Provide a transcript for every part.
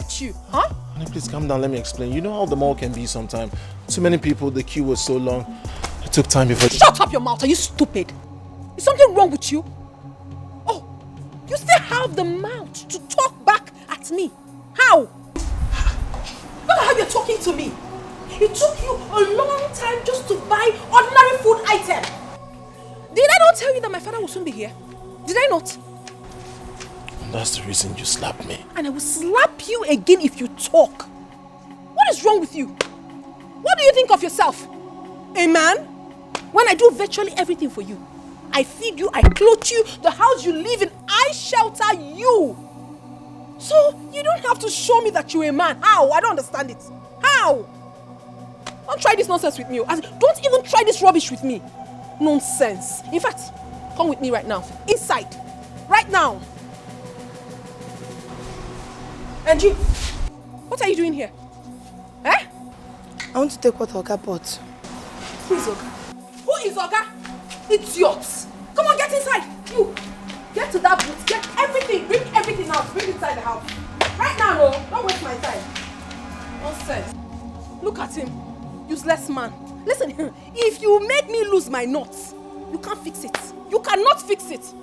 with you? Huh? Honey, please calm down, let me explain. You know how the mall can be sometimes. Too many people, the queue was so long. It took time before... Shut up your mouth, are you stupid? Is something wrong with you? Oh, you still have the mouth to talk back at me. How? Look at how you're talking to me. It took you a long time just to buy ordinary food item. Did I not tell you that my father will soon be here? Did I not? And that's the reason you slapped me. And I will slap you again if you talk. What is wrong with you? What do you think of yourself? A man? When I do virtually everything for you. I feed you, I clothe you, the house you live in, I shelter you. So you don't have to show me that you're a man. How? I don't understand it. How? Don't try this nonsense with me. Don't even try this rubbish with me. Nonsense. In fact, come with me right now. Inside. Right now. Angie, what are you doing here? Eh? I want to take what Oga bought. Who is Oga? Who is Oga? Idiots. Come on, get inside. You. Get to that booth. Get everything. Bring everything out. Bring it inside the house. Right now, no. Don't waste my time. Nonsense. Look at him. Useless man. Listen, if you make me lose my nuts, you can't fix it. You cannot fix it.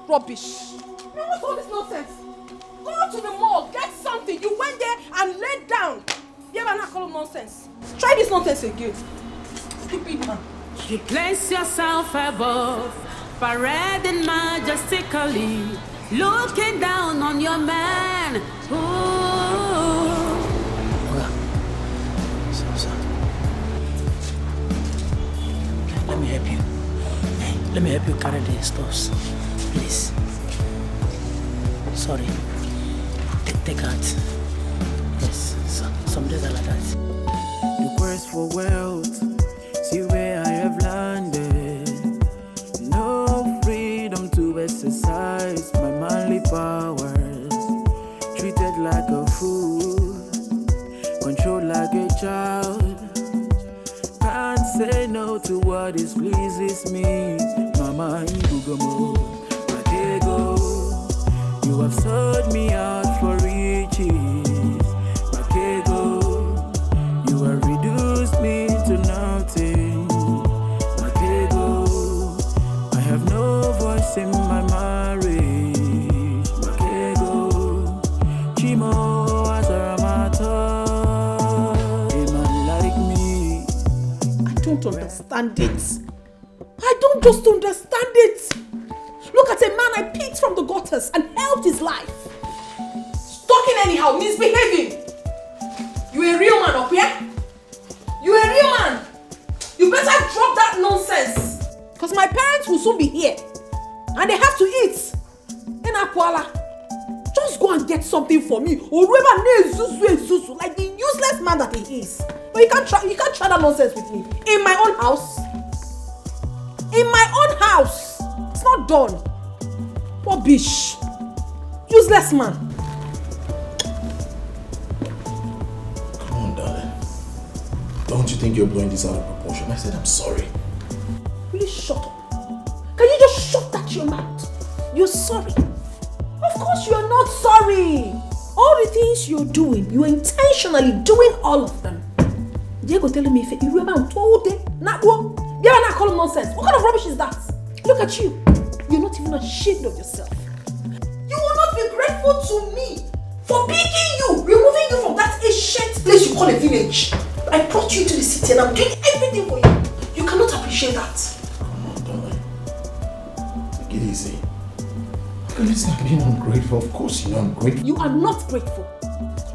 Rubbish. Man, what's all this nonsense? Go to the mall, get something. You went there and laid down. You ever not call him nonsense? Try this nonsense again. Stupid man. You place yourself above, parading majestically, looking down on your man. Ooh. Let me help you. Hey, let me help you carry the stuffs, please. Sorry. Take out. Yes, some days are like that. The quest for wealth, see where I have landed. No freedom to exercise my manly powers. Treated like a fool, controlled like a child. Can't say no to what is pleases me. Mama, you have sold me out for riches. Makego, you have reduced me to nothing. Makego, I have no voice in my marriage. Makego, Chimo Asaramata. A man like me. I don't understand it. I don't just understand it. Look at a man I picked from the gutters and helped his life. Talking anyhow, misbehaving. You a real man up here? You a real man? You better drop that nonsense. Because my parents will soon be here. And they have to eat. In Akwala. Just go and get something for me. Or Zuzu, like the useless man that he is. But you can't try that nonsense with me. In my own house. In my own house. It's not done. Rubbish. Useless man. Come on, darling. Don't you think you're blowing this out of proportion? I said I'm sorry. Will you shut up? Can you just shut that your mouth? You're sorry. Of course you are not sorry. All the things you're doing, you're intentionally doing all of them. Diego telling me if you remember told it, not one. You ever not call him nonsense? What kind of rubbish is that? Look at you. You're not even ashamed of yourself. You will not be grateful to me for picking you, removing you from that ancient place you call a village. I brought you to the city and I'm doing everything for you. You cannot appreciate that. Come on, darling. Take it easy. It's not being ungrateful. Of course you know I'm grateful. You are not grateful.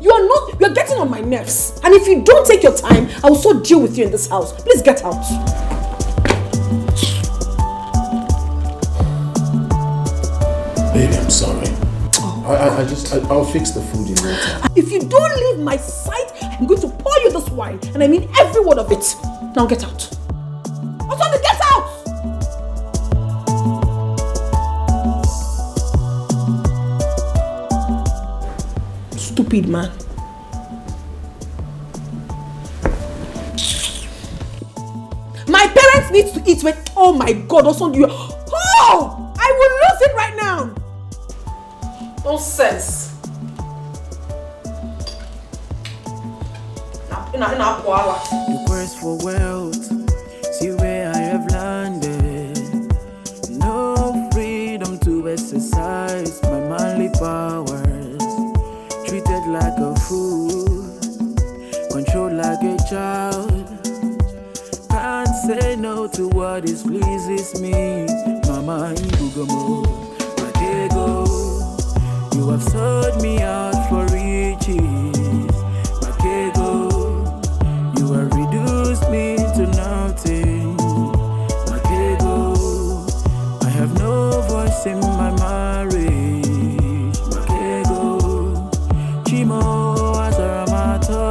You are getting on my nerves. And if you don't take your time, I will so deal with you in this house. Please get out. Baby, I'm sorry. I'll fix the food in no time. If you don't leave my sight, I'm going to pour you this wine. And I mean every word of it. Now get out. I told you, get out! Stupid man. My parents need to eat when... Oh my God, also you... Oh! I will lose it right now! Nonsense. The quest for wealth, see where I have landed. No freedom to exercise my manly powers. Treated like a fool, controlled like a child. Can't say no to what is pleases me. Mama Ibugomo, Matego, you have sold me out for riches. Matego, you have reduced me to nothing. Matego, I have no voice in my marriage. Matego, Chimo Asaramato.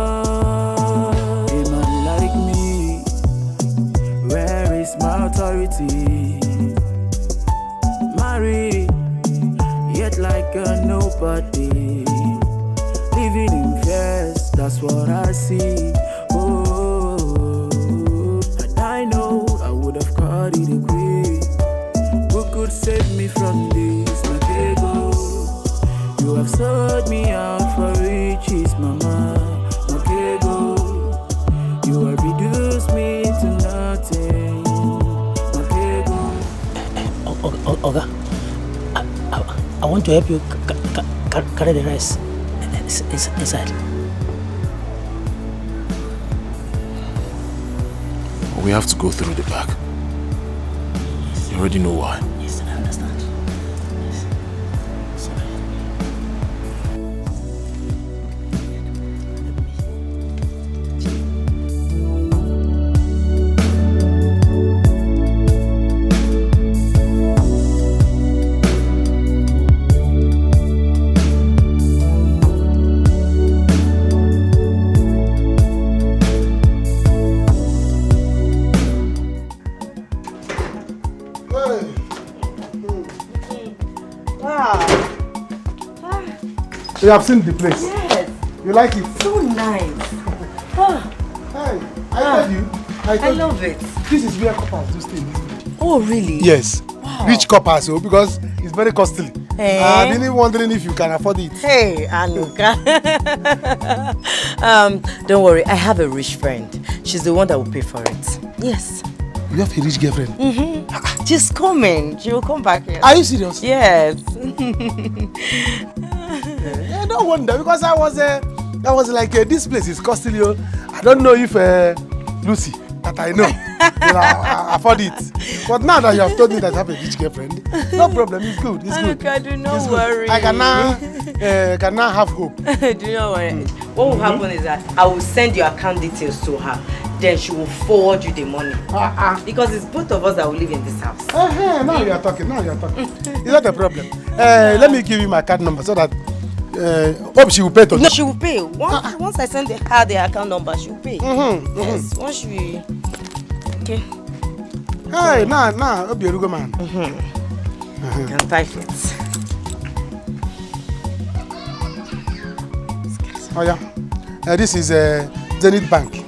A man like me, where is my authority? Married, yet like a nobody. Living in fears, that's what I see. Oh, and I know I would have caught it a quick. Who could save me from this? Matego, you have sold me out for riches, mama. Matego, you have reduced me to nothing. Oga, I want to help you carry the rice inside. We have to go through the back. You already know why. Yes, I understand. Yes. Sorry. You have seen the place? Yes. You like it? So nice. Hey, I told you. I love it. This is where coppers do stay. Oh, really? Yes. Wow. Rich coppers, because it's very costly. Hey. I've been wondering if you can afford it. Hey, Anuka. Don't worry, I have a rich friend. She's the one that will pay for it. Yes. You have a rich girlfriend? Mm-hmm. She's coming. She will come back here. Are you serious? Yes. I don't wonder, because I was like, this place is costly. I don't know if Lucy, that I know, will afford it. But now that you have told me that I have a rich girlfriend, no problem, it's good, it's good. Anuka, do not It's good. worry. I can now have hope. Do not worry. What will happen is that I will send your account details to her. Then she will forward you the money. Because it's both of us that will live in this house. Now you are talking, It's not a problem. Let me give you my card number so that hope she will pay to No, she will pay. Once I send her the account number, she will pay. Yes, once we... Okay. Hey, now, hope you're a good man. You can type it. Oh yeah. This is Zenith Bank.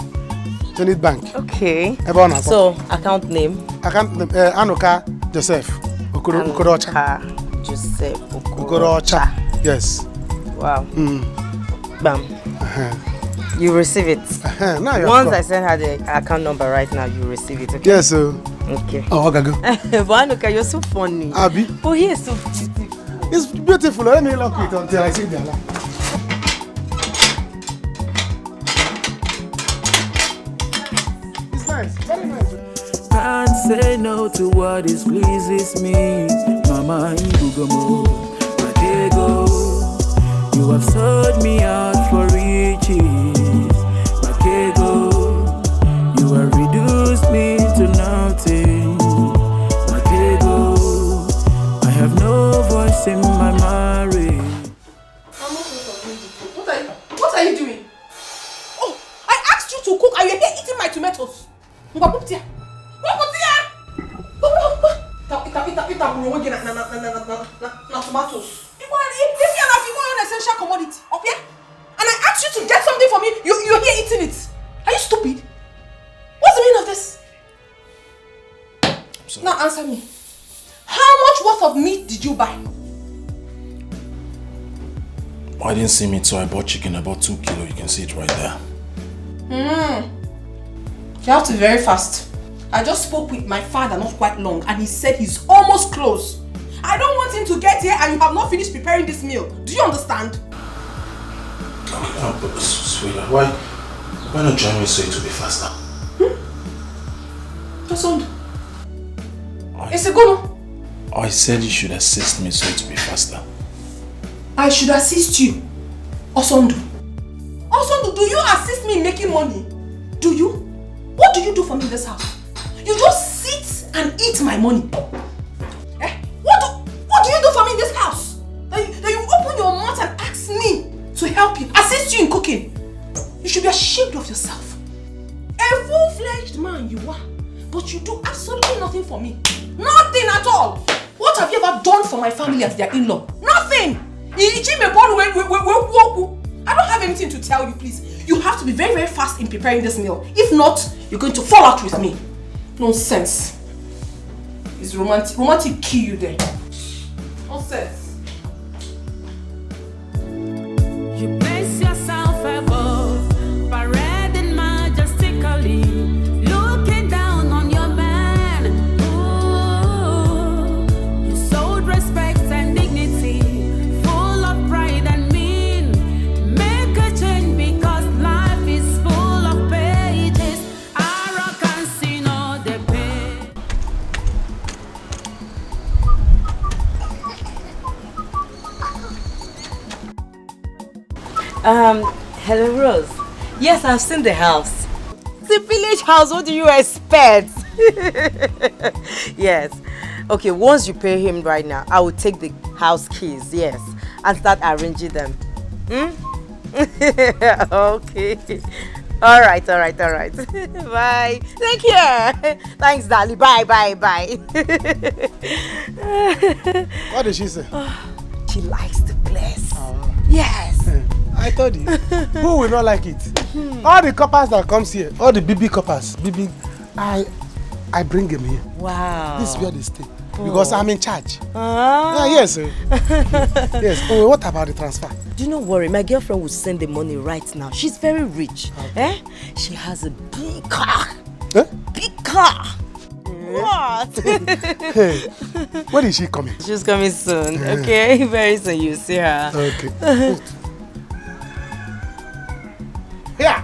Zenith Bank. Okay. Everyone So, account name? Account name, Anuka Joseph Okorocha. Anuka Joseph Okorocha. Yes. Wow. Bam. You receive it. Now you Once I send her the account number right now, you receive it. Okay? Yes, sir. Okay. Oh, okay, go. But Anuka, you're so funny. Abby? Oh, he is so beautiful. It's beautiful. Let me lock it until I see the alarm. It's nice. Very nice. Can't say no to what is pleases me. Mama Ibugomo, Matego, you have sold me out for riches. Matego, you have reduced me to nothing. Matego, I have no voice in my marriage. What are you doing? Oh, I asked you to cook and you're here eating my tomatoes. Tomatoes. If you're an essential commodity, okay? And I asked you to get something for me, you're here eating it. Are you stupid? What's the meaning of this? Now answer me. How much worth of meat did you buy? I didn't see meat, so I bought chicken, about 2 kilos. You can see it right there. You have to be very fast. I just spoke with my father not quite long and he said he's almost close. I don't want him to get here and you have not finished preparing this meal. Do you understand? Oh, but sweetheart, why not join me so it will be faster? Husband. It's a good one. I said you should assist me so it will be faster. I should assist you. Osondu. Osondu, do you assist me in making money? Do you? What do you do for me in this house? You just sit and eat my money. Eh? What do you do for me in this house? That you open your mouth and ask me to help you, assist you in cooking. You should be ashamed of yourself. A full-fledged man you are, but you do absolutely nothing for me. Nothing at all. What have you ever done for my family as their in-law? Nothing. I don't have anything to tell you, please. You have to be very, very fast in preparing this meal. If not, you're going to fall out with me. Nonsense. It's romantic kill you there. Nonsense. You place yourself above, parading majestically, looking down on your man. Ooh, you showed respect and dignity, full of pride and mean. Make a change because life is full of pages. Arrogance in all the pain. Hello, Rose. Yes, I've seen the house. It's a village house. What do you expect? Yes. Okay, once you pay him right now, I will take the house keys, yes, and start arranging them. Okay. All right. Bye. Take care. Thanks, darling. Bye. What did she say? She likes the place. Yes. I told you. Who will not like it? All the coppers that comes here, all the BB coppers, I bring them here. Wow. This is where they stay. Because I'm in charge. Yes. Yes. Oh, what about the transfer? Do not worry, my girlfriend will send the money right now. She's very rich. Okay. She has a big car. Big car. What? Hey, when is she coming? She's coming soon. Okay, very soon you see her. Okay. Yeah.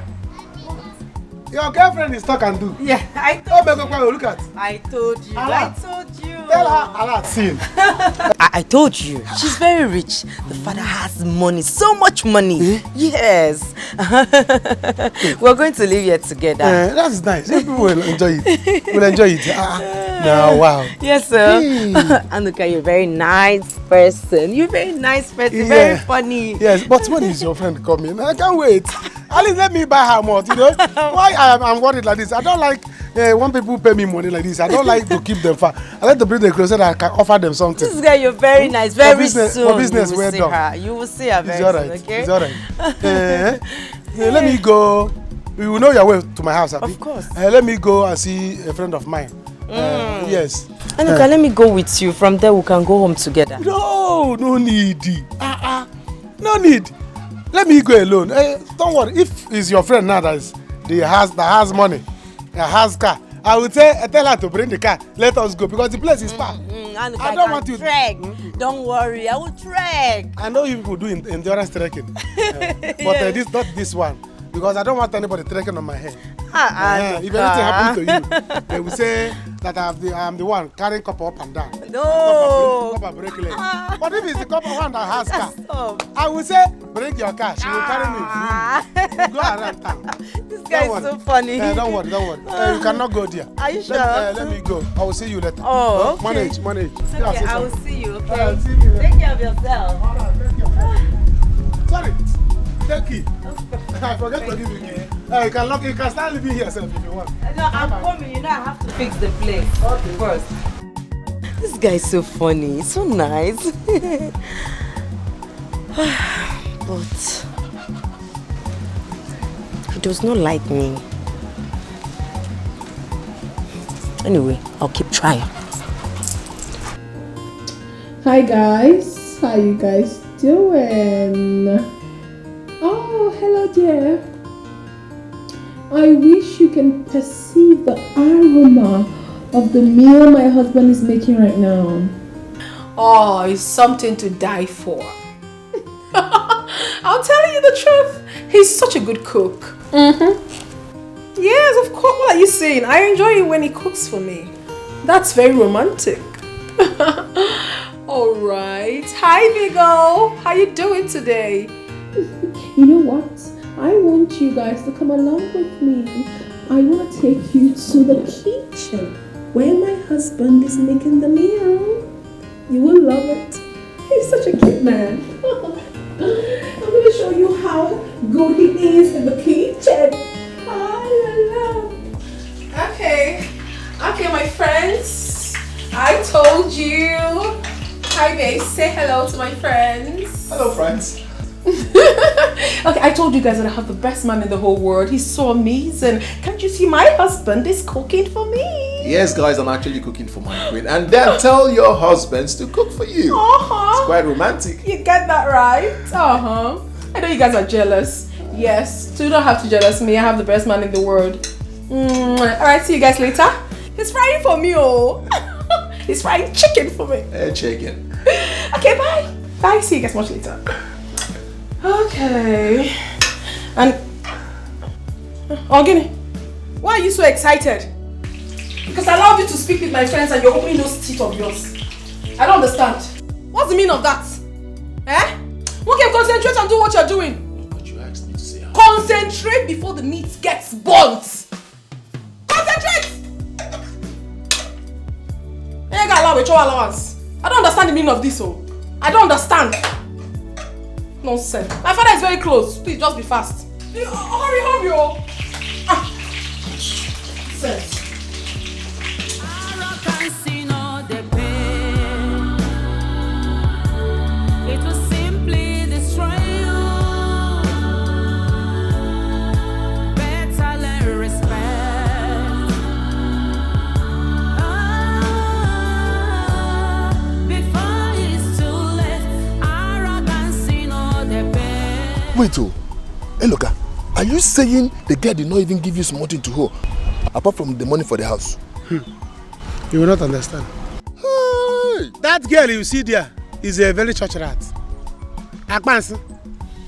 Your girlfriend is talk and do. Yeah, I told you. Look at. I told you. Allah. I told you. Tell her Allah seen. I told you. She's very rich. The father has money, so much money. Yes. We're going to live here together. That's nice. People will enjoy it. Will enjoy it. No, wow. Yes, sir. Anuka, you're a very nice person. You're a very nice person. Very funny. Yes, but when is your friend coming? I can't wait. At least let me buy her more, you know. Why I'm worried like this? I don't like when people pay me money like this. I don't like to keep them far. I like to bring them closer that I can offer them something. This guy, you're very nice. Very soon. For business, you will see her. You will see her very soon, okay? It's all right. Let me go. You will know your way to my house, Of course. Let me go and see a friend of mine. Yes. Anuka, let me go with you. From there, we can go home together. No need. No need. Let me go alone. Don't worry. If it's your friend now that has money, that has car, I will tell her to bring the car. Let us go because the place is far. Anuka, I don't want you. Trek. Don't worry, I will trek. I know you people do endurance trekking, but not this one because I don't want anybody trekking on my head. If anything happens to you, they will say that I am the one carrying copper up and down. No. Copper break leg. But if it's the copper one that has car, Stop. I will say break your car. She will carry me. Go around town. This guy is so funny. Don't worry. You cannot go there. Are you sure? Let me go. I will see you later. Oh, okay. Manage. Okay, I will see you. Okay. I'll see you later. Take care of yourself. All right, take care. Sorry. Take key. I forget to give you key. You can start living here yourself if you want. No, I'm coming. You know I have to fix the place first. This guy is so funny. So nice. But he does not like me. Anyway, I'll keep trying. Hi guys, how you guys doing? Oh, hello dear. I wish you can perceive the aroma of the meal my husband is making right now. Oh, it's something to die for. I'll tell you the truth. He's such a good cook. Yes, of course. What are you saying? I enjoy it when he cooks for me. That's very romantic. All right. Hi, Vigo. How you doing today? You know what? I want you guys to come along with me. I want to take you to the kitchen where my husband is making the meal. You will love it. He's such a cute man. I'm going to show you how good he is in the kitchen. Okay, my friends. I told you. Hi, babe. Say hello to my friends. Hello, friends. Okay, I told you guys that I have the best man in the whole world. He's so amazing. Can't you see my husband is cooking for me? Yes, guys, I'm actually cooking for my queen. And then tell your husbands to cook for you. It's quite romantic. You get that right? I know you guys are jealous. Yes, so you don't have to jealous me. I have the best man in the world. Alright, see you guys later. He's frying for me, oh. He's frying chicken for me. Chicken. Okay, bye. Bye, see you guys much later. Okay. And Ogini, why are you so excited? Because I allowed you to speak with my friends and you're opening those teeth of yours. I don't understand. What's the meaning of that? Eh? Okay, concentrate and do what you're doing. But you asked me to say concentrate before the meat gets burnt. Concentrate! I don't understand the meaning of this, oh. I don't understand. Nonsense. My father is very close. Please, just be fast. Hurry, oh. Sense. It will simply destroy you. Better learn respect. Before it's too late, arrogance in all the pain. Wait, hey, look, are you saying the girl did not even give you something to hold, apart from the money for the house? You will not understand. Hey. That girl you see there is a very church rat. Akpansi.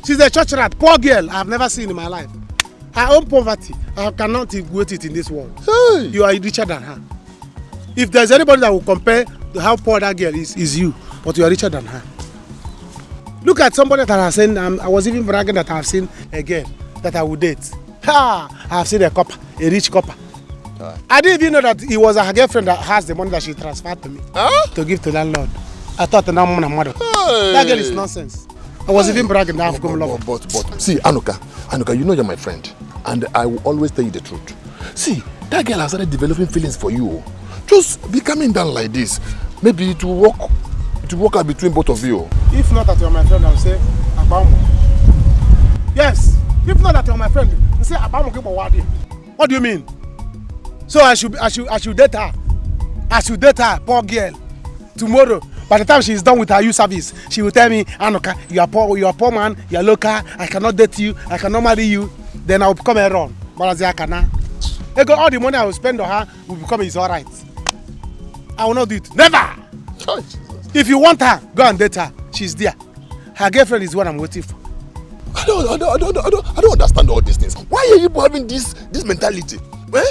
She's a church rat. Poor girl I've never seen in my life. Her own poverty, I cannot equate it in this world. Hey. You are richer than her. If there's anybody that will compare to how poor that girl is you, but you are richer than her. Look at somebody that I have seen. I was even bragging that I have seen a girl that I would date. I have seen a copper, a rich copper. I didn't even know that it was her girlfriend that has the money that she transferred to me to give to landlord. I thought that mother. That girl is nonsense. I was even bragging that I've come love. But see, Anuka, you know you're my friend, and I will always tell you the truth. See, that girl has started developing feelings for you. Just be coming down like this. Maybe it will work out between both of you. If not that you're my friend, I'll say Abamu. Yes. If not that you're my friend, I'll say Abamu. What do you mean? So I should date her. I should date her, poor girl. Tomorrow, by the time she is done with her youth service, she will tell me, Anuka, you are poor man, you are local, I cannot date you, I cannot marry you. Then I will become a run. But as I can, all the money I will spend on her will become his alright. I will not do it. Never! Oh, if you want her, go and date her. She's there. Her girlfriend is what I'm waiting for. I don't understand all these things. Why are you having this mentality? Eh?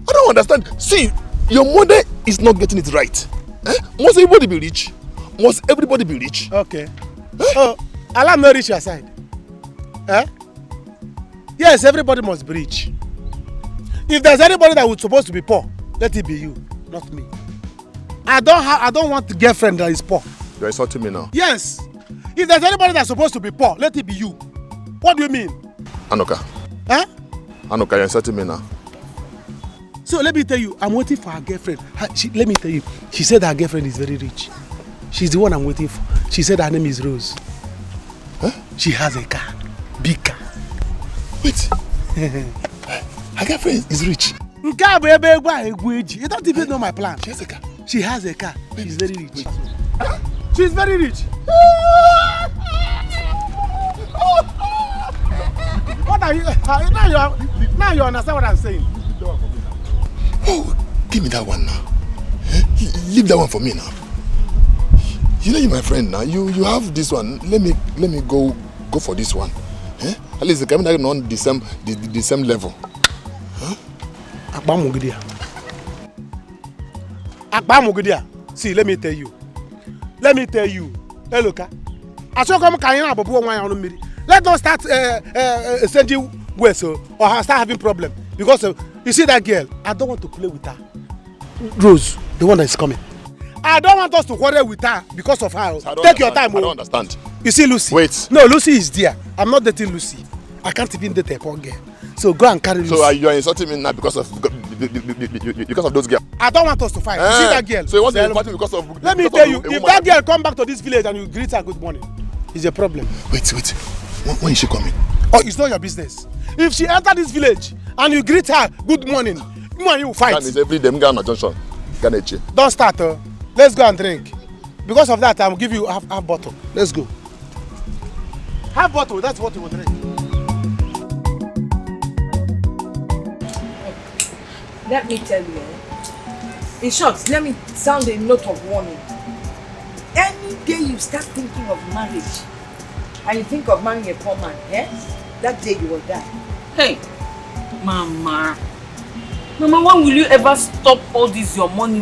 I don't understand. See, your mother is not getting it right. Eh? Must everybody be rich? Must everybody be rich? Okay. Eh? Oh, Allah not rich your side. Eh? Yes, everybody must be rich. If there's anybody that was supposed to be poor, let it be you, not me. I don't want a girlfriend that is poor. You're insulting me now. Yes. If there's anybody that's supposed to be poor, let it be you. What do you mean? Anuka. Eh? Anuka, you're insulting me now. So let me tell you, I'm waiting for her girlfriend. Let me tell you, she said her girlfriend is very rich. She's the one I'm waiting for. She said her name is Rose. Huh? She has a car. Big car. Wait. Her girlfriend is rich. You don't even know my plan. She has a car. She has a car. She's very rich. She's very rich. What What are you? Now you understand what I'm saying. Oh, give me that one now. Leave that one for me now. You know you're my friend now. You have this one. Let me go for this one. At least the camera is on the same level. See, let me tell you. Hey, look. Let us start sending ways or start having problem because you see that girl. I don't want to play with her. Rose, the one that is coming. I don't want us to quarrel with her because of her. Take your time. I don't understand. You see Lucy? Wait. No, Lucy is there. I'm not dating Lucy. I can't even date a poor girl. So go and carry Lucy. So you are insulting me now because of those girls? I don't want us to fight. You see that girl? So you want to fight because of? Let me tell you, if that girl come back to this village and you greet her good morning, it's a problem. Wait. When is she coming? Oh, it's not your business. If she enter this village and you greet her good morning, you and you will fight. That means every day I'm going to junction. Don't start. Let's go and drink. Because of that, I will give you half bottle. Let's go. Half bottle, that's what you will drink. Let me tell you, in short, let me sound a note of warning. Any day you start thinking of marriage and you think of marrying a poor man, that day you will die. Hey, Mama, when will you ever stop all this your money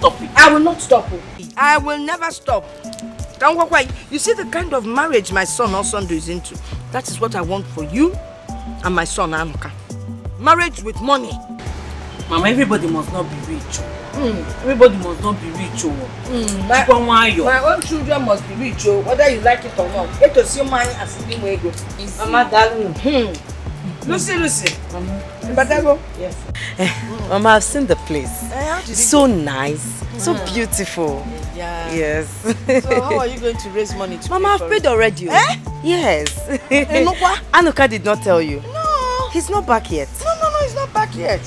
topic? I will not stop. I will never stop. You see the kind of marriage my son or son is into. That is what I want for you and my son Anuka. Marriage with money. Mama, everybody must not be rich. Everybody must not be rich. My own children must be rich, whether you like it or not. Get to see money as a way go. Mama, darling. Lucy. Batago? Yes. Mama, I've seen the place. So nice, so beautiful. Yeah. Yes. So how are you going to raise money to Mama, I've paid already. Yes. Anuka did not tell you. No. He's not back yet. No, he's not back yet.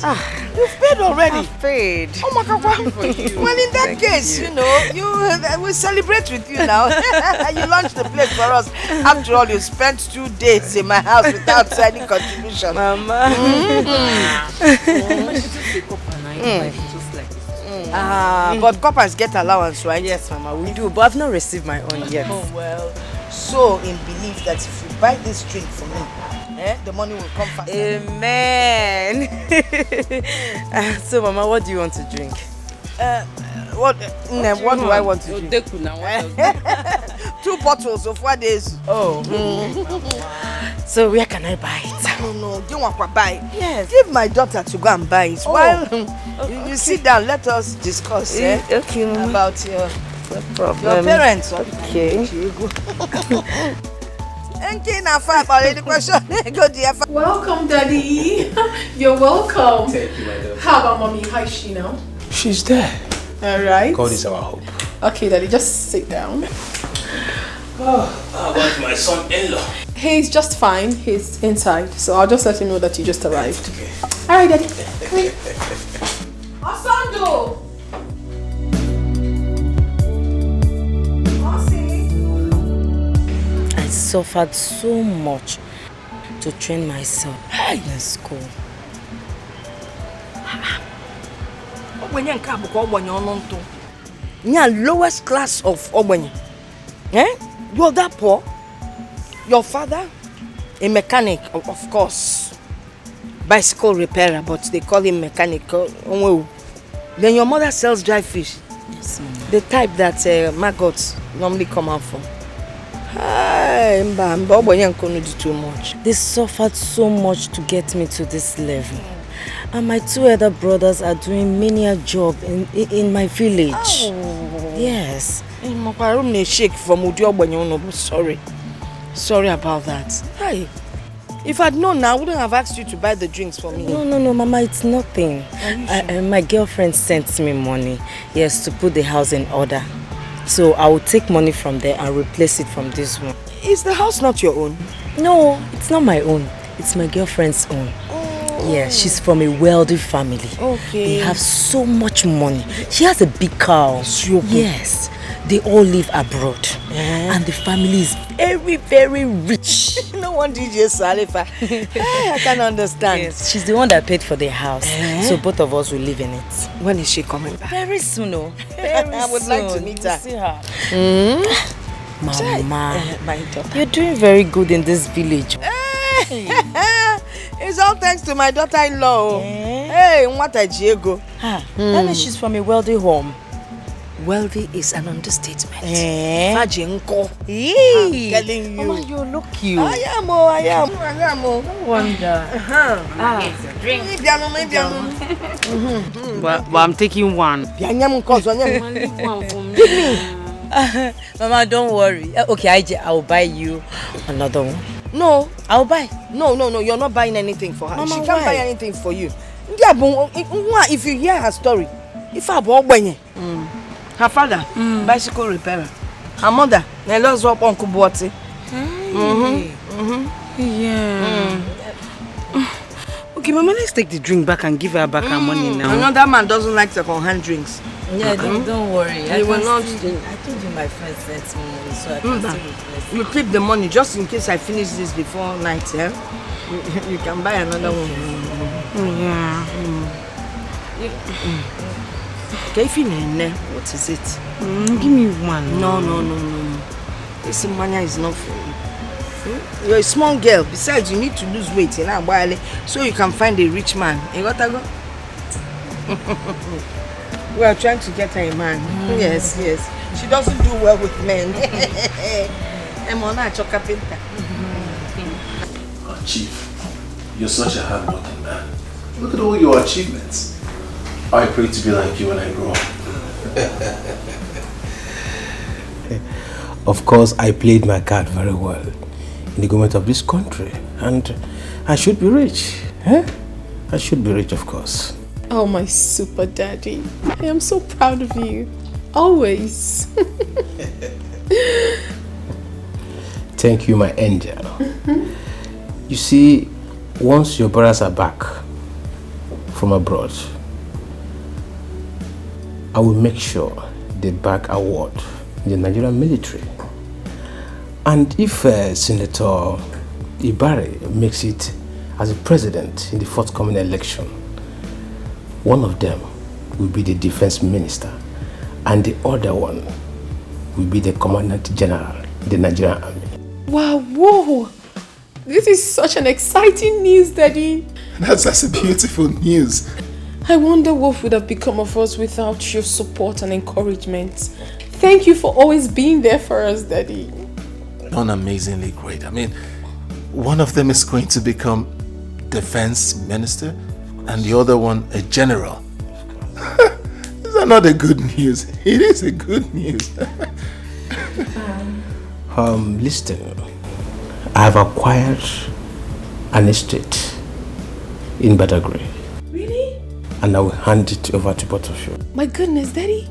You've paid already. I've paid. Oh my God. Well, in that case, you know, we celebrate with you now. You launched the place for us. After all, you spent 2 days in my house without any contribution. Mama. But coppers get allowance, right? Yes, Mama, we do. But I've not received my own yet. Oh, well. So, in belief that if you buy this drink for me, the money will come fast. Amen. So, Mama, what do you want to drink? What do I want to drink? 2 bottles of 4 days. Oh. So, where can I buy it? No, don't want to buy it. Yes. Give my daughter to go and buy it. While you sit down, let us discuss okay, Mama. about your parents. Okay. Welcome, Daddy. You're welcome. Thank you, my daughter. How about Mommy? How is she now? She's there. All right. God is our hope. Okay, Daddy, just sit down. How about my son-in-law? He's just fine. He's inside, so I'll just let him know that you just arrived. Okay. All right, Daddy. Come here. Asando! I suffered so much to train myself in school. You're lowest class of Obwenye. You're that poor. Your father, a mechanic, of course. Bicycle repairer, but they call him mechanic. Then your mother sells dry fish. Yes, Mama. The type that maggots normally come out from. Too much. They suffered so much to get me to this level. And my 2 other brothers are doing menial job in my village. Oh. Yes. Sorry about that. Hi. If I'd known, I wouldn't have asked you to buy the drinks for me. No, Mama, it's nothing. My girlfriend sent me money, yes, to put the house in order. So I will take money from there and replace it from this one. Is the house not your own? No, it's not my own. It's my girlfriend's own. Oh. Yeah, she's from a wealthy family. Okay. They have so much money. She has a big car. Yes. They all live abroad. And the family is very, very rich. No one DJ Salifa. I can understand. Yes, she's the one that paid for the house. So both of us will live in it. When is she coming back? Very soon, oh. Very I would like to meet her. See her. Mama, my daughter. You're doing very good in this village. It's all thanks to my daughter-in-law. Hey, what a Diego. That means she's from a wealthy home. Wealthy is an understatement. Fajinko. I'm telling you. Mama, you look cute. I am. No wonder. Here's your drink. Maybe. But I'm taking one. Give me. Mama, don't worry. Okay, I will buy you another one. No, I'll buy. No, you're not buying anything for her. Mama, She can't why? buy anything for you. If you hear her story, if I bought her father, bicycle repairer. Her mother, Nelo's up Uncle Boati. Yeah. Okay, Mama, let's take the drink back and give her back her money now. Another man doesn't like second-hand drinks. Yeah, don't worry. I will not. I told you my friend sent me money, so I can still replace it. You keep the money just in case I finish this before night, yeah? You can buy another one. Yeah. Okay, what is it? Give me one. No. This money is not for you. You're a small girl. Besides, you need to lose weight, so you can find a rich man. You got to go? We are trying to get her a man. Yes. She doesn't do well with men. I'm on a carpenter. Oh, Chief, you're such a hard-working man. Look at all your achievements. I pray to be like you when I grow up. Of course, I played my card very well in the government of this country, and I should be rich. I should be rich, of course. Oh, my super daddy. I am so proud of you. Always. Thank you, my angel. You see, once your brothers are back from abroad, I will make sure they back award in the Nigerian military. And if Senator Ibari makes it as a president in the forthcoming election, one of them will be the defense minister and the other one will be the commandant general in the Nigerian army. Wow, whoa. This is such an exciting news, Daddy. That's a beautiful news. I wonder what would have become of us without your support and encouragement. Thank you for always being there for us, Daddy. Done amazingly great. I mean, one of them is going to become defense minister and the other one a general. Is that not a good news? It is a good news. Listen, I have acquired an estate in Badagry. Really? And I will hand it over to both of you. My goodness, Daddy.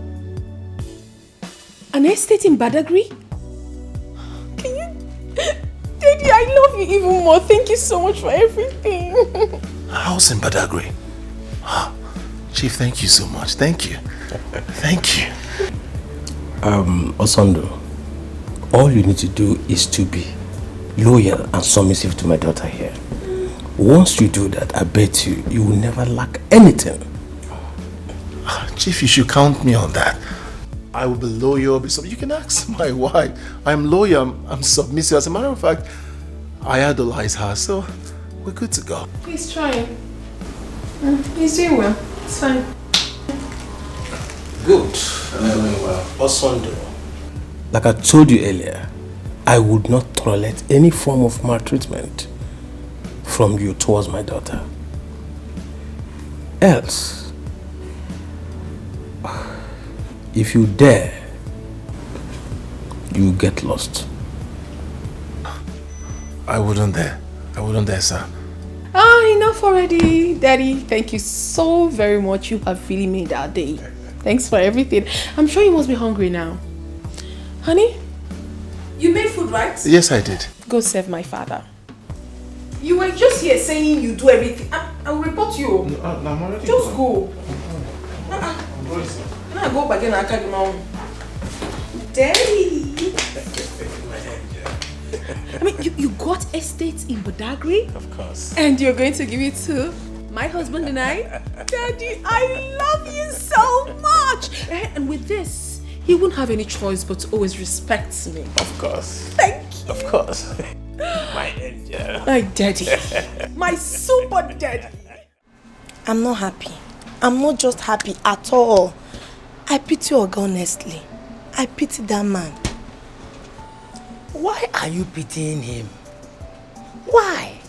An estate in Badagry? Can you... Daddy, I love you even more. Thank you so much for everything. A house in Badagry. Chief, thank you so much. Thank you. Thank you. Osondo, all you need to do is to be loyal and submissive to my daughter here. Once you do that, I bet you will never lack anything. Chief, you should count me on that. I will be loyal. You can ask my wife. I'm loyal. I'm submissive. As a matter of fact, I idolize her, so we're good to go. He's trying. He's doing well. It's fine. Good. I'm doing well. Osondo, like I told you earlier, I would not tolerate any form of maltreatment from you towards my daughter. Else, if you dare, you get lost. I wouldn't dare. Sir. Enough already, Daddy. Thank you so very much. You have really made our day. Thanks for everything. I'm sure you must be hungry now. Honey, you made food, right? Yes, I did. Go serve my father. You were just here saying you do everything. I'll report you. No, I'm already just going. go. I'm going, sir. Can I go back again and carry my own? Daddy. I mean, you got estates in Badagry? Of course. And you're going to give it to my husband and I? Daddy, I love you so much. And with this, he won't have any choice but to always respect me. Of course. Thank you. Of course. My angel. My daddy. My super daddy. I'm not happy. I'm not just happy at all. I pity Oga, honestly. I pity that man. Why are you pitying him? Why?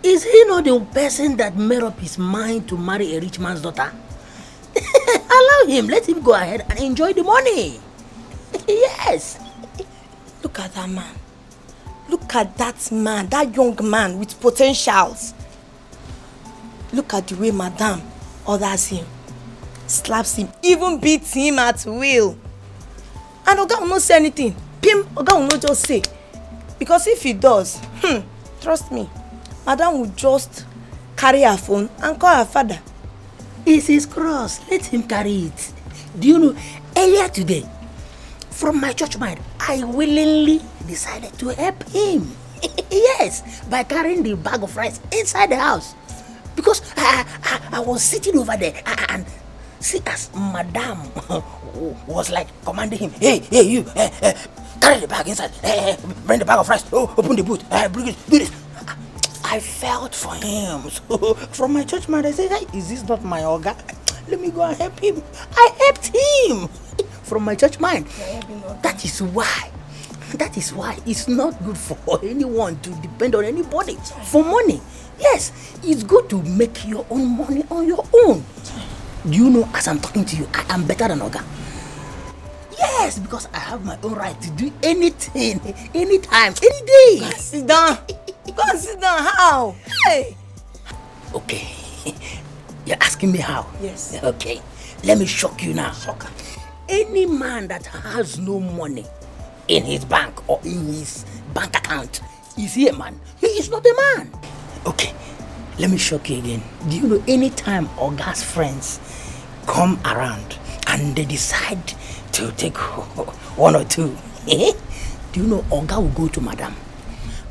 Is he not the person that made up his mind to marry a rich man's daughter? Allow him, let him go ahead and enjoy the money. Yes. Look at that man. Look at that man, that young man with potentials. Look at the way Madame orders him, slaps him, even beats him at will. And Oga will not say anything. Pim, Oga will not just say. Because if he does, trust me, Madame will just carry her phone and call her father. It's his cross. Let him carry it. Do you know, earlier today, from my church mind, I willingly decided to help him. Yes, by carrying the bag of rice inside the house. Because I was sitting over there and see as Madame was like commanding him, hey, you, carry the bag inside, bring the bag of rice, open the boot, bring it, do this. I felt for him. So from my church mind, I said, hey, is this not my Oga? Let me go and help him. I helped him from my church mind. That is why it's not good for anyone to depend on anybody for money. Yes, it's good to make your own money on your own. Do you know, as I'm talking to you, I am better than Oga? Yes, because I have my own right to do anything, anytime, any day. Go sit down. Go sit down. How? Hey. Okay. You're asking me how? Yes. Okay. Let me shock you now. Shocker. Any man that has no money in his bank or in his bank account, is he a man? He is not a man. Okay. Let me shock you again. Do you know, anytime Oga's friends come around and they decide to take one or two, do you know Oga will go to Madame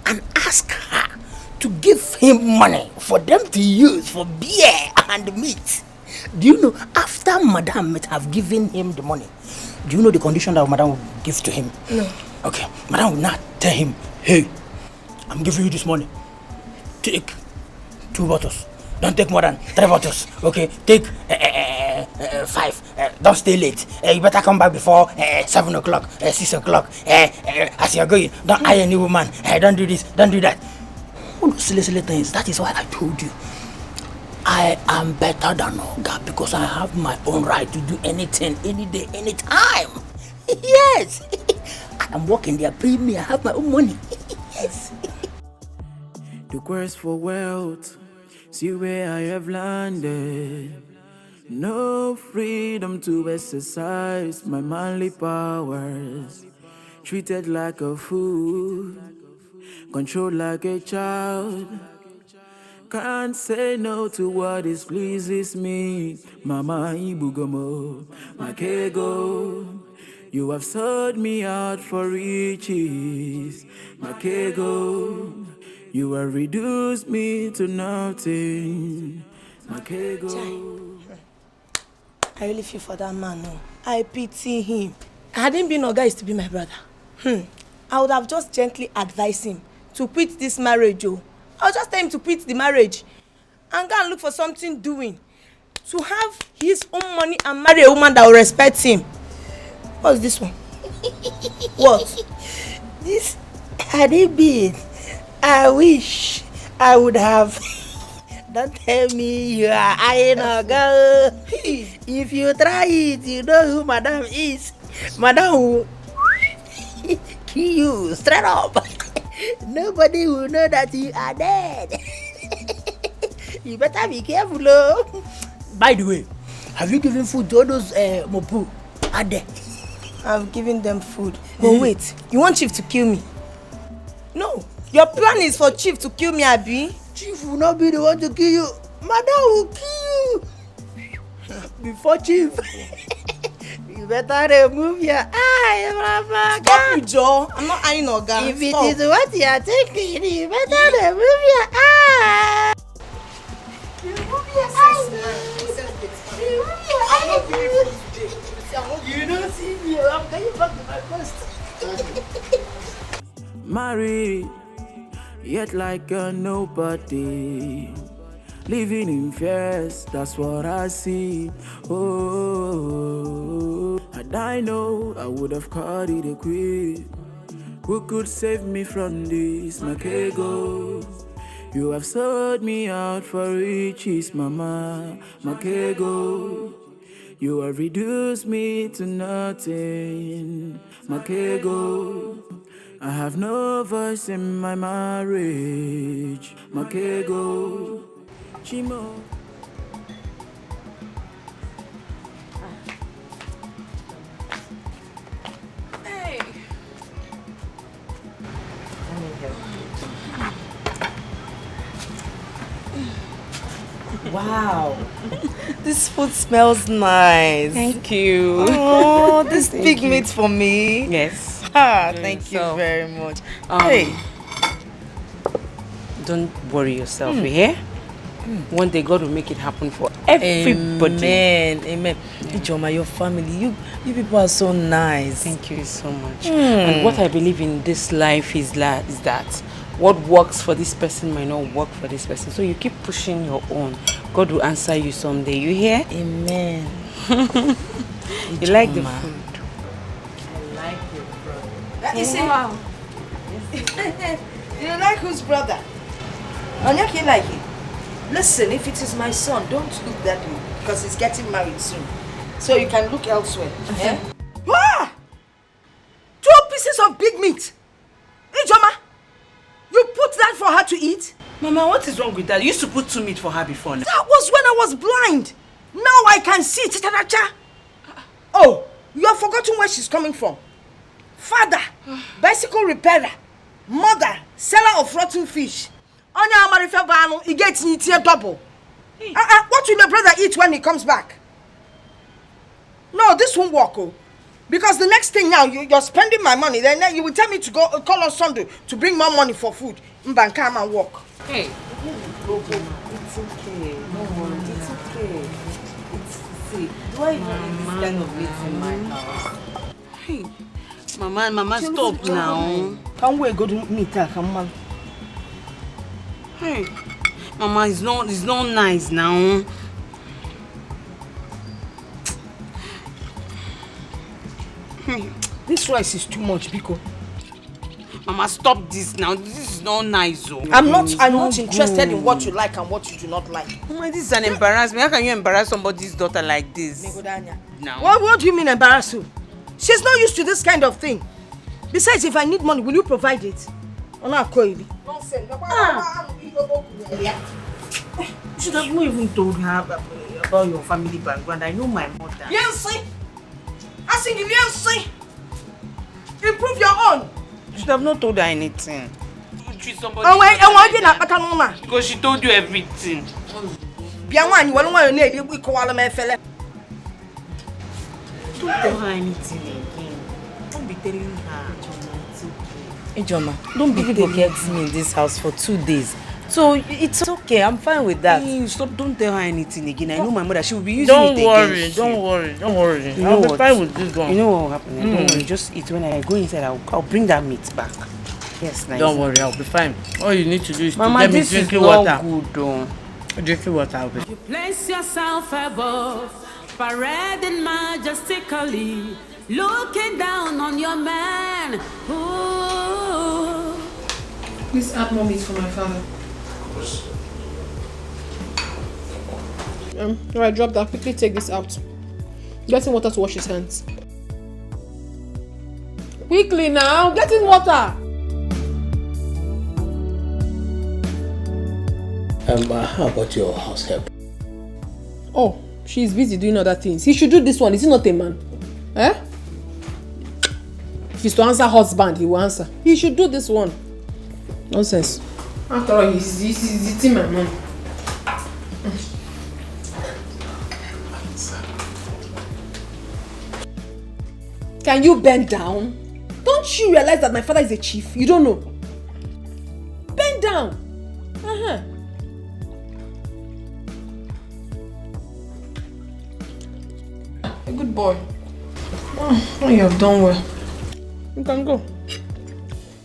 and ask her to give him money for them to use for beer and meat. Do you know, after Madame might have given him the money, do you know the condition that Madame will give to him? No. Okay, Madame will not tell him, hey, I'm giving you this money. Take 2 bottles. Don't take more than 3 bottles. Okay, take 5. Don't stay late. You better come back before 7 o'clock, 6 o'clock. As you're going, don't eye any woman. Don't do this, don't do that. All those silly things. That is why I told you, I am better than Oga because I have my own right to do anything, any day, any time. Yes. I am working there, paying me. I have my own money. Yes. The quest for wealth, see where I have landed. No freedom to exercise my manly powers. Treated like a fool, controlled like a child. Can't say no to what displeases me. Mama Ibugomo, Makego. You have sold me out for riches. Makego. You have reduced me to nothing. Makego. I really feel for that man. No. I pity him. Hadn't been Oga is to be my brother. I would have just gently advised him to quit this marriage. I'll just tell him to quit the marriage and go and look for something doing. To have his own money and marry a woman that will respect him. What's this one? What? This had it been, I wish I would have. Don't tell me you are eyeing a girl. If you try it, you know who Madame is. Madame will kill you straight up. Nobody will know that you are dead. You better be careful, oh. By the way, have you given food to all those mopu? Are there? I've given them food. But wait, you want Chief to kill me? No, your plan is for Chief to kill me, Abi. Chief will not be the one to kill you. Madam will kill you. Before Chief. You You better remove your eye, Mama. Stop you, Joe. I'm not eyeing Oga. If it is what you are thinking, you better remove your eye. Remove your eye. Remove your eye. You don't see me. I'm going back to my post. Married, yet like a nobody. Living in fears, that's what I see. Oh, and I know I would have caught it a quick. Who could save me from this, Makego? You have sold me out for riches, Mama, Makego. You have reduced me to nothing, Makego. I have no voice in my marriage, Makego. Chimo. Hey. Wow. This food smells nice. Thank you. Oh, this big meat for me. Yes. Thank you very much. Hey. Don't worry yourself, you hear? One day God will make it happen for everybody. Amen. Ijoma, your family, you people are so nice. Thank you so much. And what I believe in this life is that what works for this person might not work for this person. So you keep pushing your own. God will answer you someday. You hear? Amen. You like the food? I like your brother. That is wow. You like whose brother? Onyaki like it. Listen, if it is my son, don't look that way because he's getting married soon. So you can look elsewhere. Yeah? Ah! 2 pieces of big meat. Ijoma, you put that for her to eat? Mama, what is wrong with that? You used to put 2 meat for her before now. That was when I was blind. Now I can see. Oh, you have forgotten where she's coming from. Father, bicycle repairer. Mother, seller of rotten fish. Onya Amarife Bano, he gets here double. What will my brother eat when he comes back? No, this won't work. Oh. Because the next thing now, you're spending my money. Then you will tell me to go call on Sunday to bring more money for food. Mban, come and walk. Hey. It's okay. No worry. It's okay. See, do I even eat this kind of meat in my house? Hey. Mama, stop now. Can we go to meet her? Come on. Hey. Mama, it's not nice now. This rice is too much, Biko. Mama, stop this now. This is not nice, oh. I'm not interested in what you like and what you do not like. Mama, this is an embarrassment. How can you embarrass somebody's daughter like this? Now. What do you mean embarrass you? She's not used to this kind of thing. Besides, if I need money, will you provide it? Nonsense. You should have not even told her about your family background. I know my mother. Yes, I think yes. Improve your own. You should have not told her anything. You treat somebody. Because she told you everything. Don't tell her anything again. Don't be telling her. Ijoma, don't be people get me in this house for 2 days. So it's okay, I'm fine with that. Hey, stop, don't tell her anything again. I know my mother, she will be using it again. Don't worry. You know I'll be fine with this one. You know what will happen? Don't worry, just eat. When I go inside, I'll bring that meat back. Yes, nice. Don't worry, I'll be fine. All you need to do is Mama, to get me this drinking is water. Not good, though. Drinking water, I'll be. You place yourself above, parading majestically, looking down on your man. Ooh. Please add more meat for my father. Alright, drop that. Quickly take this out. Get him water to wash his hands. Quickly now, get him water. How about your house help? Oh, she's busy doing other things. He should do this one. Is he not a man? Eh? If he's to answer husband, he will answer. He should do this one. Nonsense. After all, he's eating my money. Can you bend down? Don't you realize that my father is a chief? You don't know. Bend down. A good boy. Oh, you have done well. You can go.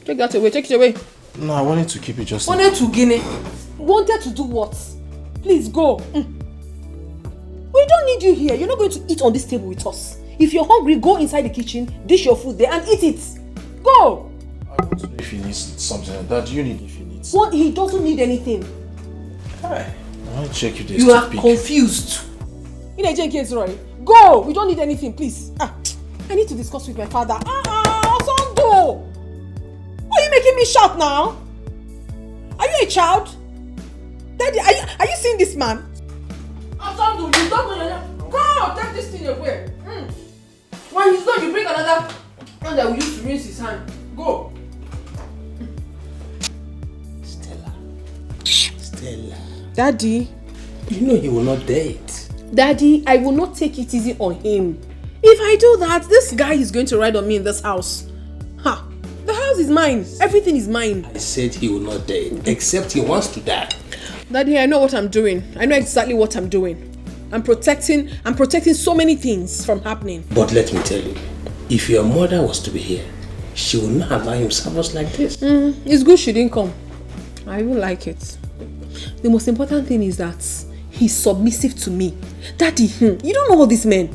Take that away. Take it away. No, I wanted to keep it just... Wanted to Guinea. Wanted to do what? Please go. We don't need you here. You're not going to eat on this table with us. If you're hungry, go inside the kitchen, dish your food there and eat it. Go. I want to know if he needs something. Dad, do you need if he needs? What? He doesn't need anything. Hi. I want to check if there's You are confused. In a case, Roy. Go. We don't need anything, please. I need to discuss with my father. Sondo. Why are you making me shout now? Are you a child? Daddy, are you seeing this man? Sondo, you don't know. Go. Take this thing away. When he's done, you bring another one that we use to rinse his hand. Go. Stella. Daddy. You know he will not date. Daddy, I will not take it easy on him. If I do that, this guy is going to ride on me in this house. The house is mine. Everything is mine. I said he will not date, except he wants to die. Daddy, I know what I'm doing. I know exactly what I'm doing. I'm protecting so many things from happening. But let me tell you, if your mother was to be here, she would not allow him serve like this. It's good she didn't come. I even like it. The most important thing is that he's submissive to me. Daddy, you don't know all these men.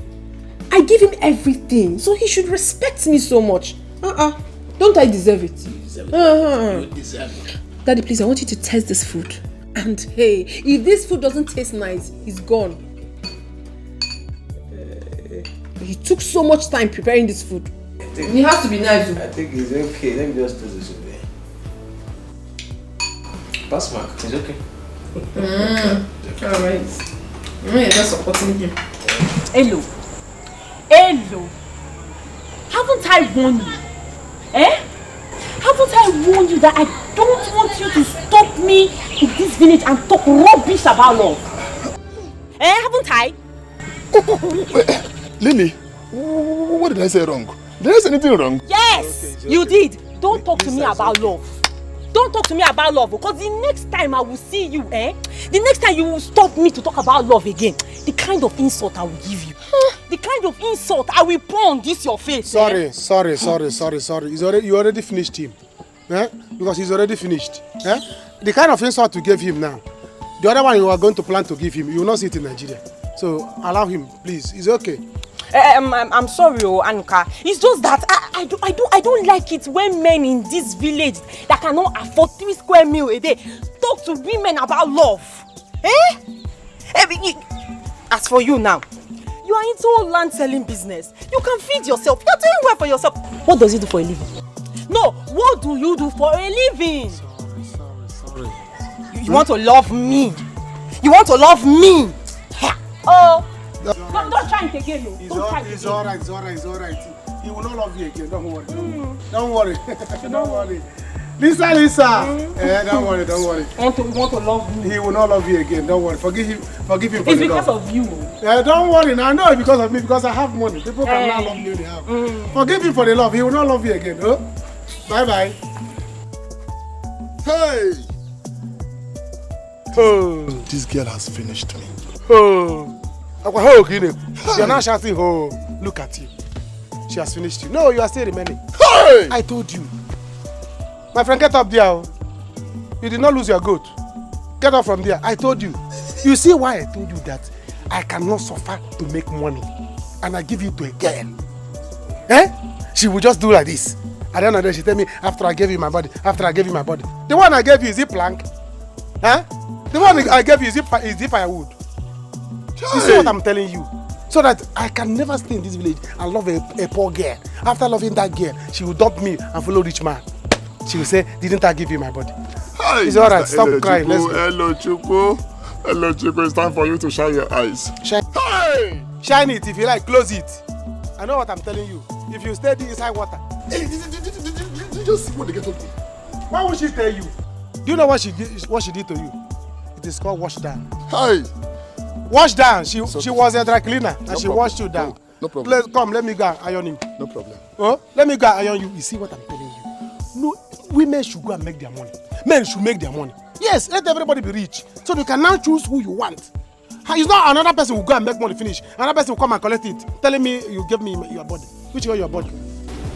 I give him everything, so he should respect me so much. Don't I deserve it? You deserve it. You deserve it. Daddy, please, I want you to taste this food. And hey, if this food doesn't taste nice, he's gone. He took so much time preparing this food. It has to be nice. I think it's okay. Let me just do this away. Pass mark. It's okay. Alright. You're just supporting him. Hello. Haven't I warned you? Haven't I warned you that I don't want you to stop me in this village and talk rubbish about love? Haven't I? Lily, what did I say wrong? Did I say anything wrong? Yes, okay, you did. Don't talk to me about love. Don't talk to me about love, because the next time I will see you, the next time you will stop me to talk about love again, the kind of insult I will give you, the kind of insult I will pour on this your face. Sorry. You already finished him. Because he's already finished. The kind of insult you gave him now, the other one you are going to plan to give him, you will not see it in Nigeria. So allow him, please. It's okay. I'm sorry, Anuka. It's just that I don't like it when men in this village that cannot afford 3 square meals a day talk to women about love. As for you now, you are into land selling business. You can feed yourself. You're doing well for yourself. What does he do for a living? No, what do you do for a living? Sorry. You want to love me? You want to love me? Oh. Don't try it again, no. It's alright. He will not love you again. Don't worry. Don't worry. Don't worry. Lisa. Don't worry. You want to love me? He will not love you again. Don't worry. Forgive him for it's the love. It's because of you. Don't worry. Now I know it's because of me, because I have money. People cannot love me anyhow. Forgive him for the love. He will not love you again. Bye. Hey! Oh. This girl has finished me. You're not shouting, look at you. She has finished you. No, you are still remaining. Hey! I told you. My friend, get up there. You did not lose your goat. Get up from there. I told you. You see why I told you that I cannot suffer to make money and I give it to a girl? She will just do like this. At the end of the day, she tell me, after I gave you my body. The one I gave you, is it plank? The one I gave you, is it firewood? You see what I'm telling you? So that I can never stay in this village and love a poor girl. After loving that girl, she will dump me and follow rich man. She will say, didn't I give you my body? Hi, it's alright, stop crying. Let's go. Hello, Chuku. It's time for you to shine your eyes. Shine it if you like, close it. I know what I'm telling you. If you stay inside water. Did you just see what they get up to? Why would she tell you? Do you know what she did to you? It is called wash down. Hi. Wash down. She was a dry cleaner and she washed you down. No problem. Come, let me go iron him. No problem. Oh, let me go iron you. You see what I'm telling you? No, women should go and make their money. Men should make their money. Yes, let everybody be rich. So you can now choose who you want. It's not another person will go and make money finish. Another person will come and collect it, telling me you give me your body. Which one your body?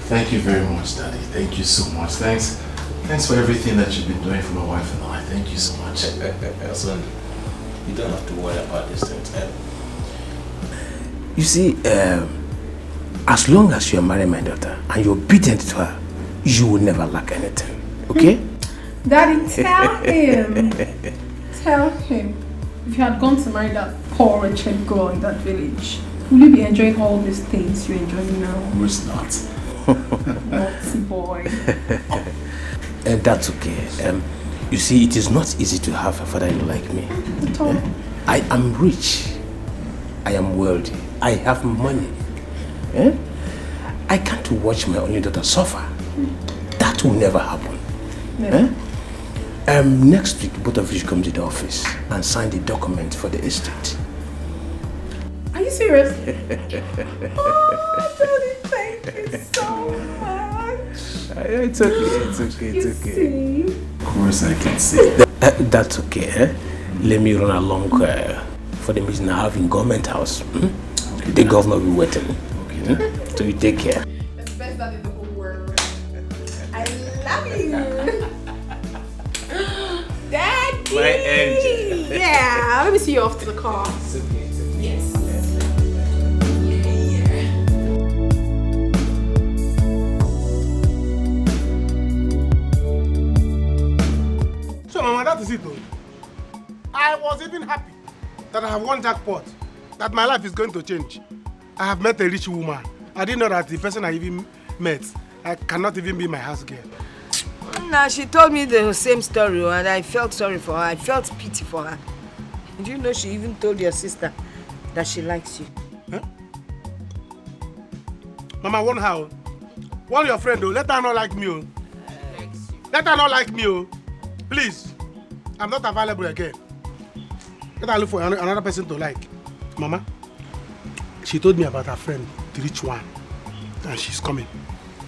Thank you very much, Daddy. Thank you so much. Thanks for everything that you've been doing for my wife and I. Thank you so much. Son, you don't have to worry about these things. You see, as long as you are marrying my daughter and you're obedient to her, you will never lack anything. Okay? Daddy, tell him. Tell him. If you had gone to marry that poor wretched girl in that village, will you be enjoying all these things you're enjoying now? Of course not. Naughty boy. That's okay. You see, it is not easy to have a father-in-law like me. I am rich. I am wealthy. I have money. I can't watch my only daughter suffer. That will never happen. Never. Next week, both of you should come to the office and sign the document for the estate. Are you serious? Oh, Daddy, thank you so much. It's okay. You see? Of course I can see. That's okay. Let me run along for the meeting I have in government house. Okay. The governor will be waiting. Okay. So you take care. That's the best dad in the whole world. I love you. Daddy! My angel. Yeah, let me see you off to the car. It's okay. Yes. So, Mama, that is it though. I was even happy that I have won jackpot, that my life is going to change. I have met a rich woman. I didn't know that the person I even met, I cannot even be my house girl. Nah, she told me the same story and I felt sorry for her. I felt pity for her. Do you know she even told your sister that she likes you? Huh? Mama, warn her. Warn your friend though. Let her not like me. Oh. Let her not like me. Oh. Please. I'm not available again. Let her look for another person to like. Mama, she told me about her friend, the rich one. And she's coming.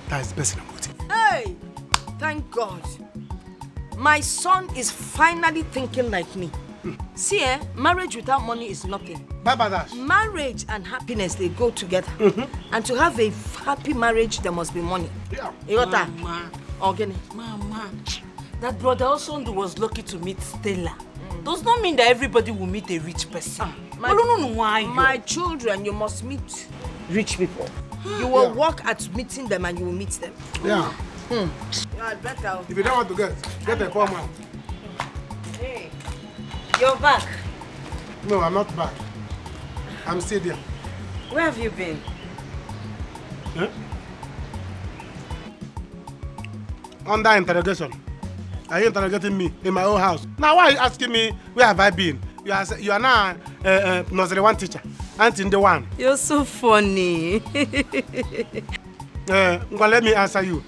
That is the person I'm waiting. Hey! Thank God. My son is finally thinking like me. See, marriage without money is nothing. Baba Dash. Marriage and happiness, they go together. And to have a happy marriage, there must be money. Yeah. You got that? Mama. Organic. Mama. That brother also was lucky to meet Stella. Does not mean that everybody will meet a rich person. My children, you must meet rich people. You will work at meeting them and you will meet them. Yeah. You are better. If you don't want to get a poor man. Hey, you're back. No, I'm not back. I'm still there. Where have you been? Huh? Under interrogation. Are you interrogating me in my own house? Now why are you asking me where have I been? You are now nursery one teacher. Auntie in the one. You're so funny. Well, let me answer you.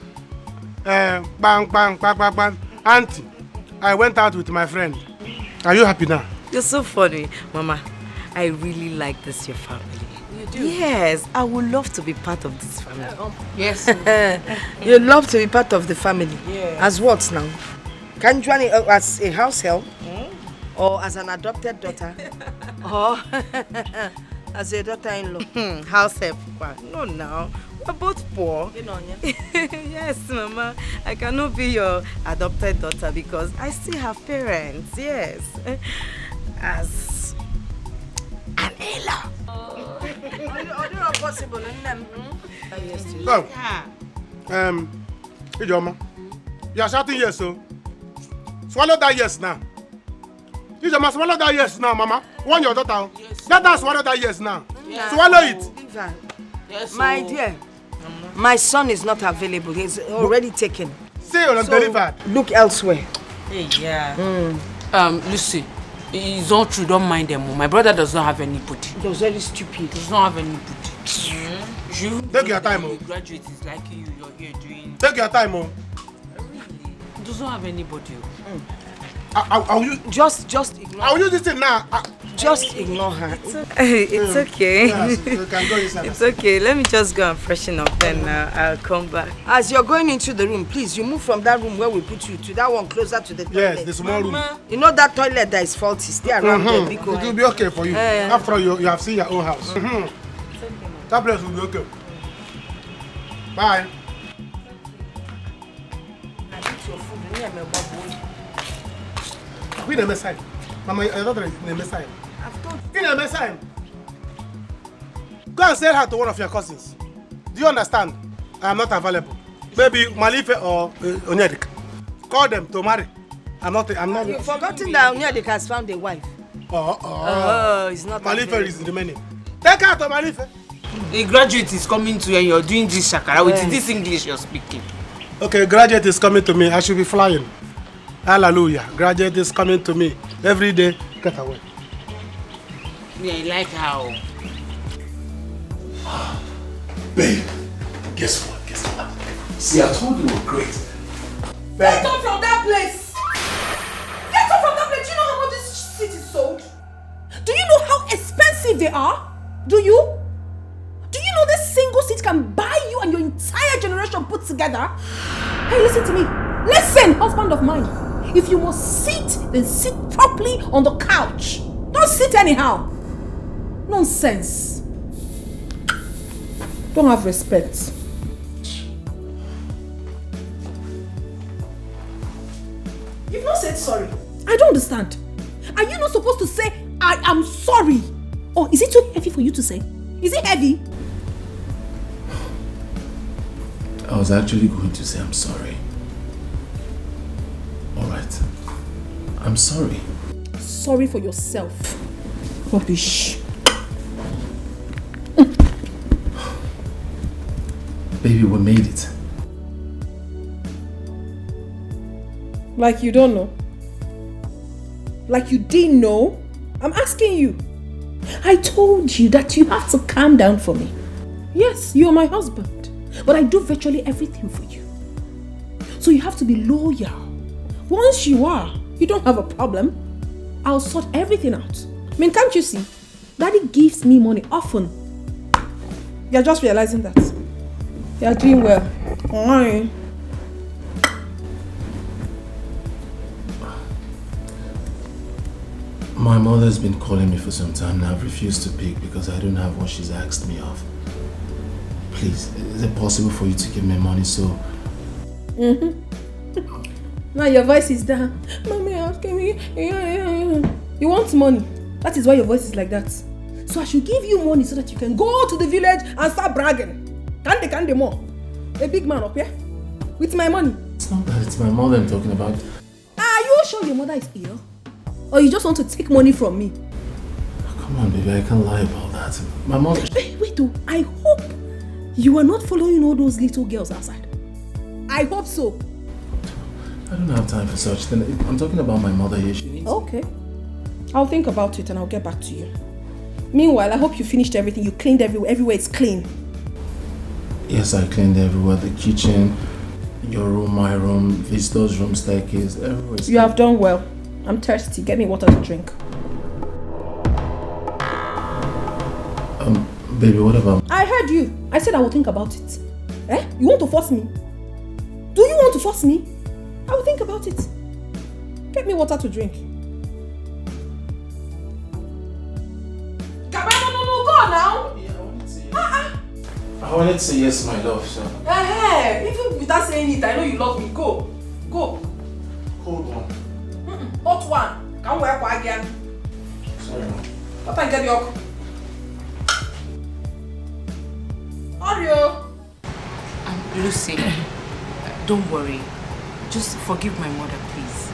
Bang, bang, bang, bang, bang. Auntie, I went out with my friend. Are you happy now? You're so funny. Mama, I really like this, your family. You do? Yes, I would love to be part of this family. Yes. You'd love to be part of the family. Yeah. As what now? Can you join as a house help? Or as an adopted daughter? Or as a daughter-in-law? House help? No, now. We're both poor. You know, yes, Mama. I cannot be your adopted daughter because I still have parents. Yes. As an in-law. Not possible. Go. Ijoma, you are shouting yes, so swallow that yes now. Ijoma, swallow that yes now, Mama. Want your daughter? Yes. Let her swallow that yes now. Yes. Swallow it. Yes, my dear. My son is not available. He's already taken. Say you're delivered. Look elsewhere. Hey, yeah. Lucy, it's all true. Don't mind them. My brother does not have anybody. He was very stupid. Does not have anybody. You take your time, oh. Graduate is like you're here doing. Take your time, oh. Really? Does not have anybody. I'll use just ignore. I'll use this thing now. Just ignore her. It's okay. Yes, you can go inside. It's okay. Let me just go and freshen up, then I'll come back. As you're going into the room, please, you move from that room where we put you to that one closer to the toilet. Yes, the small room. You know that toilet that is faulty. Stay around there. It will be okay for you. After all, you have seen your own house. That place will be okay. Bye. We never sign. Mama, your daughter never sign. We never sign. Go and sell her to one of your cousins. Do you understand? I am not available. Maybe Malife or Onyedik. Call them to marry. I'm not. You've forgotten that Onyedik has found a wife. Oh, it's not. Malife is remaining. Take her to Malife. A graduate is coming to you and you're doing this shakara with this English you're speaking. Okay, graduate is coming to me. I should be flying. Hallelujah. Graduate is coming to me. Every day, get away. Yeah, I like how. Babe, guess what? See, I told you we're great. Get off from that place! Get off from that place! Do you know how much this seat is sold? Do you know how expensive they are? Do you? Do you know this single seat can buy you and your entire generation put together? Hey, listen to me. Listen, husband of mine. If you must sit, then sit properly on the couch. Don't sit anyhow. Nonsense. Don't have respect. You've not said sorry. I don't understand. Are you not supposed to say, I am sorry? Or is it too heavy for you to say? Is it heavy? I was actually going to say I'm sorry. Alright. I'm sorry. Sorry for yourself. Rubbish. Baby, we made it. Like you don't know? Like you didn't know? I'm asking you. I told you that you have to calm down for me. Yes, you're my husband, but I do virtually everything for you. So you have to be loyal. Once you are, you don't have a problem. I'll sort everything out. I mean, can't you see? Daddy gives me money often. You're just realizing that. You're doing well. Why? My mother's been calling me for some time now. I've refused to pick because I don't have what she's asked me of. Please, is it possible for you to give me money so... Now your voice is down. Mommy asking me. You want money. That is why your voice is like that. So I should give you money so that you can go to the village and start bragging. Kande more. A big man up here. With my money. It's not that, it's my mother I'm talking about. Are you sure your mother is ill? Or you just want to take money from me? Oh, come on, baby, I can't lie about that. My mother... Wait, oh, I hope you are not following all those little girls outside. I hope so. I don't have time for such thing. I'm talking about my mother here. She needs... Okay. I'll think about it and I'll get back to you. Meanwhile, I hope you finished everything. You cleaned everywhere. Everywhere is clean. Yes, I cleaned everywhere. The kitchen, your room, my room, visitor's room, staircase, everywhere. You have done well. I'm thirsty. Get me water to drink. Baby, what about... I heard you. I said I will think about it. Eh? You want to force me? Do you want to force me? I will think about it. Get me water to drink. No, go now. Yeah, I wanted to say yes. I wanted to say yes, my love, so... Even without saying it, I know you love me. Go. Go. Cold one. Hot one. Can't wear for again. Sorry, Mom. What I get your... Oreo. Lucy, don't worry. Just forgive my mother, please.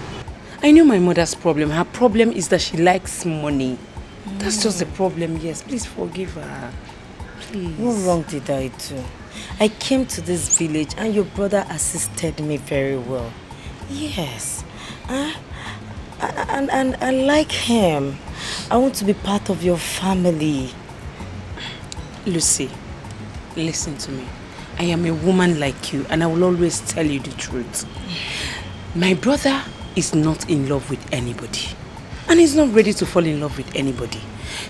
I know my mother's problem. Her problem is that she likes money. That's just the problem, yes. Please forgive her. Please. What wrong did I do? I came to this village and your brother assisted me very well. Yes. And I like him. I want to be part of your family. Lucy, listen to me. I am a woman like you and I will always tell you the truth. My brother is not in love with anybody. and he's not ready to fall in love with anybody.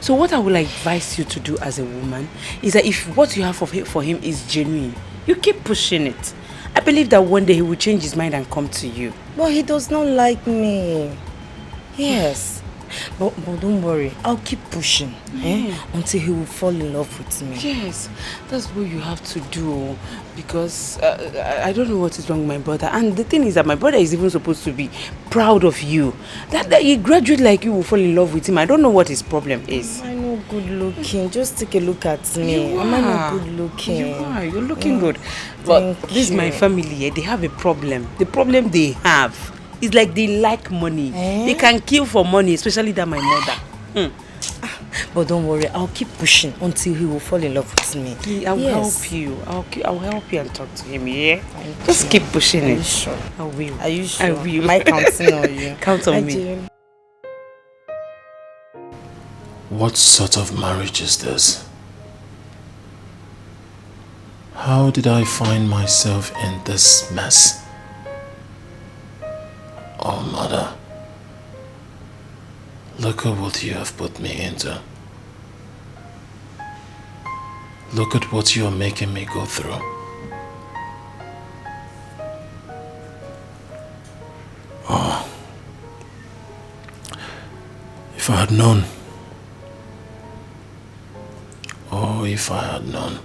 So what I will advise you to do as a woman is that if what you have for him is genuine, you keep pushing it. I believe that one day he will change his mind and come to you. But he does not like me. Yes. But don't worry, I'll keep pushing until he will fall in love with me. Yes, that's what you have to do, because I don't know what is wrong with my brother. And the thing is that my brother is even supposed to be proud of you. That a graduate like you will fall in love with him. I don't know what his problem is. Am I not good looking? Just take a look at me. Am I not good looking? You are. You're looking good. But this is my family. They have a problem. The problem they have is like they like money. They can kill for money, especially that my mother. But don't worry, I'll keep pushing until he will fall in love with me. I will help you. I'll help you and talk to him, yeah? Just keep pushing it. Are you sure? I will. Are you sure? I will. Am I counting on you? Count on me. What sort of marriage is this? How did I find myself in this mess? Oh, Mother, look at what you have put me into. Look at what you are making me go through. Oh, if I had known. Oh, if I had known.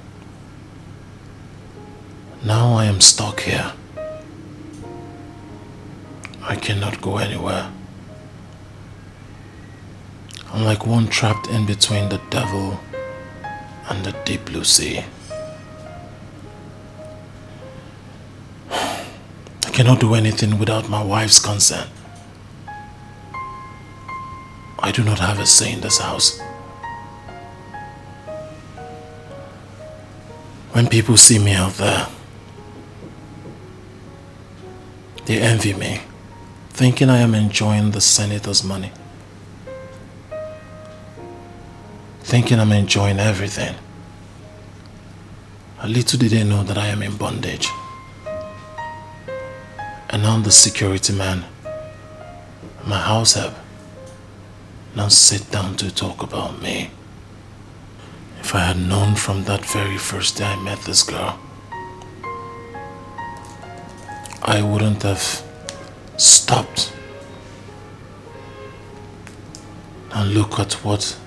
Now I am stuck here. I cannot go anywhere. I'm like one trapped in between the devil and the deep blue sea. I cannot do anything without my wife's consent. I do not have a say in this house. When people see me out there, they envy me, thinking I am enjoying the senator's money. Thinking I'm enjoying everything. A little did they know that I am in bondage. And now the security man, my house help, now sit down to talk about me. If I had known from that very first day I met this girl, I wouldn't have stopped. And look at what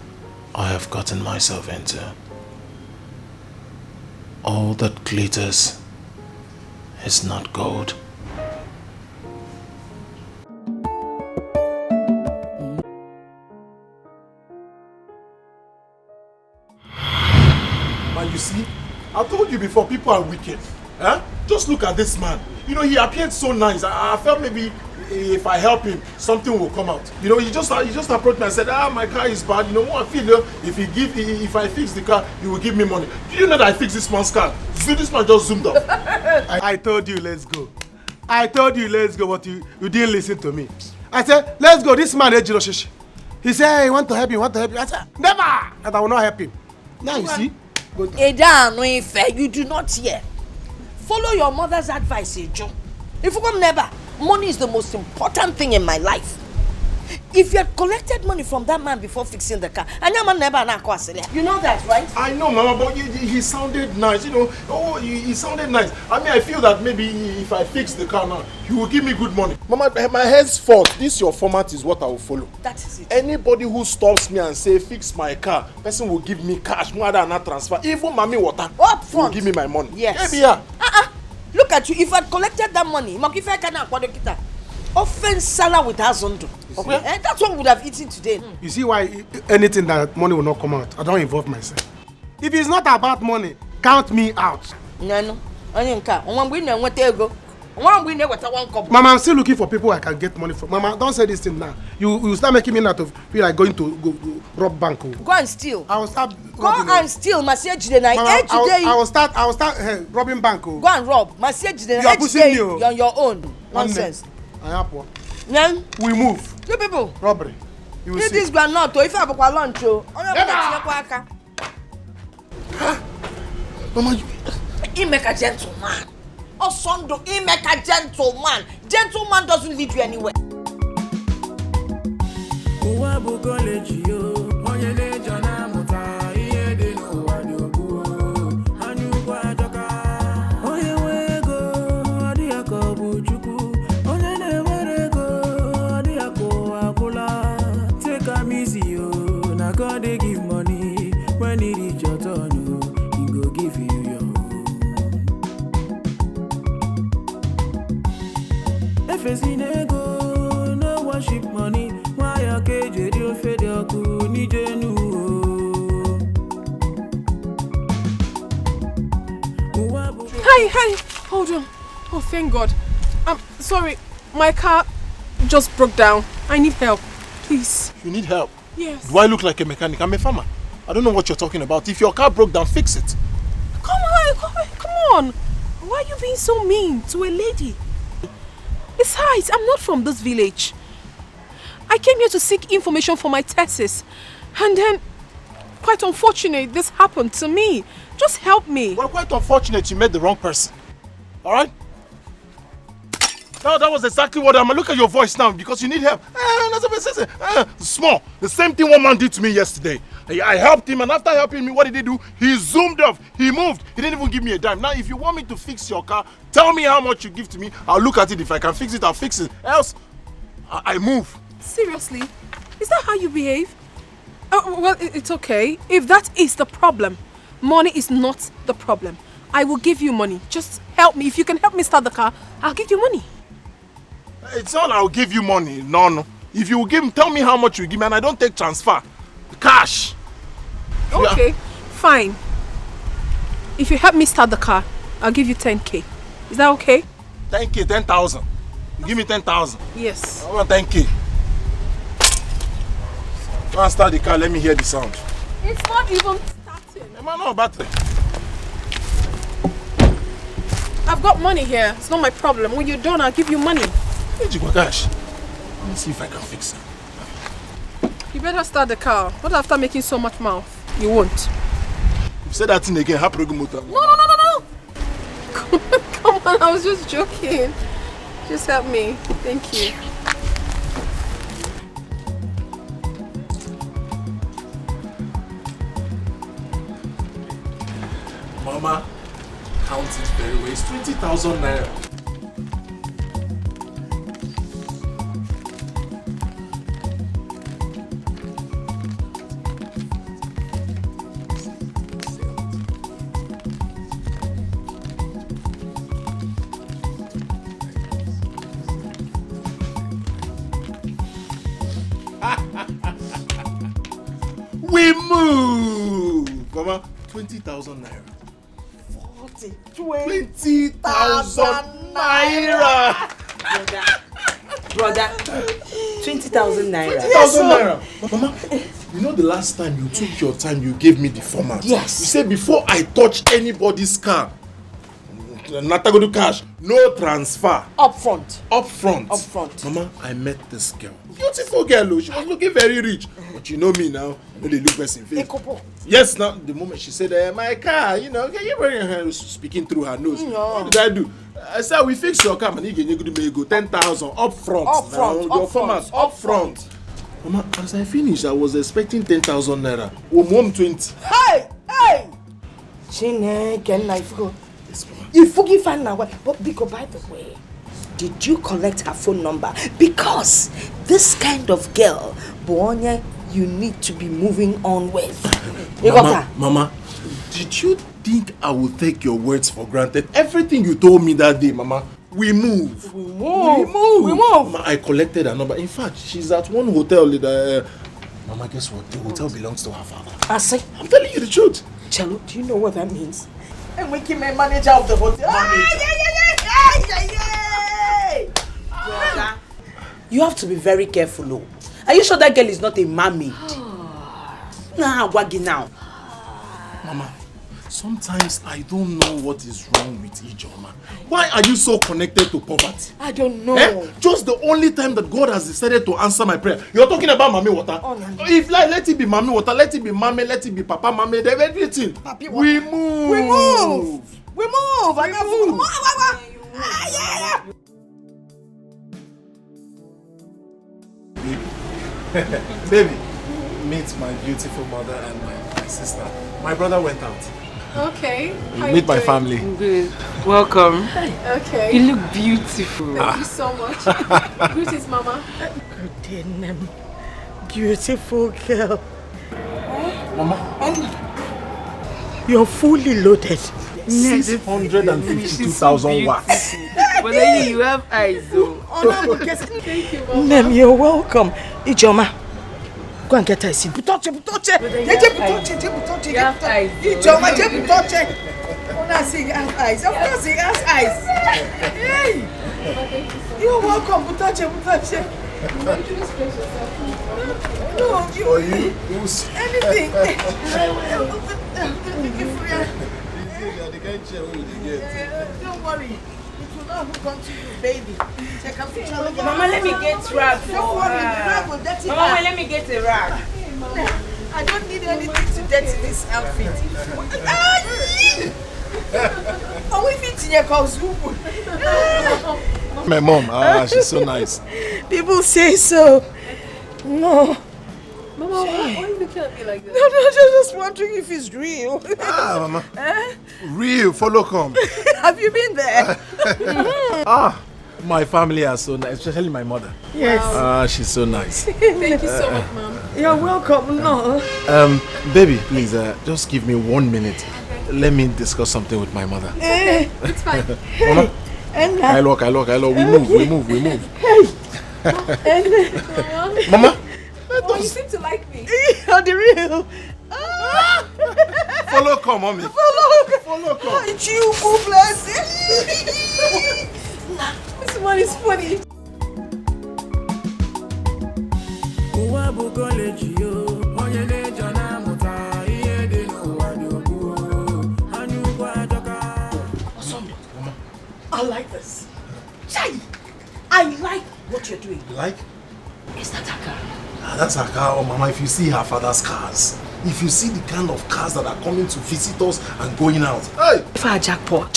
I have gotten myself into. All that glitters is not gold. Man, you see, I told you before, people are wicked. Huh? Just look at this man. You know, he appeared so nice. I felt maybe if I help him, something will come out. You know, he just approached me and said, my car is bad. You know what I feel? If I fix the car, he will give me money. Do you know that I fixed this man's car? See, this man just zoomed up. I told you, let's go. I told you, let's go, but you didn't listen to me. I said, let's go. This man, Ejiroshishi. He said, hey, want to help you, want to help you. I said, never! And I will not help him. Now you see. Eda, no fair. You do not hear. Follow your mother's advice, Ejo. If you come never, money is the most important thing in my life. If you had collected money from that man before fixing the car, and your man never you know that, right? I know, Mama, but he sounded nice, you know. Oh, he sounded nice. I mean, I feel that maybe if I fix the car now, he will give me good money. Mama, my head's fault. This your format is what I will follow. That is it. Anybody who stops me and say fix my car, person will give me cash, more than not transfer. Even Mami Water will give me my money. Yes. Maybe, yeah. Look at you. If I had collected that money, offense Salah with Hazondo. Okay? And that's what we would have eaten today. You see why anything that money will not come out? I don't involve myself. If it's not about money, count me out. No. Mama, I'm still looking for people I can get money from. Mama, don't say this thing now. You start making me not to feel like going to go rob bank. Go and steal. I will start. Go and steal. I will start robbing bank. Go and rob. You are pushing me. You're on your own. Nonsense. Then we move. You people. Robbery. You will see. This granite. If I have a lunch, Mama, he make a gentleman. Osondo, he make a gentleman. Gentleman doesn't lead you anywhere. Uwabu college yo, onye neja na muta, iye de no wadobu. Anyu kwa joka, onye wego, adi akobu chuku. Onye ne werego, adi ako akula. Take am easy yo, na God dey give money. When it reach your turn, he go give you your own. If it's in ego, no worship money. Why your cage, you fed your cool, need you Hi, hold on. Oh, thank God. I'm sorry, my car just broke down. I need help, please. You need help? Yes. Do I look like a mechanic? I'm a farmer. I don't know what you're talking about. If your car broke down, fix it. Come on. Why are you being so mean to a lady? Besides, I'm not from this village. I came here to seek information for my thesis. And then, quite unfortunate, this happened to me. Just help me. Well, quite unfortunate you met the wrong person. Alright? No, that was exactly what I'm. Look at your voice now because you need help. Small. The same thing one man did to me yesterday. I helped him, and after helping me, what did he do? He zoomed off. He moved. He didn't even give me a dime. Now, if you want me to fix your car, tell me how much you give to me. I'll look at it. If I can fix it, I'll fix it. Else, I move. Seriously? Is that how you behave? Well, it's okay. If that is the problem, money is not the problem. I will give you money. Just help me. If you can help me start the car, I'll give you money. It's not I'll give you money. No. If you will give me, tell me how much you give me, and I don't take transfer. Cash. Okay, fine. If you help me start the car, I'll give you 10k. Is that okay? 10k, 10,000. Give me 10,000. Yes. I want 10k. Go and start the car, let me hear the sound. It's not even starting. Am I not battery? I've got money here. It's not my problem. When you're done, I'll give you money. Hey, Jigwagash. Let me see if I can fix it. You better start the car. Not after making so much mouth. You won't. If you say that thing again, happy motor. No. Come on, I was just joking. Just help me. Thank you. Mama, count it very well. It's 20,000 naira. We move! Mama, 20,000 naira. 20,000 naira! Brother, 20,000 naira. 20,000 naira! Mama, you know the last time you took your time, you gave me the format. Yes. You said before I touch anybody's car, Natagodu cash, no transfer. Up front. Mama, I met this girl. Beautiful girl, she was looking very rich. But you know me now, I know they look best in face. Yes, now, the moment she said, my car, you know, you bring her speaking through her nose. What did I do? I said, we fix your car, and you go 10,000 up front. Up front. Mama, as I finished, I was expecting 10,000 naira. Mom 20. Hey! You forgive her now, but Biko, by the way, did you collect her phone number? Because this kind of girl, Bonya, you need to be moving on with. You got her? Mama, did you think I would take your words for granted? Everything you told me that day, Mama, we move. Mama, I collected her number. In fact, she's at one hotel. Mama, guess what? The hotel belongs to her father. I say, I'm telling you the truth. Chelo, do you know what that means? And we keep a manager of the hotel. You have to be very careful, though. Are you sure that girl is not a mermaid? Nah, waggy now. Mama, sometimes I don't know what is wrong with Ijoma. Why are you so connected to poverty? I don't know. Just the only time that God has decided to answer my prayer. You're talking about Mami Water. Oh, no. If like, let it be Mami Water, let it be Mami, let it be Papa Mami, everything. We move. Baby, meet my beautiful mother and my sister. My brother went out. Okay. Meet my family. Good. Welcome. Okay. You look beautiful. Thank you so much. Greetings, Mama. Good name. Beautiful girl. Mama. You're fully loaded. 652,000 watts. But then you have eyes though. Thank you, Mama. Nem, you're welcome. Ijoma, go and get her a seat. Butoche. You have eyes. Ijoma, butoche. Una say you have eyes. Of course he has eyes. Hey. You're welcome, butoche. No, you. For you? Anything. Don't worry. It will not hook onto you, baby. Mama, let me get rag for Don't worry, the her. rag will dirty Mama, her. let me get a rag. I don't need anything to dirty this outfit. Oh, we fit in your cause. My mom, she's so nice. People say so. No. Mama, why are you looking at me like that? No, just wondering if it's real. Mama. Real, follow come. Have you been there? My family are so nice, especially my mother. Yes. She's so nice. Thank you so much, Mom. You're welcome. No. Baby, please, just give me 1 minute. Let me discuss something with my mother. Okay, it's fine. Mama, I look. We move. Hey. Mama. Oh, you seem to like me. You're the real. Follow come, mommy. Follow come. You bless. This one is funny. I like this. Chai! I like what you're doing. Like? Is that a car? That's her car, Mama. If you see her father's cars, if you see the kind of cars that are coming to visit us and going out. Hey! If I jackpot.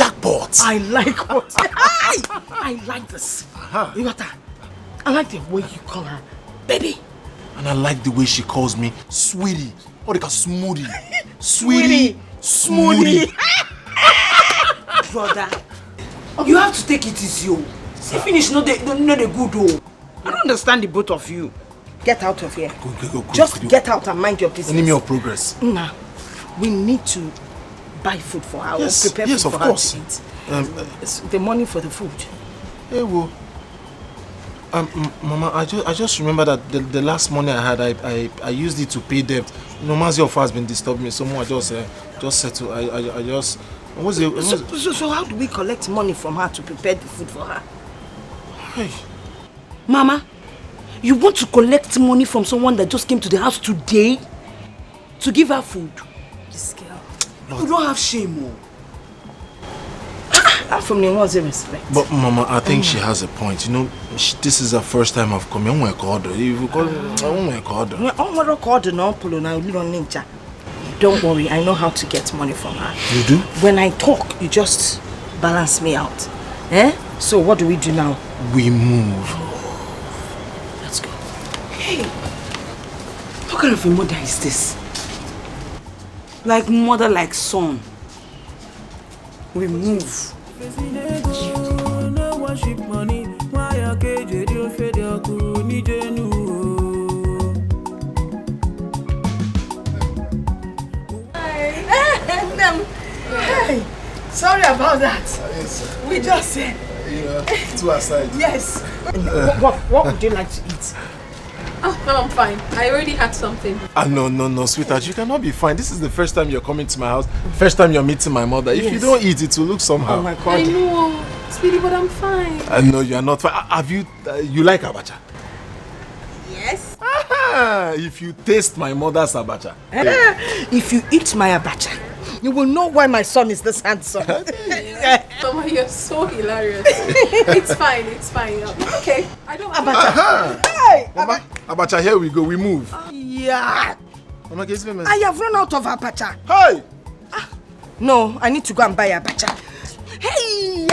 I like what? I like this. You got that? I like the way you call her baby. And I like the way she calls me sweetie. Or they call smoothie. Sweetie. Smoothie. Brother, you have to take it easy. See, finish, no the good. I don't understand the both of you. Get out of here. Go. Just get out and mind your business. Enemy of progress. Nah, we need to buy food for her. Yes, or prepare food of for course. her to eat. It's the money for the food. Hey, well. Mama, I just remember that the last money I had, I used it to pay debt. Mazi of has been disturbing me, so I just settle. I just. So how do we collect money from her to prepare the food for her? Hey. Mama, you want to collect money from someone that just came to the house today to give her food? This girl. You don't have shame, from the one's respect. But Mama, I think she has a point. You know, this is the first time I've come. I Don't worry, I know how to get money from her. You do? When I talk, you just balance me out. So what do we do now? We move. Let's go. Hey, what kind of a mother is this? Like mother, like son. We move. Hey, sorry about that. Yes. We just said. Two aside. Yes. What would you like to eat? Oh, no, I'm fine. I already had something. No, sweetheart. You cannot be fine. This is the first time you're coming to my house. First time you're meeting my mother. If you don't eat, it will look somehow. Oh my God. I know, sweetie, but I'm fine. No, you are not fine. Have you? You like abacha? Yes. If you taste my mother's abacha. If you eat my abacha, you will know why my son is this handsome. Mama, you're so hilarious. It's fine. Okay, I don't want abacha. Hey, Mama, abacha, here we go. We move. Yeah. Mama, can you see me? I have run out of abacha. Hey! No, I need to go and buy abacha. Hey!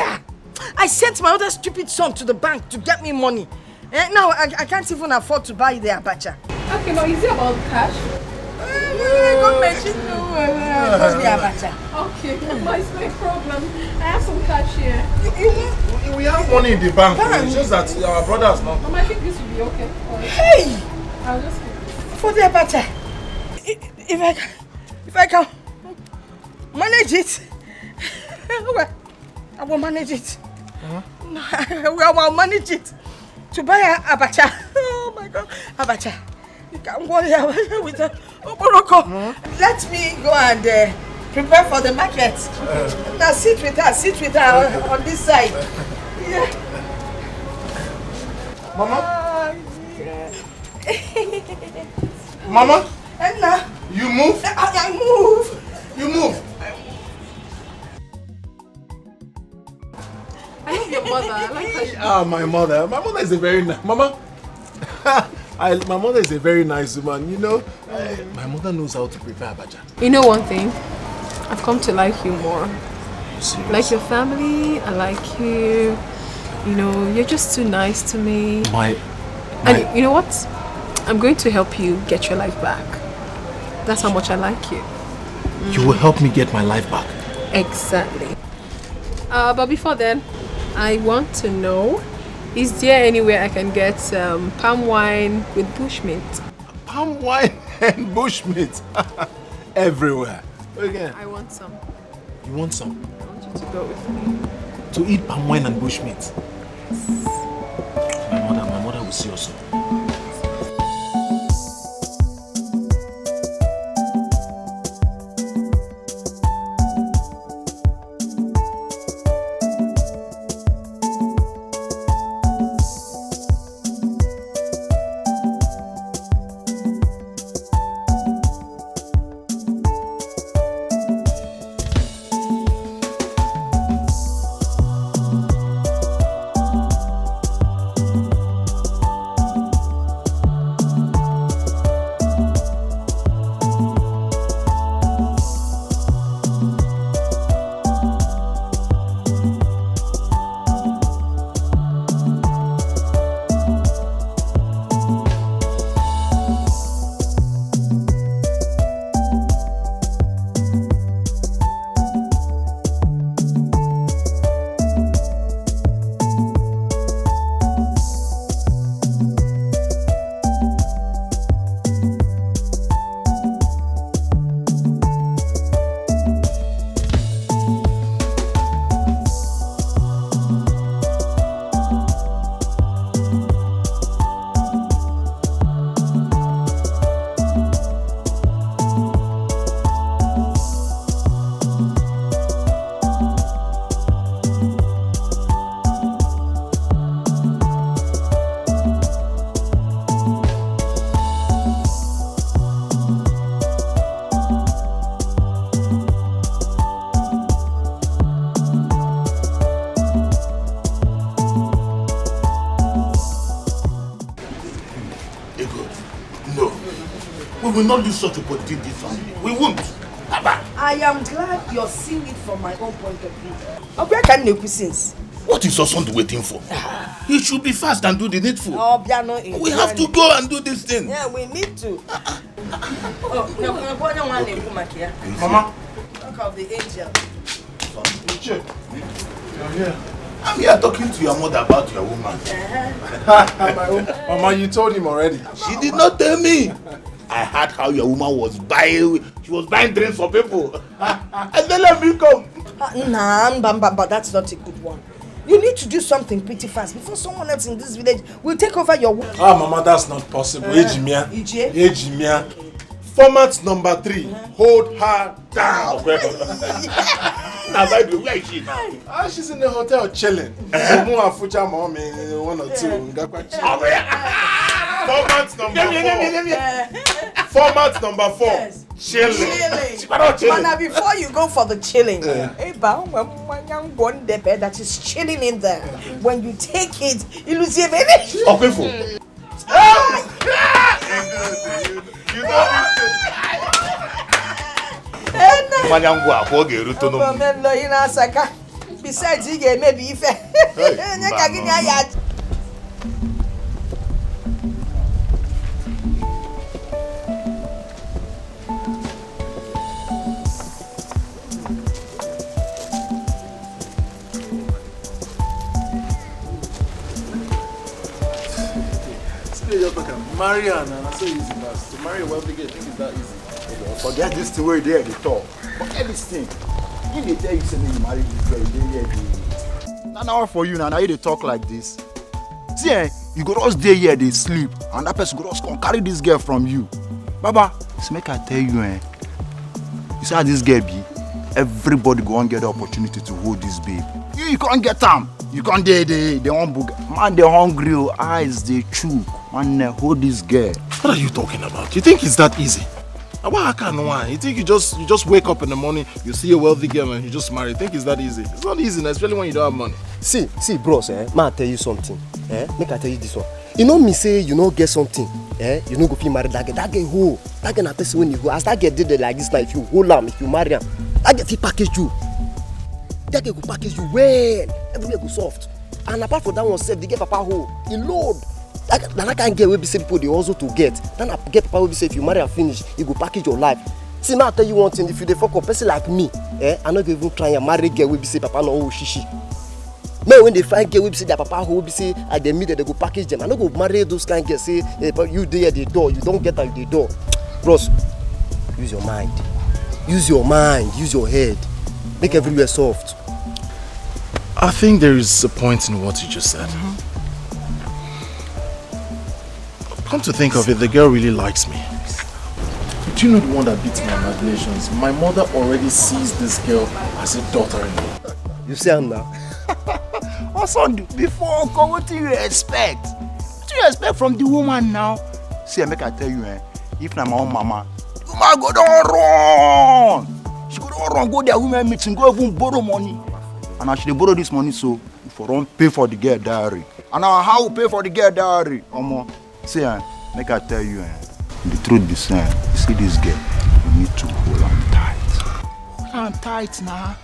I sent my other stupid son to the bank to get me money. Now I can't even afford to buy the abacha. Okay, but is it about cash? Okay, it's no problem. I have some cash here. We have money in the bank. It's just that our brothers not. I think this will be okay. Hey! I'll just keep this. For the abacha. If I can manage it, I will manage it. I will manage it to buy a abacha. Oh my God, abacha. You can't go here with a oporoko. Let me go and prepare for the market. Now sit with her on this side. Yeah. Mama? Mama? Enna. You move? I move. You move. I love your mother. I like her. Ah, my mother. My mother is a very nice... Mama? My mother is a very nice woman, you know. My mother knows how to prepare abacha. You know one thing? I've come to like you more. Serious? Like your family, I like you. You know, you're just too nice to me. And you know what? I'm going to help you get your life back. That's how much I like you. You will help me get my life back? Exactly. But before then, I want to know, is there anywhere I can get palm wine with bushmeat? Palm wine and bushmeat? Everywhere. Again. I want some. You want some? I want you to go with me. To eat palm wine and bushmeat? My mother will see us. We will not lose such opportunity in this family. We won't. Abba. I am glad you're seeing it from my own point of view. Where can you since? What is your son waiting for? He should be fast and do the needful. Oh, we have to go and do this thing. Yeah, we need to. Mama. Talk of the angel. You're here. I'm here talking to your mother about your woman. Mama, you told him already. She did not tell me. I heard how your woman was buying. She was buying drinks for people. And then let me come. But that's not a good one. You need to do something pretty fast before someone else in this village will take over your work. Ah, Mama, that's not possible. Ejimia. Ejimia. Format number 3. Hold her down. Now, by the way, where is she now? She's in the hotel chilling. One or two. Format number 4. Format number 4. Yes. Chilling. But now before you go for the chilling, that is chilling in there. When you take it, you lose your baby. Okay, You besides, you get maybe if marry her, and I say easy, but to marry a wealthy girl, I think it's that easy. Forget this thing where they talk. Forget this thing. If they tell you something, you marry this girl, you don't hear. Now for you now they talk like this. See, you go just stay here, they sleep, and that person go just come carry this girl from you. Baba, so make I tell you, you see how this girl be? Everybody go and get the opportunity to hold this babe. You can't get them. You can't they won't book. Man, they hungry, eyes they chew. Man, hold this girl. What are you talking about? You think it's that easy? You think you just wake up in the morning, you see a wealthy girl and you just marry? You think it's that easy? It's not easy, especially when you don't have money. See, bros, may I tell you something? Make I tell you this one. You know me say you know get something, you know go feel married that girl. That girl who? That girl na person when you go. As that girl did it like this, now if you hold am, if you marry am, that girl fit package you. That girl go package you well. Everywhere go soft. And apart from that one, self, they get papa hoe. He load. That can't get where be say people they also to get. Then I get papa will be say if you marry and finish, you go package your life. See, now I tell you one thing, if you dey fuck up person like me, I'm not even trying to marry girl will be say papa no oh shishi. Man, when they find girl will be say their papa who will be say at the middle they go package them. I don't go marry those kind of girls say but you there at the door, you don't get at the door. Bros, use your mind. Use your mind, use your head. Make everywhere soft. I think there is a point in what you just said. Come to think of it, the girl really likes me. Do you know the one that beats my imaginations? My mother already sees this girl as a daughter-in-law. You see her now? Also, before Uncle, what do you expect? What do you expect from the woman now? See, make I tell you, if na my own mama, the woman go down run. She go down run, go there women meeting, go even borrow money. And I should borrow this money so for don't pay for the girl diary. And now how pay for the girl diary? See, make I tell you, the truth be saying, you see this girl, you need to hold on tight. Hold on tight now.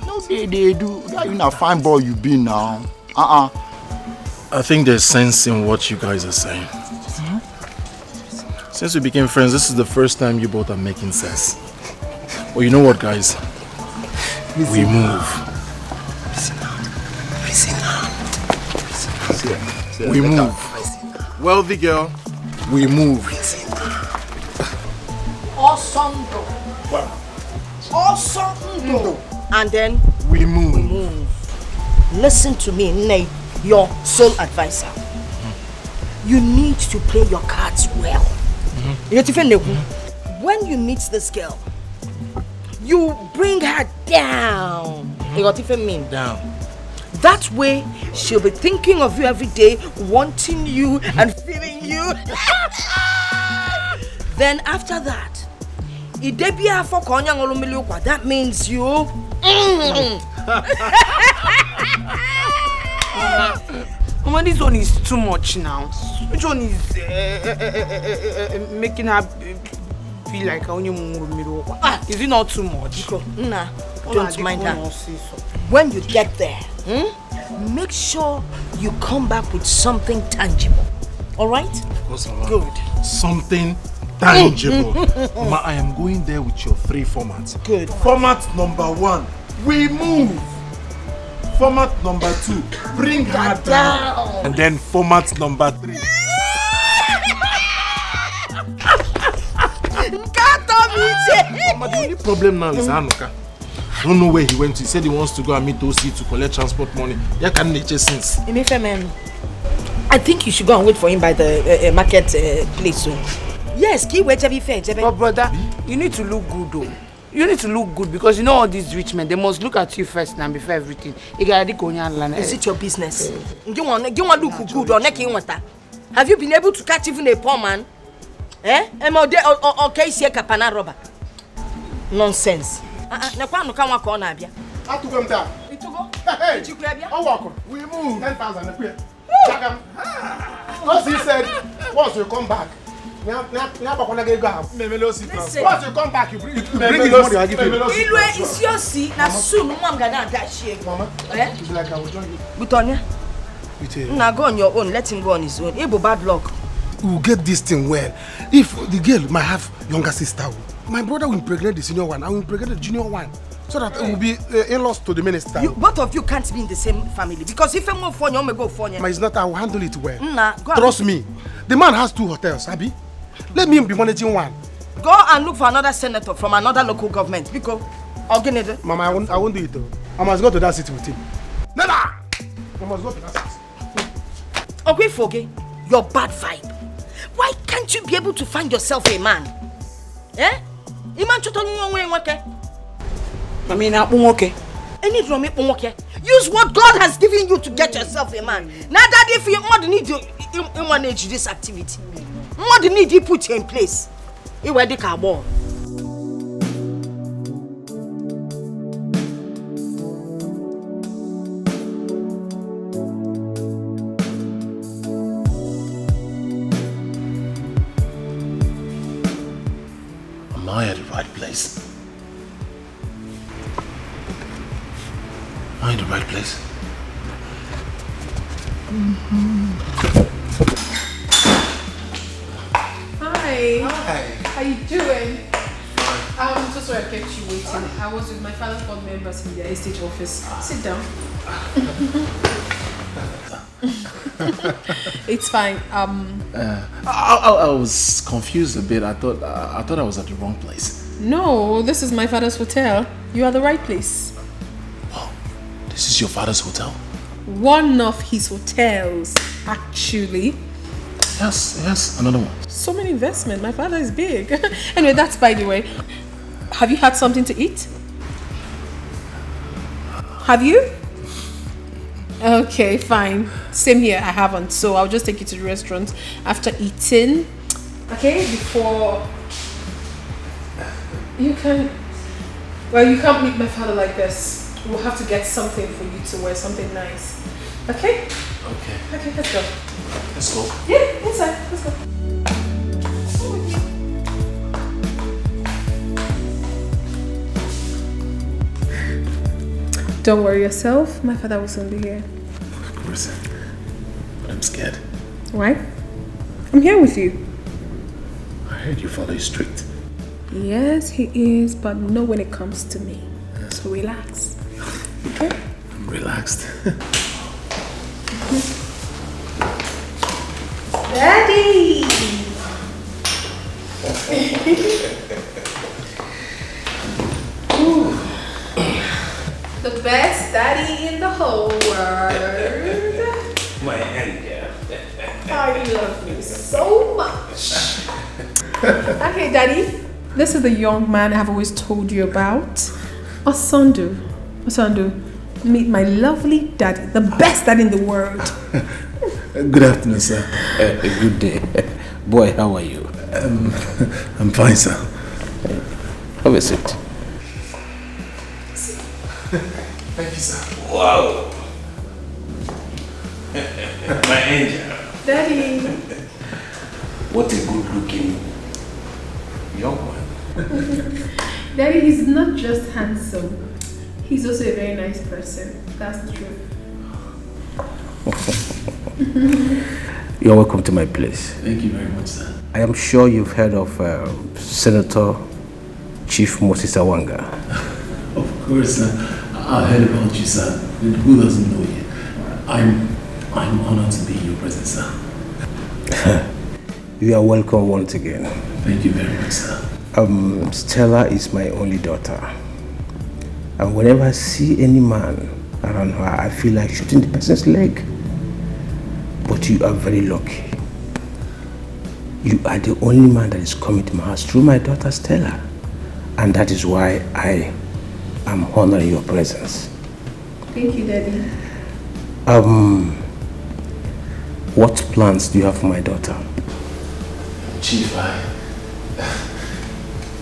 No, they do. That you not fine boy you be now. I think there's sense in what you guys are saying. Since we became friends, this is the first time you both are making sense. Well, you know what, guys? We move. We move. Wealthy girl, we move. Awesome. And then we move. Listen to me, Nate, your sole advisor. You need to play your cards well. When you meet this girl, you bring her down. Down. That way, she'll be thinking of you every day, wanting you and feeling you. Then after that, that means you. Mama, this one is too much now. Which one is making her feel like is it not too much? Nah, don't mind her. When you get there, make sure you come back with something tangible. All right? Of course, Mama. Good. Something tangible. Mama, I am going there with your 3 formats. Good. Format number 1, we move. Format number 2, bring her down. And then format number 3. Mama, the only problem now is Hanukkah. I don't know where he went to. He said he wants to go and meet OC to collect transport money. There can nature since. I think you should go and wait for him by the market place. Yes, keep wait every fair. But brother, you need to look good though. You need to look good because you know all these rich men, they must look at you first now before everything. Is it your business? You want to look good or not? Have you been able to catch even a poor man? Or case here kapana robber? Nonsense. We move 10,000. Once he said, once you come back, once you come back, you bring his money. I give you. It's your seat. Now soon, I'm gonna dash you. Mama, it's like I will join you. Butonia, now go on your own. Let him go on his own. Able bad luck. We'll get this thing well. If the girl might have younger sister, my brother will impregnate the senior one. I will impregnate the junior one. So that it will be in-laws to the minister. Both of you can't be in the same family because if I'm going for you, I'm going to go for you. But it's not, I will handle it well. Nah, trust me. The man has 2 hotels, Abi. Let me be managing one. Go and look for another senator from another local government. Because Mama, I won't do it though. I must go to that city with him. Nana! I must go to that city. Okay, Foge, your bad vibe. Why can't you be able to find yourself a man? Eh? Iman chotoni onwe nwake. I mean, okay. Any drum okay. Use what God has given you to get yourself a man. Now that if you want need you manage this activity. What need you put you in place? You were the carbon. Am I at the right place? Am I in the right place? Hi. How you doing? I'm so sorry I kept you waiting. I was with my father's board members in their estate office. Sit down. It's fine. I was confused a bit. I thought I was at the wrong place. No, this is my father's hotel. You are the right place. Wow, this is your father's hotel? One of his hotels, actually. Yes, another one. So many investment. My father is big. Anyway, that's by the way. Have you had something to eat? Have you? Okay, fine. Same here, I haven't. So I'll just take you to the restaurant after eating. Okay, before... You can't meet my father like this. We'll have to get something for you to wear, something nice. Okay? Okay, let's go. Let's go. Yeah, inside. Let's go. Don't worry yourself. My father will soon be here. Of course. But I'm scared. Why? I'm here with you. I heard your father is strict. Yes, he is, but not when it comes to me. So relax. Okay? I'm relaxed. Daddy! The best daddy in the whole world. My angel. I love you so much. Okay, Daddy. This is the young man I've always told you about. Osandu. Osandu, meet my lovely daddy, the best daddy in the world. Good afternoon, sir. Good day. Boy, how are you? I'm fine, sir. Have a seat. Thank you, sir. Wow. My angel. Daddy. What a good looking young one. Daddy, he's not just handsome. He's also a very nice person. That's the truth. You're welcome to my place. Thank you very much, sir. I am sure you've heard of Senator Chief Moses Awanga. Of course, sir. I heard about you, sir. Who doesn't know you? I'm honored to be in your presence, sir. You are welcome once again. Thank you very much, sir. Stella is my only daughter. And whenever I see any man around her, I feel like shooting the person's leg. But you are very lucky. You are the only man that is coming to my house through my daughter Stella. And that is why I am honoring your presence. Thank you, Daddy. What plans do you have for my daughter? Chief,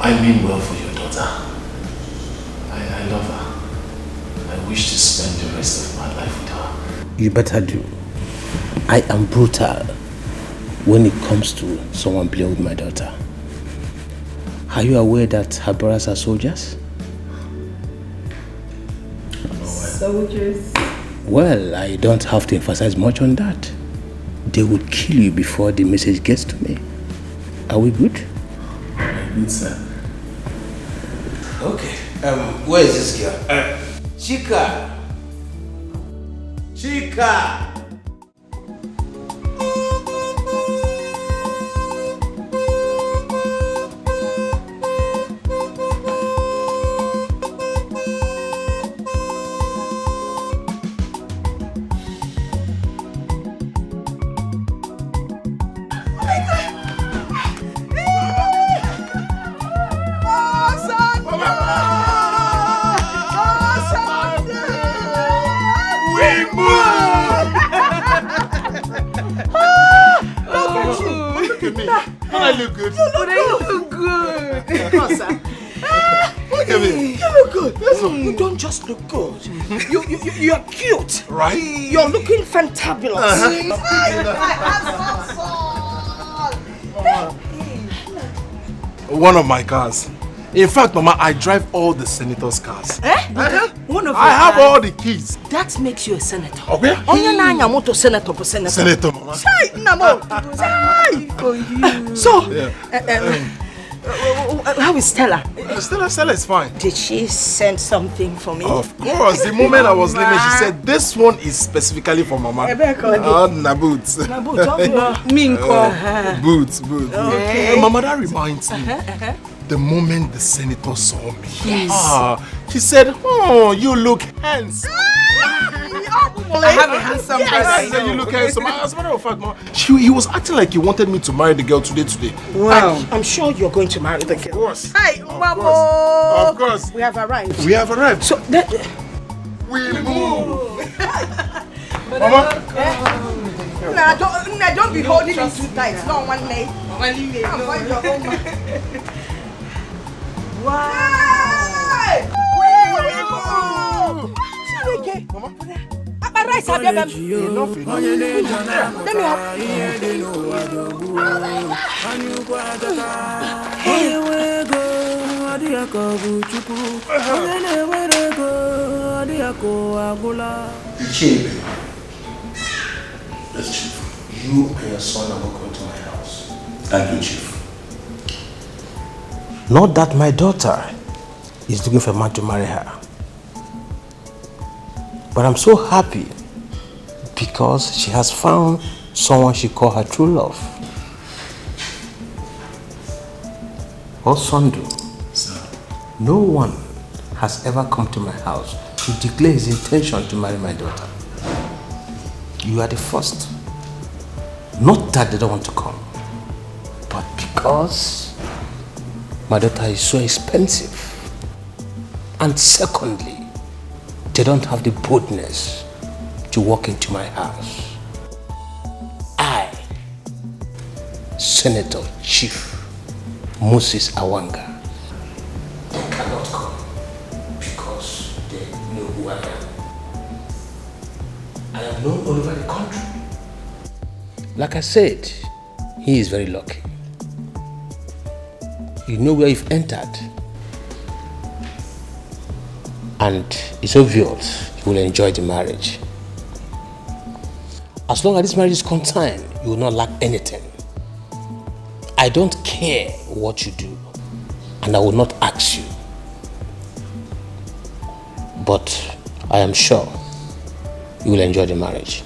I mean well for your daughter. I love her. I wish to spend the rest of my life with her. You better do. I am brutal when it comes to someone playing with my daughter. Are you aware that her brothers are soldiers? Soldiers? Well, I don't have to emphasize much on that. They would kill you before the message gets to me. Are we good? Very good, sir. Okay. Where is this girl? Chica. Chica. I look good. You look good. Come on, sir. Look at me. You look good. You don't just look good. You're cute. Right? You're looking fantabulous. One of my cars. In fact, Mama, I drive all the senators' cars. One of I have all the keys. That makes you a senator. Okay. Onye na anya moto senator for senator. Senator, Mama. Sai, namo. Sai for you. So, how is Stella? Stella is fine. Did she send something for me? Of course. The moment I was leaving, she said, "This one is specifically for Mama." Na boots. Boots. Okay. Mama, that reminds me. The moment the senator saw me, yes. She said, "Oh, you look handsome." I have a handsome person. You look handsome. As a matter of fact, Mama, he was acting like he wanted me to marry the girl today. Wow. I'm sure you're going to marry the girl. Of course. Hi, Mama. Of course. We have arrived. So that we move. Mama. Don't be holding me too tight. No one leg. Come find your own man. Wow. We move. Okay. Mama. Rice have you enough. Let me have. Chief. Yes, Chief. You and your son are welcome to my house. Thank you, Chief. Not that my daughter is looking for a man to marry her. But I'm so happy because she has found someone she calls her true love. Osundu, sir, no one has ever come to my house to declare his intention to marry my daughter. You are the first. Not that they don't want to come, but because my daughter is so expensive. And secondly, they don't have the boldness to walk into my house. I, Senator Chief Moses Awanga, they cannot come because they know who I am. I am known all over the country. Like I said, he is very lucky. You know where you've entered. And it's obvious you will enjoy the marriage. As long as this marriage is concerned, you will not lack anything. I don't care what you do, and I will not ask you. But I am sure you will enjoy the marriage.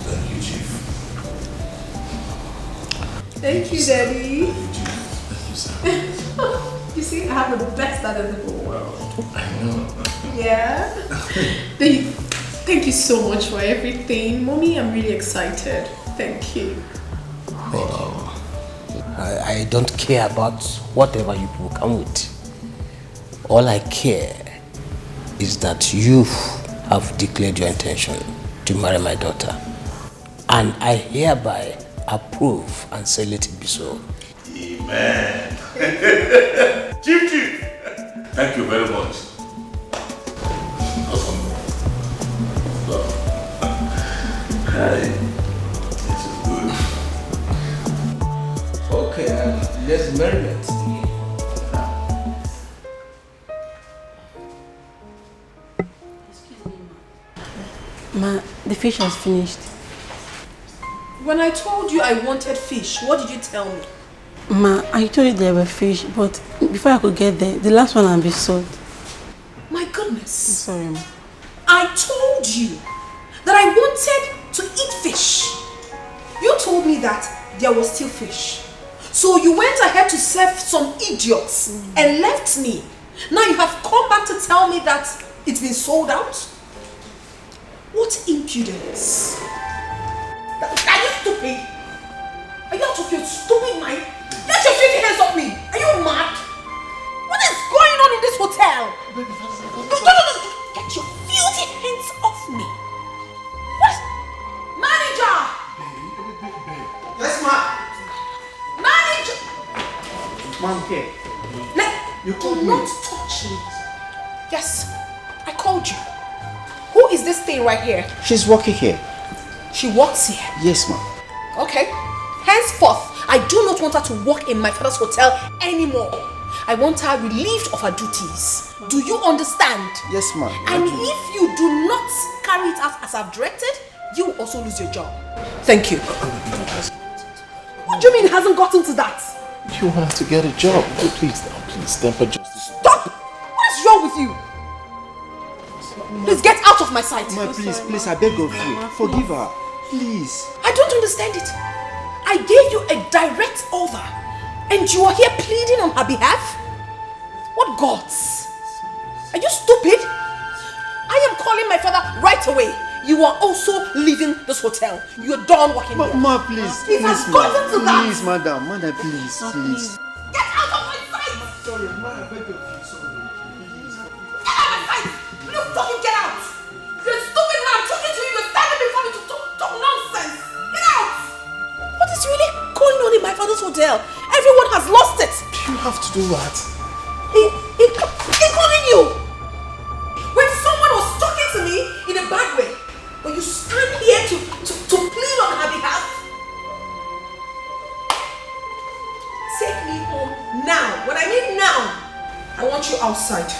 Thank you, Chief. Thank you, Daddy. Thank you, sir. You see, I have the best dad in the whole world. I know. Yeah. Thank you so much for everything. Mommy, I'm really excited. Thank you. Wow. I don't care about whatever you people come with. All I care is that you have declared your intention to marry my daughter. And I hereby approve and say let it be so. Amen. Chief. Thank you very much. Awesome. Hi. This is good. Okay, let's merriment. Ma, the fish has finished. When I told you I wanted fish, what did you tell me? Ma, I told you there were fish, but before I could get there, the last one had been sold. My goodness. I'm sorry, Ma. I told you that I wanted to eat fish. You told me that there was still fish. So you went ahead to serve some idiots and left me. Now you have come back to tell me that it's been sold out? What impudence. Are you stupid? Are you out of your stupid mind? Get your filthy hands off me! Are you mad? What is going on in this hotel? Get your filthy hands off me! What? Manager! Yes, ma. Manager! Ma'am, okay. You do not touch me. Yes, I called you. Who is this thing right here? She's working here. She works here. Yes, ma'am. Okay. Henceforth, I do not want her to work in my father's hotel anymore. I want her relieved of her duties. Do you understand? Yes, ma'am. And if you do not carry it out as I've directed, you will also lose your job. Thank you. What do you mean it hasn't gotten to that? You want her to get a job. Please, temper justice. Stop! What is wrong with you? Please get out of my sight. Ma, please, I beg of you. Forgive her. Please. I don't understand it. I gave you a direct order and you are here pleading on her behalf? What gods? Are you stupid? I am calling my father right away. You are also leaving this hotel. You are done working here. Ma, please. It has gotten to that. Please, madam, please. Get out of my sight! Sorry, ma, I beg of you. Sorry. Get out of my sight! You fucking get out! You're stupid when I'm talking to you. You're standing before me to talk nonsense. Get out! What is really going on in my father's hotel? Everyone has lost it. You have to do what? Including you. When someone was talking to me in a bad way, but you stand here to plead on her behalf. Take me home now. When I mean now, I want you outside.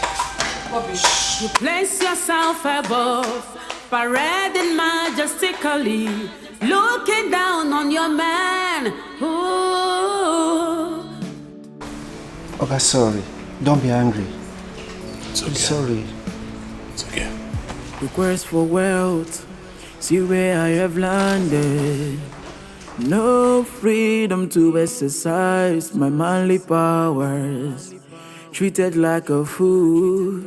Rubbish. You place yourself above, parading majestically, looking down on your man. Ooh. Okay, sorry. Don't be angry. It's okay. I'm sorry. It's okay. Request for wealth, see where I have landed. No freedom to exercise my manly powers. Treated like a fool,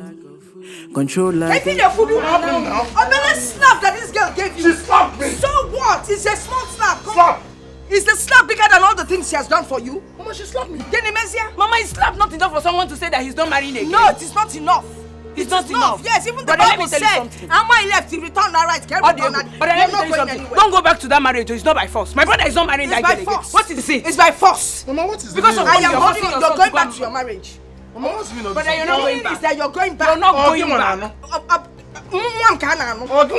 controlled like Taking the food you have now. I'm gonna slap that this girl gave you. She slapped me. So what? It's a small slap. Come Slap. on. Is the slap bigger than all the things she has done for you? Mama, she slapped me. Kenny Messia? Mama, is slap not enough for someone to say that he's not marrying again? No, it is not enough. It's not enough. Yes, even the Brother, let Bible me tell you said, something. and when he left, he returned that right. But let me tell you something. Don't go back to that marriage. It's not by force. My brother is not marrying It's that by girl again. force. What is it? It's by force. Mama, what is Because of I what am you're holding forcing you're yourself going to back go to your marriage. Mama, what's the meaning of Brother, this? you're not going Is back. that you're going back. You're not Oh, going give me back. an What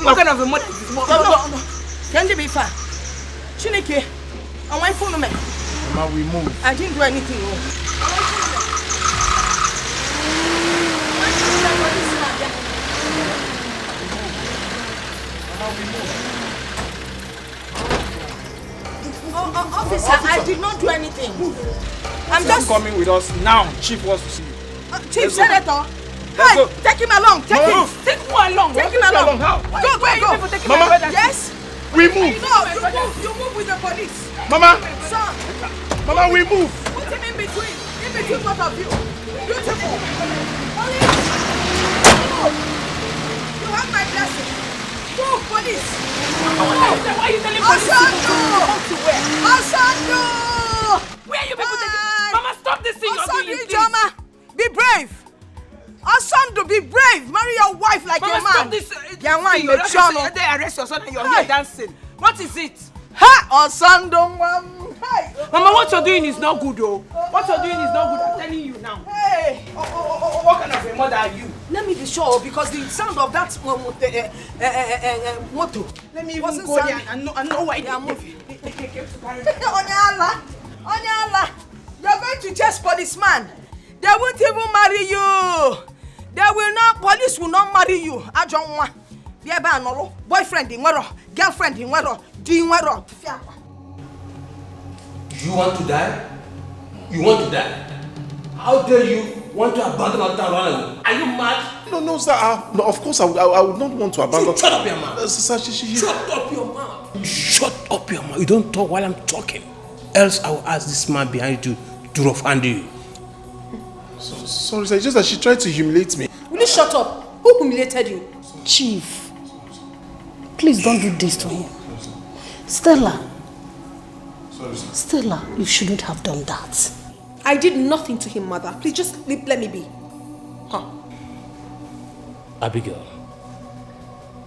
What kind of a mother is this? No. Can't you be far? Chineke, on my phone, man. Mama, we move. I didn't do anything wrong. Officer, I did not do anything. I'm just coming with us now. Chief wants to see you. Chief Let's go. Senator. Let's Hey, go. take him along. Take him. Move. Take who along? Take him along. How? Go. Mama. Yes. We move. No, you move with the police. Mama. Sir, Mama, we move. put him in between both of you. Beautiful. Police. Move. You have my blessing. Move, police. Why are you telling me? Asando. Where are you people taking? Mama, stop this thing you're doing, please. Ijoma, be brave. Asando, be brave. Marry your wife like Mama, a man. stop this. They arrest your son and you're here dancing. What is it? Ha! Asando. Hey. Mama, what you're doing is not good, though. What you're doing is not good. I'm telling you now. Hey. What kind of a mother are you? Let me be sure because the sound of that motor. Let me even go there and know why they are moving. Onyala, you're going to chase policeman. They won't even marry you. Police will not marry you. I don't want. Boyfriend in wero, girlfriend in wero, doing wero. Do you want to die? You want to die? How dare you want to abandon our town run away? Are you mad? No, sir. No, of course, I would not want to abandon. Shut up your mouth. Sir, Shut up your mouth. Shut up your mouth. You don't talk while I'm talking. Else I will ask this man behind you to rough handle you. Sorry, sir. It's just that she tried to humiliate me. Will you shut up? Who humiliated you? Chief, please don't do this to him. Stella. Sorry, sir. Stella, you shouldn't have done that. I did nothing to him, mother. Please just let me be. Huh. Abigail,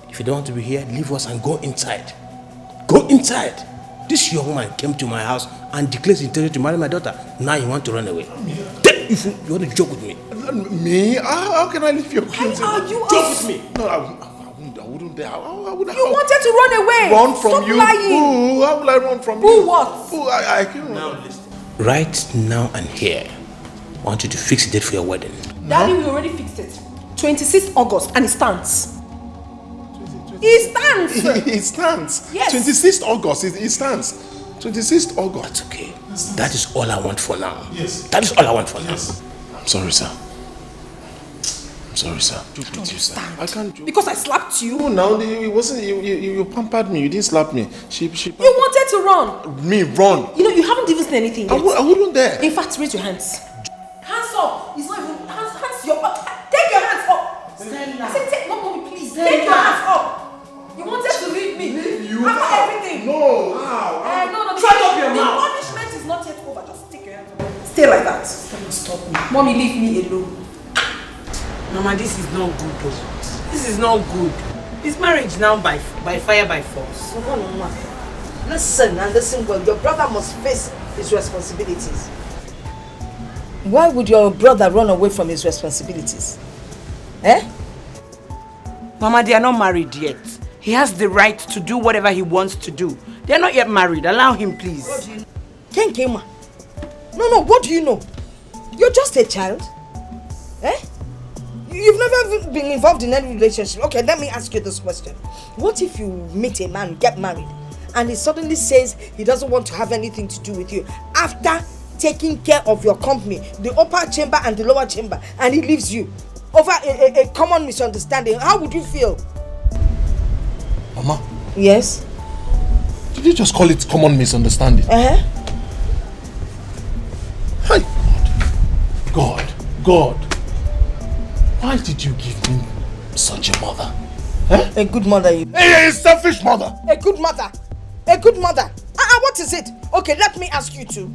if you don't want to be here, leave us and go inside. Go inside. This young man came to my house and declared his intention to marry my daughter. Now you want to run away. If you want to joke with me. Me? How can I leave your kids? Are you joke with me? No, I wouldn't dare. You wanted to run away. Run from Stop you? lying. Who? How will I run from you? Who what? Who? I can't. Now listen. Right now and here, I want you to fix a date for your wedding. Daddy, we already fixed it. 26th August, and it stands. It stands. It stands. Yes. 26th August. It stands. 26th August. That's okay. That is all I want for now. Yes. That is all I want for now. I'm sorry, sir. I'm sorry, sir. I can't do. Because I slapped you. No, now it wasn't. You pampered me. You didn't slap me. She. You wanted to run. Me run. You know you haven't even seen anything yet. I wouldn't dare. In fact, raise your hands. Hands up. It's not even hands. Take your hands up. Stella. I said take. No, mommy, please. Stella. Take your hands up. You wanted to leave me. Leave you? After everything. No. How? No. Shut up your mouth. The punishment is not yet over. Just take your hands up. Stay like that. Stop me. Mommy, leave me alone. Mama, this is not good though. This is not good. This marriage now by fire by force. Listen and listen well. Your brother must face his responsibilities. Why would your brother run away from his responsibilities? Eh? Mama, they are not married yet. He has the right to do whatever he wants to do. They are not yet married. Allow him, please. What do you know? Kenkema. No, what do you know? You're just a child. Eh? You've never been involved in any relationship. Okay, let me ask you this question. What if you meet a man, get married, and he suddenly says he doesn't want to have anything to do with you after taking care of your company, the upper chamber and the lower chamber, and he leaves you over a common misunderstanding? How would you feel? Mama? Yes? Did you just call it common misunderstanding? Uh-huh. Hi, God. Why did you give me such a mother? Huh? A good mother, you. A selfish mother. A good mother. A good mother. What is it? Okay, let me ask you two.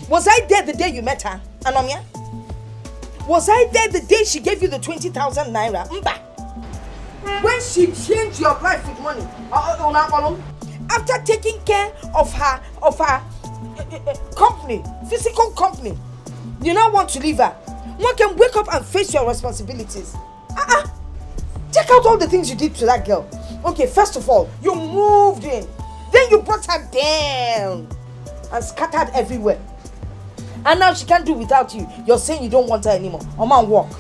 Was I there the day you met her, Anomia? Was I there the day she gave you the 20,000 naira? Mba. When she changed your life with money? After taking care of her company, physical company, you now want to leave her? One can wake up and face your responsibilities. Check out all the things you did to that girl. Okay, first of all, you moved in. Then you brought her down and scattered everywhere. And now she can't do without you. You're saying you don't want her anymore. Man, walk.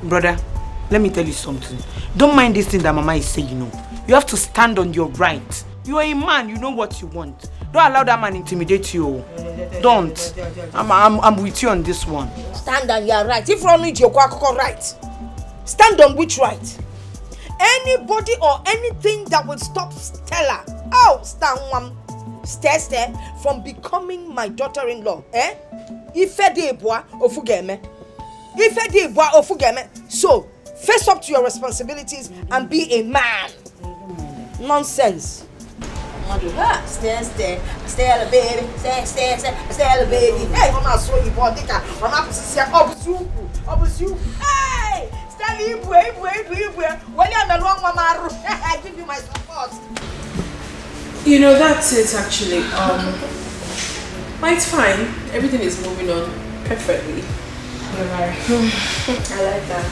Brother, let me tell you something. Don't mind this thing that Mama is saying, You have to stand on your right. You are a man, you know what you want. Don't allow that man intimidate you. Don't. I'm with you on this one. Stand on your right. If you don't need your right, stand on which right? Anybody or anything that will stop Stella, stay from becoming my daughter-in-law. Ife de bois ofugeme. So, face up to your responsibilities and be a man. Nonsense. Stay, baby. Stay, baby. Hey, I'm not so you bought it. I'm not you. Hey, stay, when you're the wrong mama, I give you my support. You know, that's it actually. But it's fine. Everything is moving on perfectly. I like that.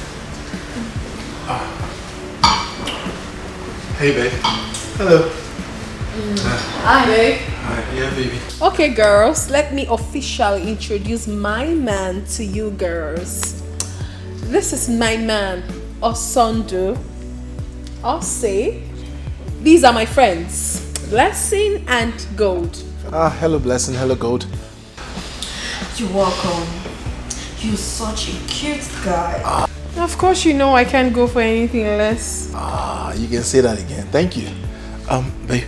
Hey, babe. Hello. Hi, babe. Hi, yeah, baby. Okay, girls, let me officially introduce my man to you girls. This is my man, Osondu. Ose. These are my friends. Blessing and Gold. Hello Blessing, hello Gold. You're welcome. You're such a cute guy. Of course you know I can't go for anything less. You can say that again. Thank you. Babe,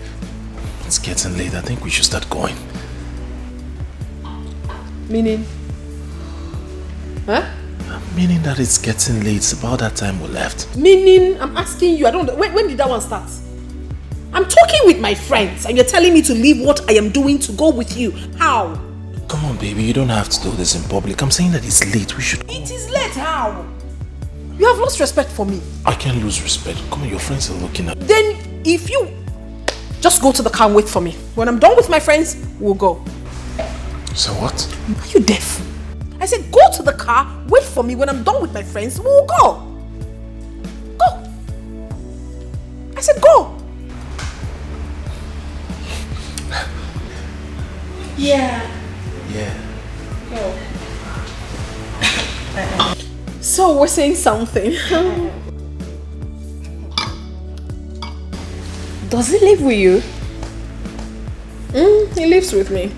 it's getting late. I think we should start going. Meaning? Huh? Meaning that it's getting late. It's about that time we left. Meaning, I'm asking you, I don't know. When did that one start? I'm talking with my friends and you're telling me to leave what I am doing to go with you. How? Come on, baby. You don't have to do this in public. I'm saying that it's late. We should... It is late. How? You have lost respect for me. I can't lose respect. Come on, your friends are looking at... Then, if you... Just go to the car and wait for me. When I'm done with my friends, we'll go. So what? Are you deaf? I said go to the car, wait for me. When I'm done with my friends, we'll go. Go. I said go. Yeah. Yeah. Go. So we're saying something. Does he live with you? He lives with me.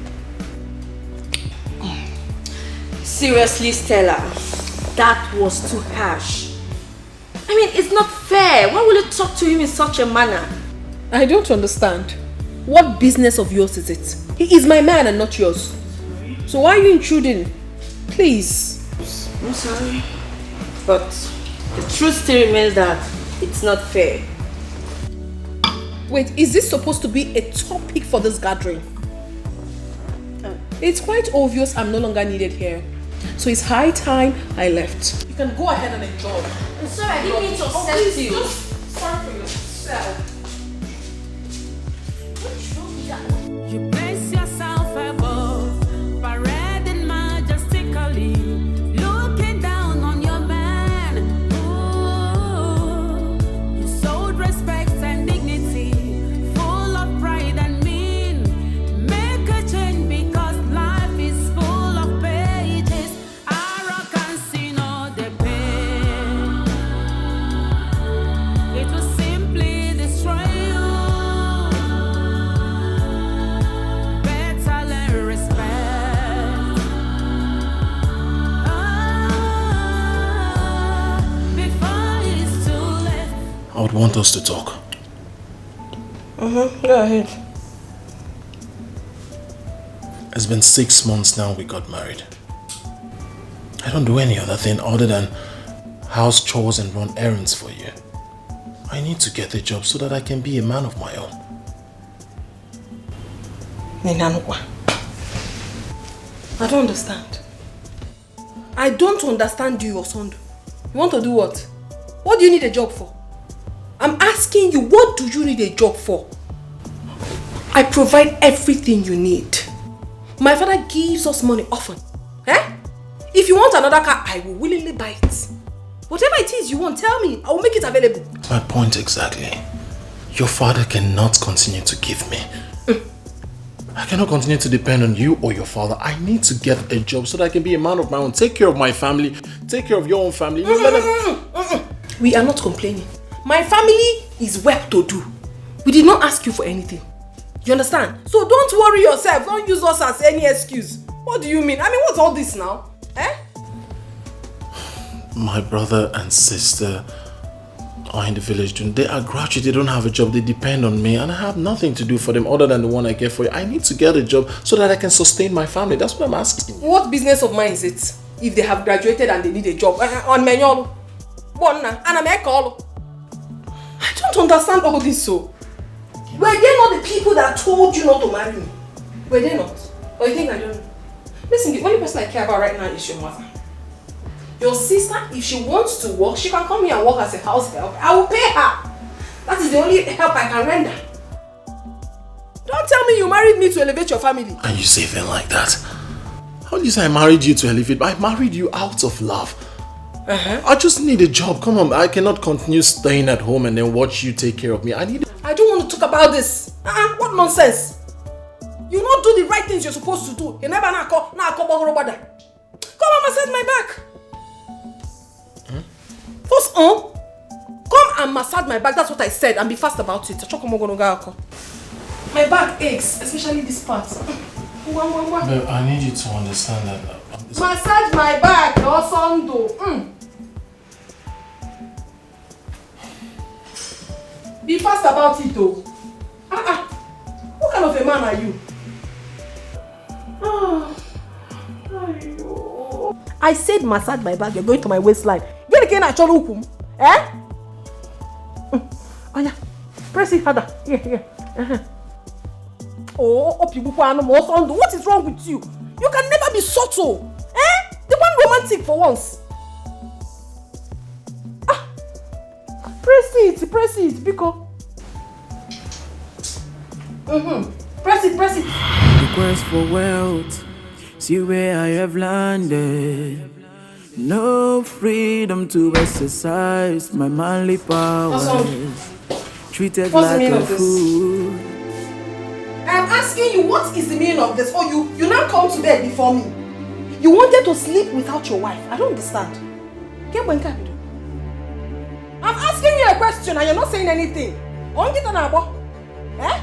Seriously, Stella, that was too harsh. I mean, it's not fair. Why will you talk to him in such a manner? I don't understand. What business of yours is it? He is my man and not yours. So why are you intruding? Please. I'm sorry. But the truth still remains that it's not fair. Wait, is this supposed to be a topic for this gathering? It's quite obvious I'm no longer needed here. So it's high time I left. You can go ahead and enjoy. I'm sorry, I didn't mean to upset you. Just sorry for yourself. You place yourself above, parading majestically, looking down on your man. Ooh, you sold respect and dignity, full of pride and mean. Make a change because life is full of pages. Arrogance in all the pain. It will simply destroy you. I would want us to talk. Go ahead. It's been 6 months now we got married. I don't do any other thing other than house chores and run errands for you. I need to get a job so that I can be a man of my own. I don't understand. I don't understand you, Osondu. You want to do what? What do you need a job for? I'm asking you, what do you need a job for? I provide everything you need. My father gives us money often. If you want another car, I will willingly buy it. Whatever it is you want, tell me. I will make it available. My point exactly. Your father cannot continue to give me. I cannot continue to depend on you or your father. I need to get a job so that I can be a man of my own. Take care of my family. Take care of your own family. We are not complaining. My family is well to do. We did not ask you for anything. You understand? So don't worry yourself. Don't use us as any excuse. What do you mean? I mean, what's all this now? My brother and sister are in the village. They are graduates. They don't have a job. They depend on me. And I have nothing to do for them other than the one I get for you. I need to get a job so that I can sustain my family. That's what I'm asking. What business of mine is it? If they have graduated and they need a job. On manual. I don't understand all this so. Were they not the people that told you not to marry me? Were they not? Or you think I don't know? Listen, the only person I care about right now is your mother. Your sister, if she wants to work, she can come here and work as a house help. I will pay her. That is the only help I can render. Don't tell me you married me to elevate your family. And you say things like that? How do you say I married you to elevate? I married you out of love. I just need a job. Come on, I cannot continue staying at home and then watch you take care of me. I don't want to talk about this. What nonsense. You not do the right things you're supposed to do. You never come and massage my back. First come and massage my back. That's what I said, and be fast about it. My back aches, especially this part. Babe, I need you to understand that. Massage my back, or something. Be fast about it, though. What kind of a man are you? I said massage my back, you're going to my waistline. Get again at your eh? Oh yeah, press it harder. Here. Oh, what is wrong with you? You can never be subtle. Eh? The one romantic for once. Press it, Biko. Press it. The quest for wealth, see where I have landed. No freedom to exercise my manly powers. Treated like a fool. I'm asking you, what is the meaning of this? Oh, you now come to bed before me. You wanted to sleep without your wife. I don't understand. I'm asking you a question and you're not saying anything. Eh?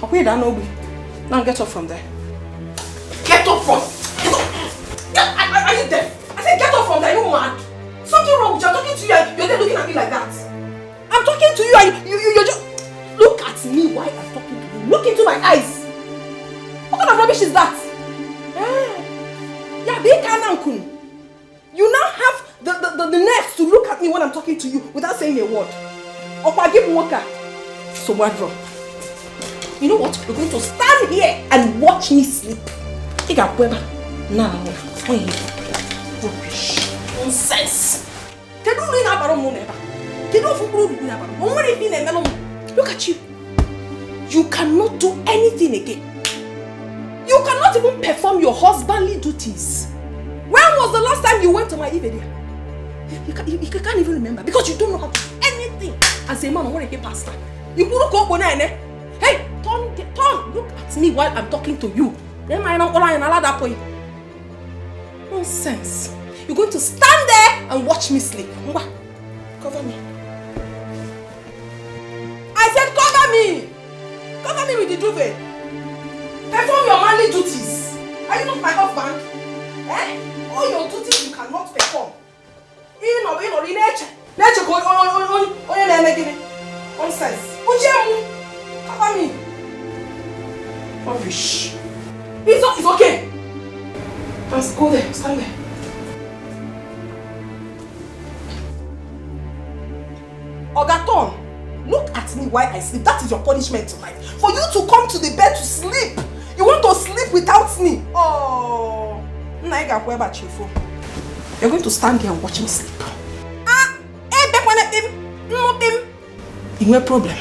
Okay, now get up from there. Get up from. Are you deaf? I said get up from there. You mad? Something wrong with you. I'm talking to you and you're there looking at me like that. I'm talking to you and you just look at me while I'm talking to you. Look into my eyes. What kind of rubbish is that? Yeah, big Anankun. You now have the nerve to look at me when I'm talking to you without saying a word. Opa, give Moka. So what wrong? You know what? You're going to stand here and watch me sleep. Rubbish. Nonsense. Look at you. You cannot do anything again. You cannot even perform your husbandly duties. When was the last time you went to my Ivedia? You can't even remember because you don't know how to do anything. As a man, I want to get pastor. You put go on. Hey, turn. Look at me while I'm talking to you. Then I know all I allow that point. Nonsense. You're going to stand there and watch me sleep. Cover me. I said cover me. Cover me with the duvet. Perform your manly duties. Are you not my husband? Eh? All your duties you cannot perform. In nature. Nature go nonsense. Cover me. Rubbish. It's okay. Let's go there. Stand there. Ogaton, look at me while I sleep. That is your punishment tonight. For you to come to the bed to sleep. You want to sleep without me. Oh. You're going to stand here and watch me sleep. No problem.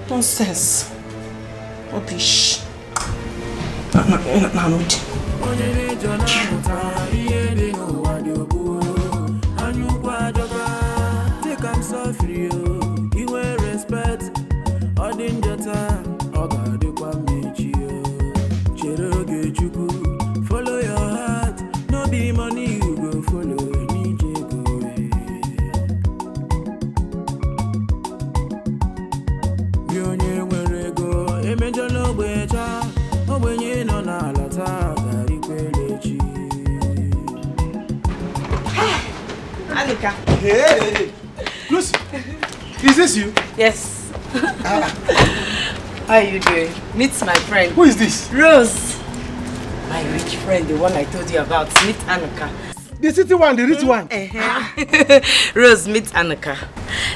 Nonsense. Rubbish. Follow your heart, no be money you go follow. Anika. Hey, Lucy, is this you? Yes. How are you doing? Meet my friend. Who is this? Rose. My rich friend, the one I told you about. Meet Anika. The city one, the rich one. Rose, meet Anika.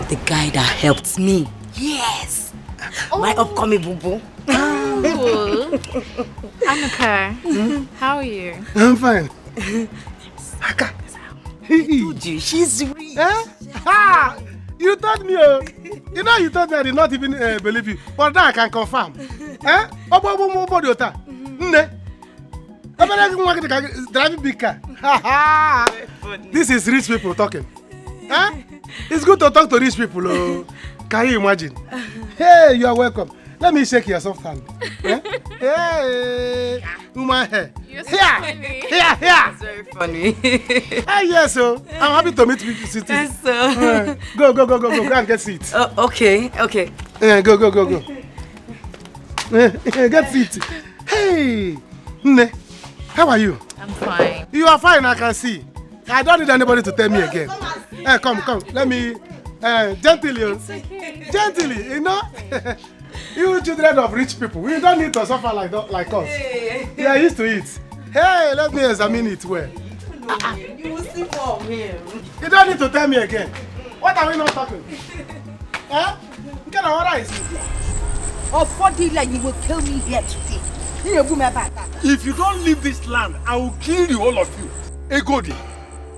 The guy that helped me. Yes. My upcoming boo-boo. Oh. Anika, how are you? I'm fine. I told you, she's rich. Ah, you told me, you know, you told me I did not even believe you, but now I can confirm. Driving big car. This is rich people talking. It's good to talk to rich people. Can you imagine? Hey, you are welcome. Let me shake your soft hand. Hey. Woman hair. You're so Here. funny. Here. It's very funny. Yes, so I'm happy to meet you, City. Yes, sir. Go and get seat. Okay. Go. Get seat. Hey, Nne, how are you? I'm fine. You are fine, I can see. I don't need anybody to tell me again. Come. Let me, gently, gently, you know. You children of rich people, we don't need to suffer like us. We are used to it. Hey, let me examine it well. You will see more of him. You don't need to tell me again. What are we not talking? What kind of order is it? Or 40 like you will kill me here today. If you don't leave this land, I will kill you, all of you. Egodi,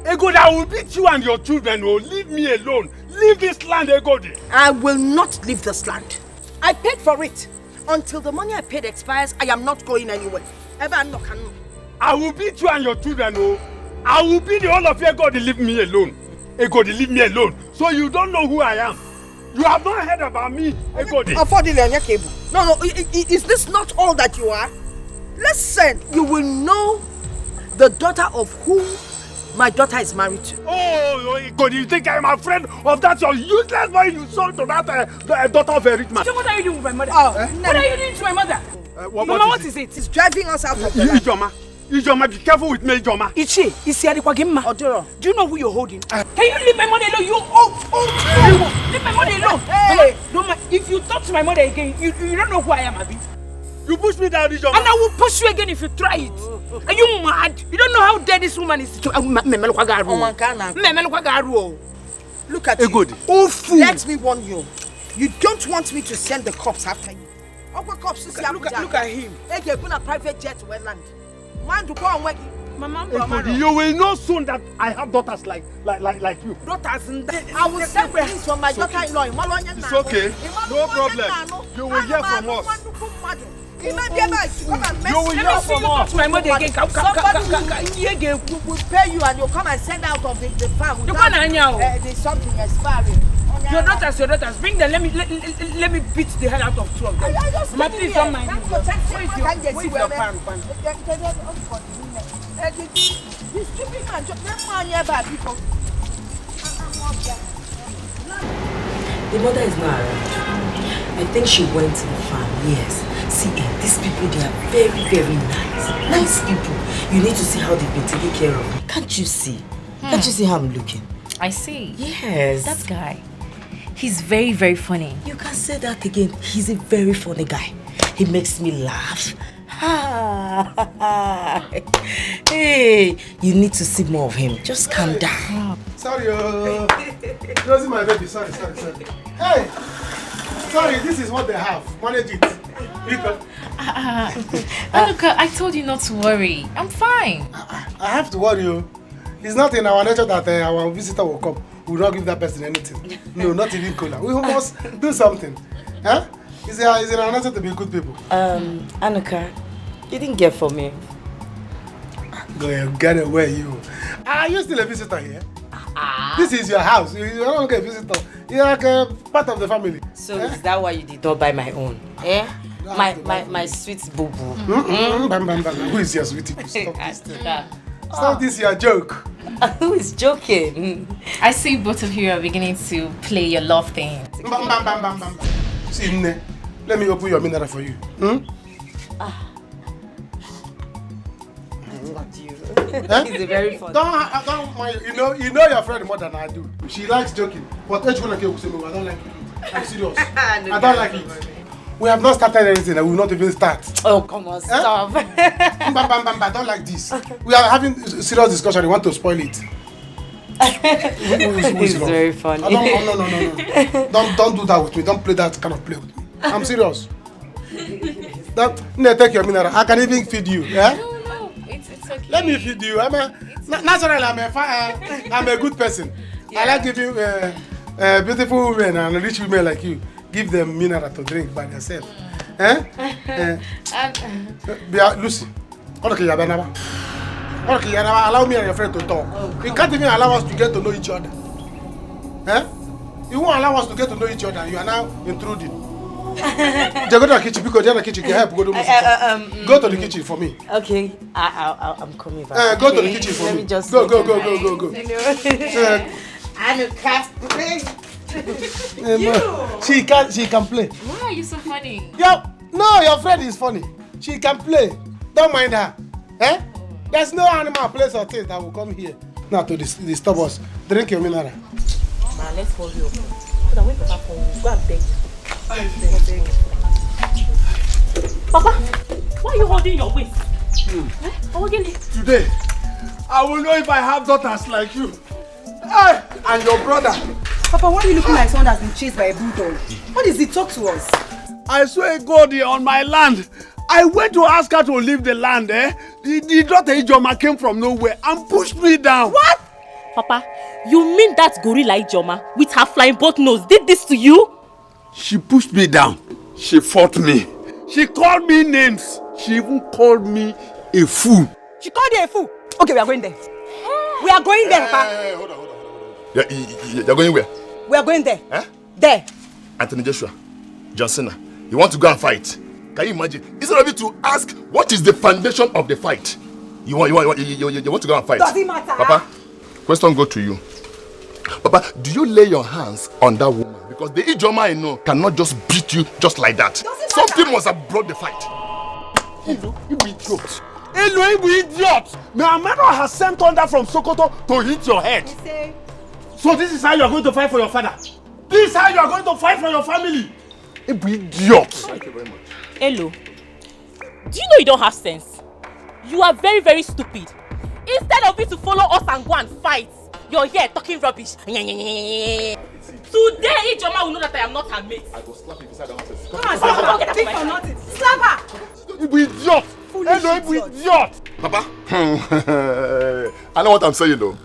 I will beat you and your children. Oh, leave me alone. Leave this land, Egodi. I will not leave this land. I paid for it. Until the money I paid expires, I am not going anywhere. I will beat you and your children. Oh, I will beat all of you. Egodi, leave me alone. Egodi, leave me alone. So you don't know who I am. You have not heard about me, Egodi. No, is this not all that you are? Listen, you will know the daughter of whom my daughter is married to. Oh, Egodi, you think I am a friend of that your useless boy you sold to that daughter of a rich man? So what are you doing with my mother? What are you doing to my mother? Mama, what is it? It's driving us out of the land. Ijoma, be careful with me, Ijoma. Do you know who you're holding? Can you leave my money alone? Leave my money alone. Hey. Mama, if you talk to my mother again, you don't know who I am, Abi. You push me down, Ijoma. And I will push you again if you try it. Are you mad? You don't know how dead this woman is. Look at Egodi. You. Let me warn you. You don't want me to send the cops after you. Look at him. They're going to private jet to land. Man to go and work. Egodi, you will know soon that I have daughters like you. Daughters? I will send things from my daughter-in-law. It's okay. No problem. You will hear from us. You will hear from us. My mother again. Somebody will pay you and you'll come and send out of the farm. There's something expiring. Your daughters, bring them. Let me beat the hell out of two of them. Mama, please don't mind me. Where is your pan? This stupid man, just man nearby people. The mother is not around. I think she went to the farm, yes. See, these people, they are very, very nice. Nice people. You need to see how they've been taking care of me. Can't you see? Can't you see how I'm looking? I see. Yes. That guy. He's very, very funny. You can say that again. He's a very funny guy. He makes me laugh. Hey, you need to see more of him. Just calm down. Sorry, Rosie, my baby. Sorry. Hey, sorry, this is what they have. Manage it. Anuka, I told you not to worry. I'm fine. I have to worry you. It's not in our nature that our visitor will come. We will not give that person anything. No, not even cola. We must do something. Huh? Is in our nature to be good people. Anuka, you didn't get for me. Go ahead, get away, you. Are you still a visitor here? This is your house. You're not like a visitor. You're like a part of the family. So is that why you did not buy my own? Eh? My sweet boo-boo. Who is your sweetie? Stop this thing. Stop this your joke. Who is joking? I see both of you are beginning to play your love thing. See, Nne, let me open your mineral for you. He's a very fun. Don't mind. You know your friend more than I do. She likes joking. But I don't like it. I'm serious. I don't like it. We have not started anything and we will not even start. Oh, come on, stop. I don't like this. We are having serious discussion. You want to spoil it. It's very funny. No. Don't do that with me. Don't play that kind of play with me. I'm serious. Take your mineral. I can even feed you. Yeah? No, it's okay. Let me feed you. Naturally, I'm a good person. Yeah. I like giving beautiful women and rich women like you. Give them mineral to drink by themselves. Lucy, allow me and your friend to talk. You can't even allow us to get to know each other. You won't allow us to get to know each other. You are now intruding. Go to the kitchen because the kitchen can help. Go to the kitchen for me. Okay, I'm coming back. Go to the kitchen for me. Let me just go. I'm a craft. She can play. Why are you so funny? Your friend is funny. She can play. Don't mind her. There's no animal, place or thing that will come here now to disturb us. Drink your mineral. Man, let's hold you up. So that when Papa comes, go and beg. Papa, why are you holding your waist? Today, I will know if I have daughters like you. And your brother. Papa, why are you looking like someone that's been chased by a bulldog? What is it? Talk to us. I swear God, on my land. I went to ask her to leave the land, The daughter Ijoma came from nowhere and pushed me down. What? Papa, you mean that gorilla Ijoma with her flying boat nose did this to you? She pushed me down. She fought me. She called me names. She even called me a fool. She called you a fool? Okay, we are going there. We are going there, Papa. Hold on. You're going where? We are going there. There. Anthony Joshua, John Cena, you want to go and fight? Can you imagine? Instead of you to ask what is the foundation of the fight, you want to go and fight. Does it matter? Papa, question go to you. Papa, do you lay your hands on that woman? Because the Ijoma I know cannot just beat you just like that. Something must have brought the fight. You idiot. Hello, you idiot. My mother has sent thunder from Sokoto to hit your head. So this is how you are going to fight for your father? This is how you are going to fight for your family? You idiot. Thank you very much. Hello. Do you know you don't have sense? You are very, very stupid. Instead of you to follow us and go and fight, you're here talking rubbish. Today, Ijoma will know that I am not her mate. I will slap you beside the office. Come on, slap her. Get for nothing. Slap her. You idiot. Hello, you idiot. Papa, I know what I'm saying though.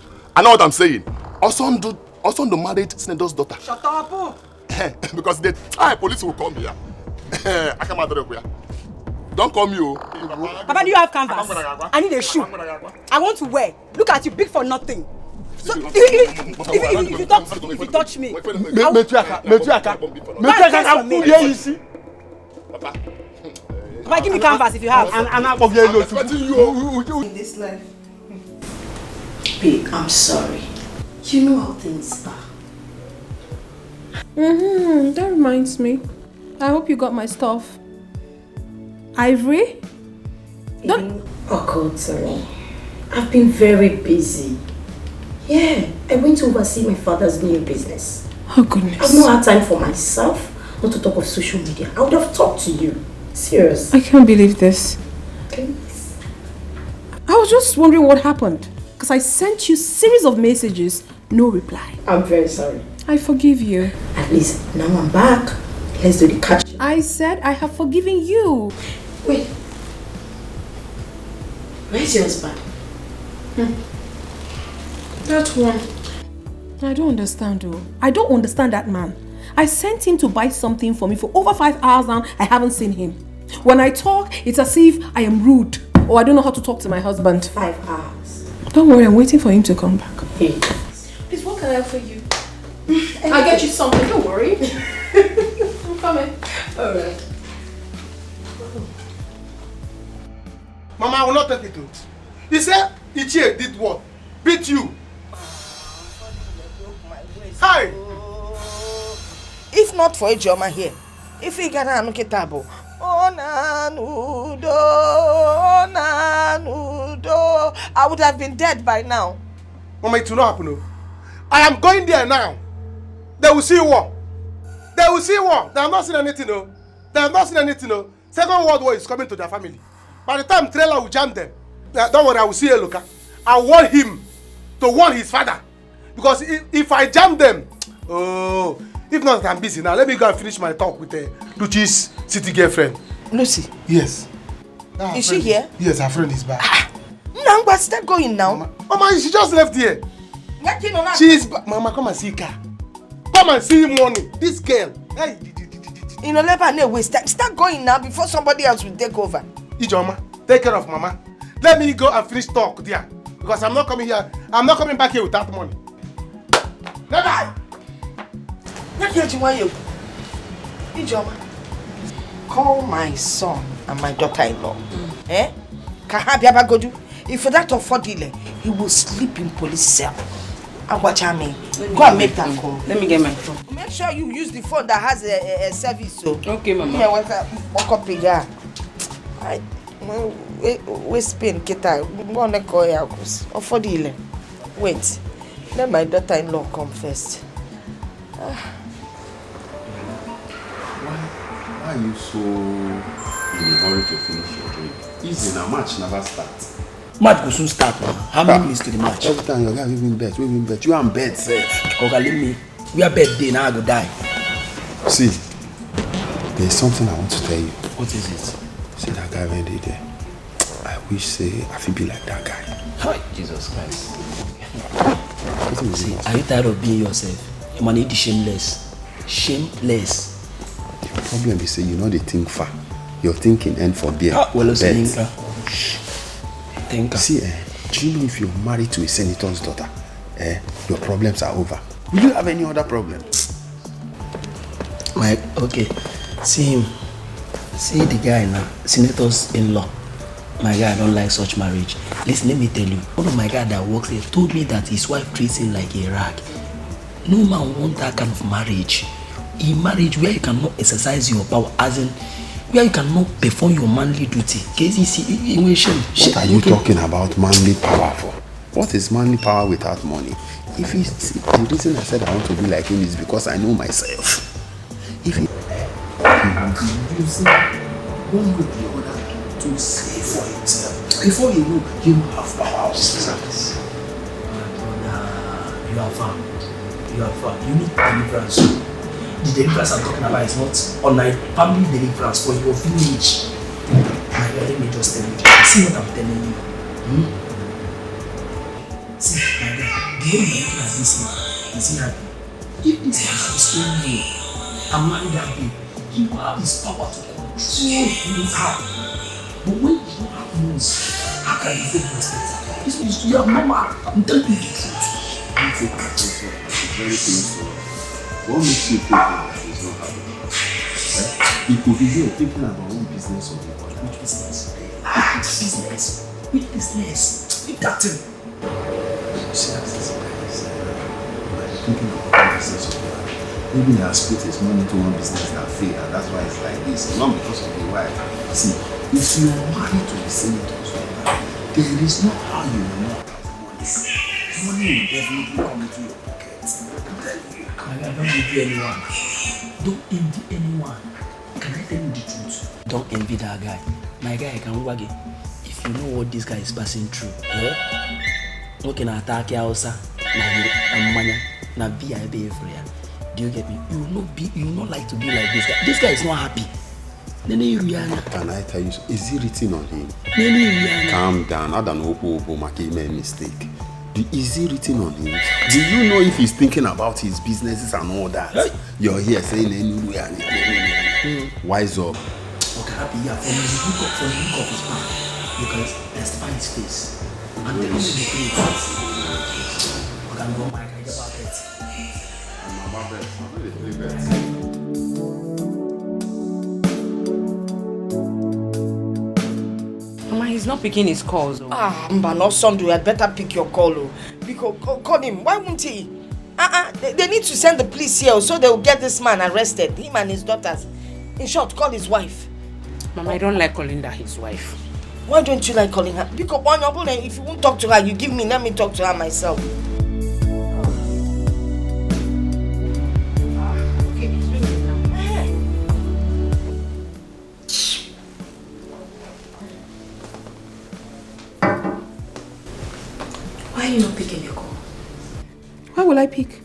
Osondo married Senator's daughter. Shut up. Because the time police will come here. I come out of here. Don't call me. Papa, do you have canvas? I need a shoe. I want to wear. Look at you, big for nothing. So, if you touch me, Papa, give me canvas if you have. In this life. Babe, I'm sorry. You know how things are. That reminds me. I hope you got my stuff. Ivory? It occurred to me. I've been very busy. Yeah, I went to oversee my father's new business. Oh goodness. I've not had time for myself, not to talk of social media. I would have talked to you. Serious. I can't believe this. Please. I was just wondering what happened. Because I sent you a series of messages, no reply. I'm very sorry. I forgive you. At least now I'm back. Let's do the catch. I said I have forgiven you. Wait. Where's your husband? That one. I don't understand though. I don't understand that man. I sent him to buy something for me for over 5 hours now. I haven't seen him. When I talk, it's as if I am rude or I don't know how to talk to my husband. 5 hours. Don't worry, I'm waiting for him to come back. Hey. Please, what can I offer you? I'll get you something, don't worry. I'm coming. Alright. Mama, I will not take it to it. He said Ichie did what? Beat you. Hi! If not for Ijoma here, if he got a table, I would have been dead by now. Mama, it will not happen. No. I am going there now. They will see war. They will see war. They have not seen anything. No. They have not seen anything. No. Second World War is coming to their family. By the time trailer will jam them, don't worry, I will see Eloka. I want him to warn his father. Because if I jam them, if not, I'm busy now. Let me go and finish my talk with Lucy's city girlfriend. Lucy? Yes. Is she here? Yes, her friend is back. No, but start going now. Mama, she just left here. She is back. Mama, come and see her. Come and see morning. This girl. Hey. You know, let her waste time. Start going now before somebody else will take over. Ijoma, take care of Mama. Let me go and finish talk there. Because I'm not coming here. I'm not coming back here without money. Never. Let me you. Ijoma. call my son and my daughter-in-law. Eh? Kahabiaba Godu. If for that affordile, he will sleep in police cell. And watch me. Go and make that call. Let me get my phone. Make sure you use the phone that has a service. So. Okay, Mama. Yeah, walk up here. We spin kita. Go to call ya. Affordile. Wait. Let my daughter-in-law come first. Why are you so in a hurry to finish your drink? Easy now, match never starts. Match will soon start, man. How many minutes to the match? Every time your guy we win bet. You are in bed, sir. Okay, leave me. We are bed day now. I go die. See, there's something I want to tell you. What is it? See that guy when they there. I wish say I feel be like that guy. Hi, Jesus Christ. See, are you tired of being yourself? You man need the shameless. Shameless. The problem is say you know they think far. Your thinking end for beer. Well, thinker. See, do you know if you're married to a senator's daughter, your problems are over? Will you have any other problem? Mike, okay. See him. See the guy now, senator's in-law. My guy, I don't like such marriage. Listen, let me tell you. One of my guys that works there told me that his wife treats him like a rag. No man wants that kind of marriage. A marriage where you cannot exercise your power, as in where you cannot perform your manly duty. What are you talking about manly power for? What is manly power without money? If it's the reason I said I want to be like him is because I know myself. If he will be using one way or the other to save for himself. Before you know, he will have power of service. You are far. You are far. You need deliverance. The deliverance I'm talking about is not online family deliverance for your village. My God, let me just tell you. See what I'm telling you. See, my God, the way you're looking at this man, is he happy? If this man is staying here and marry that babe, he will have his power to control his heart. But when you don't have news, how can you take respect? This is your mama. I'm telling you the truth. You take it's very painful. What makes you think that he's not happy? He could be here thinking about one business or the other. Which business? Which business? Leave that thing. See, as this guy is thinking about one business or the other. Maybe he has put his money into one business that failed, and that's why it's like this. Not because of the wife. See, if you are married to the senators, there is no how you will not have money. Money will definitely come into your pocket. I'm telling you. I don't envy anyone. Don't envy anyone. Can I tell you the truth? Don't envy that guy. My guy can wag it. If you know what this guy is passing through, okay, na attack ya osa, na manya, na VIP everywhere. Do you get me? You will not like to be like this guy. This guy is not happy. Can I tell you? Is he written on him? Calm down. I don't know make a mistake. Is he written on him? Do you know if he's thinking about his businesses and all that? Hey. You're here saying wise up. Okay, happy, yeah. From the look of his mouth, you can testify his face. And tell him the truth. Okay, I'm going back. I get about it. I'm about it. I'm really bad. He's not picking his calls. Mba, no son, you had better pick your call. Because call him. Why won't he? They need to send the police here so they will get this man arrested. Him and his daughters. In short, call his wife. Mama, I don't like calling that his wife. Why don't you like calling her? Because if you won't talk to her, you give me. Let me talk to her myself. Why are you not picking your call? Why will I pick?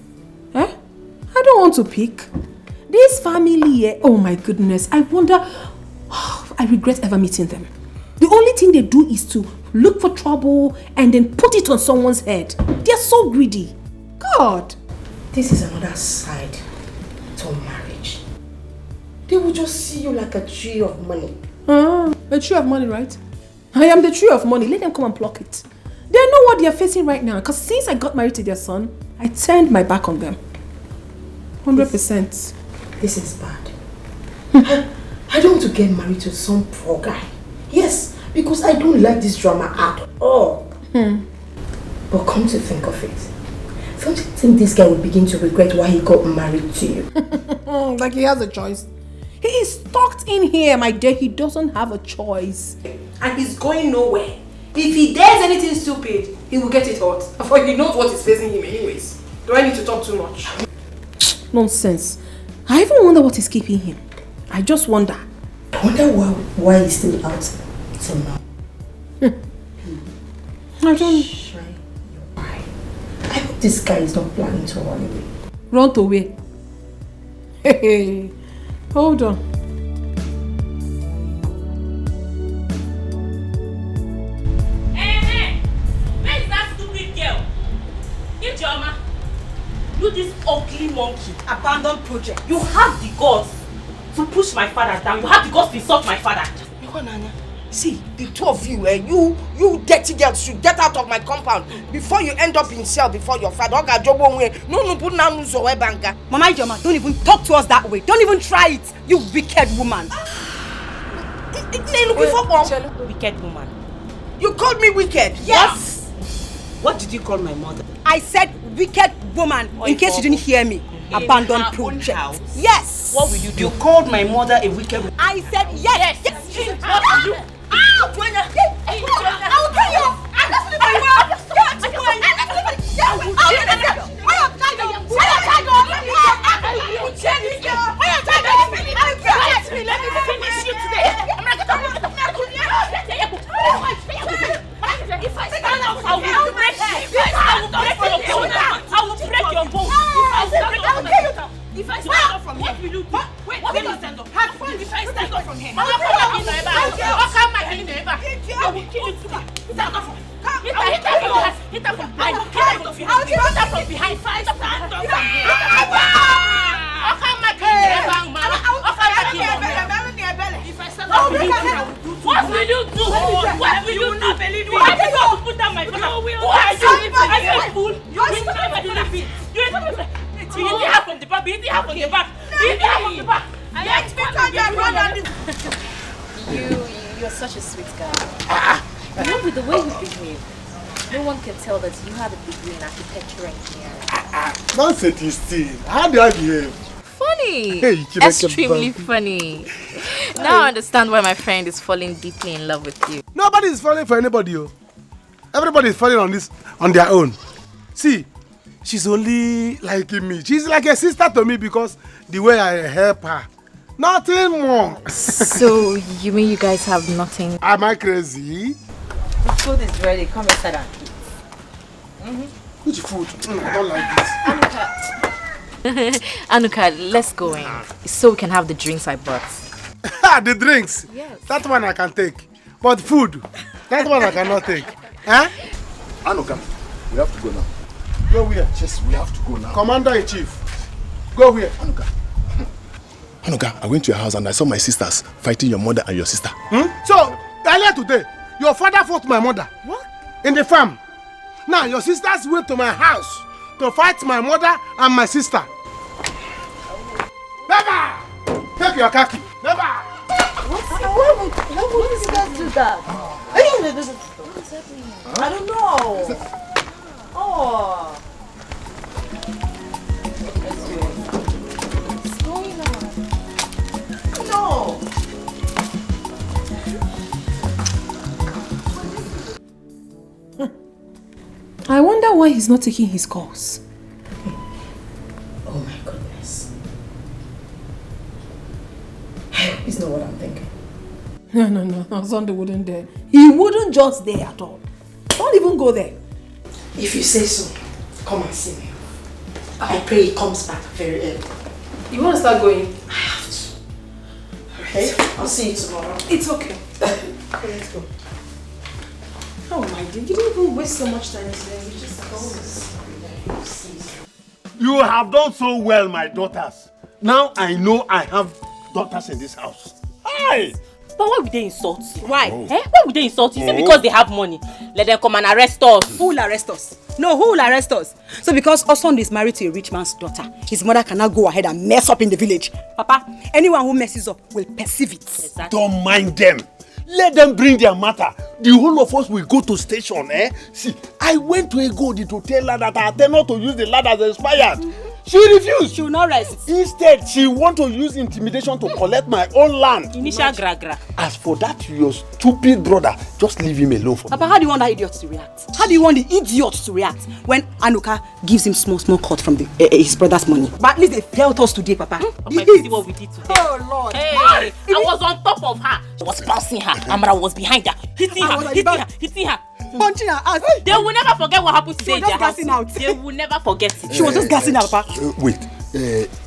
I don't want to pick. This family, oh my goodness, I wonder, I regret ever meeting them. The only thing they do is to look for trouble and then put it on someone's head. They're so greedy. God. This is another side to marriage. They will just see you like a tree of money. A tree of money, right? I am the tree of money. Let them come and pluck it. They know what they are facing right now. Because since I got married to their son, I turned my back on them. 100%. This is bad. I don't want to get married to some poor guy. Yes, because I don't like this drama at all. But come to think of it, don't you think this guy will begin to regret why he got married to you? Like he has a choice. He is stuck in here, my dear. He doesn't have a choice. And he's going nowhere. If he dares anything stupid, he will get it hot. For he knows what is facing him anyways. Do I need to talk too much? Nonsense. I even wonder what is keeping him. I just wonder. I wonder why he's still out till now. I don't... I hope this guy is not planning to run away. Run away? Hey, hold on. Hey, where is that stupid girl? Ijoma, you this ugly monkey. Abandoned project. You have the guts to push my father down. You have the guts to insult my father. See, the two of you, you dirty girls should get out of my compound before you end up in cell before your father. No, put down banker. Mama Ijoma, don't even talk to us that way. Don't even try it, you wicked woman. Wicked woman. You called me wicked? Yes. What did you call my mother? I said wicked woman, in case you didn't hear me. Abandoned project. Yes. What will you do? You called my mother a wicked woman. I said yes. Yes. What will you do? I will kill you. Let me finish you today. If I stand up, I will break your bone. I will break your bone. If I stand up from here, what will you do? Wait, what will you stand up? If I stand up from here, how come my hand never? I will kill you today. Stand up from here. Hit her from behind. Hit her from behind. Stand up from here. How come my hand never? If I stand up from here, what will you do? What will you do? Why did you put down my father? Who are you? Are you a fool? You eat the half from the back. You eat the half from the back. You eat the half from the back. Let me come down, run on this. You're such a sweet guy. You know, with the way you behave, no one can tell that you have a degree in architecture engineering. Don't say this thing. How do I behave? Funny. Hey, extremely funny. Now I understand why my friend is falling deeply in love with you. Nobody is falling for anybody. Everybody is falling on their own. See, she's only liking me. She's like a sister to me because the way I help her. Nothing more. So, you mean you guys have nothing? Am I crazy? The food is ready. Come inside and eat. Which food? I don't like this. Anuka, let's go in. So we can have the drinks I brought. The drinks? Yes. That one I can take. But food, that one I cannot take. Huh? Anuka, we have to go now. Go where? Yes, we have to go now. Commander-in-Chief. Go where? Anuka, I went to your house and I saw my sisters fighting your mother and your sister. So, earlier today, your father fought my mother. What? In the farm. Now, your sisters went to my house to fight my mother and my sister. Never! Take your khaki. Never! Why would these guys do that? What is happening? I don't know. Oh. What's going on? No. I wonder why he's not taking his calls. Oh my goodness. I hope it's not what I'm thinking. No, Sunday wouldn't dare. He wouldn't just dare at all. Don't even go there. If you say so, come and see me. I pray he comes back very early. You want to start going? I have to. Okay? I'll see you tomorrow. It's okay. Okay, let's go. Oh my dear, you didn't even waste so much time today. We just go. You have done so well, my daughters. Now I know I have daughters in this house. Hi! But why would they insult you? Why? Why would they insult you? Is it because they have money? Let them come and arrest us. Who will arrest us? No, who will arrest us? So because Osund is married to a rich man's daughter, his mother cannot go ahead and mess up in the village. Papa, anyone who messes up will perceive it. Exactly. Don't mind them. Let them bring their matter. The whole of us will go to station, See, I went to Egodi to tell her that I intend not to use the lad as expired. She refused. She will not rest. Instead, she want to use intimidation to collect my own land. Initial gra. As for that, your stupid brother, just leave him alone for Papa, how do you want that idiot to react? How do you want the idiot to react when Anuka gives him small cut from his brother's money? But at least they felt us today, Papa. Papa, you see what we did today? Oh, Lord. Hey, I was on top of her. I was bouncing her. Amara was behind her. Hitting her. Punching her out. They will never forget what happened today in their house. Out. They will never forget it. She was just gassing out, Papa. Wait,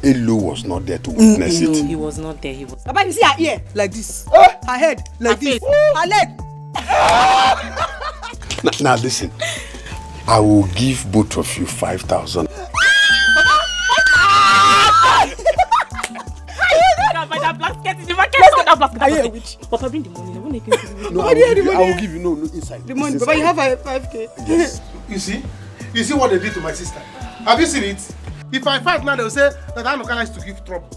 Elu was not there to witness it. No, he was not there. He was. Papa, you see her ear like this, her head like this, her leg. Now listen, I will give both of you 5,000. Papa, bring the money. No, I will give you no inside. The money, Papa, you have 5K. Yes. You see what they did to my sister? Have you seen it? If I fight now, they'll say that Anuka likes to give trouble.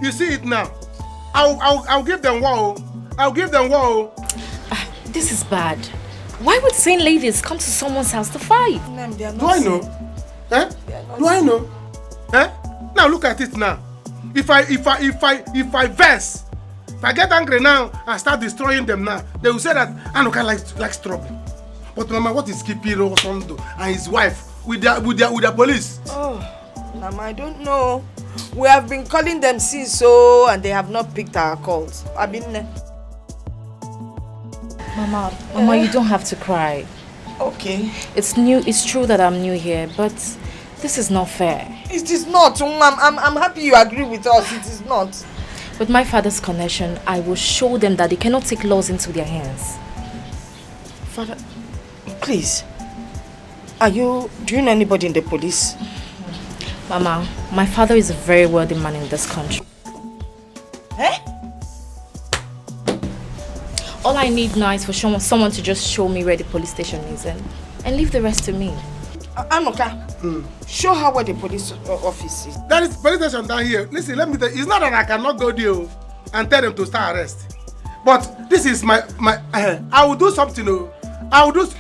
You see it now. I'll give them wow. I'll give them wow. This is bad. Why would sane ladies come to someone's house to fight? Do I know? Do I know? Now look at it now. If I verse, if I get angry now and start destroying them now, they will say that Anuka likes trouble. But Mama, what is keeping Osondo and his wife with their police? Oh, Mama, I don't know. We have been calling them since so, and they have not picked our calls. I've been there. Mama, you don't have to cry. Okay. It's true that I'm new here, but this is not fair. It is not. I'm happy you agree with us. It is not. With my father's connection, I will show them that they cannot take laws into their hands. Father, please. Do you know anybody in the police? Mama, my father is a very wealthy man in this country. All I need now is for someone to just show me where the police station is and leave the rest to me. Anuka, show her where the police office is. There is police station down here. Listen, let me tell you, it's not that I cannot go there and tell them to start arrest. But this is my I will do something.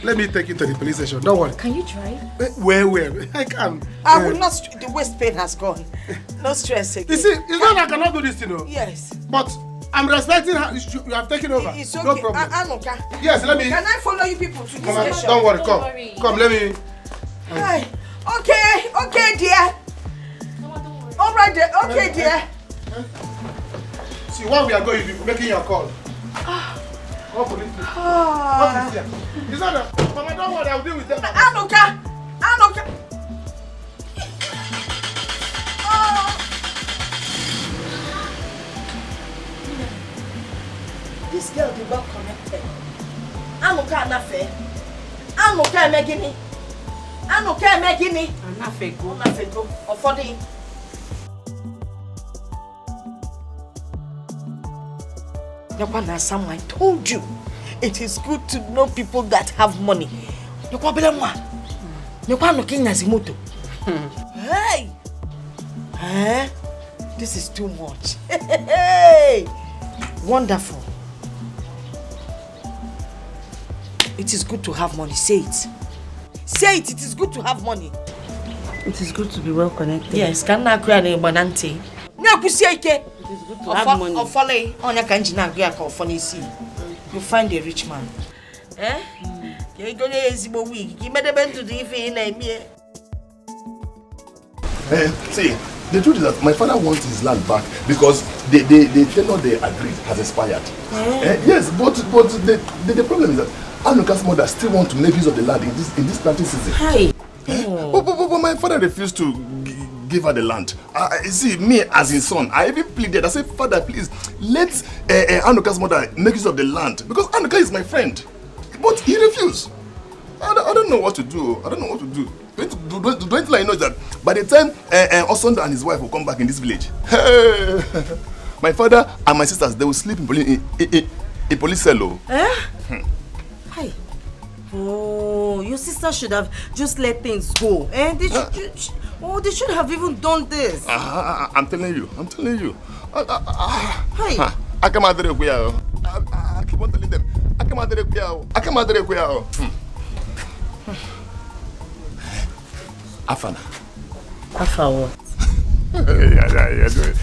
Let me take you to the police station. Don't worry. Can you drive? Where? I can. I will not. The waist pain has gone. No stress again. You see, it's not that I cannot do this, Yes. But I'm respecting her. You have taken over. It's okay. No problem. Anuka. Yes, let me. Can I follow you people to this station? Don't worry. Come. Let me. Hi. Okay, dear. All right, dear. Okay, dear. See, while we are going, you're making your call. What is here? It's not that. Mama, don't worry. I'll deal with them. Anuka. This girl did not connected. Anuka Anafe. Anuka Megini. Anafego. Ofodi. Yakwana Sam, I told you. It is good to know people that have money. Yakwa looking Nazimoto. Hey! This is too much. Hey! Wonderful. It is good to have money. Say it. Say it. It is good to have money. It is good to be well connected. Yes. Can I create a banante? No, it is good to have money. Or follow on your canjina or funny see. You find a rich man. You're going to use a week. You made a bend to the evening. See, the truth is that my father wants his land back because the tenure they agreed has expired. Yes, but the problem is that Anuka's mother still wants to make use of the land in this planting season. Hi. But my father refused to give her the land. See, me as his son, I even pleaded. I said, Father, please, let Anuka's mother make use of the land because Anuka is my friend. But he refused. I don't know what to do. Don't I know that by the time Osunda and his wife will come back in this village, my father and my sisters, they will sleep in A police cell. Eh? Hi. Oh, your sister should have just let things go. Eh? They should have even done this. I'm telling you. Hey. I come out there. I keep on telling them. I come out there. Afana. Afa what? Yeah.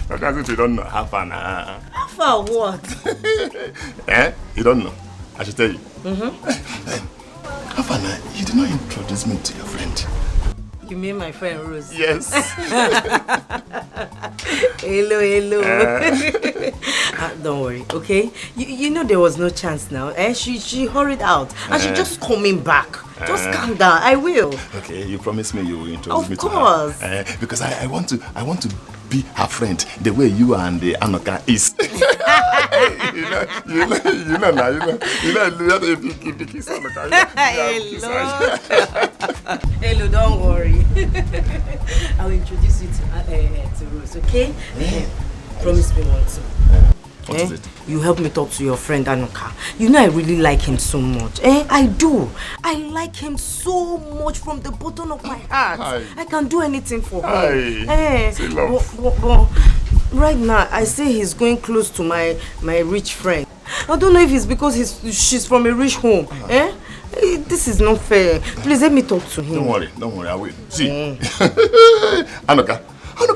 That's what you don't know. Afana. Afa what? Eh? You don't know. I should tell you. Afana, you did not introduce me to your friend. You mean my friend Rose? Yes. Hello. Don't worry, okay? You know there was no chance now. She hurried out and she's just coming back. Just calm down. I will. Okay, you promise me you will introduce me to her. Of course. Because I want to be her friend the way you and the Anoka is. you know, if you kiss Anoka. Hello, don't worry. I'll introduce you to Rose, okay? Promise me one thing. What is it? You help me talk to your friend Anoka. You know I really like him so much. I do. I like him so much from the bottom of my heart. Hi. I can do anything for him. Say love. But right now, I say he's going close to my rich friend. I don't know if it's because she's from a rich home. This is not fair. Please let me talk to him. Don't worry, I will. See, Anoka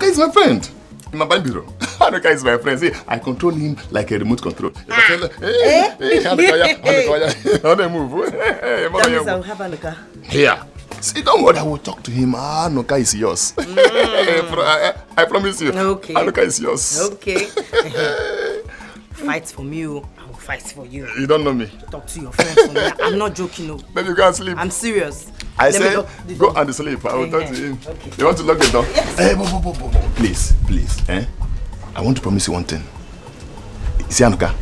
is my friend. In my band bureau. Anoka is my friend. See, I control him like a remote control. If I tell her, hey, Anoka, move. That means I'll have Anoka. Yeah. See, don't worry, I will talk to him. Anoka is yours. I promise you. Okay. Anoka is yours. Okay. Fight for me, I will fight for you. You don't know me. Talk to your friend for me. I'm not joking, no. Then you go and sleep. I'm serious. I said, go and sleep. I will talk to him. Okay. You want to lock the door? Yes. Hey, please. I want to promise you one thing. See, Anoka,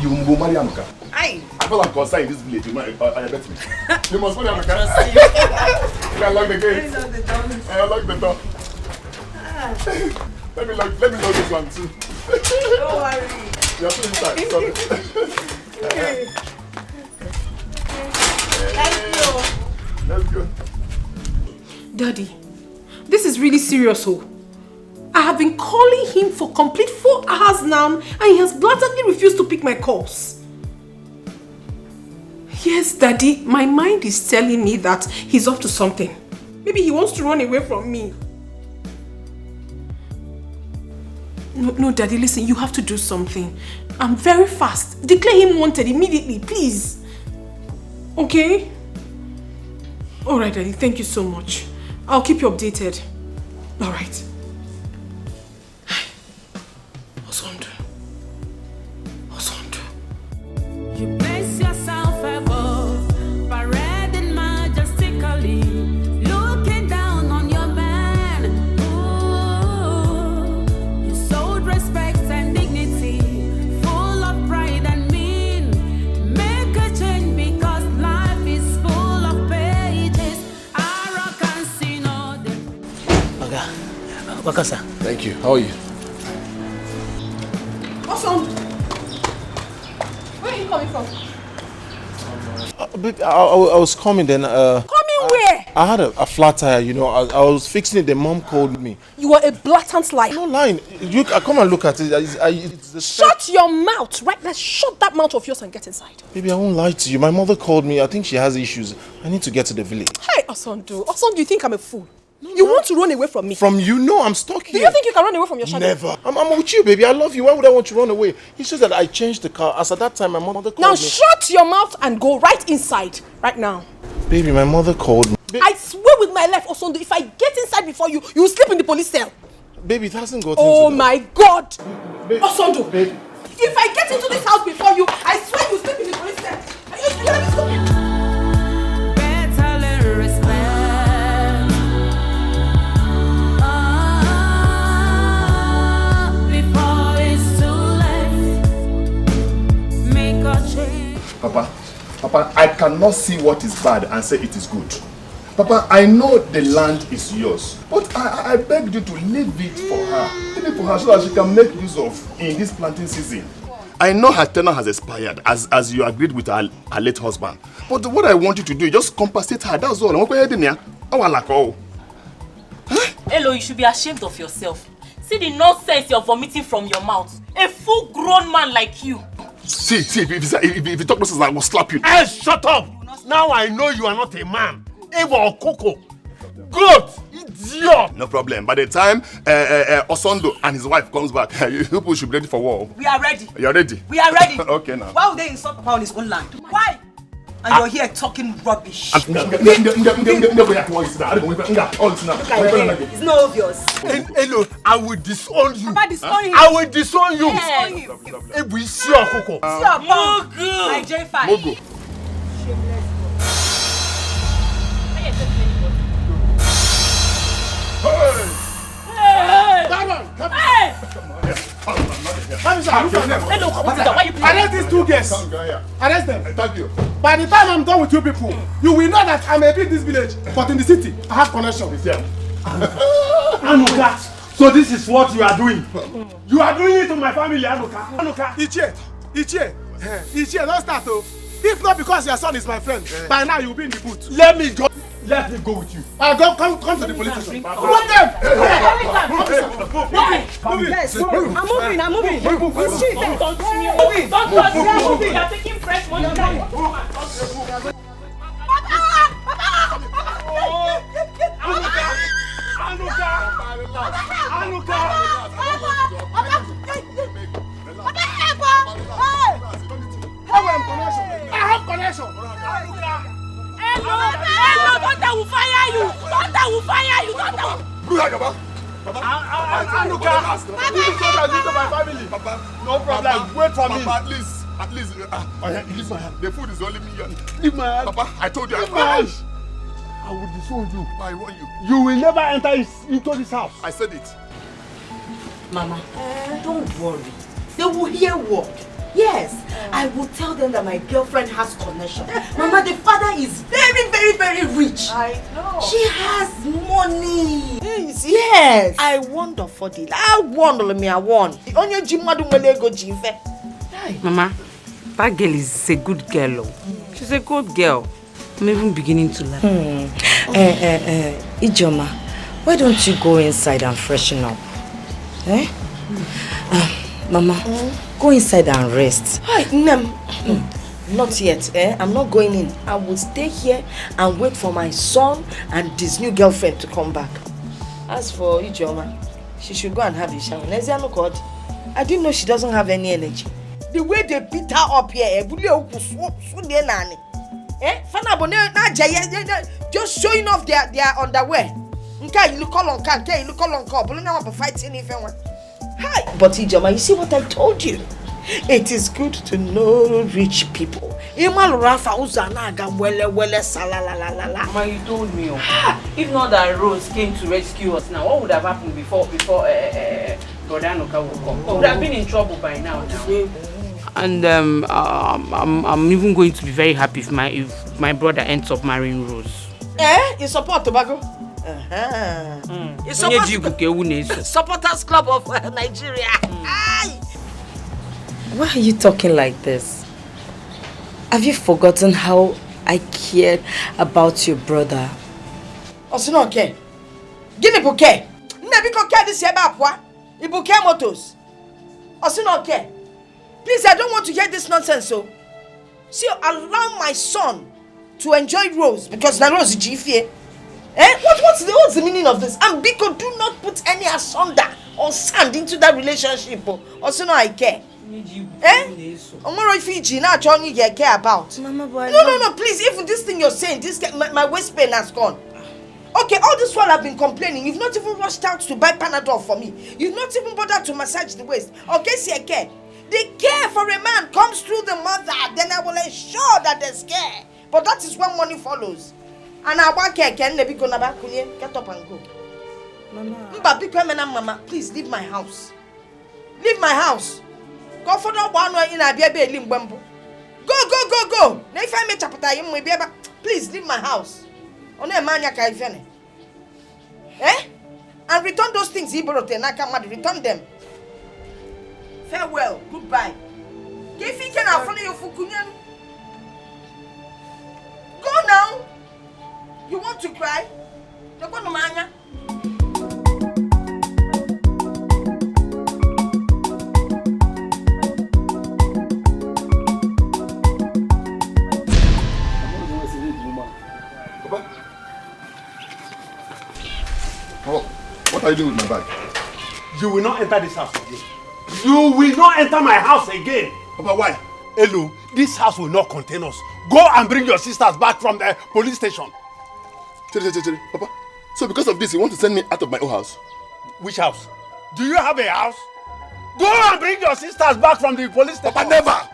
you will marry Anoka. Aye. I feel like concerned in this village. You bet me. You must marry Anoka. You can lock the gate. Lock the door. Let me lock this one too. Don't worry. You're still inside. Sorry. Okay. Let's go. Daddy, this is really serious, oh. I have been calling him for complete 4 hours now and he has blatantly refused to pick my calls. Yes, Daddy, my mind is telling me that he's up to something. Maybe he wants to run away from me. No, Daddy, listen, you have to do something. I'm very fast. Declare him wanted immediately, please. Okay? Alright, Daddy, thank you so much. I'll keep you updated. Alright. You place yourself above, parading majestically, looking down on your man. Ooh, you showed respect and dignity, full of pride and mean. Make a change because life is full of pages. Arrogance in order. Wakasa. Thank you. How are you? Awesome. Where are you coming from? Babe, I was coming then. Coming where? I had a flat tire, you know. I was fixing it. The mom called me. You are a blatant liar. No lying. You come and look at it. It's the Shut your mouth right now. Shut that mouth of yours and get inside. Baby, I won't lie to you. My mother called me. I think she has issues. I need to get to the village. Hey, Osondu. Osondu, you think I'm a fool? You want to run away from me? From you? No, I'm stuck here. Do you think you can run away from your shadow? Never. I'm with you, baby. I love you. Why would I want you to run away? It's just that I changed the car. As at that time, my mother called me. Now shut your mouth and go right inside. Right now. Baby, my mother called me. I swear with my life, Osondu, if I get inside before you, you will sleep in the police cell. Baby, it hasn't got Oh into my God. Osondu. Baby. If I get into this house before you, I swear you will sleep in the police cell. Are you stupid? Better learn respect. Before it's too late. Make a change. Papa, I cannot see what is bad and say it is good. Papa, I know the land is yours, but I beg you to leave it for her. Leave it for her so that she can make use of in this planting season. I know her tenure has expired as you agreed with her late husband. But what I want you to do is just compensate her. That's all. Hello, you should be ashamed of yourself. See the nonsense you're vomiting from your mouth. A full-grown man like you. See, if you talk nonsense, I will slap you. Hey, shut up! Now I know you are not a man. Eva or Coco. Good! Idiot! No problem. By the time Osondo and his wife comes back, you people should be ready for war. We are ready. You're ready? We are ready. Okay, now. Why would they insult Papa on his own land? Why? And you're here talking rubbish. It's not obvious. Hello, I will disown you. Papa, disown him. I will disown you. Disown him. Hey, we see your Coco. See your punk. My J5. Mogo. Arrest these two guests. Arrest them. Thank you. By the time I'm done with you people, you will know that I may be in this village, but in the city, I have connection. Anuka, so this is what you are doing. You are doing it to my family, Anuka. Anuka. Ichie, don't start though. If not because your son is my friend, by now you'll be in the booth. Let me go with you. I'll go, come to the police station. What them? I'm moving. Don't touch me. You're taking fresh money. I have connection. Hello, Doctor will fire you. Anuka, you said that you to my family. No problem. Wait for me. At least. Leave my hand. The food is only me. Leave my hand. Papa, I told you. Leave my hand. I will disown you. I want you. You will never enter into this house. I said it. Mama, don't worry. They will hear what? Yes, I will tell them that my girlfriend has connection. Mama, the father is very, very, very rich. I know. She has money. Yes. I wonder for the. I won. The only Jimadu Melego Jive. Mama, that girl is a good girl. She's a good girl. I'm even beginning to like. Ijoma, why don't you go inside and freshen up? Eh? Mama, go inside and rest. Hi, not yet. I'm not going in. I will stay here and wait for my son and his new girlfriend to come back. As for Ijoma, she should go and have a shower. I didn't know she doesn't have any energy. The way they beat her up here, just showing off their underwear. Hi. But Ijoma, you see what I told you? It is good to know rich people. Ma, you told me. If not that Rose came to rescue us now, what would have happened before Brother Anuka would come? We would have been in trouble by now. And I'm even going to be very happy if my brother ends up marrying Rose. You support Tobago? You support Supporters Club of Nigeria. Why are you talking like this? Have you forgotten how I cared about your brother? Also okay. Give me bouquet. Never care this year about what? You bouquet motors. Also okay. Please, I don't want to hear this nonsense. So allow my son to enjoy Rose because now Rose is GFA. What's the meaning of this? And Biko, do not put any asunder or sand into that relationship. Also no I care. Fiji now Johnny you care about. Mama boy. No, please, even this thing you're saying, my waist pain has gone. Okay, all this while I've been complaining, you've not even rushed out to buy Panadol for me. You've not even bothered to massage the waist. Okay, see, I care. The care for a man comes through the mother, then I will ensure that there's care. But that is when money follows. And I want care, get up and go. Mama, please leave my house. Leave my house. Go for the one in a baby limbembo. Go. If I make a please leave my house. And return those things he brought and I come return them. Farewell, goodbye. Go now. You want to cry? You're going to mania. What are you doing with my bag? You will not enter this house again. You will not enter my house again. Papa, why? Hello, this house will not contain us. Go and bring your sisters back from the police station. Papa, so because of this, you want to send me out of my own house? Which house? Do you have a house? Go and bring your sisters back from the police station. Papa, never!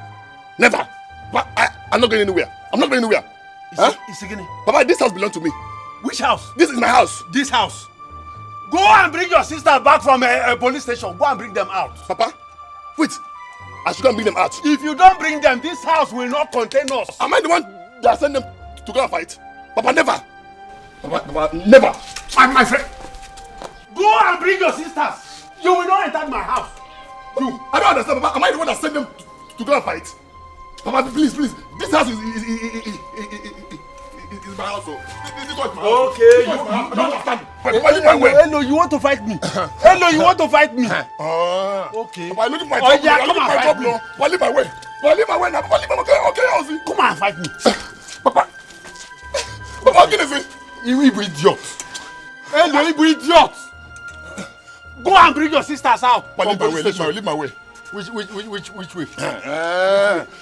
Never! Papa, I'm not going anywhere. I'm not going anywhere. Papa, this house belongs to me. Which house? This is my house. This house. Go and bring your sisters back from a police station. Go and bring them out. Papa, wait. I should go and bring them out. If you don't bring them, this house will not contain us. Am I the one that sent them to go and fight? Papa, never. Papa, never. My friend. Go and bring your sisters. You will not enter my house. You, I don't understand, Papa. Am I the one that sent them to go and fight? Papa, please. This house is my house. This is my house. Okay, I don't understand. Papa, leave my way. Hello, you want to fight me? Hello, you want to fight me? Okay. Papa, look at my trouble. Yeah, come and fight me. Papa, leave my way. Papa, leave my way now. Papa, leave my way. Okay, Ozzy. Come and fight me. Papa, what can I say? You idiot. Hello, you idiot. Go and bring your sisters out. Papa, leave my way. Which way?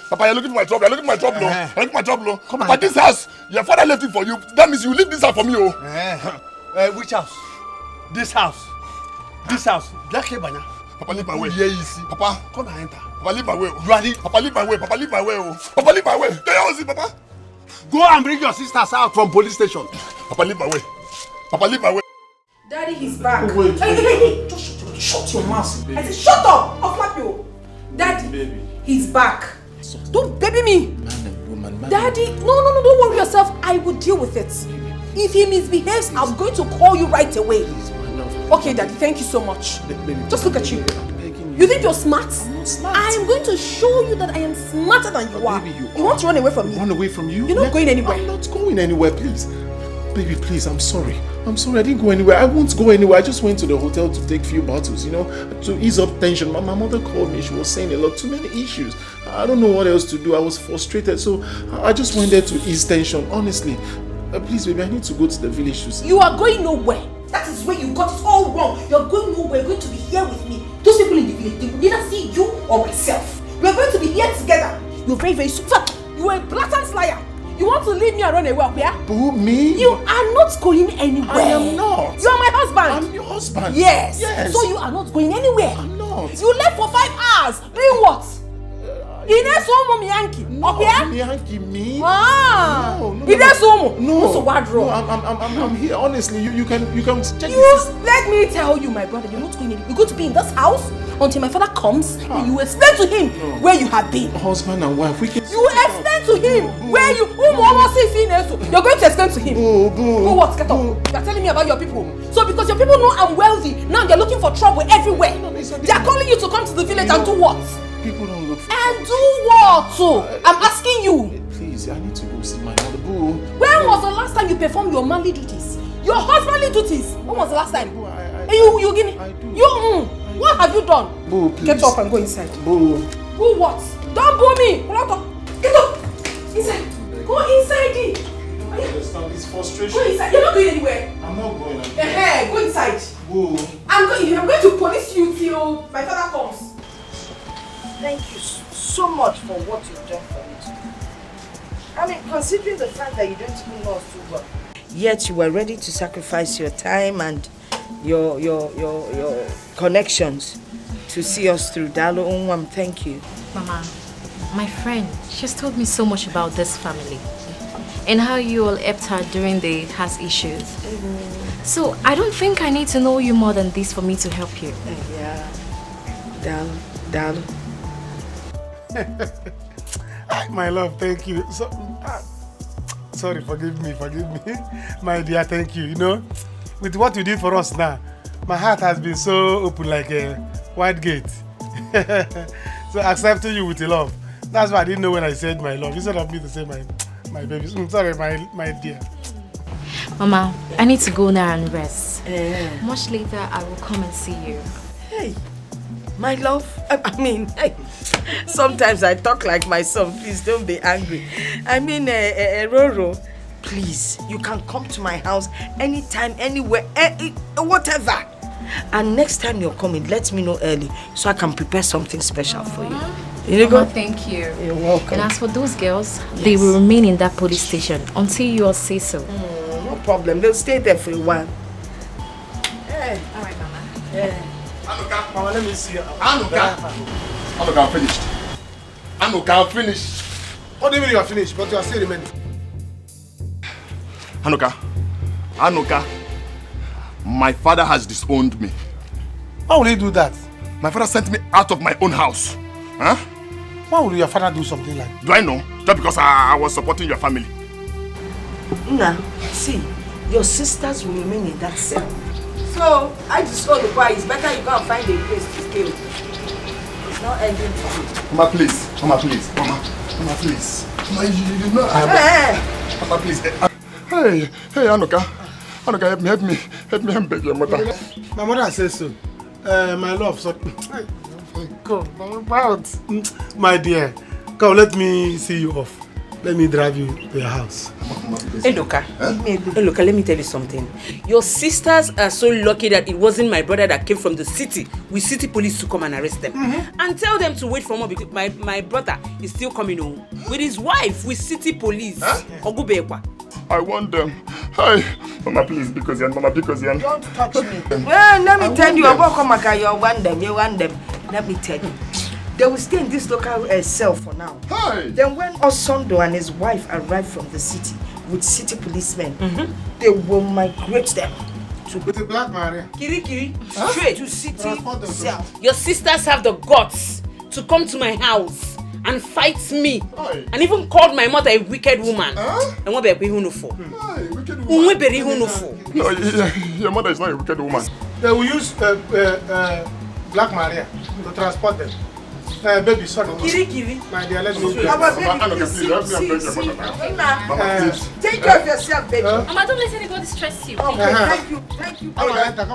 Papa, you're looking for my trouble. You're looking for my trouble. You're looking for my trouble. But this house, your father left it for you. That means you leave this house for me, which house? This house. This house. Black Ebanya. Papa, leave my way. Yeah, you see. Papa, come and enter. Papa, leave my way. Ready? Papa, leave my way. Papa, leave my way. Papa, leave my way. There you see, Papa. Go and bring your sisters out from police station. Papa, leave my way. Papa, leave my way. Daddy, he's back. Oh, wait. Hey. Just shut your mouth. I said, shut up. I'll slap you. Daddy, baby. He's back. Don't baby me. Man and woman. Daddy, no, don't worry yourself. I will deal with it. If he misbehaves, I'm going to call you right away. Okay, Daddy, thank you so much. Just look at you. You think you're smart? I'm not smart. I am going to show you that I am smarter than you are. Baby, you want to run away from me? Run away from you? You're not going anywhere. I'm not going anywhere, please. Baby, please, I'm sorry. I didn't go anywhere. I won't go anywhere. I just went to the hotel to take a few bottles, to ease up tension. My mother called me. She was saying a lot, too many issues. I don't know what else to do. I was frustrated, so I just went there to ease tension, honestly. Please, baby, I need to go to the village to see. You are going nowhere. That is where you got it all wrong. You're going nowhere. You're going to be here with me. Those people in the village, they will neither see you or myself. We are going to be here together. You're very, very super. You are a blatant liar. You want to leave me and run away, yeah? Boo, me? You are not going anywhere. I am not. You are my husband. I'm your husband. Yes. Yes. So you are not going anywhere. I'm not. You left for 5 hours. Doing what? Inesomo Miyanki. No, okay? Miyanki, me? Ah. No. Inesomo. No. So what wrong? No, I'm here. Honestly, you can check this. Let me tell you, my brother, you're not going anywhere. You're going to be in this house until my father comes and you explain to him where you have been. Husband and wife, we can. You explain to him where you. You're going to explain to him. Boo, what? Get up. You're telling me about your people. So because your people know I'm wealthy, now they're looking for trouble everywhere. They're calling you to come to the village and do what? People don't look for and do what? I'm asking you. Please, I need to go see my mother. Boo. When was the last time you performed your manly duties? Your husbandly duties? When was the last time? You give me. What have you done? Boo, please. Get up and go inside. Boo. Boo what? Don't boo me. Get up. Inside. Go inside. I understand this frustration. Go inside. You're not going anywhere. I'm not going anywhere. Go inside. Boo. I'm going to police you till my father comes. Thank you so much for what you've done for me today. I mean, considering the fact that you don't even know us too well, yet you were ready to sacrifice your time and your connections to see us through. Dalo Unwam, thank you. Mama, my friend, she's told me so much about this family and how you all helped her during the house issues. So I don't think I need to know you more than this for me to help you. Yeah. Dalo. My love, thank you. So, sorry, forgive me, my dear. Thank you. With what you did for us now, my heart has been so open like a wide gate. So accepting you with love. That's why I didn't know when I said my love. Instead of me to say my baby. Sorry, my dear. Mama, I need to go now and rest. Much later, I will come and see you. Hey, my love. I mean, hey, sometimes I talk like my son. Please don't be angry. I mean, Roro, please, you can come to my house anytime, anywhere, whatever. And next time you're coming, let me know early so I can prepare something special for you. You Mama, thank you. You're welcome. And as for those girls, they will remain in that police station until you all say so. No problem. They'll stay there for a while. All right, Mama. Anuka. Mama, let me see you. Anuka, I'm finished. Anuka, I'm finished. What do you mean you are finished? But you are still remaining. Anuka, my father has disowned me. Why would he do that? My father sent me out of my own house. Huh? Why would your father do something like that? Do I know? Just because I was supporting your family. Nah, see, your sisters will remain in that cell. So, I just told the boy, it's better you go and find a place to stay. It's not ending for you. Mama, please. Mama, please. Mama, please. Mama, you know Mama, please. Hey, Anuka. Anuka, help me, beg your mother. My mother says so. My love, so... Come, my dear, come, let me see you off. Let me drive you to your house. Hey, Loka. Hey, Loka, let me tell you something. Your sisters are so lucky that it wasn't my brother that came from the city with city police to come and arrest them. And tell them to wait for more because my brother is still coming home with his wife with city police. I want them. Hi, Mama, please, because you're Mama, because you're... Don't touch me. Well, let me tell you, you want them. Let me tell you. They will stay in this local cell for now. Hi. Then when Osondo and his wife arrive from the city with city policemen, they will migrate them to with the Black Maria. Kiri, straight to city cell. Your sisters have the guts to come to my house and fight me. Hi. And even called my mother a wicked woman. And what be who for? Wicked woman. No, your mother is not a wicked woman. They will use Black Maria to transport them. Baby, sorry. Kiri. My dear, let me go. Mama, baby, see. Take care of yourself, baby. Mama, don't let anybody stress you. Okay, thank you, Come on, enter.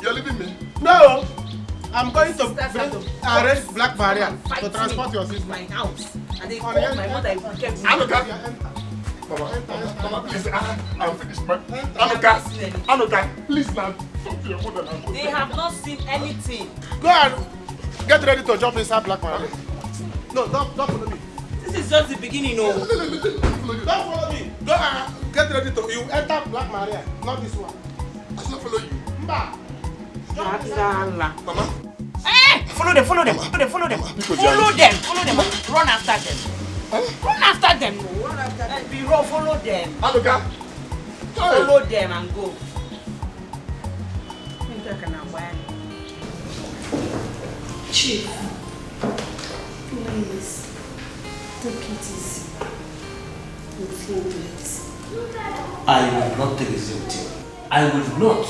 You're leaving me? No, I'm going to arrange Black Maria to transport your sister. My house. And they called my mother a wicked woman. Mama, please, I'm finished. Anuka, please now. Talk to your mother now. They have not seen anything. Go and get ready to jump inside Black Maria. No, don't follow me. This is just the beginning, no. Don't follow me. Go and get ready to you enter Black Maria, not this one. I should not follow you. Mba. Mama. Hey! Follow them. Follow them. Run after them. Run after them. Follow them. Anuka. Follow them and go. Chief, please, take it easy. With him, please. I will not take it easy with him. I will not.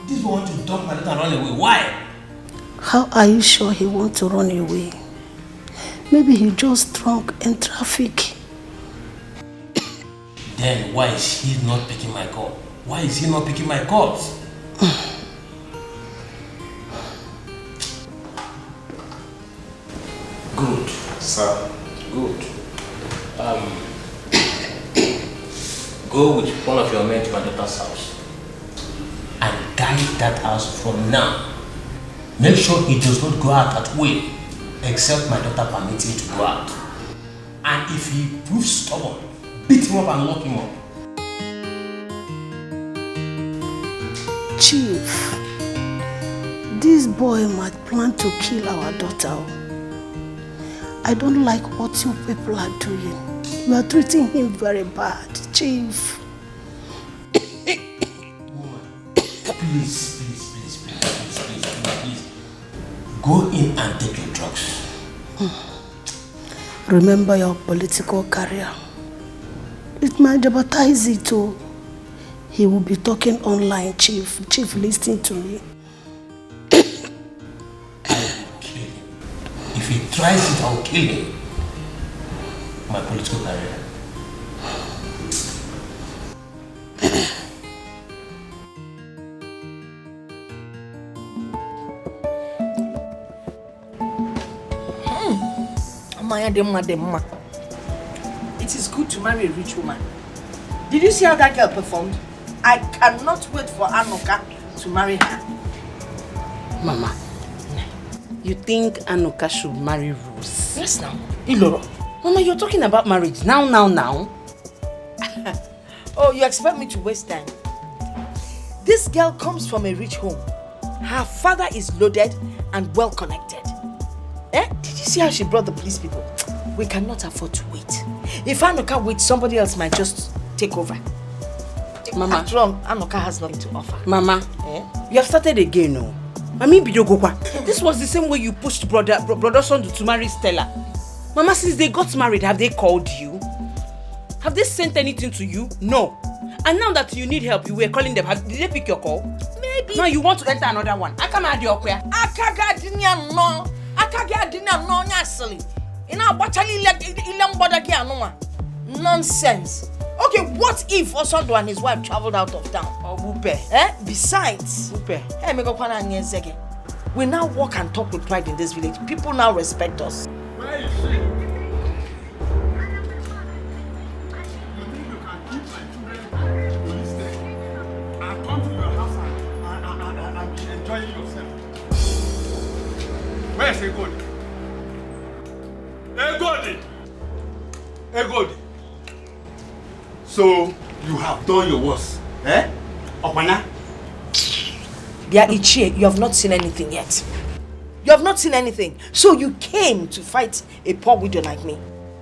This boy want to dump my daughter and run away. Why? How are you sure he wants to run away? Maybe he just drunk in traffic. Then why is he not picking my call? Why is he not picking my calls? Good. Sir. Good. Go with one of your men to my daughter's house and guide that house from now. Make sure he does not go out that way except my daughter permits him to go out. And if he proves stubborn, beat him up and lock him up. Chief, this boy might plan to kill our daughter. I don't like what you people are doing. You are treating him very bad, Chief. Please. Go in and take your drugs. Remember your political career. It might jeopardize it too. He will be talking online, Chief. Chief, listen to me. I will kill him. If he tries it, I'll kill him. my political career. It is good to marry a rich woman. Did you see how that girl performed? I cannot wait for Anoka to marry her. Mama, you think Anoka should marry Rose? Yes, now. Iloro. Mama, you're talking about marriage now. Oh, you expect me to waste time? This girl comes from a rich home. Her father is loaded and well connected. Did you see how she brought the police people? We cannot afford to wait. If Anoka waits, somebody else might just take over. Mama. After all, Anoka has nothing to offer. Mama, you have started again, no? I mean, this was the same way you pushed brother son to marry Stella. Mama, since they got married, have they called you? Have they sent anything to you? No. And now that you need help, you were calling them. Did they pick your call? Maybe. Now you want to enter another one. I come out your prayer. Nonsense. Okay, what if Osondo and his wife traveled out of town? Oh, Wupe. Besides, Wupe. We now walk and talk with pride in this village. People now respect us. Where is she? Where's Egodi? Egodi! So, you have done your worst, Opana? Dear Ichie, you have not seen anything yet. You have not seen anything. So you came to fight a poor widow like me.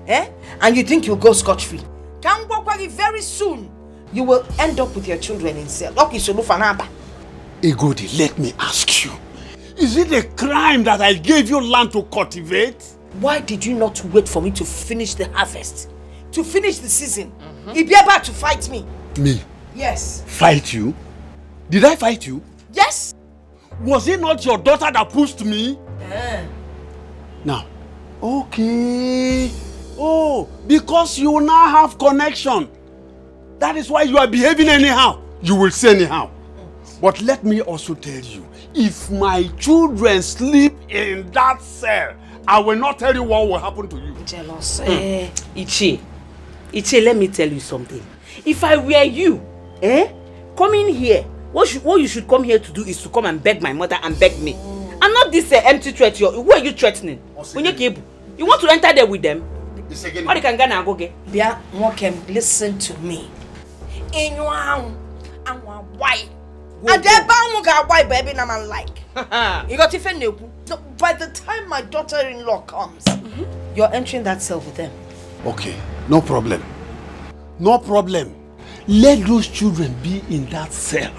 And you think you'll go scot-free. Very soon, you will end up with your children in cell. Egodi, let me ask you. Is it a crime that I gave you land to cultivate? Why did you not wait for me to finish the harvest? To finish the season? You'd be able to fight me. Me? Yes. Fight you? Did I fight you? Yes. Was it not your daughter that pushed me? Now, okay. Oh, because you now have connection. That is why you are behaving anyhow. You will say anyhow. But let me also tell you, if my children sleep in that cell, I will not tell you what will happen to you. Jealous. Ichie, let me tell you something. If I were you, coming here, what you should come here to do is to come and beg my mother and beg me. And not this empty threat. Who are you threatening? You want to enter there with them? Or you can go get? Listen to me. In your house, I'm white. And then why baby na man like. You got to fend. By the time my daughter-in-law comes, you're entering that cell with them. Okay, no problem. No problem. Let those children be in that cell.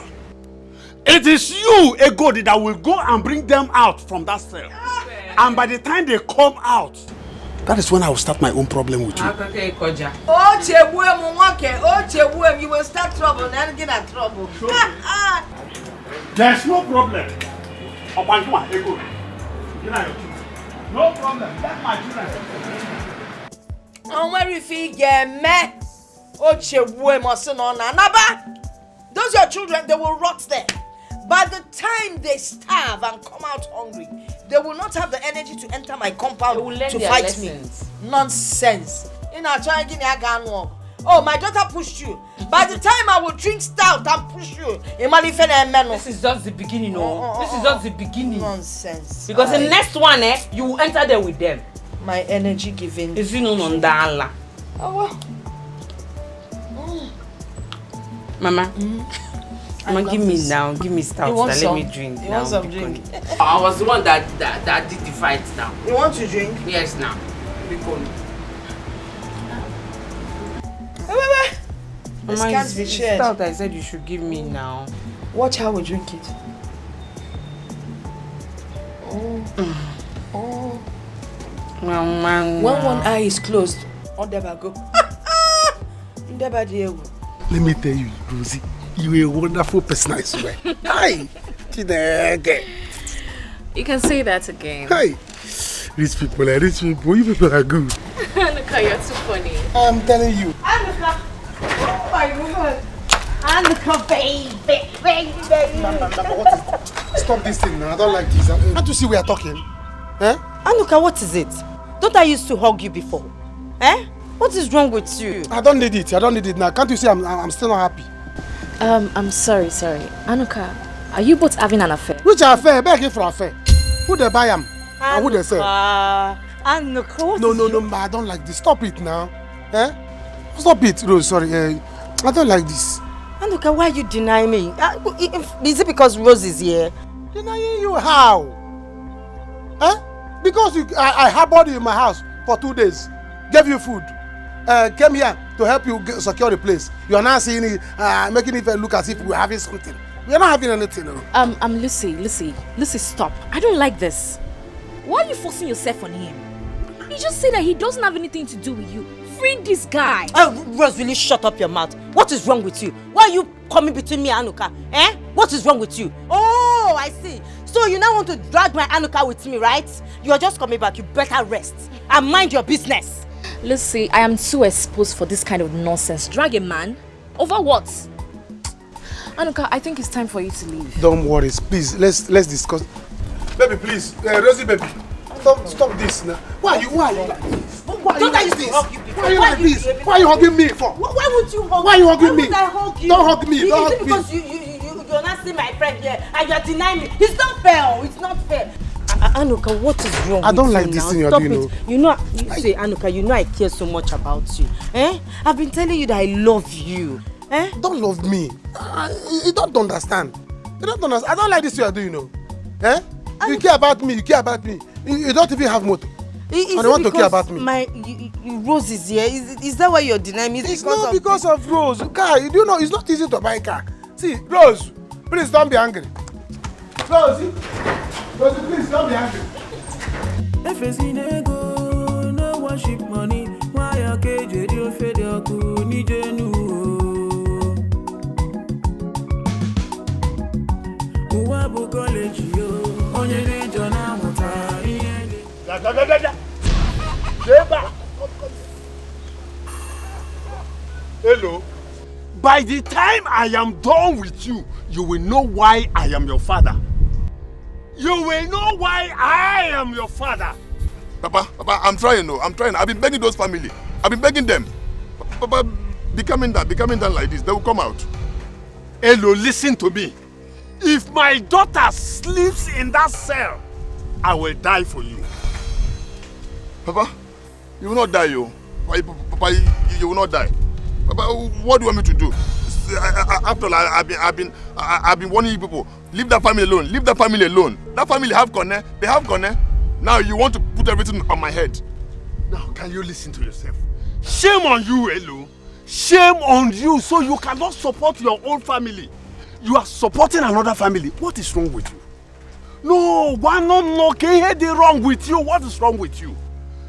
It is you, Egodi, that will go and bring them out from that cell. And by the time they come out, that is when I will start my own problem with you. You will start trouble and get in trouble. There's no problem. No problem. Let my children. And where if you get me? Those your children, they will rot there. By the time they starve and come out hungry, they will not have the energy to enter my compound to fight lessons. me. Nonsense. Oh, my daughter pushed you. By the time I will drink stout and push you, this is just the beginning, This is just the beginning. Nonsense. Because the next one, you will enter there with them. My energy giving. Is you know on the Mama. Mama, give me now. Give me stout. Let me drink. You want some drink? I was the one that did the fight now. You want to drink? Yes, now. This can't be shared. Stout I said you should give me now. Watch how we drink it. When one eye is closed, on never go. Let me tell you, Rosie, you're a wonderful person, I swear. Hi! You can say that again. Hi! Rich people, you people are good. Look how you're too funny. I'm telling you. Anuka! Oh my God! Anuka, baby! What is this? Stop this thing now. I don't like this. Can't you see we are talking? Eh? Anuka, what is it? Don't I used to hug you before? Eh? What is wrong with you? I don't need it. I don't need it now. Can't you see I'm still not happy? I'm sorry. Anuka, are you both having an affair? Which affair? Begging for affair. Who they buy am? And who they sell? Anuka, what No, ma, I don't like this. Stop it now. Eh? Stop it, Rose. Sorry. I don't like this. Anuka, why you deny me? Is it because Rose is here? Denying you how? Eh? Because I harbored you in my house for 2 days. Gave you food. Came here to help you secure the place. You are now seeing it, making it look as if we're having something. We're not having anything. No. Lucy, stop. I don't like this. Why are you forcing yourself on him? He just said that he doesn't have anything to do with you. Free this guy. Rose, will you shut up your mouth? What is wrong with you? Why are you coming between me and Anuka? Eh? What is wrong with you? Oh, I see. So you now want to drag my Anuka with me, right? You are just coming back. You better rest and mind your business. Lucy, I am too exposed for this kind of nonsense. Drag a man? Over what? Anuka, I think it's time for you to leave. Don't worry, please. Let's discuss. Baby, please. Rosie, baby. Stop this now. Why are you like this? Why are you like this? Why are you like this? Why are you hugging me for? Why would you hug me? Why are you hugging me? Why would I hug you? Don't hug me. Don't hug me. Because you're not seeing my friend here and you're denying me. It's not fair. It's not fair. Anuka, what is wrong with you? I don't like this thing you're doing. Say, Anuka, you know I care so much about you. Eh? I've been telling you that I love you. Eh? Don't love me. You don't understand. You don't understand. I don't like this you're doing, Eh? You care about me. You don't even have motor. And you want to care about me. Rose is here. Is that why you're denying me? It's not because of Rose. Car, you do know it's not easy to buy a car. See, Rose, please don't be angry. Rose, please don't be angry. If it's in ego, no worship money. Why are KJ you fed your kuni genu? Uwabu college yo, onye de jona muta. Hello. By the time I am done with you, you will know why I am your father. You will know why I am your father. Papa, I'm trying. I've been begging those family. I've been begging them. Papa, be coming down like this. They will come out. Hello, listen to me. If my daughter sleeps in that cell, I will die for you. Papa, you will not die, yo. Papa, you will not die. Papa, what do you want me to do? After all, I've been warning you people. Leave that family alone. Leave that family alone. That family have Kone. They have Kone. Now you want to put everything on my head. Now, can you listen to yourself? Shame on you, Elo. Shame on you, so you cannot support your own family. You are supporting another family. What is wrong with you? No, can you wrong with you? What is wrong with you?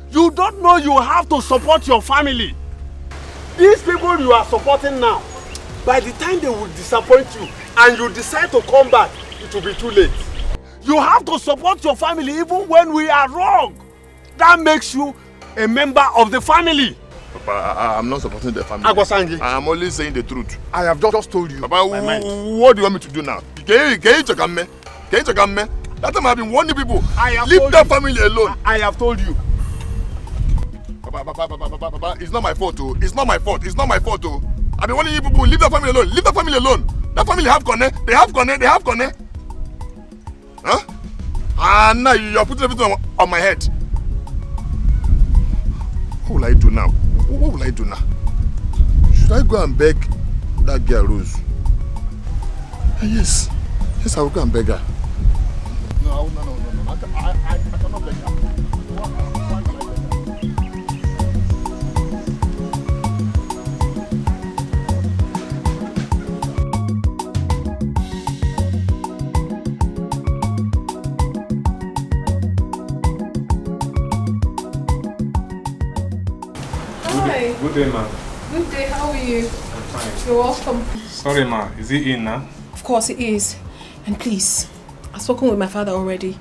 You don't know you have to support your family. These people you are supporting now, by the time they will disappoint you and you decide to come back, it will be too late. You have to support your family even when we are wrong. That makes you a member of the family. Papa, I'm not supporting the family. I'm only saying the truth. I have just told you. Papa, what do you want me to do now? Can you check on me? That time I've been warning people. Leave that family alone. I have told you. Papa, it's not my fault, oh. It's not my fault, oh. I've been warning you people, leave that family alone. Leave that family alone. That family have Kone. They have Kone. Huh? And now you're putting everything on my head. What will I do now? Should I go and beg that girl Rose? Yes, I will go and beg her. No. I cannot beg her. Good day, ma. Good day, how are you? I'm fine. You're welcome. Sorry, ma. Is he in now? Of course it is. And please, I've spoken with my father already.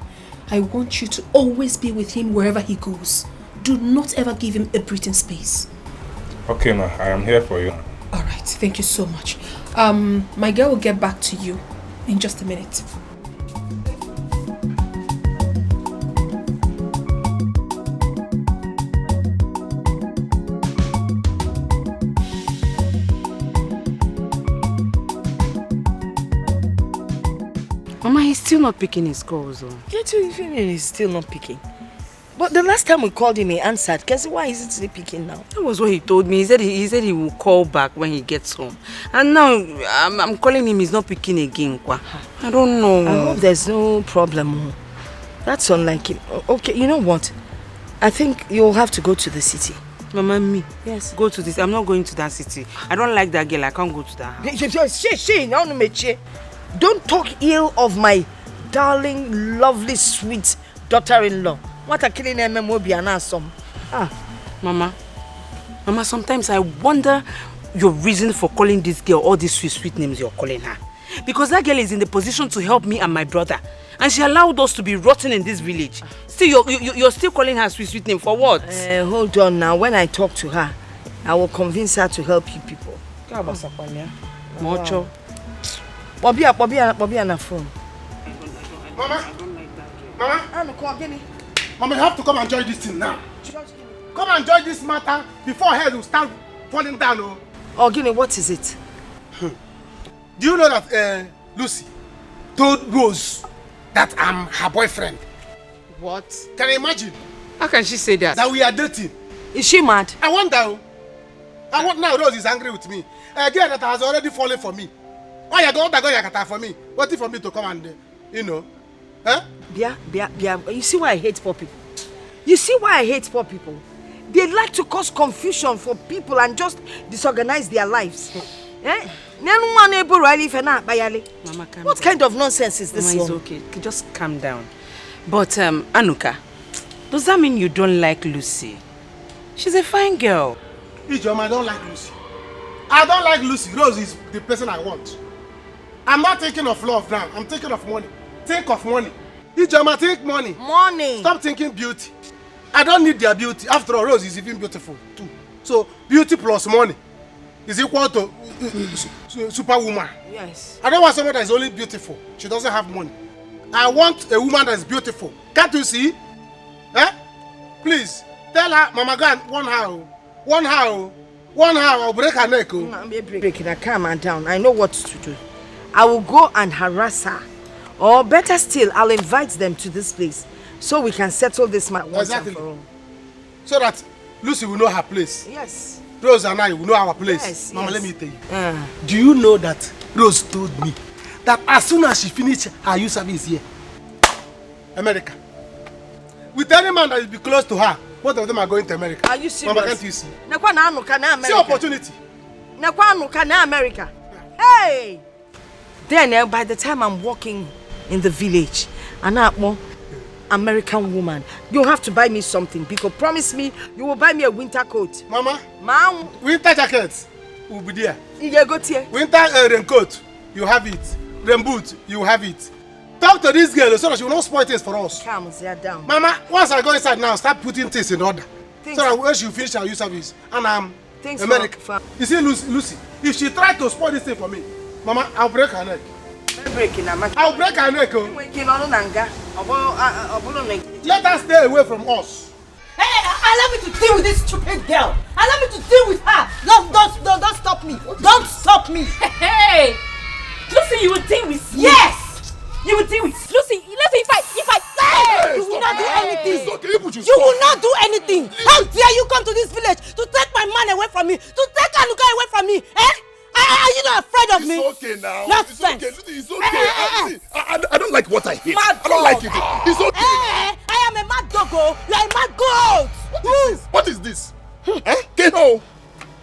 I want you to always be with him wherever he goes. Do not ever give him a breathing space. Okay, ma, I am here for you. All right, thank you so much. My girl will get back to you in just a minute. Mama, he's still not picking his calls. Get to feeling he's still not picking. But the last time we called him, he answered. Guess why is it still picking now? That was what he told me. He said he will call back when he gets home. And now I'm calling him, he's not picking again. I don't know. I hope there's no problem. That's unlike him. Okay, you know what? I think you'll have to go to the city. Mama, me? Yes. Go to this. I'm not going to that city. I don't like that girl. I can't go to that house. Don't talk ill of my darling, lovely, sweet daughter-in-law. What a killing Mama, sometimes I wonder your reason for calling this girl all these sweet names you're calling her. Because that girl is in the position to help me and my brother. And she allowed us to be rotten in this village. Still, you're still calling her sweet name for what? Hold on now. When I talk to her, I will convince her to help you people. Mocho. Bobby on the phone. Mama, you have to come and join this thing now. Come and join this matter before head will start falling down. Oh, Guinea, what is it? Do you know that Lucy told Rose that I'm her boyfriend? What? Can you imagine? How can she say that? That we are dating. Is she mad? I wonder. Now Rose is angry with me. A girl that has already fallen for me. Why you going to for me? Waiting for me to come and, Huh? Yeah. You see why I hate poor people? They like to cause confusion for people and just disorganize their lives. Mama, what kind of nonsense is this? Mama, it's okay. Just calm down. But, Anuka, does that mean you don't like Lucy? She's a fine girl. Ijoma, I don't like Lucy. I don't like Lucy. Rose is the person I want. I'm not thinking of love now. I'm thinking of money. Think of money. Ijoma, think money. Money. Stop thinking beauty. I don't need their beauty. After all, Rose is even beautiful too. So, beauty plus money is equal to superwoman. Yes. I don't want someone that is only beautiful. She doesn't have money. I want a woman that is beautiful. Can't you see? Please, tell her, Mama Gan, one how, I'll break her neck. I'm breaking her. Calm her down. I know what to do. I will go and harass her. Or better still, I'll invite them to this place so we can settle this matter once and for all. So that Lucy will know her place. Yes. Rose and I will know our place. Yes, Mama, yes. let me tell you. Do you know that Rose told me that as soon as she finished her youth service here, America, with any man that will be close to her, both of them are going to America. Are you serious? Mama, can't you see? See opportunity. America. Hey! Then by the time I'm walking in the village, an American woman, you have to buy me something because promise me you will buy me a winter coat. Mama, winter jacket will be there. Winter raincoat, you have it. Rain boot, you have it. Talk to this girl so that she will not spoil things for us. Calm down. Mama, once I go inside now, start putting things in order. So that when she finish her youth service, and I'm America. You see, Lucy, if she tries to spoil this thing for me, Mama, I'll break her neck. I'll break her neck. Let her stay away from us. Hey, allow me to deal with this stupid girl. Allow me to deal with her. Don't stop me. Don't stop me. Hey, Lucy, you will deal with me. Yes, you will deal with Lucy. If I hey, you will not do anything. You will not do anything. How dare you come to this village to take my man away from me, to take Anuka away from me? Are you not afraid of me? It's okay now. Nonsense. It's okay. I don't like what I hate. I don't like it. It's okay. I am a mad doggo. You are a mad goat. What is this? Keho?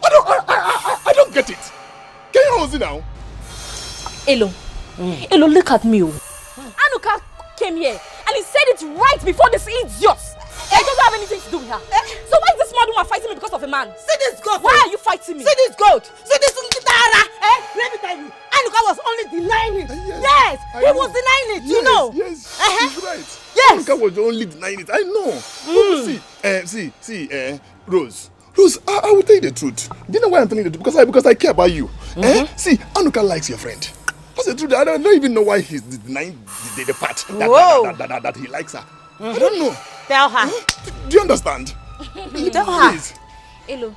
I don't get it. Keho is it now? Elo, look at me. Anuka came here and he said it right before this idiot. I don't have anything to do with her. So why is this mad woman fighting me because of a man? See this goat. Why are you fighting me? See this goat. See this Nkitara. Let me tell you. Anuka was only denying it. Yes, he was denying it. Yes, you know. Yes, he's right. Yes. Anuka was only denying it. I know. See, Rose. Rose, I will tell you the truth. Do you know why I'm telling you the truth? Because I care about you. See, Anuka likes your friend. That's the truth. I don't even know why he's denying the part that he likes her. I don't know. Tell her. Do you understand? Tell her. Please. Hello.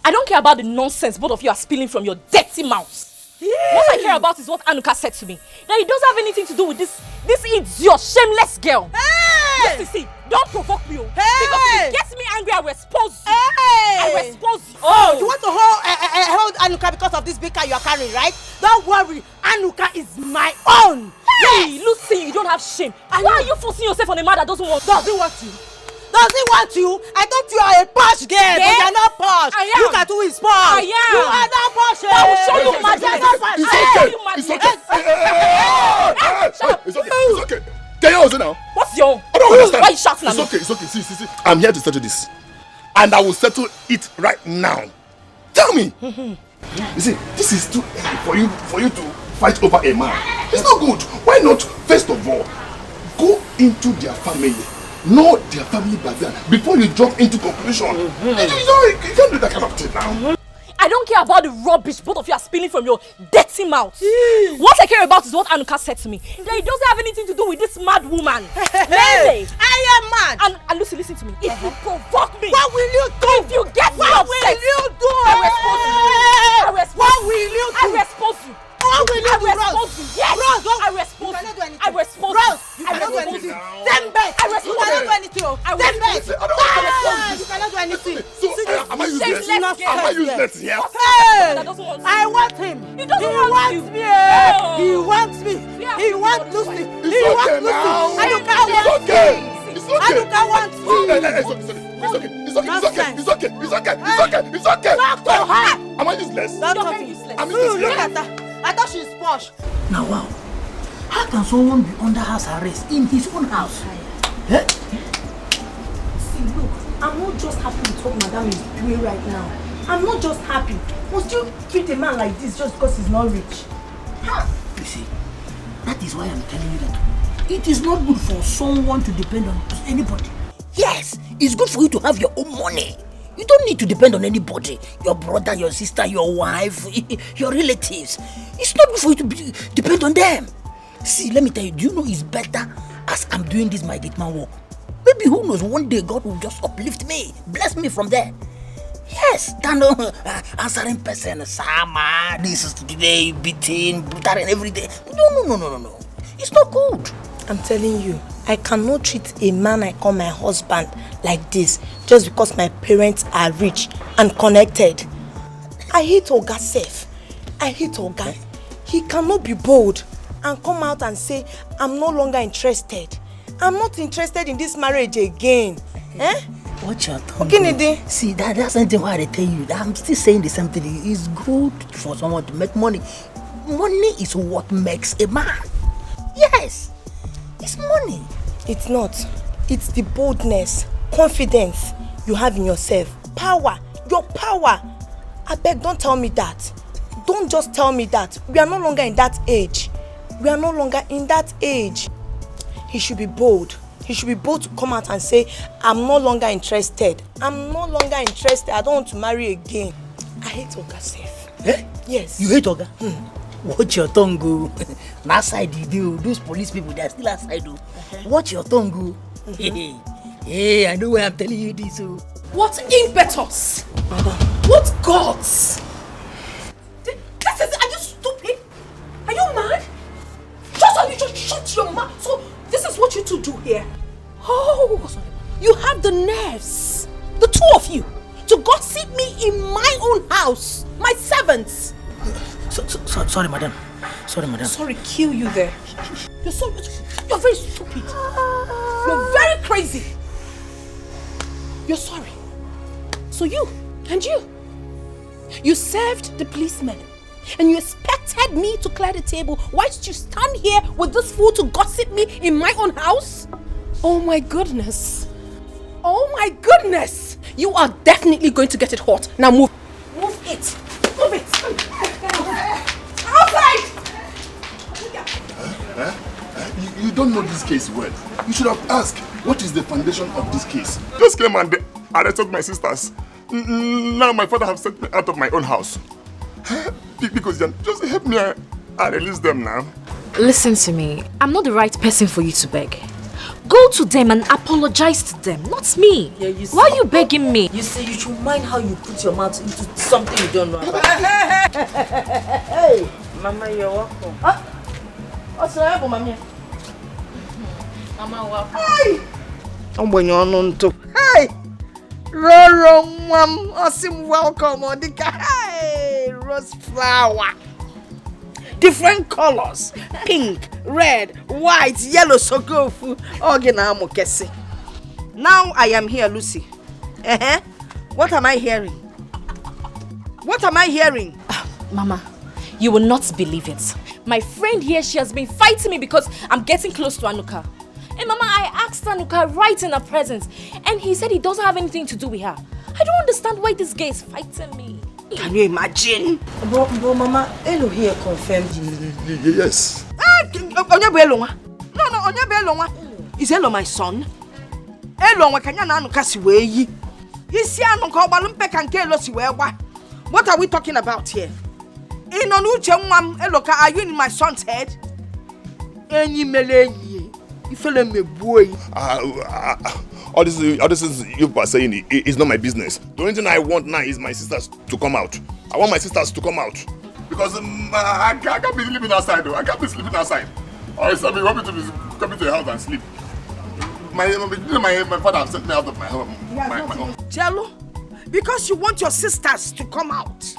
I don't care about the nonsense both of you are spilling from your dirty mouths. What I care about is what Anuka said to me. That it doesn't have anything to do with this idiot, shameless girl. Hey! Listen, see, don't provoke me. Hey! Because if it gets me angry, I will expose you. Hey! I will expose you. Oh, you want to hold Anuka because of this big car you are carrying, right? Don't worry, Anuka is my own. Hey, Lucy, you don't have shame. Why are you forcing yourself on a man that doesn't want you? Doesn't want you? Does he want you? I thought you are a posh girl, but you are not posh. I am. Look at who is posh. I am. You are not posh. I will show you madness. It's okay. Can you also now? What's your? I don't understand. Why are you shouting at me? It's okay. See. I'm here to settle this. And I will settle it right now. Tell me. You see, this is too early for you to fight over a man. It's not good. Why not, first of all, go into their family. Know their family background before you jump into conclusion. You can't do that kind of thing now. I don't care about the rubbish both of you are spilling from your dirty mouth. What I care about is what Anuka said to me. That it doesn't have anything to do with this mad woman. Hey, I am mad. And Lucy, listen to me. If you provoke me, what will you do? If you get me what upset, will you do? I will expose you. What will you do? I will expose you. What will you do, Rose? Yes. Rose, I will expose you. I will expose you. Rose, you cannot do anything. Stand back. I will expose you. You cannot do anything. Stand back. You cannot do anything. Am I useless? Am I useless here? Hey, I want him. He doesn't want me. He wants me. He wants Lucy. He wants Lucy. Anuka wants me. Anuka wants me. It's okay. Talk to her. Am I useless? Don't talk to me. Look at her. I thought she's posh. Now wow, how can someone be under house arrest in his own house? Eh? See, look, I'm not just happy with what Madam is doing right now. I'm not just happy. Must you treat a man like this just because he's not rich? You see, that is why I'm telling you that it is not good for someone to depend on anybody. Yes, it's good for you to have your own money. You don't need to depend on anybody. Your brother, your sister, your wife, your relatives. It's not good for you to depend on them. See, let me tell you, do you know it's better as I'm doing this my gate man work? Maybe who knows, one day God will just uplift me, bless me from there. Yes, than answering person, Sama, this is today, beating, brutal and every day. No. It's not good. I'm telling you, I cannot treat a man I call my husband like this just because my parents are rich and connected. I hate Oga Sef. I hate Oga. He cannot be bold and come out and say, I'm no longer interested. I'm not interested in this marriage again. Eh? Watch your tongue. Okay, see, that's something why I tell you. I'm still saying the same thing. It's good for someone to make money. Money is what makes a man. Yes. It's money. It's not. It's the boldness, confidence you have in yourself. Power. Your power. I beg, don't tell me that. Don't just tell me that. We are no longer in that age. We are no longer in that age. He should be bold. He should be bold to come out and say, I'm no longer interested. I'm no longer interested. I don't want to marry again. I hate Oga Sef. Eh? Yes. You hate Oga? Watch your tongue go. That side you do. Those police people, they are still outside do. Watch your tongue go. Hey, I know why I'm telling you this. What impetus? What gods? This is, are you stupid? Are you mad? Just shut your mouth. So this is what you two do here. Oh, you have the nerves, the two of you, to gossip me in my own house, my servants. Sorry, madam. Sorry, kill you there. You're very stupid. You're very crazy. You're sorry. So you served the policemen and you expected me to clear the table whilst you stand here with this fool to gossip me in my own house? Oh my goodness. Oh my goodness. You are definitely going to get it hot. Now move. Move it. Move it. Outside! You don't know this case well. You should have asked, what is the foundation of this case? Just came and they arrested my sisters. Now my father have sent me out of my own house. Because just help me and release them now. Listen to me. I'm not the right person for you to beg. Go to them and apologize to them, not me. Yeah, you see, why are you begging me? You see, you should mind how you put your mouth into something you don't know about. Hey, Mama, you're welcome. What's the matter, Mama? Mama, welcome. Hey! I'm going on to. Hey! Roro, Mom, awesome welcome, Odika. Hey! Rose flower. Different colors, pink, red, white, yellow, so go for organamokesi. Now I am here, Lucy. What am I hearing? What am I hearing? Mama, you will not believe it. My friend here, she has been fighting me because I'm getting close to Anuka. And Mama, I asked Anuka right in her presence, and he said he doesn't have anything to do with her. I don't understand why this guy is fighting me. Can you imagine? But Mama, Elo here confirmed. Yes. Onyebelonwa. No, Onyebelonwa. Is Elo my son? Elo wakanya na Anuka si weyi. Isi Anuka obalumpe kanke Elo si wewa. What are we talking about here? Inonuche nwam Eloka, are you in my son's head? Enyi meleyi. Ifele mebuoyi. All this you are saying is not my business. The only thing I want now is my sisters to come out. I want my sisters to come out. Because I can't be sleeping outside though. I can't be sleeping outside. Or if somebody want me to be coming to the house and sleep. My father has sent me out of my home. Jello, because you want your sisters to come out,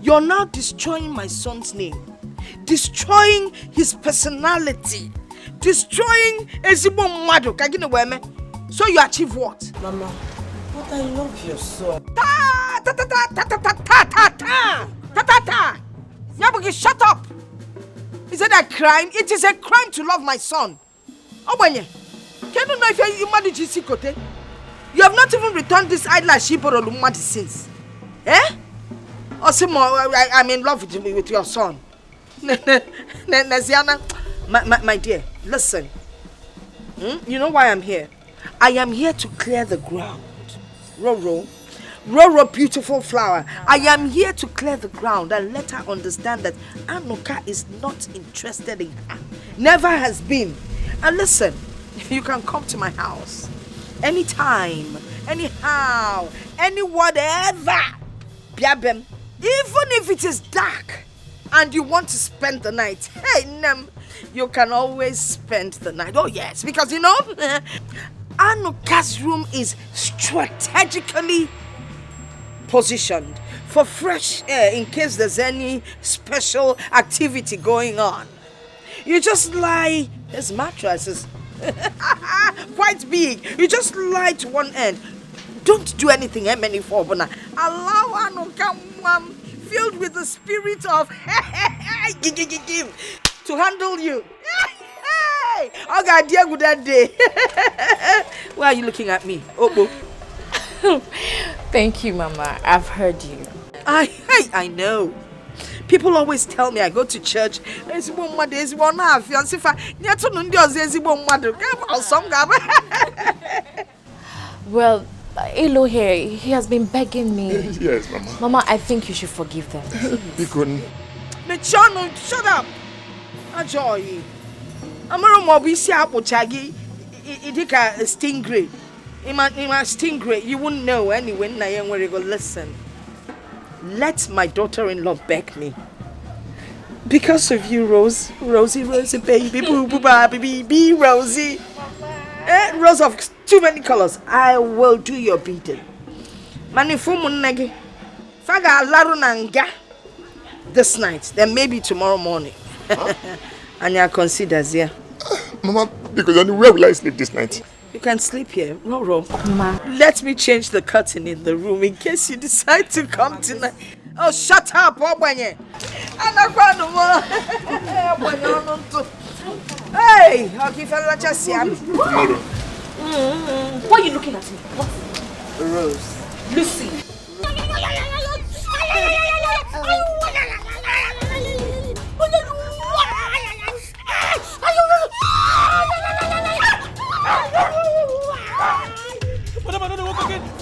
you're now destroying my son's name. Destroying his personality. Destroying Ezibo Mwado. Kagine weme. So you achieve what? Mama, but I love your son. Nyabugi, shut up! Is it a crime? It is a crime to love my son. Obanye, can you know if you married Jisikote? You have not even returned this eyelash she borrowed since. Eh? Osimo, I'm in love with your son. Naziana, my dear, listen. You know why I'm here? I am here to clear the ground. Roro, beautiful flower. I am here to clear the ground and let her understand that Anuka is not interested in her. Never has been. And listen, you can come to my house anytime, anyhow, any whatever. Biabem, even if it is dark and you want to spend the night, hey, Nem, you can always spend the night. Oh yes, because you know, Anuka's room is strategically positioned for fresh air in case there's any special activity going on. You just lie, his mattress is quite big. You just lie to one end. Don't do anything, many for Bona. Allow Anuka filled with the spirit of to handle you. I got dear good that day. Why are you looking at me? Obo. Thank you, Mama. I've heard you. I know. People always tell me I go to church. Well, Elo here, he has been begging me. Yes, Mama. Mama, I think you should forgive them. Michano, shut up. Enjoy. Amaro Mobisi Apple Chagi, Idika stingray. Ima stingray, you wouldn't know anyway. Nayan where you go. Listen. Let my daughter-in-law beg me. Because of you, Rosie, baby, boo, baby, Rosie. Rose of too many colors. I will do your beating. Manifumunagi. Faga larunanga. This night, then maybe tomorrow morning. And you considers, yeah. Mama, because where will I sleep this night? You can sleep here. Roro. Mama. Let me change the curtain in the room in case you decide to come tonight. Oh, shut up, Obanye. Hey, I'll give you just Tomorrow. Why are you looking at me? What? Rose. Lucy.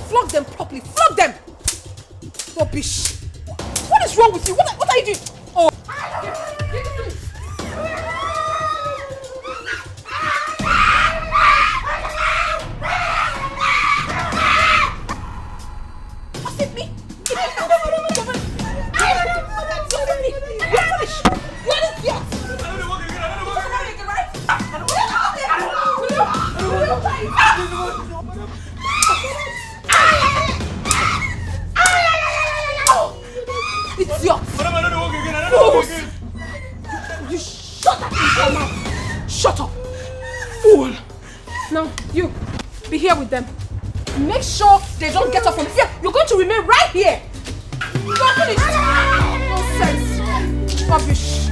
Flog them properly. Flog them. Rubbish. What is wrong with you? What are you doing? Oh. Was it me? Idiot! Fools! You shut up in your mouth! Shut up! Fool! Now, you, be here with them. Make sure they don't get up from here. You're going to remain right here! You are finished! Nonsense! Rubbish!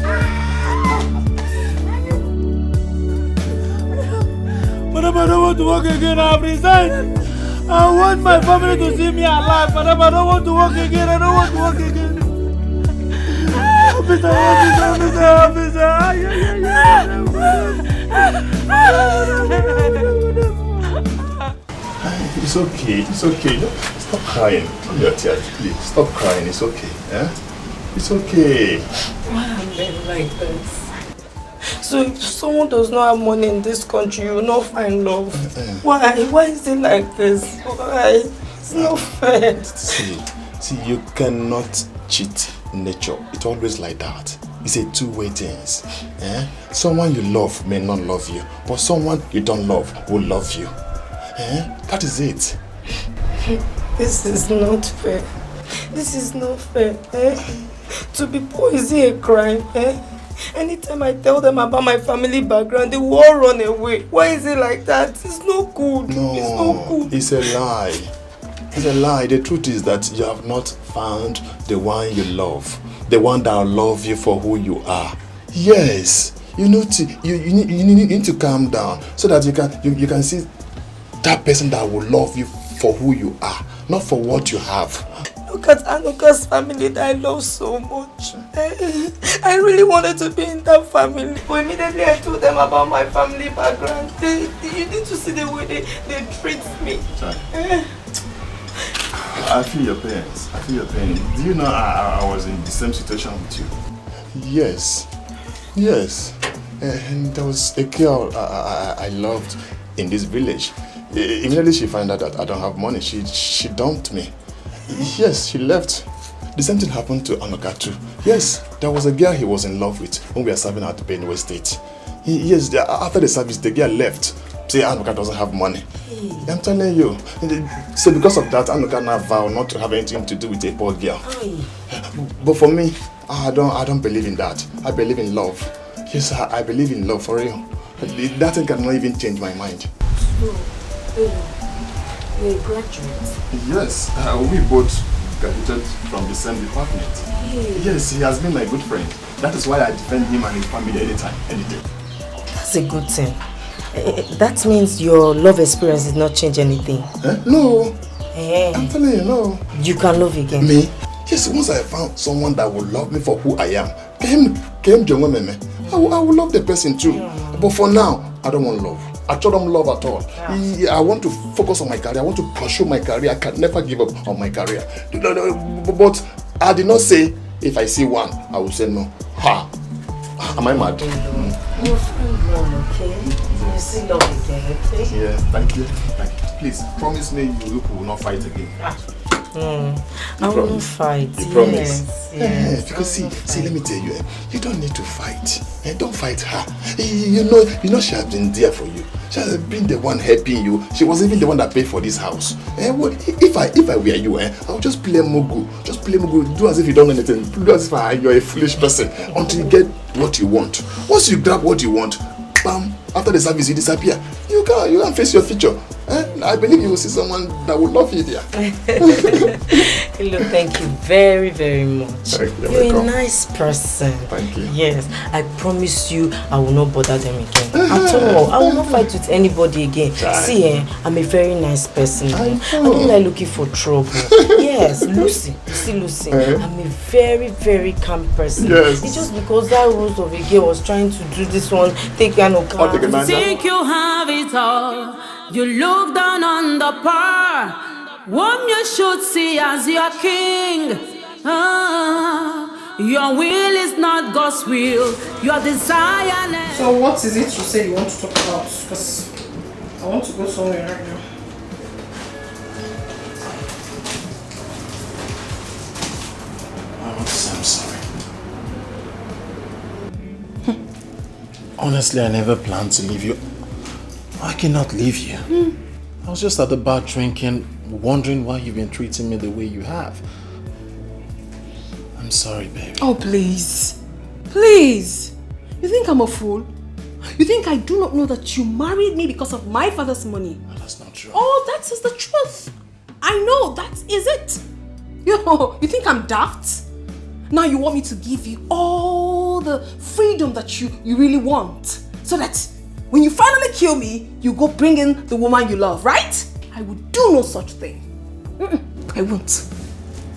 Madam, I don't want to work again. I've resigned. I want my family to see me alive. Madam, I don't want to work again. I don't want to work again. Officer. It's okay. Stop crying. Come your tears, please. Stop crying. It's okay. Eh? It's okay. Why am I like this? So if someone does not have money in this country, you will not find love. Why? Why is it like this? Why? It's not fair. See, you cannot cheat nature. It's always like that. It's a two-way thing. Eh? Someone you love may not love you, but someone you don't love will love you. Eh? That is it. This is not fair. This is not fair. Eh? To be poor, is it a crime? Eh? Anytime I tell them about my family background, they will all run away. Why is it like that? It's not good. No, it's not good. It's a lie. It's a lie. The truth is that you have not found the one you love. The one that will love you for who you are. Yes. You need to calm down so that you can see that person that will love you for who you are, not for what you have. Look at Anuka's family that I love so much. I really wanted to be in that family. But immediately I told them about my family background. You need to see the way they treat me. I feel your pain. Do you know I was in the same situation with you? Yes. And there was a girl I loved in this village. Immediately she found out that I don't have money. She dumped me. Yes, she left. The same thing happened to Anuka too. Yes, there was a girl he was in love with when we were serving at Benue State. Yes, after the service, the girl left. Say Anuka doesn't have money. I'm telling you. So because of that, Anuka now vowed not to have anything to do with a poor girl. But for me, I don't believe in that. I believe in love. Yes, I believe in love for real. That thing cannot even change my mind. You're a graduate? Yes, we both graduated from the same department. Yes, he has been my good friend. That is why I defend him and his family anytime, any day. That's a good thing. That means your love experience did not change anything. No. I'm telling you, no. You can love again. Me? Yes, once I found someone that will love me for who I am, I will love the person too. But for now, I don't want love. I don't love at all. I want to focus on my career. I want to pursue my career. I can never give up on my career. But I did not say if I see one, I will say no. Ha! Am I mad? You're fine, okay? You see love again, okay? Yeah, thank you. Please, promise me you will not fight again. I won't fight. You promise? Yes. Because see, let me tell you, you don't need to fight. Don't fight her. You know she has been there for you. She has been the one helping you. She was even the one that paid for this house. If I were you, I would just play Mugu. Just play Mugu. Do as if you don't know anything. Do as if you're a foolish person until you get what you want. Once you grab what you want, bam, after the service you disappear. You can't face your future. I believe you will see someone that will love you there. Look, thank you very, very much. You're a nice person. Thank you. Yes, I promise you I will not bother them again. At all. I will not fight with anybody again. See, I'm a very nice person. I don't like looking for trouble. Yes, Lucy. See, Lucy, I'm a very, very calm person. Yes. It's just because that rose of a girl was trying to do this one, take care of Think you have it all. You look down on the poor. whom you should see as your king. Your will is not God's will. Your desire. So what is it you say you want to talk about? Because I want to go somewhere right now. I'm sorry. Honestly, I never planned to leave you. I cannot leave you. I was just at the bar drinking, wondering why you've been treating me the way you have. I'm sorry, baby. Oh, please. Please. You think I'm a fool? You think I do not know that you married me because of my father's money? No, that's not true. Oh, that is the truth. I know, that is it. You think I'm daft? Now you want me to give you all the freedom that you really want. So that when you finally kill me, you go bring in the woman you love, right? I would do no such thing. I won't.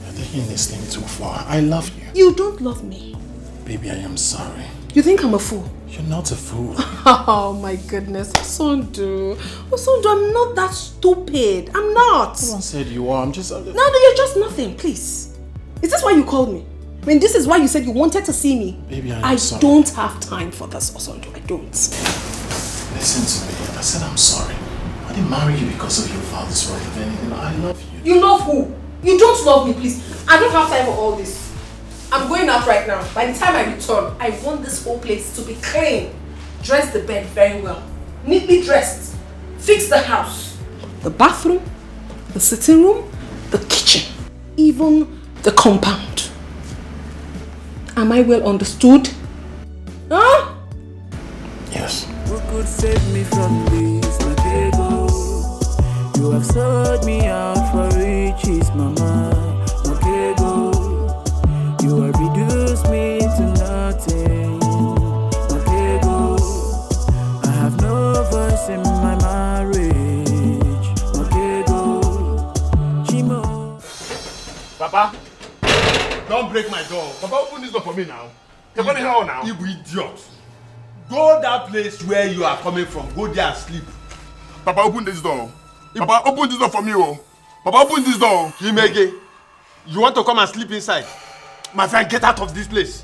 You're taking this thing too far. I love you. You don't love me. Baby, I am sorry. You think I'm a fool? You're not a fool. Oh my goodness, Osondu. Osondu, I'm not that stupid. I'm not. No one said you are. I'm just... No, you're just nothing, please. Is this why you called me? I mean, this is why you said you wanted to see me. Baby, I sorry. don't have time for this, Osondu. I don't. Listen to me. I said I'm sorry. I didn't marry you because of your father's right of anything. I love you. You love who? You don't love me, please. I don't have time for all this. I'm going out right now. By the time I return, I want this whole place to be clean. Dress the bed very well. Neatly dressed. Fix the house. The bathroom, the sitting room, the kitchen, even the compound. Am I well understood? Huh? Yes. Who could save me from this, my ego? You have sold me out for riches, mama, my ego. You have reduced me to nothing, my ego. I have no voice in my marriage, my ego. Chimo. Papa, don't break my door. Papa, open this door for me now. You're going hell now. You idiot. Go that place where you are coming from. Go there and sleep. Papa, open this door. Papa, open this door for me, oh. Papa, open this door. Himege, you want to come and sleep inside? My friend, get out of this place.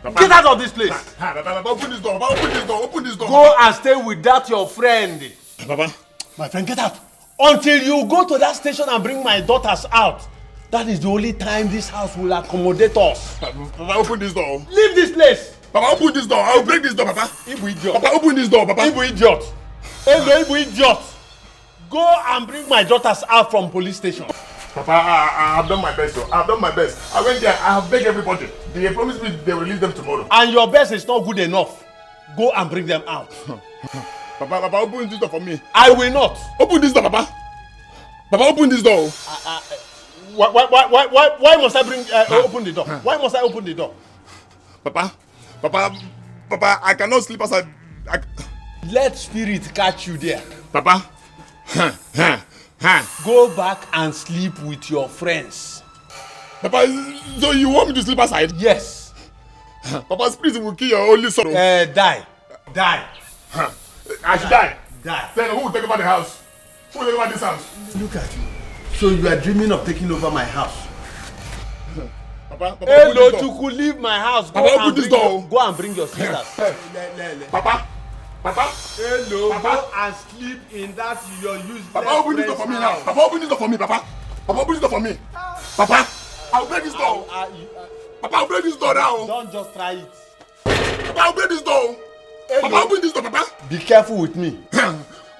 Papa. Get out of this place. Papa, open this door. Papa, open this door. Open this door. Go and stay without your friend. Papa. My friend, get out. Until you go to that station and bring my daughters out. That is the only time this house will accommodate us. Papa, open this door. Leave this place. Papa, open this door. I will break this door, Papa. Ibu idiot. Papa, open this door, Papa. Ibu idiot. Hello, Ibu idiot. Go and bring my daughters out from police station. Papa, I have done my best, though. I have done my best. I went there. I have begged everybody. They promised me they will release them tomorrow. And your best is not good enough. Go and bring them out. Papa, open this door for me. I will not. Open this door, Papa. Papa, open this door. Why must I bring open the door? Why must I open the door? Papa, I cannot sleep outside. Let spirit catch you there. Papa. Go back and sleep with your friends. Papa, so you want me to sleep outside? Yes. Papa, spirit will kill your only son. Die. I should die. Die. Then who will take over the house? Who will take over this house? Look at you. So you are dreaming of taking over my house? Papa, hello, Chuku, leave my house. Papa, open this door. Go and bring your sisters. Papa. Hello, Papa. go and sleep in that your useless Papa, open this door for me now. Papa, open this door for me, Papa. Papa, open this door for me. Papa, I'll break this door. Papa, I'll break this door now. Don't just try it. Papa, I'll break this door. Hello. Papa, open this door, Papa. Be careful with me.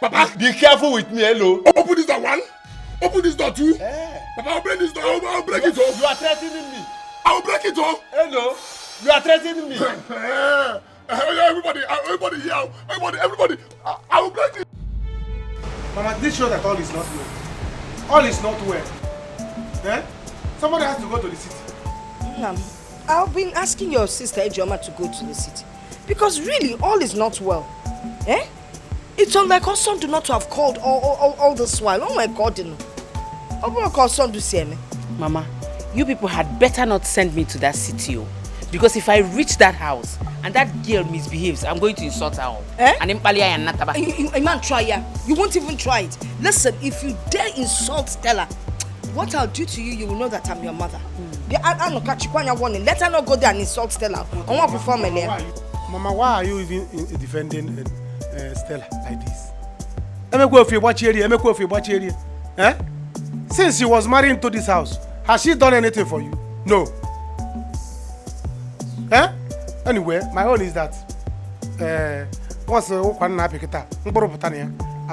Papa. Be careful with me, hello. Open this door, one. Open this door, two. Papa, I'll break this door. I'll break it off. You are threatening me. I'll break it off. Hello. You are threatening me. Everybody here. Everybody. I will break it. Mama, this shows that all is not well. All is not well. Eh? Somebody has to go to the city. I've been asking your sister Ejoma to go to the city. Because really, all is not well. Eh? It's unlike her son do not to have called all this while. Oh my God, you know. How son do see me? Mama, you people had better not send me to that city. Because if I reach that house and that girl misbehaves, I'm going to insult her. And then man, try ya. You won't even try it. Listen, if you dare insult Stella, what I'll do to you, you will know that I'm your mother. I'm not catching warning. Let her not go there and insult Stella. I want to perform Mama, why are you even defending Stella like this? Eh? Since she was married into this house, has she done anything for you? No. Eh? Anyway, my own is that once I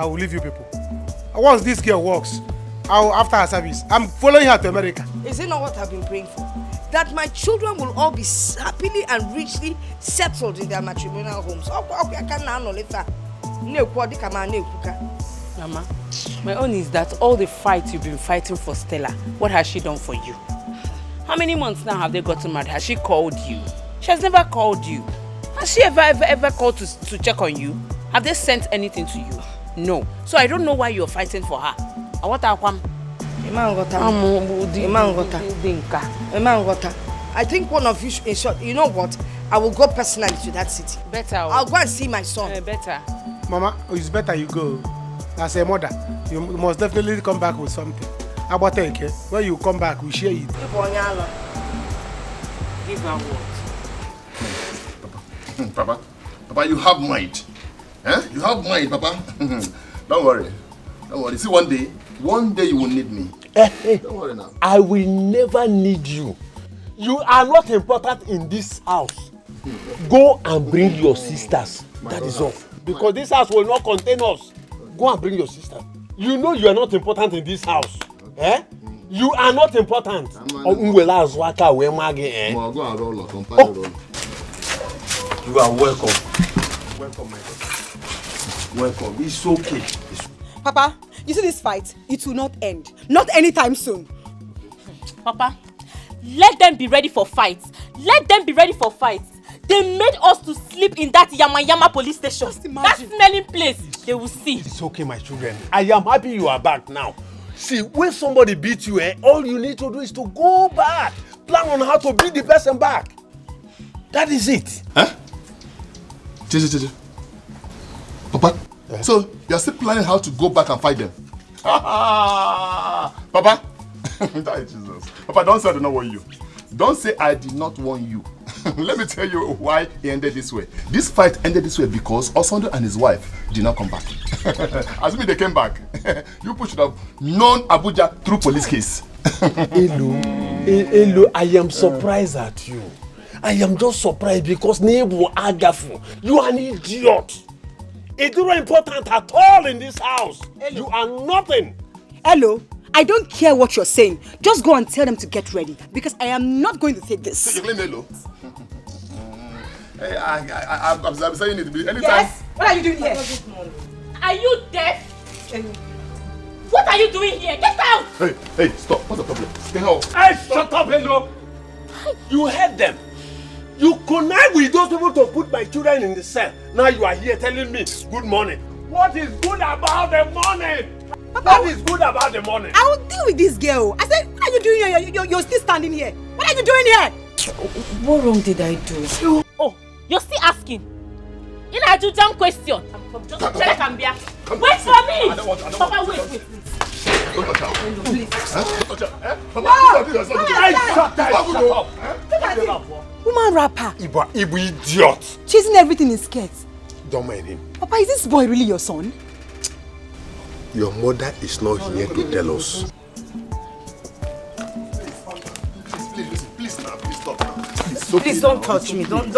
will leave you people. Once this girl works, after her service, I'm following her to America. Is it not what I've been praying for? That my children will all be happily and richly settled in their matrimonial homes. Mama, my own is that all the fights you've been fighting for Stella, what has she done for you? How many months now have they gotten married? Has she called you? She has never called you. Has she ever called to check on you? Have they sent anything to you? No. So I don't know why you're fighting for her. I think one of you, in short, you know what? I will go personally to that city. Better. I'll go and see my son. Better. Mama, it's better you go. As a mother, you must definitely come back with something. About it, when you come back, we share it. Give her what? Papa, you have mind. Eh? You have mind, Papa. Don't worry. See, one day you will need me. Don't worry now. I will never need you. You are not important in this house. Go and bring your sisters. That is all. Because this house will not contain us. Go and bring your sister. You know you are not important in this house. Eh? You are not important. You are welcome. Welcome, my daughter. Welcome. It's okay. Papa, you see this fight? It will not end. Not anytime soon. Papa, let them be ready for fights. Let them be ready for fights. They made us to sleep in that Yama police station. That smelling place. They will see. It's okay, my children. I am happy you are back now. See, when somebody beats you, all you need to do is to go back. Plan on how to beat the person back. That is it. Huh? Papa, so you are still planning how to go back and fight them? Papa, Jesus. Papa, don't say I did not warn you. Don't say I did not warn you. Let me tell you why it ended this way. This fight ended this way because Osondo and his wife did not come back. Assuming they came back, you should have known Abuja through police case. Hello, I am surprised at you. I am just surprised because Nebu Agafu, you are an idiot. It's not important at all in this house. Hello. You are nothing. Hello, I don't care what you're saying. Just go and tell them to get ready because I am not going to take this. So you claim Hello? I'm saying it anytime. Yes? What are you doing here? Are you deaf? What are you doing here? Get out! Hey, stop. What's the problem? Stay out. Hey, shut up, Hello. You heard them. You connive with those people to put my children in the cell. Now you are here telling me good morning. What is good about the morning? What is good about the morning? I will deal with this girl. I said, what are you doing here? You're still standing here. What are you doing here? What wrong did I do? Oh, you're still asking? You know, I do dumb question. Just check and be. Wait for me! Papa, wait. Don't touch her. Please. Don't touch her. Papa, Shut up. Woman rapper. Ibu idiot. Chasing everything in skirts. Don't mind him. Papa, is this boy really your son? Your mother is not here to tell us. Please stop now. Please don't touch me. Don't.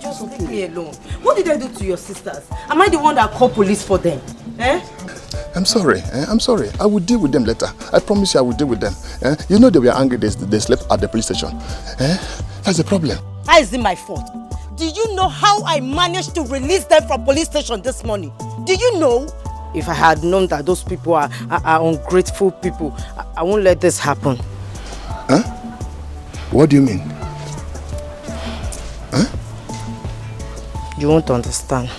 Just leave me alone. What did I do to your sisters? Am I the one that called police for them? Eh? I'm sorry. I will deal with them later. I promise you I will deal with them. You know they were angry. They slept at the police station. That's the problem. How is it my fault? Do you know how I managed to release them from police station this morning? Do you know? If I had known that those people are ungrateful people, I won't let this happen. Huh? What do you mean? Huh? You won't understand.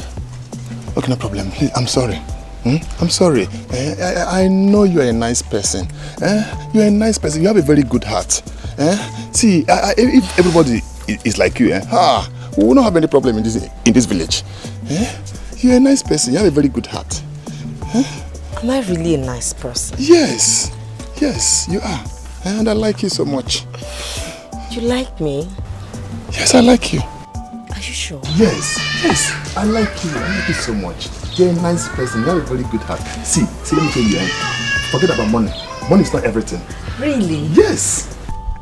Okay, no problem. Please, I'm sorry. I'm sorry. I know you are a nice person. You are a nice person. You have a very good heart. See, if everybody is like you, we will not have any problem in this village. You are a nice person. You have a very good heart. Am I really a nice person? Yes. Yes, you are. And I like you so much. You like me? Yes, I like you. Are you sure? Yes, I like you. I like you so much. You're a nice person. You have a very good heart. See, let me tell you, forget about money. Money is not everything. Really? Yes.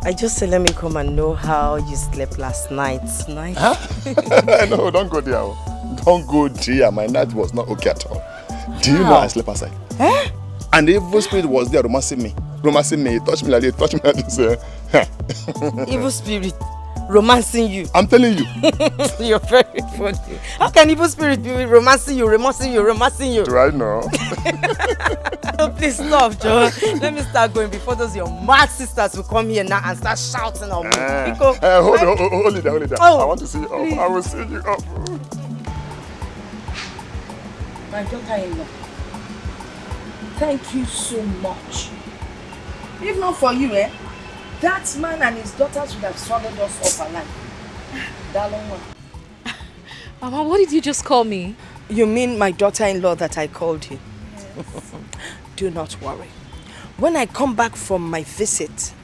I just said let me come and know how you slept last night. Nice. Huh? No, don't go there. Don't go there. My night was not okay at all. Do you know I slept outside? Eh? And the evil spirit was there romancing me. He touched me like this, touched me like this. Evil spirit romancing you. I'm telling you. You're very funny. How can evil spirit be romancing you? Right now. Please stop, Joe. Let me start going before those your mad sisters will come here now and start shouting on me. Hold it down. Oh, I want to see you up. I will see you up. My daughter-in-law, thank you so much. If not for you, that man and his daughters would have swallowed us up alive. Darling one. Mama, what did you just call me? You mean my daughter-in-law that I called you? Yes. Do not worry. When I come back from my visit,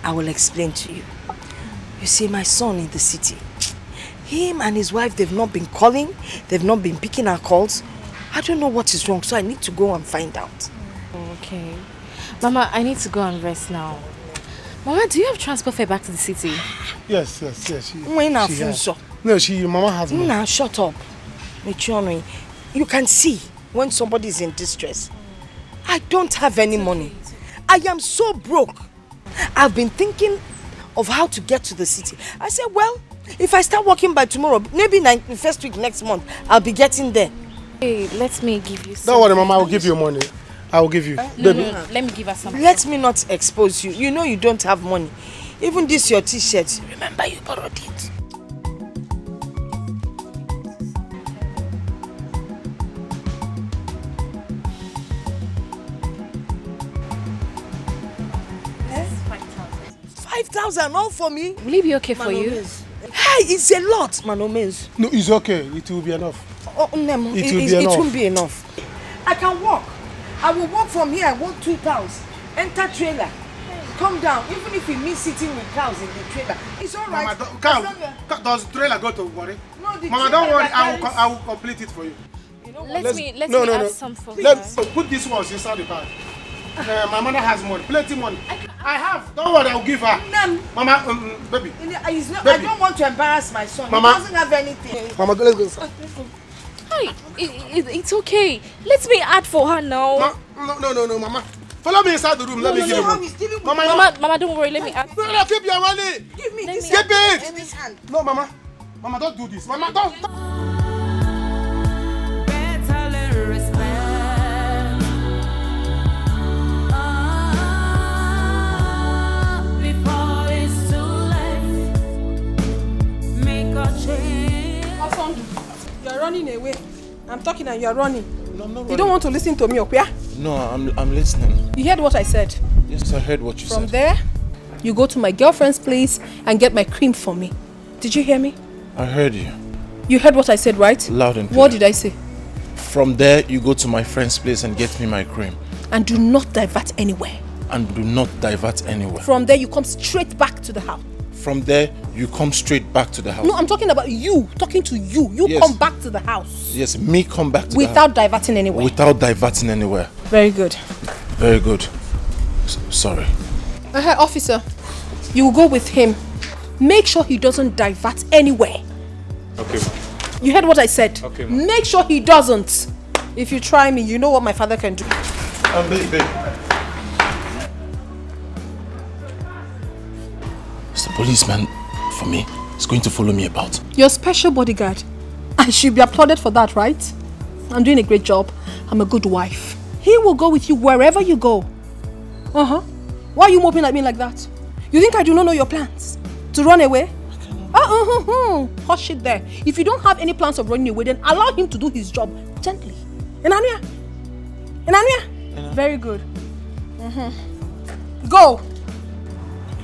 I will explain to you. You see, my son in the city, him and his wife, they've not been calling, they've not been picking our calls. I don't know what is wrong, so I need to go and find out. Okay. Mama, I need to go and rest now. Mama, do you have transport fare back to the city? Yes. Mama has money. Now, shut up. Michonne, you can see when somebody is in distress. I don't have any money. I am so broke. I've been thinking of how to get to the city. I said, well, if I start working by tomorrow, maybe the first week next month, I'll be getting there. Hey, let me give you some. Don't worry, Mama, I will give you money. I will give you. No, let me give her some. Let me not expose you. You know you don't have money. Even this your t-shirt. Remember you borrowed it. Yes, 5,000. 5,000 all for me? Will it be okay for you? Hey, it's a lot, Manomez. No, it's okay. It will be enough. Oh, no, it won't be enough. I can walk. I will walk from here. I walk 2 cows. Enter trailer. Come down. Even if we meet sitting with cows in the trailer, it's all right. Mama, does trailer go to worry? No, the Mama, don't worry. trailer I will complete it for you. You know Let me add some for her. Let's put this ones inside the bag. My mother has money, plenty money. I have. Don't worry, I'll give her. None. Mama, baby. Baby. I don't want to embarrass my son. Mama. He doesn't have anything. Mama, let's go. Hi, it's okay. Let me add for her now. No, Mama. Follow me inside the room. Let me give you. Mama, don't worry. Let me add. No, keep your money. Give me this. Keep it. No, Mama. Mama, don't do this. Mama, don't. Better learn respect. Before it's too late, make a change. You're running away. I'm talking and you're running. No, I'm not running. You don't want to listen to me, okay? No, I'm listening. You heard what I said? Yes, I heard what you said. From there, you go to my girlfriend's place and get my cream for me. Did you hear me? I heard you. You heard what I said, right? Loud and clear. What did I say? From there, you go to my friend's place and get me my cream. And do not divert anywhere. And do not divert anywhere. From there, you come straight back to the house. From there, you come straight back to the house. No, I'm talking about you. Talking to you. You Yes. come back to the house. Yes, me come back to the house. Without diverting anywhere. Without diverting anywhere. Very good. Very good. Sorry. Officer, you will go with him. Make sure he doesn't divert anywhere. Okay. You heard what I said? Okay, ma'am. Make sure he doesn't. If you try me, you know what my father can do. Babe. It's the policeman for me. He's going to follow me about. You're a special bodyguard. I should be applauded for that, right? I'm doing a great job. I'm a good wife. He will go with you wherever you go. Why are you moping at me like that? You think I do not know your plans? To run away? Hush it there. If you don't have any plans of running away, then allow him to do his job gently. Enania? Very good. Go.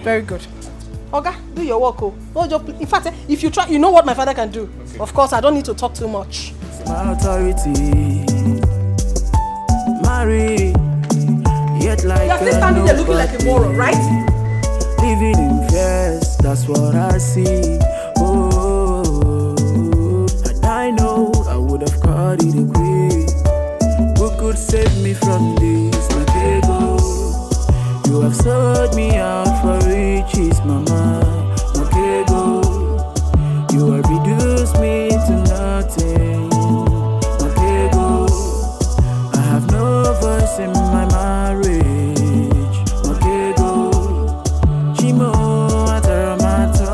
Very good. Oga, do your work. In fact, if you try, you know what my father can do. Okay. Of course, I don't need to talk too much. My authority, marry, Yet like You're still standing there looking like a moron, right? Living in fears, that's what I see. Oh, and I know I would have caught it a quick. Who could save me from this, my ego? You have sold me out for riches, mama, my ego. You have reduced me to nothing, my ego. I have no voice in my marriage, my ego. Chimo ataramata.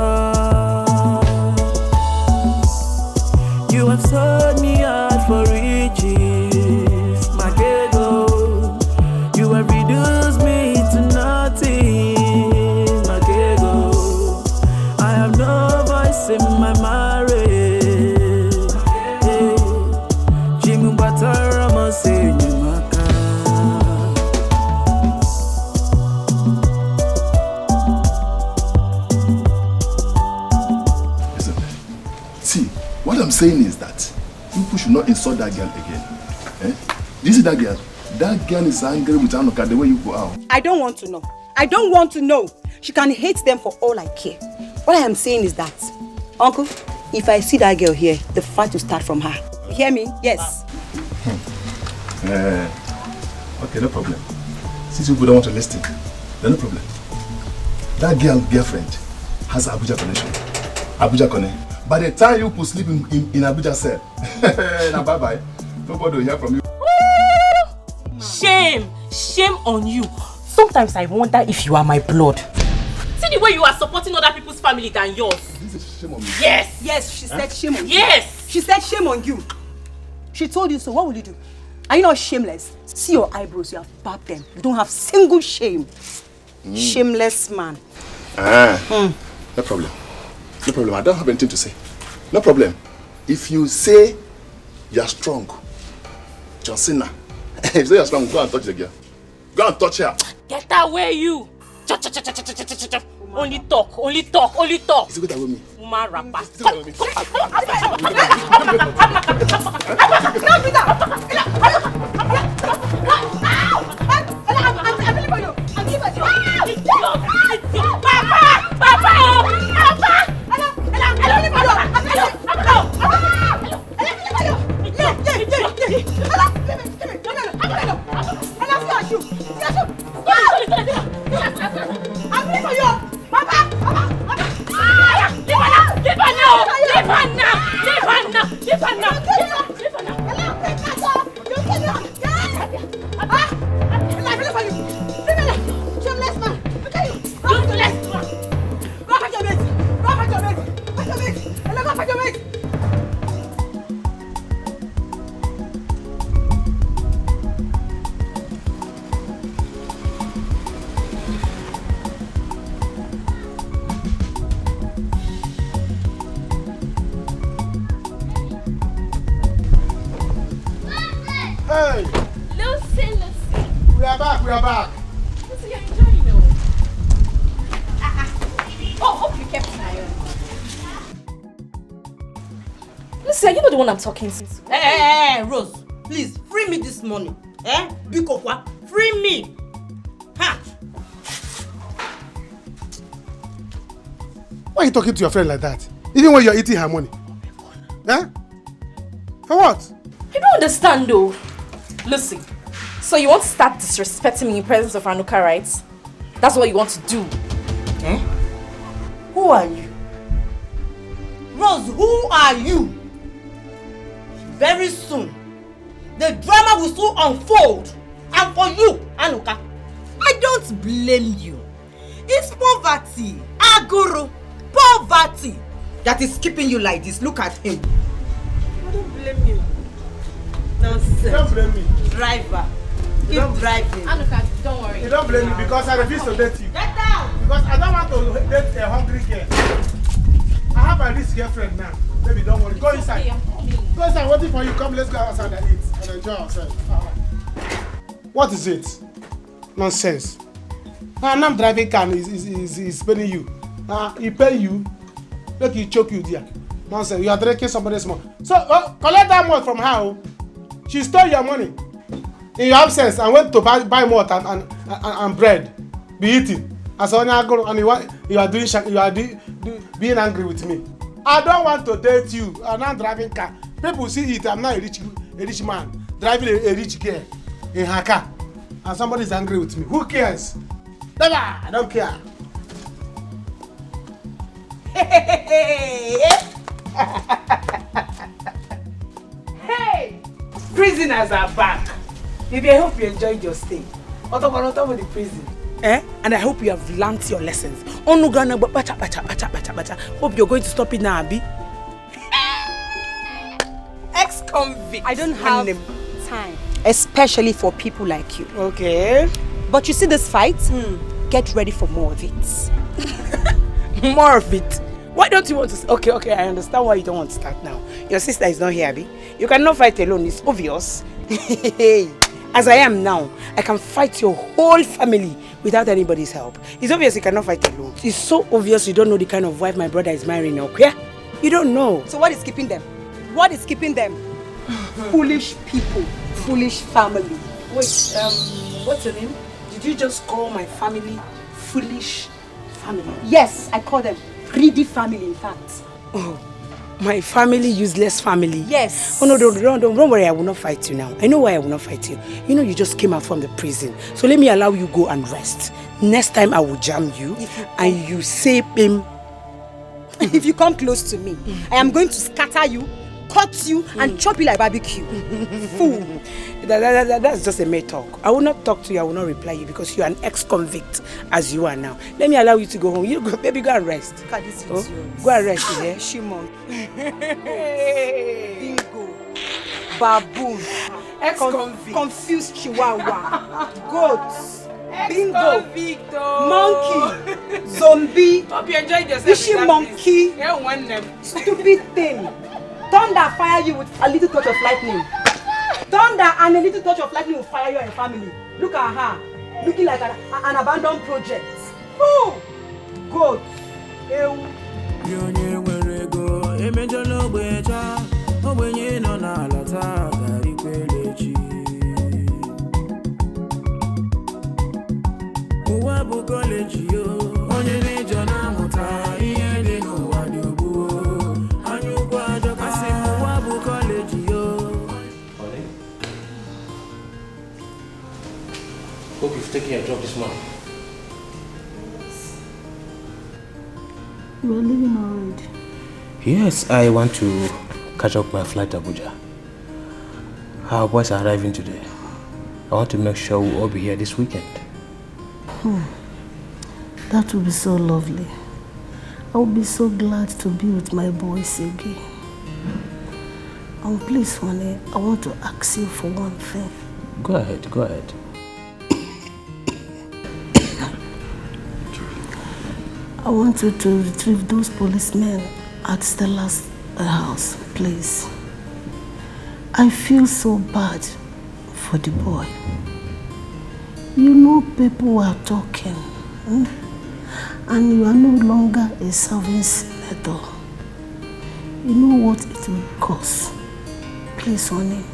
You have sold me out for riches, my ego. You have reduced me to nothing, my ego. I have no voice in my marriage. Jimu batarama say nyumaka. Listen, see, what I'm saying is that people should not insult that girl again. Eh? Do you see that girl? That girl is angry with Anoka the way you go out. I don't want to know. I don't want to know. She can hate them for all I care. What I am saying is that, Uncle, if I see that girl here, the fight will start from her. You hear me? Yes. Okay, no problem. Since people don't want to listen, then no problem. That girlfriend has Abuja connection. Abuja connect. By the time you could sleep in Abuja cell, now bye-bye. Nobody will hear from you. Shame! Shame on you. Sometimes I wonder if you are my blood. See the way you are supporting other people's family than yours. This is shame on me. Yes! Yes, she said shame on you. Yes! She said shame on you. She told you so. What will you do? Are you not shameless? See your eyebrows, you have barbed them. You don't have single shame. Shameless man. No problem. No problem. I don't have anything to say. No problem. If you say you're strong, John Cena, if you say you're strong, go and touch the girl. Go and touch her. Get away, you! Only talk, only talk, only talk. Is it good with me? Woman rapper. Hey! Lucy. We are back, we are back. Lucy, you're enjoying it. Oh, hope you kept an eye on. Lucy, are you not the one I'm talking to? Hey, Rose, please, free me this morning. Bikokwa, free me. Ha! Why are you talking to your friend like that? Even when you're eating her money? Eh? For what? I don't understand though. Lucy, so you want to start disrespecting me in presence of Anuka, right? That's what you want to do. Eh? Who are you? Rose, who are you? Very soon, the drama will soon unfold. And for you, Anuka, I don't blame you. It's poverty, aguru, poverty that is keeping you like this. Look at him. I don't blame you. Nonsense. You don't blame me. Driver, keep driving. Anuka, don't worry. You don't blame me because I refuse to date you. Get down! Because I don't want to date a hungry girl. I have a rich girlfriend now. Baby, don't worry. Go inside. Go inside, waiting for you. Come, let's go outside and eat and enjoy ourselves. What is it? Nonsense. Now I'm driving car is paying you. He pay you. Look, he choke you there. Nonsense. You are drinking somebody's money. So collect that money from her. She stole your money in your absence and went to buy more and and bread be eating. As and you are being angry with me. I don't want to date you. I'm not driving car. People see it. I'm not a rich man driving a rich girl in her car, and somebody is angry with me. Who cares? Never. I don't care. Hey, prisoners are back. Maybe I hope you enjoyed your stay. On top of the prison. And I hope you have learnt your lessons. Hope you're going to stop it now, Abi. Ex-convict. I don't have time, especially for people like you. Okay. But you see this fight? Get ready for more of it. More of it? Why don't you want to? Okay, I understand why you don't want to start now. Your sister is not here, Abi. You cannot fight alone, it's obvious. As I am now, I can fight your whole family without anybody's help. It's obvious you cannot fight alone. It's so obvious you don't know the kind of wife my brother is marrying now, okay? You don't know. So what is keeping them? What is keeping them? Foolish people, foolish family. Wait, what's your name? Did you just call my family foolish family? Yes, I call them greedy family, in fact. Oh, my family, useless family. Yes. Oh no, don't worry, I will not fight you now. I know why I will not fight you. You know you just came out from the prison. So let me allow you go and rest. Next time I will jam you and you say him. If you come close to me, I am going to scatter you, cut you and chop you like barbecue. Fool. That's just a mere talk. I will not talk to you, I will not reply you because you are an ex-convict as you are now. Let me allow you to go home. You go, baby, go and rest. Look at this Go and rest, yeah? Shimon. Bingo. Baboon. Ex-convict. Confused chihuahua. Goat. Bingo. Monkey. Zombie. Hope you enjoyed yourself. Fishy monkey. Yeah, one them. Stupid thing. Thunder fire you with a little touch of lightning. Thunder and a little touch of lightning will fire your family. Look at her. Looking like an abandoned project. Who? Goat. Hope you've taken your job this morning. You are leaving already? Yes, I want to catch up my flight to Abuja. Our boys are arriving today. I want to make sure we'll all be here this weekend. That would be so lovely. I would be so glad to be with my boys again. And please, honey, I want to ask you for one thing. Go ahead, go ahead. I want you to retrieve those policemen at Stella's house, please. I feel so bad for the boy. You know people are talking, and you are no longer a serving senator. You know what it will cost. Please, honey.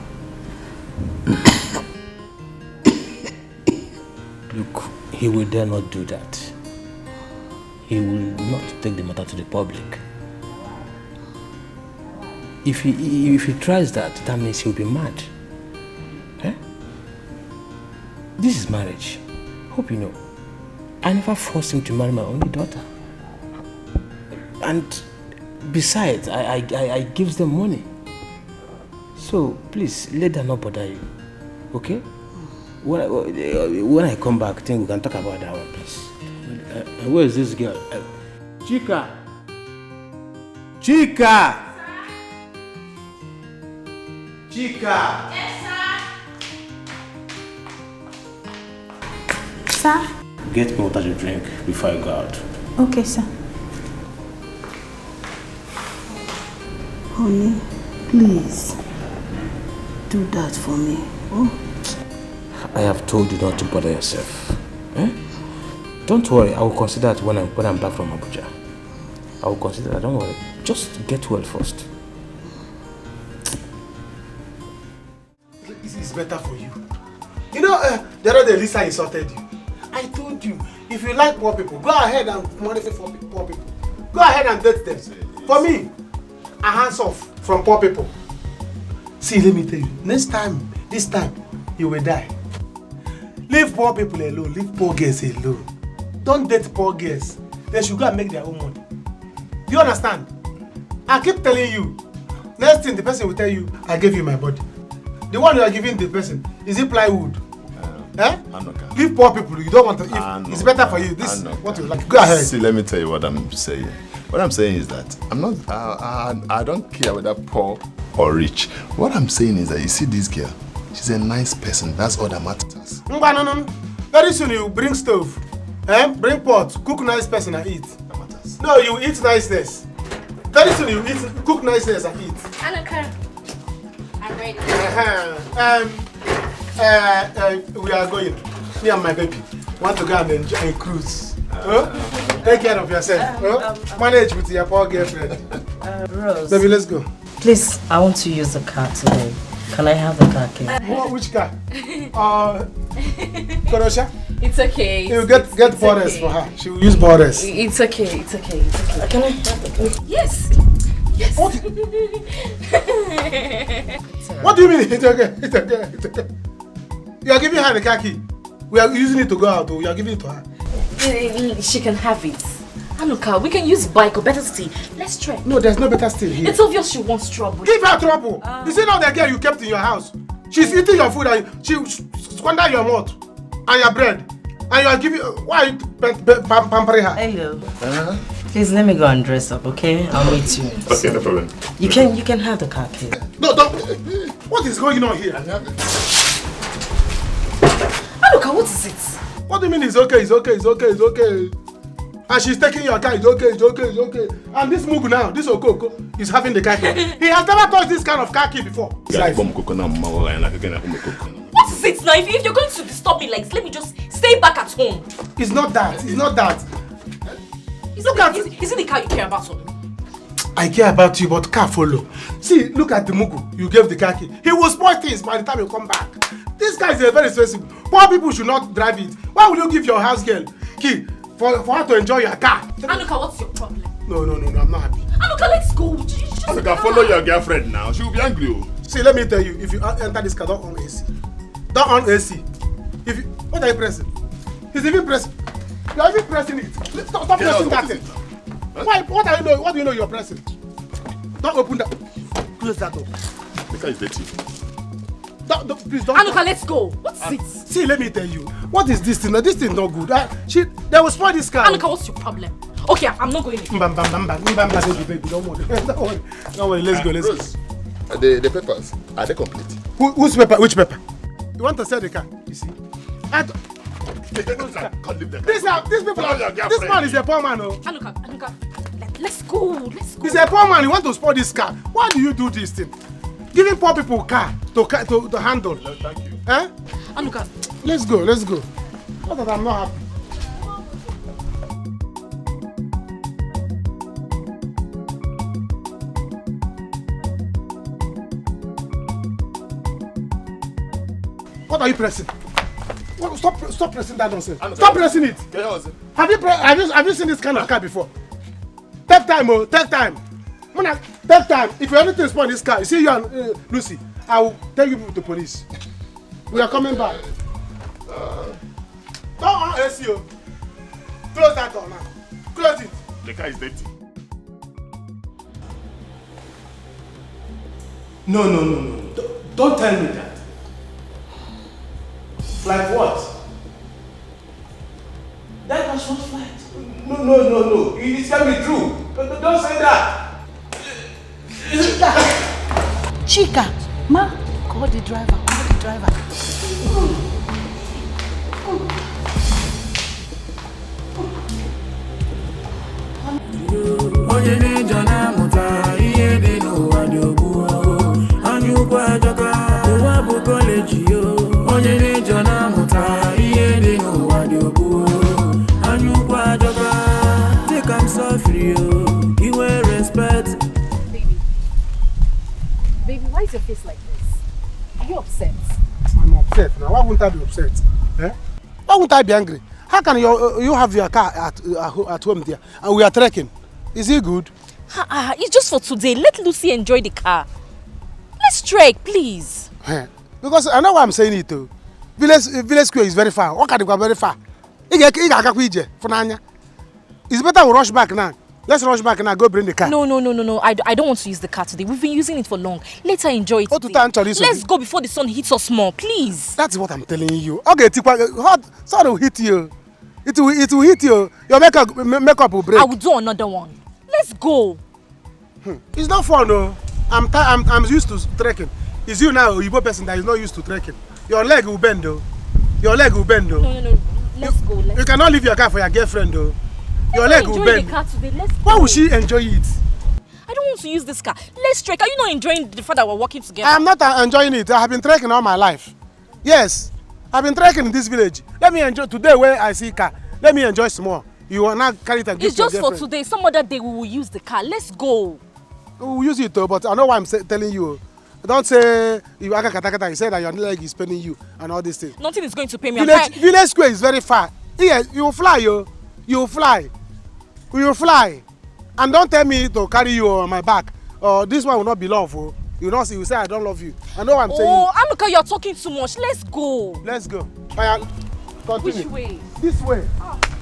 Look, he will dare not do that. He will not take the matter to the public. If he tries that, that means he'll be mad. Eh? This is marriage. Hope you know. I never forced him to marry my only daughter. And besides, I give them money. So please, let them not bother you. Okay? When I come back, I think we can talk about that one, please. Where is this girl? Chica! Chica! Chica! Yes, sir. Sir? Get me water to drink before I go out. Okay, sir. Honey, please do that for me. Oh? I have told you not to bother yourself. Eh? Don't worry, I will consider it when I'm back from Abuja. I will consider that, don't worry. Just get well first. This is better for you. You know, the other day Lisa insulted you. told you, if you like poor people, go ahead and modify for poor people. Go ahead and date them. For me, a hands off from poor people. See, let me tell you, next time, this time, you will die. Leave poor people alone, leave poor girls alone. Don't date poor girls. They should go and make their own money. Do you understand? I keep telling you, next thing the person will tell you, I gave you my body. The one you are giving the person, is it plywood? Leave poor people, you don't want to, it's better for you. This is what you like. Go ahead. See, let me tell you what I'm saying. What I'm saying is that I don't care whether poor or rich. What I'm saying is that you see this girl, she's a nice person. That's all that matters. No. Very soon you bring stove, bring pot, cook nice person and eat. That matters. No, you eat niceness. Very soon you cook niceness and eat. Annika, I'm ready. We are going. Me and my baby want to go and enjoy a cruise. Take care of yourself. Manage with your poor girlfriend. Rose. Baby, let's go. Please, I want to use the car today. Can I have the car key? Which car? Korosha? It's okay. You get borders for her. She will use borders. It's okay. Can I have the car? Yes. What do you mean? It's okay. You are giving her the car key. We are using it to go out. We are giving it to her. She can have it. Anuka, we can use bike or better still. Let's try. No, there's no better still here. It's obvious she wants trouble. Give her trouble. You see now the girl you kept in your house. She's eating your food and she squander your mouth and your bread. And you are giving. Why are you pampering her? Hello. Please let me go and dress up, okay? I'll meet you. Okay, no problem. You can have the car key. No, don't. What is going on here? Anuka, what is it? What do you mean it's okay? And she's taking your car, it's okay. And this Mugu now, this Okoko, is having the car key. He has never touched this kind of car key before. What is it now? If you're going to disturb me like this, let me just stay back at home. It's not that. Is it the car you care about? I care about you, but car follow. See, look at the Mugu. You gave the car key. He will spoil things by the time you come back. This guy is very expensive. Poor people should not drive it. Why will you give your house girl key for her to enjoy your car? Anuka, what's your problem? No, I'm not happy. Anuka, let's go. Anuka, follow your girlfriend now. She will be angry. See, let me tell you, if you enter this car, don't on AC. Don't on AC. What are you pressing? He's even pressing. You are even pressing it. Stop pressing that thing. Why? What do you know you're pressing? Don't open that. Close that door. The car is dirty. Please don't. Anuka, let's go. What's it? See, let me tell you. What is this thing? This thing not good. They will spoil this car. Anuka, what's your problem? Okay, I'm not going in. Baby, don't worry. Let's go. The papers, are they complete? Whose paper? Which paper? You want to sell the car? You see? This man is a poor man. Anuka, let's go. He's a poor man. You want to spoil this car? Why do you do this thing? Giving poor people car to handle. No, thank you. Anuka, let's go. Not that I'm not happy. What are you pressing? Stop pressing that nonsense. Stop pressing it. Have you seen this kind of car before? Take time. Take time. If you anything spoil this car, you see you and Lucy, I will take you to the police. We are coming back. Don't on AC. Close that door now. Close it. The car is dirty. No. Don't tell me that. Like what? That was not flight. No. It can be true. Don't say that. Chica, ma, call the driver. Baby, why is your face like this? Are you upset? I'm upset now. Why wouldn't I be upset? Why wouldn't I be angry? How How can you have your car at home there and we are trekking? Is it good? It's just for today. Let Lucy enjoy the car. Let's trek, please. Because I know why I'm saying it too. Village Square is very far. What can you go very far? It's better we rush back now. Let's rush back and go bring the car. No. I don't want to use the car today. We've been using it for long. Later enjoy it today. Let's go before the sun hits us more, please. That's what I'm telling you. Okay, hot sun will hit you. It will hit you. Your makeup will break. I will do another one. Let's go. It's not fun, no. I'm used to trekking. It's you now, Igbo person that is not used to trekking. Your leg will bend, though. No. Let's go. You cannot leave your car for your girlfriend, though. Your leg will bend. The car today. Let's go. Why would she enjoy it? I don't want to use this car. Let's trek. Are you not enjoying the fact that we're working together? I'm not enjoying it. I have been trekking all my life. Yes, I've been trekking in this village. Let me enjoy today where I see car. Let me enjoy some more. You will not carry it and give It's just for today. Some other day we will use the car. Let's go. We will use it though, but I know why I'm telling you. Don't say you aga katakata. You say that your leg is paining you and all these things. Nothing is going to pay me. Village Square is very far. Yes, you will fly, yo. You will fly. We will fly. And don't tell me to carry you on my back. This one will not be love. Oh. You know, you say I don't love you. I know what I'm saying. Oh, Amuka, you're talking too much. Let's go. Let's go. Continue. Which way? This way.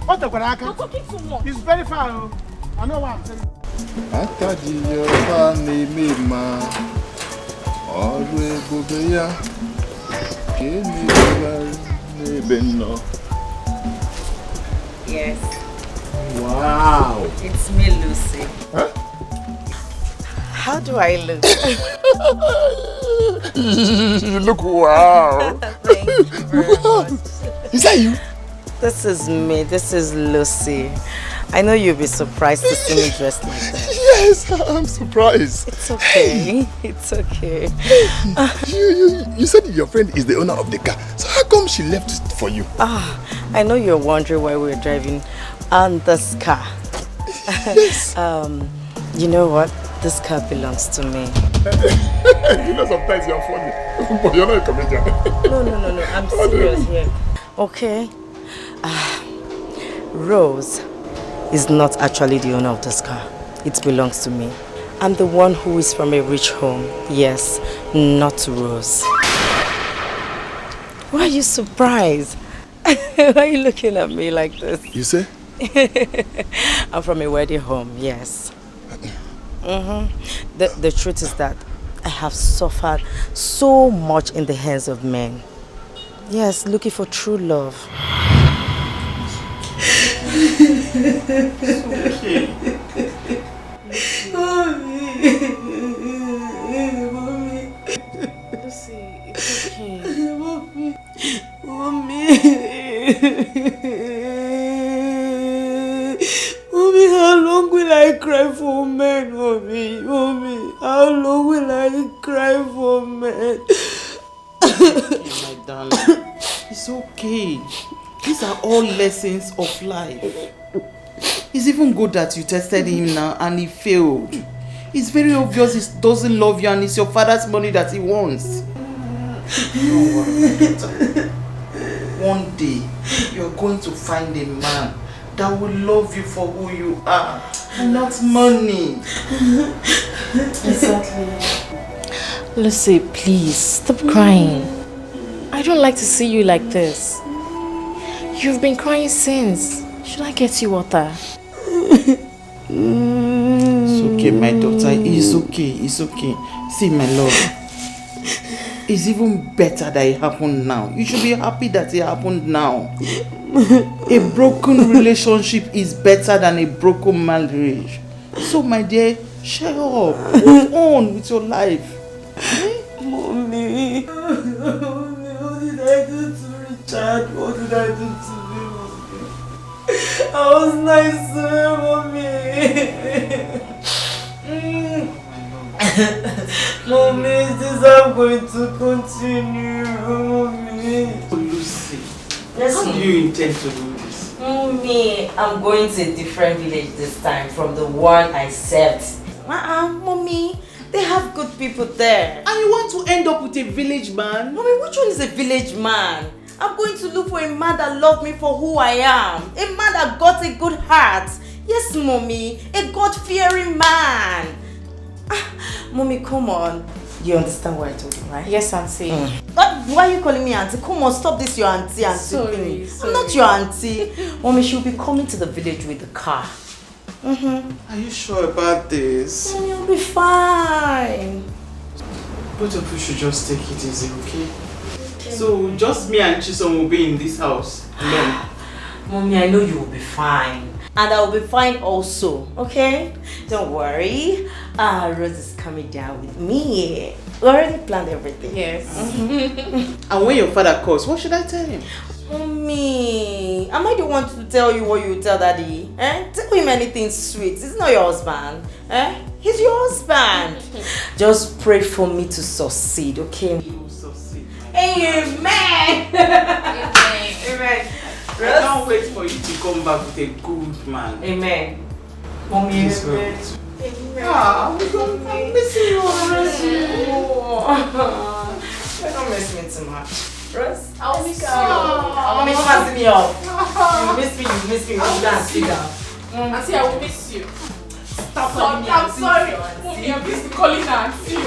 What the You're talking too much. It's very far. Oh. I know what I'm saying. Yes. Wow. It's me, Lucy. Huh? How do I look? You look wow. Thank you very much. Is that you? This is me. This is Lucy. I know you'll be surprised to see me dressed like that. Yes, I'm surprised. It's okay. It's okay. You said your friend is the owner of the car. So how come she left it for you? I know you're wondering why we're driving on this car. Yes. You know what? This car belongs to me. You know sometimes you're funny, but you're not a comedian. No. I'm serious here. Okay. Rose is not actually the owner of this car. It belongs to me. I'm the one who is from a rich home. Yes, not Rose. Why are you surprised? Why are you looking at me like this? You say? I'm from a wedding home, yes. The truth is that I have suffered so much in the hands of men. Yes, looking for true love. It's okay. Mommy. Lucy, it's okay. Mommy, how long will I cry for men, Mommy? How long will I cry for men? My darling, it's okay. These are all lessons of life. It's even good that you tested him now and he failed. It's very obvious he doesn't love you and it's your father's money that he wants. Don't worry. One day, you're going to find a man that will love you for who you are and not money. Exactly. Lucy, please, stop crying. I don't like to see you like this. You've been crying since. Should I get you water? It's okay, my daughter. It's okay. It's okay. See, my love. It's even better that it happened now. You should be happy that it happened now. A broken relationship is better than a broken marriage. So, my dear, shut up. Move on with your life. Mommy. What did I do to Richard? What did I do to me, Mommy? I was nice to him, Mommy. Mommy, is this how I'm going to continue, Mommy? Lucy, how do you intend to do this? Mommy, I'm going to a different village this time from the one I served. Mommy, they have good people there. And you want to end up with a village man? Mommy, which one is a village man? I'm going to look for a man that loves me for who I am. A man that got a good heart. Yes, mommy. A God-fearing man. Mommy, come on. You understand what I told you, right? Yes, auntie. Why are you calling me auntie? Come on, stop this your auntie thing. I'm not your auntie. Mommy, she'll be coming to the village with the car. Are you sure about this? Mommy, I'll be fine. Both of you should just take it easy, okay? So, just me and Chisom will be in this house alone. Mommy, I know you will be fine. And I will be fine also, okay? Don't worry. Rose is coming down with me. We already planned everything. Yes. And when your father calls, what should I tell him? Mommy, am I the one to tell you what you tell daddy? Tell him anything sweet. He's not your husband. He's your husband. Just pray for me to succeed, okay? You will succeed. Amen. Amen. I can't wait for you to come back with a good man. Amen. Mommy, Amen. I'm missing you already. Don't miss me too much. Rose, I'll miss you. Mommy, pass me off. You miss me. You go and sit down. Auntie, I will miss you. Stop calling me I'm auntie. sorry. Mommy, I'm busy calling her auntie.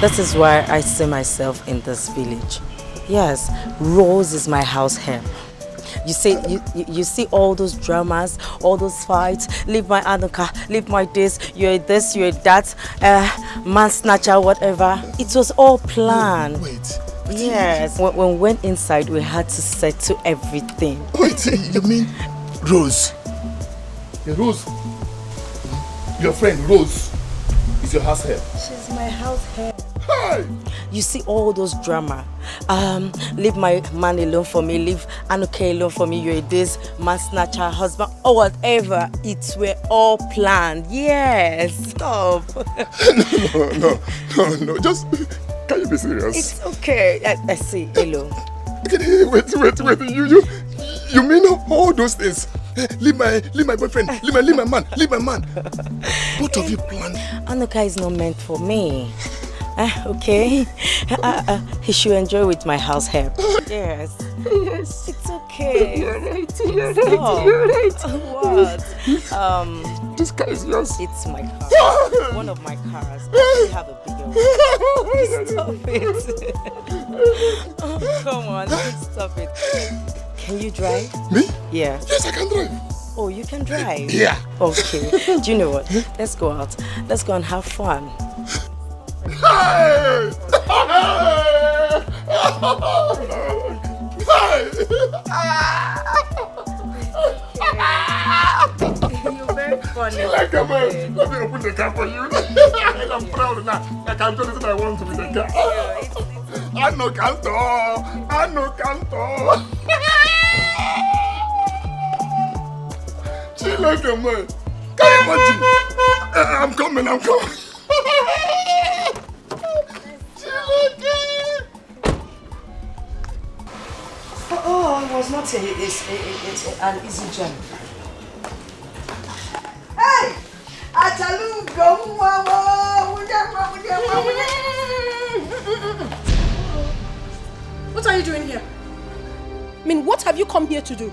This is why I see myself in this village. Yes, Rose is my house help. You see all those dramas, all those fights, leave my Anuka, leave my this, you're that, man snatcher, whatever. It was all planned. Wait. Yes, when we went inside, we had to settle everything. Wait, you mean Rose? Yeah, Rose. Your friend Rose is your house help. She's my house help. Hey! You see all those drama. Leave my man alone for me, leave Anuka alone for me, you're this, man snatcher, husband, or whatever. It were all planned. Yes, stop. No. Just, can you be serious? It's okay. I see. Hello. Wait. You mean all those things? Leave my boyfriend, leave my man. Both of you planned. Anuka is not meant for me. Okay. He should enjoy with my house help. Yes. It's okay. You're right. Stop. What? This car is yours. It's my car. One of my cars. I have a bigger one. Stop it. Oh, come on. Stop it. Can you drive? Me? Yeah. Yes, I can drive. Oh, you can drive? Yeah. Okay. Do you know what? Let's go out. Let's go and have fun. Hey! You're very funny. Like a man. Let me open the car for you. I'm proud now. I can do anything I want to with the car. I know canto. She like a man. Can you imagine? I'm coming. Oh, it was not it's an easy journey. Hey! What are you doing here? I mean, what have you come here to do?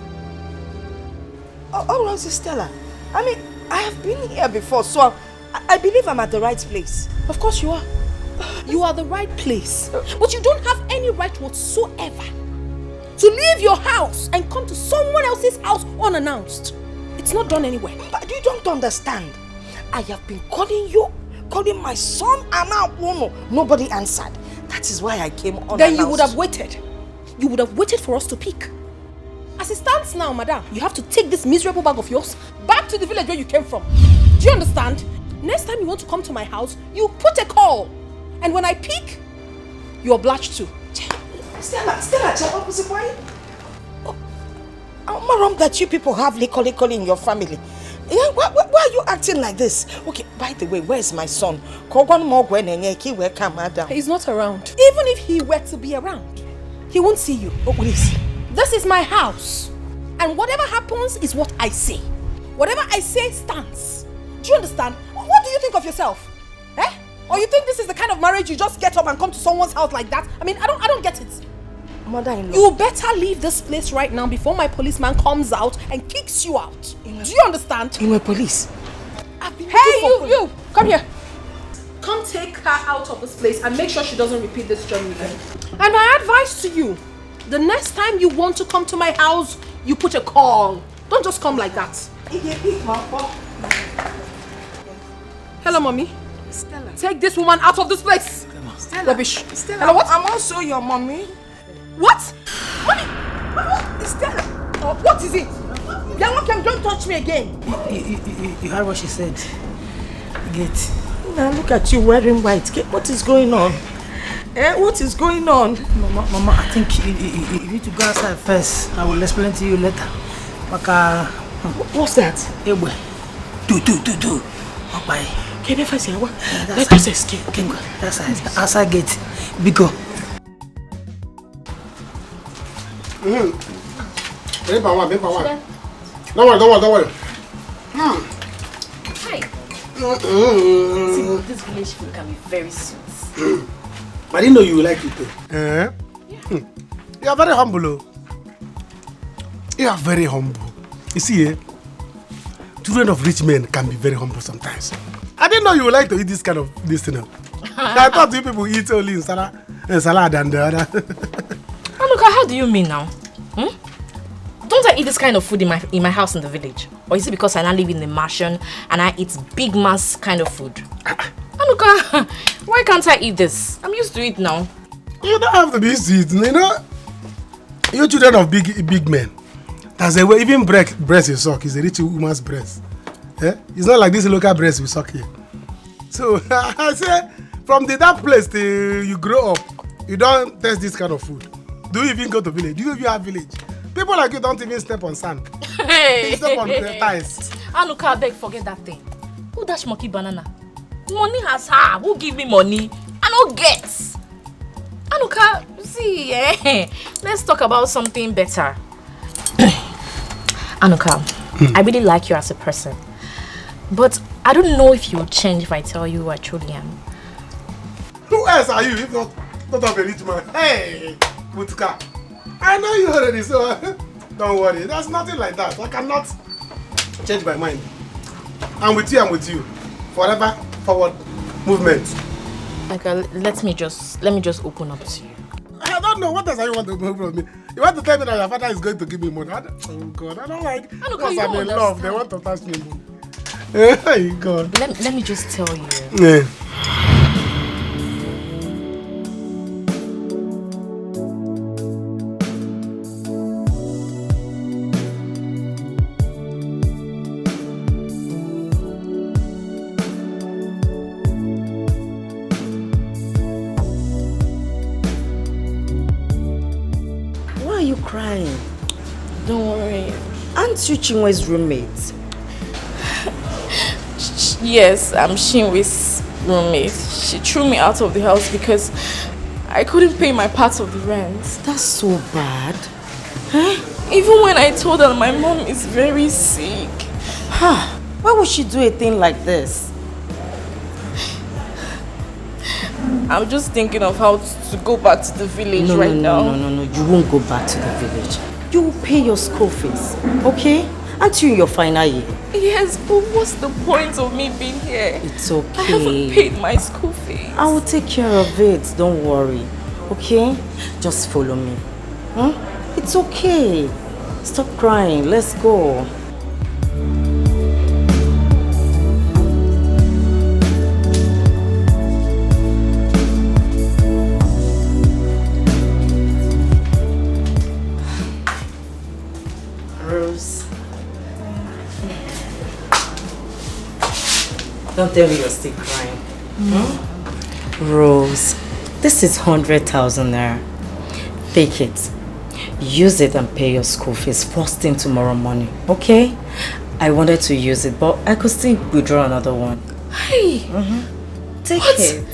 Oh, Rose Stella. I mean, I have been here before, so I believe I'm at the right place. Of course you are. You are the right place. But you don't have any right whatsoever to leave your house and come to someone else's house unannounced. It's not done anywhere. But you don't understand. I have been calling my son, and now nobody answered. That is why I came unannounced. Then you would have waited. You would have waited for us to pick. As it stands now, madam, you have to take this miserable bag of yours back to the village where you came from. Do you understand? Next time you want to come to my house, you put a call. And when I pick, you're obliged to. Stella, why? I'm wrong that you people have liquor in your family. Yeah, why are you acting like this? Okay, by the way, where's my son? He's not around. Even if he were to be around, he won't see you. Oh, please. This is my house. And whatever happens is what I say. Whatever I say stands. Do you understand? What do you think of yourself? Or you think this is the kind of marriage you just get up and come to someone's house like that? I mean, I don't get it. Mother-in-law. You better leave this place right now before my policeman comes out and kicks you out. Do you understand? In my police. Hey, you! Come here. Come take her out of this place and make sure she doesn't repeat this journey again. And my advice to you, the next time you want to come to my house, you put a call. Don't just come like that. Hello, mommy. Stella. Take this woman out of this place. Stella. Rubbish. Stella, Hello, what? I'm also your mommy. What? Mommy! Stella. Oh, what is it? Don't touch me again. You heard what she said. Get. Now look at you wearing white. What is going on? What is going on? Mama, I think you need to go outside first. I will explain to you later. Maka. What's that? Do. Okay. Can I say what? Let us escape. That's outside gate. We go. Paper one. Don't worry. Hi. See, this village food can be very sweet. I didn't know you would like it too. You are very humble. You are very humble. You see, children of rich men can be very humble sometimes. I didn't know you would like to eat this kind of this thing. I thought you people eat only salad and the other. Anuka, how do you mean now? Don't I eat this kind of food in my house in the village? Or is it because I now live in the mansion and I eat big mass kind of food? Anuka, why can't I eat this? I'm used to it now. You don't have to be used to it. You know, you're children of big men. That's a way, even breast you suck is a rich woman's breast. It's not like this local breast we suck here. So I say, from that place till you grow up, you don't taste this kind of food. Do you even go to village? Do you even have village? People like you don't even step on sand. They step on tiles. Anuka, beg, forget that thing. Who dash monkey banana? Money has her. Who give me money? I don't get. Anuka, see, let's talk about something better. Anuka, I really like you as a person. But I don't know if you'll change if I tell you who I truly am. Who else are you if not of a rich man? Hey, Mutka. I know you already, so don't worry. There's nothing like that. I cannot change my mind. I'm with you. Forever, forward, movement. Okay, let me just open up to you. I don't know. What else you want to know from me? You want to tell me that your father is going to give me money? Oh God, I don't like. Because I'm in love, they want to touch me. Hey God. Let me just tell you. Yeah. Why are you crying? Don't worry. Aren't you Chinwe's roommate? Yes, I'm Chinwe's roommate. She threw me out of the house because I couldn't pay my part of the rent. That's so bad. Even when I told her my mom is very sick. Why would she do a thing like this? I'm just thinking of how to go back to the village now. No. You won't go back to the village. You will pay your school fees, okay? Aren't you in your final year? Yes, but what's the point of me being here? It's okay. I haven't paid my school fees. I will take care of it. Don't worry. Okay? Just follow me. It's okay. Stop crying. Let's go. Don't tell me you're still crying. Rose, this is 100,000 naira. Take it. Use it and pay your school fees first thing tomorrow morning, okay? I wanted to use it, but I could still withdraw another one. Hey! Take it.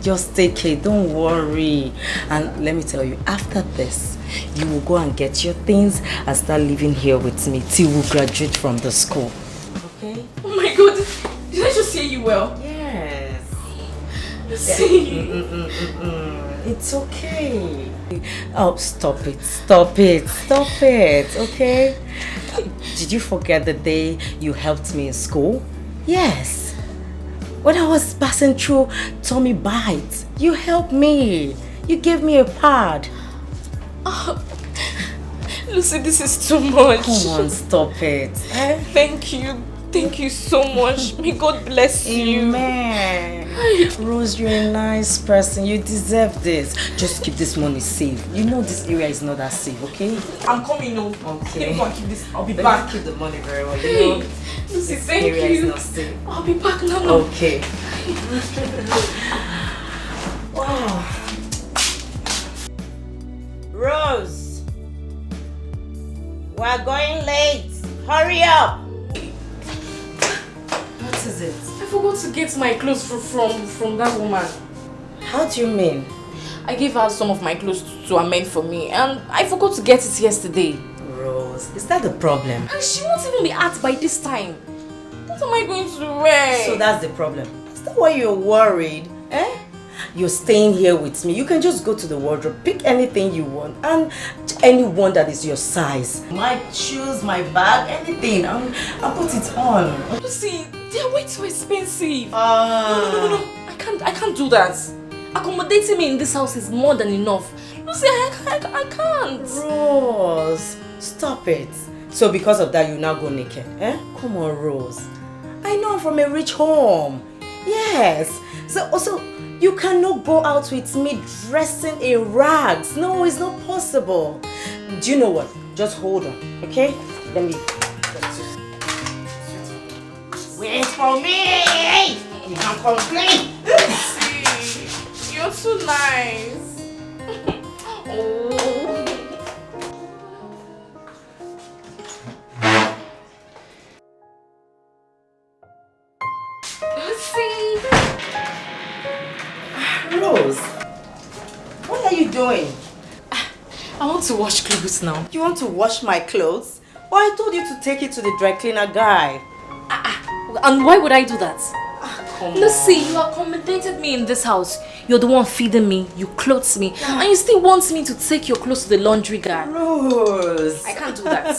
Just take it, don't worry. And let me tell you, after this, you will go and get your things and start living here with me till we graduate from the school. Okay? Oh my God! Did I just hear you well? Yes. See? It's okay. Oh, stop it, okay? Did you forget the day you helped me in school? Yes. When I was passing through tummy bites, you helped me. You gave me a pad. Oh, Lucy, this is too much. Come on, stop it. Thank you. Thank you so much. May God bless you. Amen. Rose, you're a nice person. You deserve this. Just keep this money safe. You know this area is not that safe, okay? I'm coming home. Okay. Let me keep this. I'll be Let back. me keep the money very well. Hey, You know, Lucy, this thank area you. is not safe. I'll be back now. Okay. Wow. Rose, we're going late. Hurry up. What is it? I forgot to get my clothes from that woman. How do you mean? I gave her some of my clothes to amend for me and I forgot to get it yesterday. Rose, is that the problem? And she won't even be out by this time. What am I going to wear? So that's the problem. Is that why you're worried? Eh? You're staying here with me. You can just go to the wardrobe, pick anything you want, and anyone that is your size. My shoes, my bag, anything. I'll put it on. You see, they're way too expensive. No. I can't do that. Accommodating me in this house is more than enough. You see, I can't. Rose, stop it. So because of that, you now go naked, eh? Come on, Rose. I know I'm from a rich home. Yes. So also, you cannot go out with me dressing in rags. No, it's not possible. Do you know what? Just hold on, okay? Let me... Wait for me! You can't complain! You're too nice. Oh. Lucy! Rose, what are you doing? I want to wash clothes now. You want to wash my clothes? Well, I told you to take it to the dry cleaner guy. And why would I do that? Come Lucy, on. you accommodated me in this house. You're the one feeding me, you clothed me, and you still want me to take your clothes to the laundry guy. Rose, I can't do that.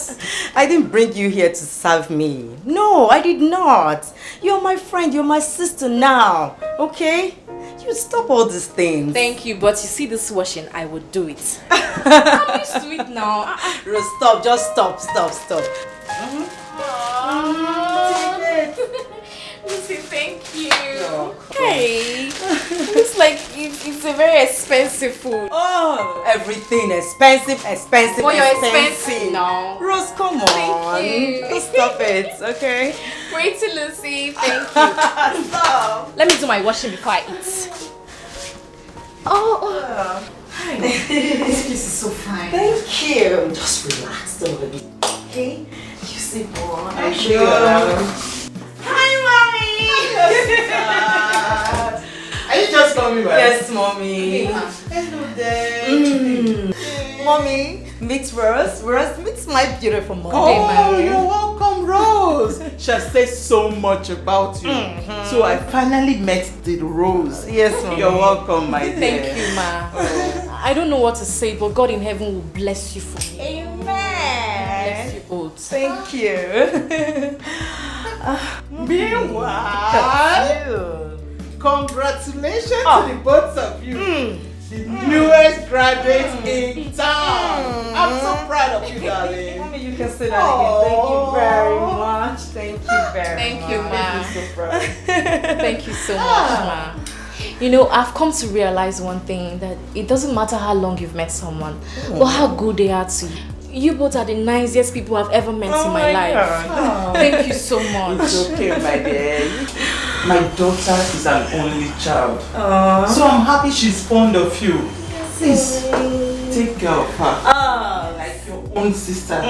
I didn't bring you here to serve me. No, I did not. You're my friend, you're my sister now, okay? You stop all these things. Thank you, but you see this washing, I would do it. I'm used to it now. Rose, stop, just stop. Lucy, thank you. Hey, looks like it's a very expensive food. Oh, everything expensive. Well, you're expensive now. Rose, come on. Thank you. Just stop it, okay? Pretty Lucy, thank you. Stop. Let me do my washing before I eat. Oh. Hi. This place is so fine. Thank you. Just relax a little bit, okay? You see, boy. I'll show you around. Hi, mommy. Are you just coming back? Yes, mommy. Hello there. Mommy, meet Rose. Rose, meet my beautiful mom. Oh, you're welcome, Rose. She has said so much about you. So I finally met the Rose. Yes, mommy. You're welcome, my dear. Thank you, ma. I don't know what to say, but God in heaven will bless you for me. Amen. Bless you both. Thank you. Meanwhile, congratulations to the both of you. The newest graduates in town. I'm so proud of you, darling. Mommy, you can say that again. Thank you very much. Thank you very Thank much. you, ma. I'm so proud. Thank you so much, ma. You know, I've come to realize one thing, that it doesn't matter how long you've met someone or how good they are to you. You both are the nicest people I've ever met in my life. God. Thank you so much. It's okay, my dear. My daughter is an only child. So I'm happy she's fond of you. Please, take care of her. Like your own sister.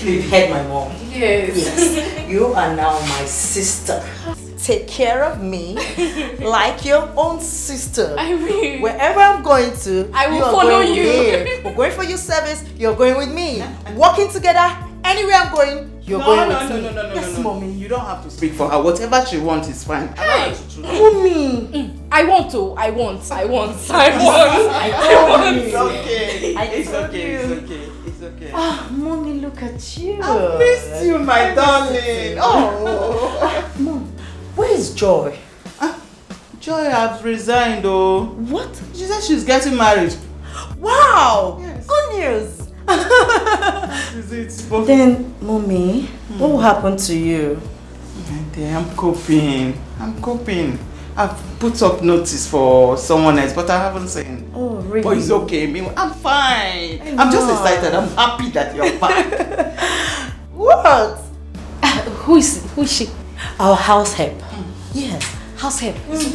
You've heard my mom. Yes. You are now my sister. Take care of me like your own sister. I will. Wherever I'm going to, I will you are follow going you. with me. We're going for your service, you're going with me. Working together, anywhere I'm going, You're no, going no, with no, me. no, no, no, Yes, no, no. mommy. You don't have to speak for her. Whatever she wants is fine. Hey, mommy. I want to. I want. I told It's okay. It's okay. It's okay. Ah, mommy, look at you. I missed you, my darling. Oh. Mom, where is Joy? Joy has resigned, oh. What? She said she's getting married. Wow! Yes. Good news! Is it? Then, mommy, what will happen to you? I'm coping. I've put up notice for someone else, but I haven't seen. Oh, really? But it's okay. I'm fine. I'm just excited. I'm happy that you're back. What? Who is she? Our house help. Yes, house help. What do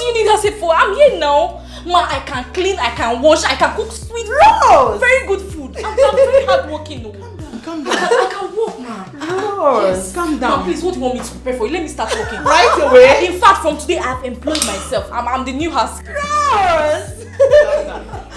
you need house help for? I'm here now. Ma, I can clean, I can wash, I can cook sweet Rose! very good food. I'm very hardworking. Calm down. I can walk, ma. Rose, Yes. calm down. Ma, please, what do you want me to prepare for you? Let me start working. Right away. In fact, from today, I have employed myself. I'm the new house. Rose!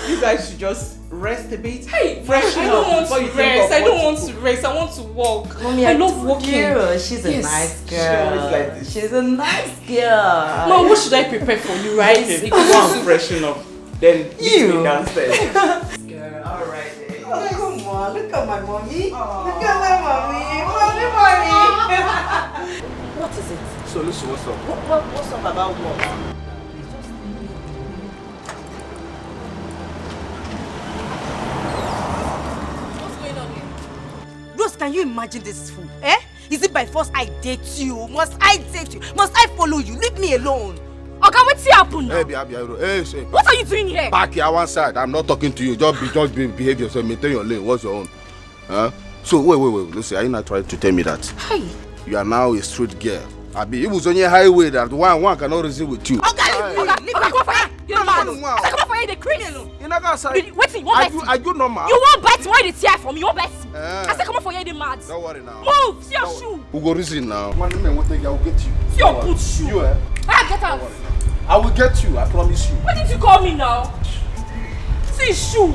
You guys should just rest a bit. Hey, freshen I up don't want before to you think rest. of I don't what want to to rest. I want to walk. Mommy, I love walking. She's a Yes. nice girl. She always like this. She's a nice girl. Ma, what should I prepare for you, right? Okay, go and freshen up. Then meet me downstairs. Girl, alright then. Oh, come on, look at my mommy. Look at my mommy. Mommy. What is it? So listen, what's up? What's up about what? Rose, can you imagine this fool? Eh? Is it by force I date you? Must I date you? Must I follow you? Leave me alone. Okay, what's happening now? Hey, What are you doing here? Back here one side. I'm not talking to you. Just behave yourself. Maintain your lane. What's your own? Huh? So wait. Listen, are you not trying to tell me that Hey. you are now a street girl? It was on your highway that one cannot reason with you. Okay, come on for here. You're mad. I said come on for here, the criminal. You're not gonna say. Wait, you want bite? Are you normal? You want bite? Why did tear from me? You want bite? I said come on for here, the mad. Don't worry now. Move, see your shoe. Who go reason now? One man will take you. I will get you. See your boot shoe. You Get out. I will get you. I promise you. What did you call me now? See shoe.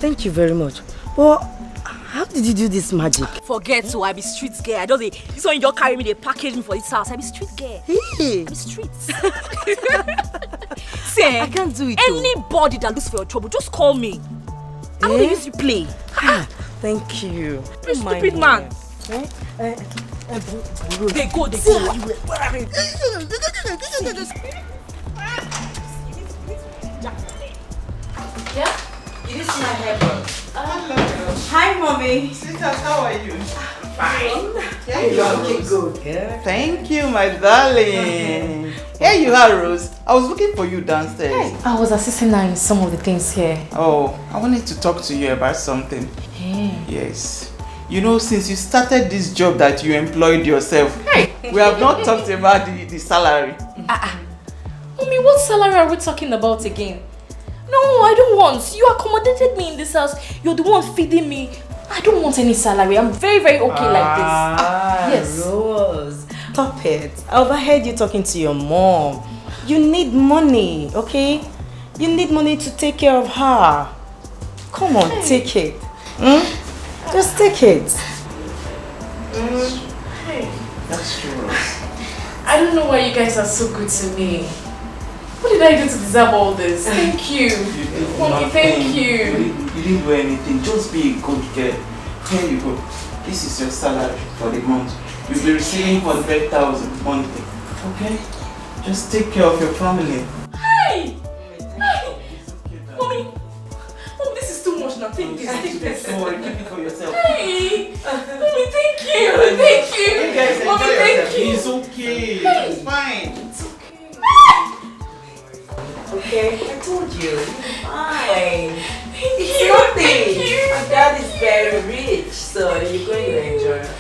Thank you very much. But how did you do this magic? Forget to I be street girl. I just this one you just carry me, they package me for this house. I be street girl. Hey. I be street. See, I can't do it. Anybody that looks for your trouble, just call me. I'm gonna use you play. Thank you. You stupid man. They go. Where are they? Yeah? You didn't see my hair, Hi, mommy. Sweetheart, how are you? Fine. Yeah, you are looking good. Yeah. Thank you, my darling. Here you are, Rose. I was looking for you downstairs. I was assisting her in some of the things here. Oh, I wanted to talk to you about something. Hey. Yes. You know, since you started this job that you employed yourself, we have not talked about the salary. Mommy, what salary are we talking about again? No, I don't want. You accommodated me in this house. You're the one feeding me. I don't want any salary. I'm very, very okay like this. Yes. Rose, stop it. I overheard you talking to your mom. You need money, okay? You need money to take care of her. Come on, take it. Just take it. That's true, Rose. I don't know why you guys are so good to me. What did I do to deserve all this? Thank you. Mommy, thank you. You didn't do anything. Just be a good girl. Here you go. This is your salary for the month. You'll be receiving 100,000 monthly. Okay? Just take care of your family. Hey! Mommy, this is too much now. Take this. Don't worry, keep it for yourself. Hey! Mommy, thank you. Thank you. You guys Mommy, enjoy thank yourself. you. It's okay. Hey. It's fine. It's okay. Okay, I told you. You're fine. Thank you. Nothing. Thank you. My dad is very rich, so you're going to enjoy it.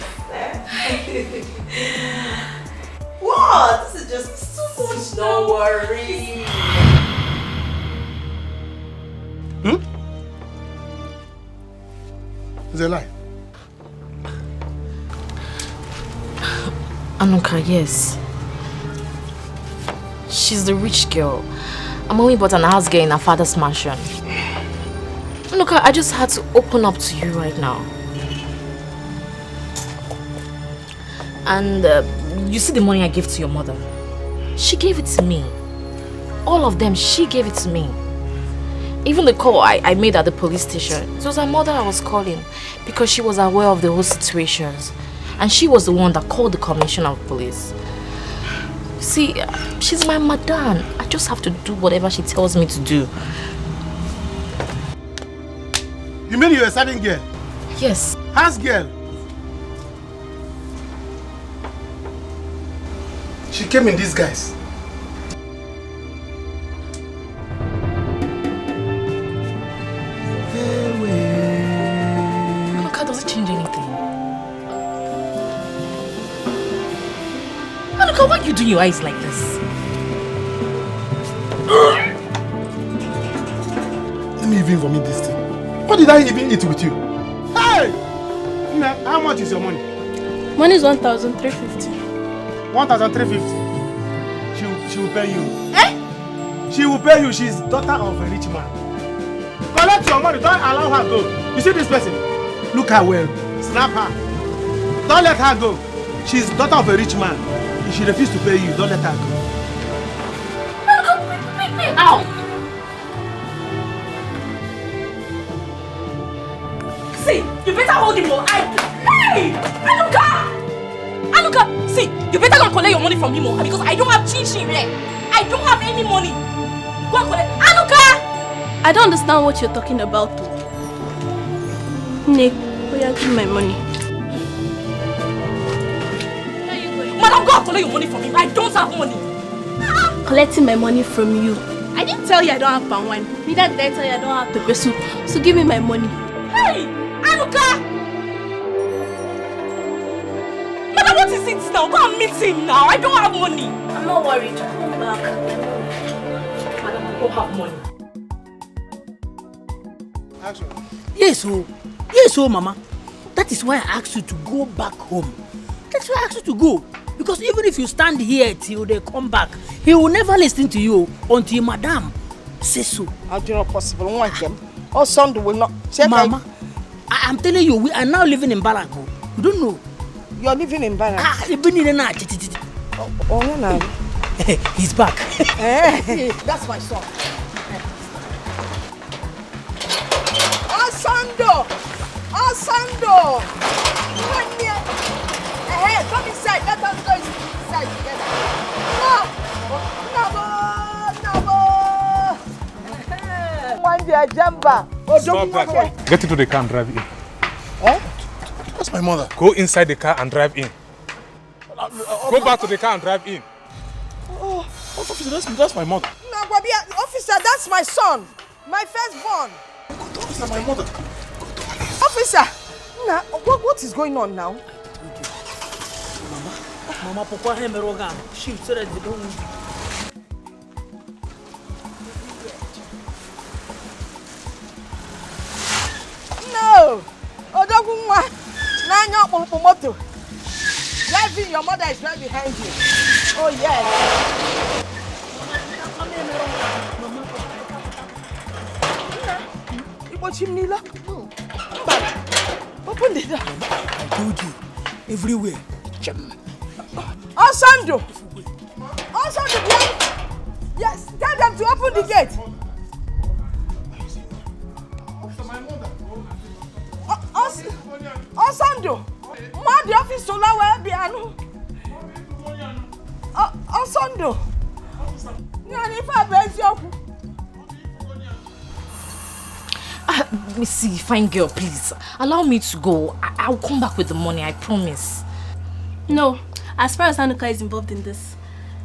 What? This is just so much. Don't worry. It's a lie. Anuka, yes. She's the rich girl. I'm only but an house girl in her father's mansion. Look, I just had to open up to you right now. And you see the money I gave to your mother? She gave it to me. All of them, she gave it to me. Even the call I made at the police station, it was her mother I was calling because she was aware of the whole situations. And she was the one that called the commissioner of police. See, she's my madam. I just have to do whatever she tells me to do. You mean you're a certain girl? Yes. House girl? She came in disguise. Look, does it change anything? Look, why are you doing your eyes like this? Let me even vomit this thing. What did I even eat with you? Hey! Nna, how much is your money? Money is 1,350. 1,350. She will pay you. Eh? She will pay you. She's daughter of a rich man. Collect your money. Don't allow her go. You see this person? Look her well. Snap her. Don't let her go. She's daughter of a rich man. If she refuses to pay you, don't let her go. Ow! See, you better hold him more. Hey! Anuka! Anuka! See, you better go and collect your money from him because I don't have chin here. I don't have any money. Go and collect. Anuka! I don't understand what you're talking about. Nick, will you give me my money? Madam, go and collect your money from him. I don't have money. Collecting my money from you. I didn't tell you I don't have palm wine. Neither did I tell you I don't have pepper soup. So give me my money. Hey! Anuka! Madam, what is it now? Go and meet him now. I don't have money. I'm not worried. Come back. Madam, I don't have money. Action. Yes, Mama. That is why I asked you to go back home. That's why I asked you to go. Because even if you stand here till they come back, he will never listen to you until Madam says so. How do you not possible? One them. Or Sunday will not. Mama, I'm telling you, we are now living in Barago. You don't know. You're living in Barago? Oh, no. He's back. That's my son. Asando! Asando! Come inside. Let us go inside together. Stop that. Get into the car and drive in. Eh? That's my mother. Go inside the car and drive in. Go back to the car and drive in. Oh, officer, that's my mother. No, officer, that's my son. My firstborn. Officer, my mother. Officer, now, what is going on now? Mama, Papa, shoot so that they don't move. No! Odogunwa! Nanyo Moto! Driving, your mother is right behind you. Oh, yes. No. Open the door. I told you, everywhere. Osando! Osando, yes, tell them to open the gate. Osando! Ma the office so la we bianu. Osando! Nyani fa benzi oku. Let me see, fine girl, please. Allow me to go. I'll come back with the money, I promise. No, as far as Anuka is involved in this,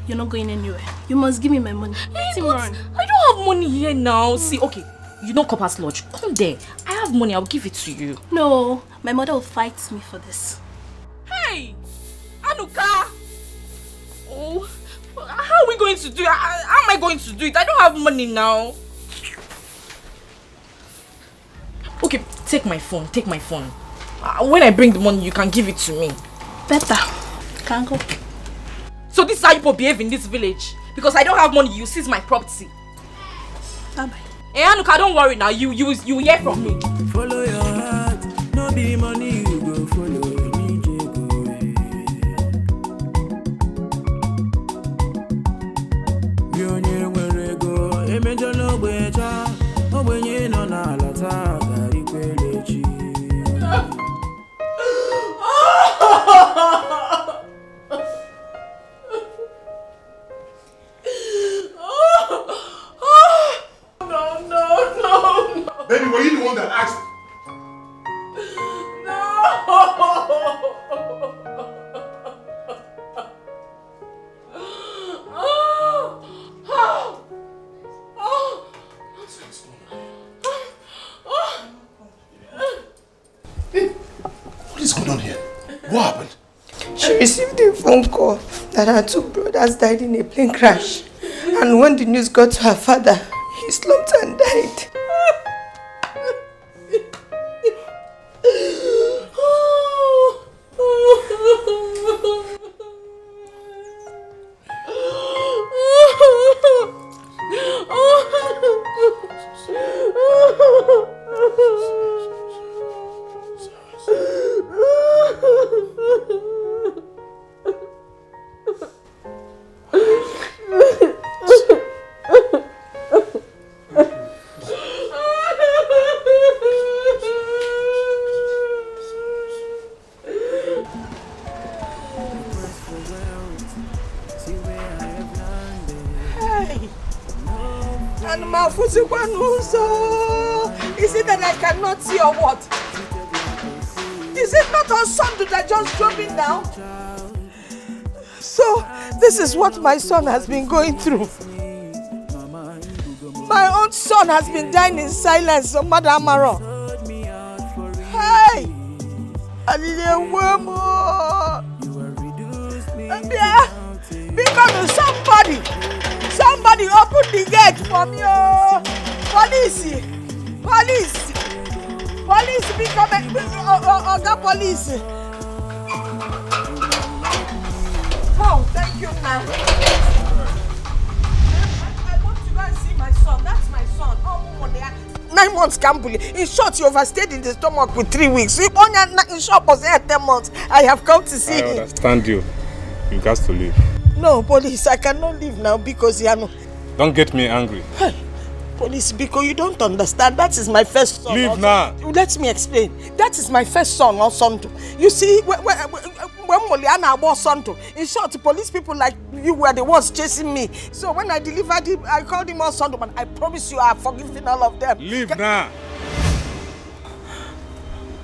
you're not going anywhere. You must give me my money. Hey, but I don't have money here now. See, okay, you know Copper's Lodge. Come there. I have money, I'll give it to you. No, my mother will fight me for this. Hey! Anuka! Oh, how are we going to do it? How am I going to do it? I don't have money now. Okay, take my phone, take my phone. When I bring the money, you can give it to me. Better. Can't go. So this is how you behave in this village? Because I don't have money, you seize my property. Bye-bye. Hey, Anuka, don't worry now. You hear from me. Follow your heart, no be money you go follow. Baby, were you the one that asked? What is going on here? What happened? She received a phone call that her 2 brothers died in a plane crash. And when the news got to her father, he slumped and died. Is it that I cannot see or what? Is it not on Sunday that just drove in now? So, this is what my son has been going through. My own son has been dying in silence, so Mother Amaro. Hey! Because somebody open the gate for me. Police, become the police. Oh, thank you, man. I want to go and see my son. That's my son. 9 months, Kambuli. In short, you overstayed in the stomach with 3 weeks. In short, was 10 months. I have come to see him. I understand you. You got to leave. No, police, I cannot leave now because Don't get me angry. Hey, police, because you don't understand. That is my first son. Leave now. Let me explain. That is my first son, or son. You see, when Moliana was son, in short, police people like you were the ones chasing me. So when I delivered him, I called him all son, and I promise you I have forgiven all of them. Leave now.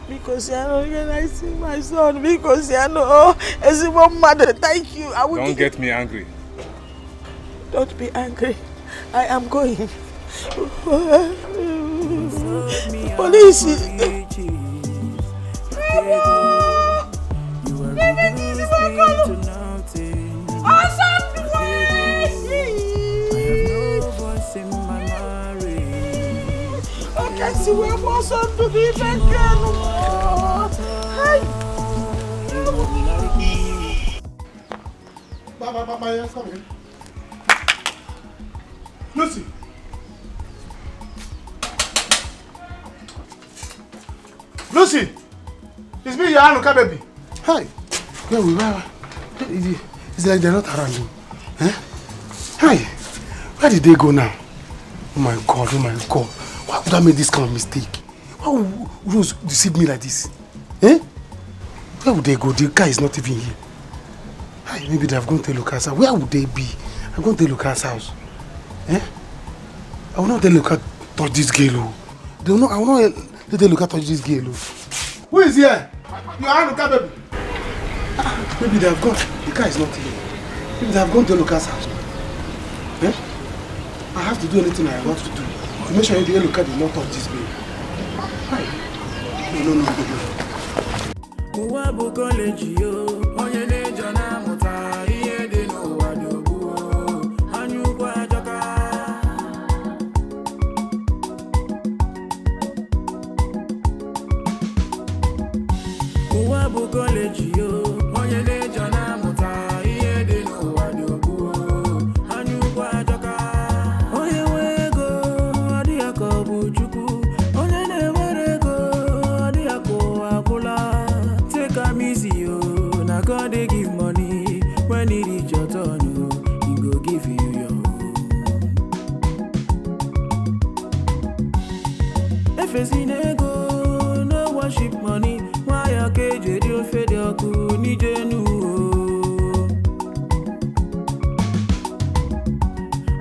Because when I see my son, because as a mother, thank you. I will Don't get me angry. Don't be angry. I am going. Police. Okay, see where my son to be back Bye, come here. Lucy. Lucy! It's me, your Anuka baby. Hi. Where we were? It's like they're not around you. Eh? Hi. Where did they go now? Oh my God, oh my God. Why would I make this kind of mistake? Why would Rose deceive me like this? Eh? Where would they go? The guy is not even here. Hi, maybe they have gone to Lucas' house. Where would they be? I'm going to Lucas' house. Eh? I will not let Lucas touch this girl. I will not let Lucas touch this girl. Who is here? You are Lucas, baby. Maybe they have gone. The car is not here. Maybe they have gone to Lucas' house. Eh? I have to do anything I want to do to make sure the Lucas did not touch this baby. Hi. No. Oh, facing ego, no worship money. Why a cage, you fed your cool, need you.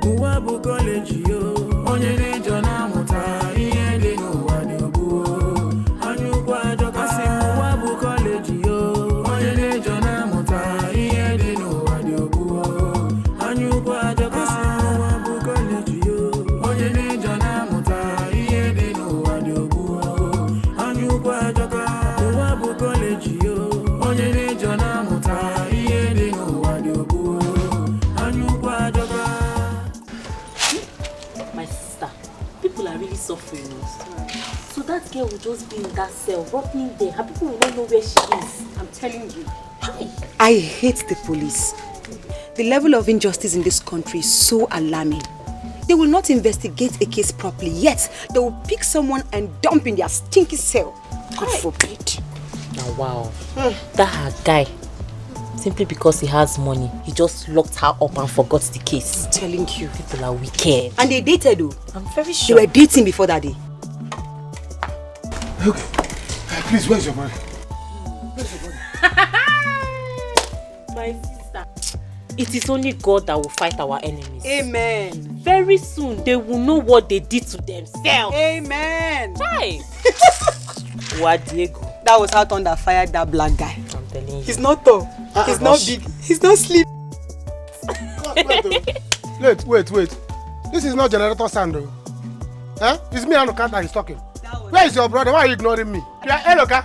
Uwabu college, yo, onye nejo na muta, iye de no wadobu. Anyu kwa joka si uwabu college, yo, onye nejo na muta, iye de no wadobu. Anyu kwa joka si uwabu college, yo, onye nejo na muta, iye de no wadobu. Anyu kwa joka uwabu college, yo, onye nejo na muta, iye de no wadobu. Anyu kwa joka. My sister, people are really suffering. So that girl will just be in that cell, rotting there. Her people will not know where she is. I'm telling you. I hate the police. The level of injustice in this country is so alarming. They will not investigate a case properly, yet they will pick someone and dump in their stinky cell. God forbid. Now, wow. That her guy, simply because he has money, he just locked her up and forgot the case. I'm telling you. People are wicked. And they dated though. I'm very sure. They were dating before that day. Okay. Please, where's your money? My sister, it is only God that will fight our enemies. Amen. Very soon, they will know what they did to themselves. Amen. Hi. What Diego? That was how Thunder fired that black guy. I'm telling you. He's not tall. He's not big. He's not sleep. Wait. This is not generator sound though. Huh? It's me and Oka that is talking. Where is your brother? Why are you ignoring me? Yeah, Eloka,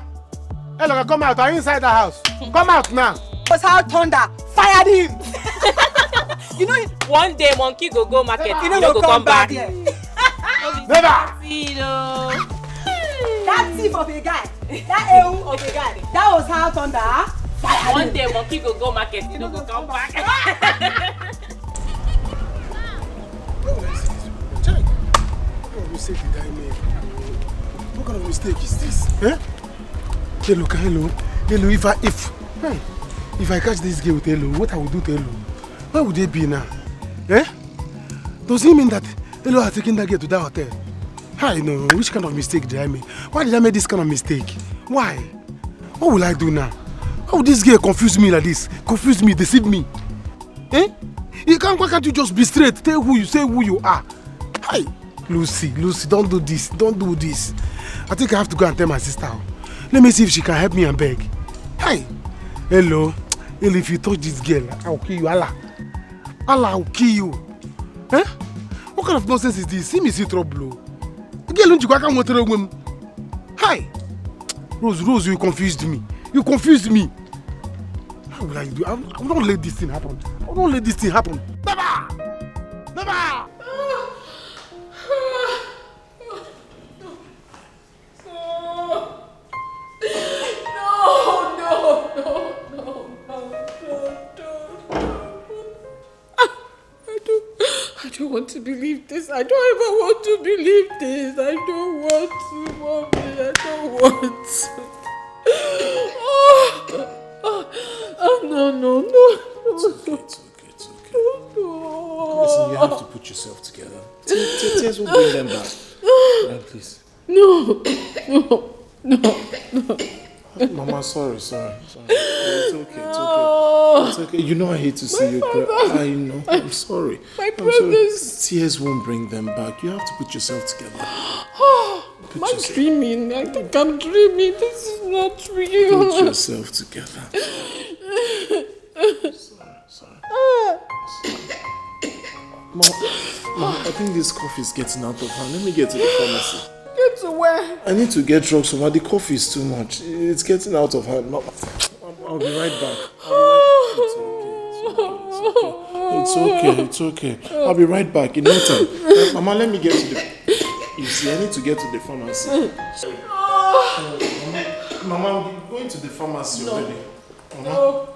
come out. Are you inside the house? Come out now. That was how Thunder fired him. You know, one day monkey go market. You know, go come back. Never. That thief of a guy, that ew of a guy, that was how Thunder fired him. One day monkey go market. You know, go come back. What kind of mistake is this? Eh? Hello. If I catch this girl with Hello, what I will do to Hello? Where would they be now? Eh? Does it mean that Hello has taken that girl to that hotel? I know. Which kind of mistake did I make? Why did I make this kind of mistake? Why? What will I do now? How will this girl confuse me like this? Confuse me, deceive me? Eh? Why can't you just be straight? Say who you are. Hi. Lucy, don't do this. Don't do this. I think I have to go and tell my sister. Let me see if she can help me and beg. Hi. Hello. If you touch this girl, I will kill you. Allah, I will kill you. Eh? What kind of nonsense is this? See me see trouble. Girl, don't you go with a woman? Hi. Rose, you confused me. How will I do? I will not let this thing happen. Never! I don't want to believe this. I don't ever want to believe this. I don't want to, Mommy. I don't want to. No. It's okay. No. Listen, you have to put yourself together. Tears will bring them back. Right, please. No. Mama, sorry. It's okay. It's okay. You know I hate to see you cry. I know. I'm sorry. My brothers. Tears won't bring them back. You have to put yourself together. Am I dreaming? I think I'm dreaming. This is not real. Put yourself together. Sorry. Mom, I think this cough is getting out of hand. Let me get to the pharmacy. Get to where? I need to get drugs from her. The cough is too much. It's getting out of hand. I'll be right back. It's okay. I'll be right back in no time. Mama, let me get to the... You see, I need to get to the pharmacy. Mama, I'm going to the pharmacy already. Mama.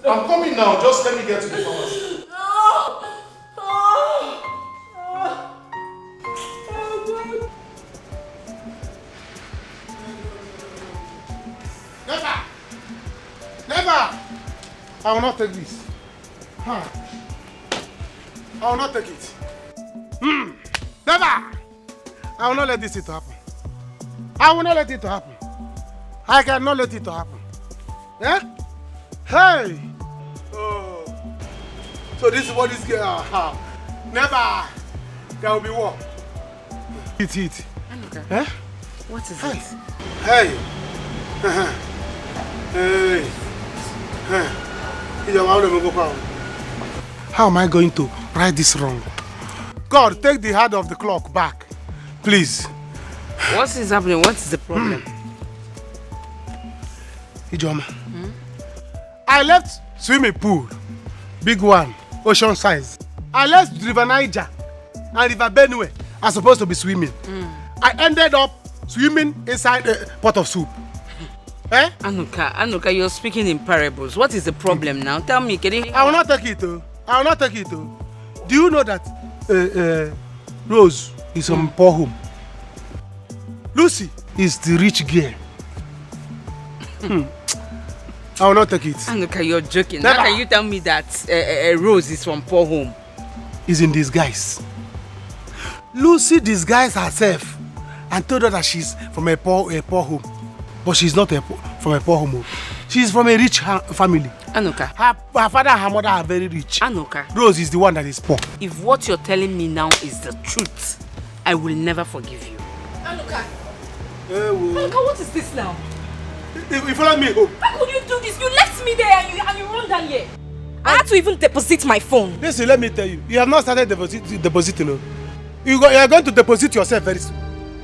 I'm coming now. Just let me get to the pharmacy. Never! I will not take this. I will not take it. Never! I will not let this thing happen. I will not let it to happen. I cannot let it to happen. Eh? Hey! Oh. So this is what this girl... Never! There will be war. Eat. Anuka. Eh? What is Hey. it? Hey! Hey! How am I going to right this wrong? God, take the hand of the clock back. Please. What is happening? What is the problem? Ijoma. I left swimming pool, big one, ocean size. I left River Niger and River Benue. I'm supposed to be swimming. I ended up swimming inside a pot of soup. Eh? Anuka, you're speaking in parables. What is the problem now? Tell me, can you... I will not take it, though. I will not take it, though. Do you know that Rose is from poor home? Lucy is the rich girl. I will not take it. Anuka, you're joking. Never. How can you tell me that Rose is from poor home? Is in disguise. Lucy disguised herself and told her that she's from a poor home. But she's not from a poor home. She's from a rich family. Anuka. Her father and her mother are very rich. Anuka. Rose is the one that is poor. If what you're telling me now is the truth, I will never forgive you. Anuka. Anuka, what is this now? You follow me home. How could you do this? You left me there and you run down here. I had to even deposit my phone. Listen, let me tell you. You have not started depositing. No? You are going to deposit yourself very soon.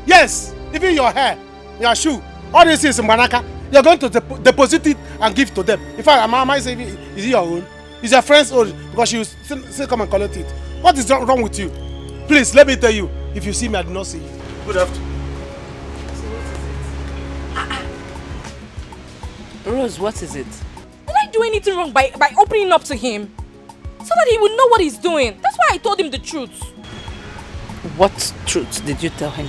Yes, even your hair, your shoe, all this is Manaka. You are going to deposit it and give to them. In fact, I say, is it your own? It's your friend's own because she will still come and collect it. What is wrong with you? Please, let me tell you. If you see me, I do not see you. Good afternoon. Rose, what is it? Did I do anything wrong by opening up to him? So that he would know what he's doing. That's why I told him the truth. What truth did you tell him?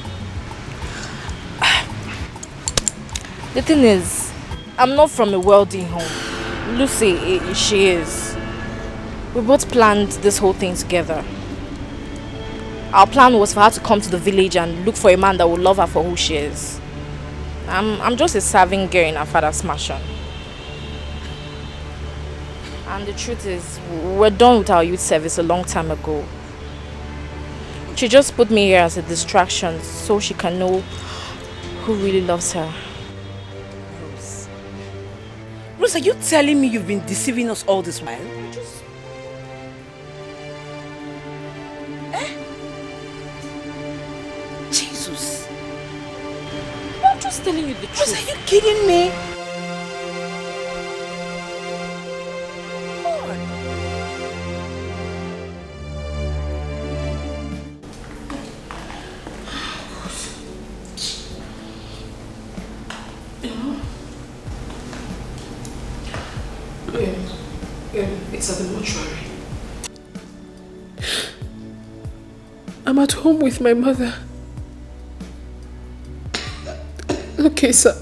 The thing is, I'm not from a wealthy home. Lucy, she is. We both planned this whole thing together. Our plan was for her to come to the village and look for a man that would love her for who she is. I'm just a serving girl in her father's mansion. And the truth is, we're done with our youth service a long time ago. She just put me here as a distraction so she can know who really loves her. Rose, are you telling me you've been deceiving us all this while? Jesus. I'm just telling you the truth. Rose, are you kidding me? It's at the mortuary. I'm at home with my mother. Okay, sir.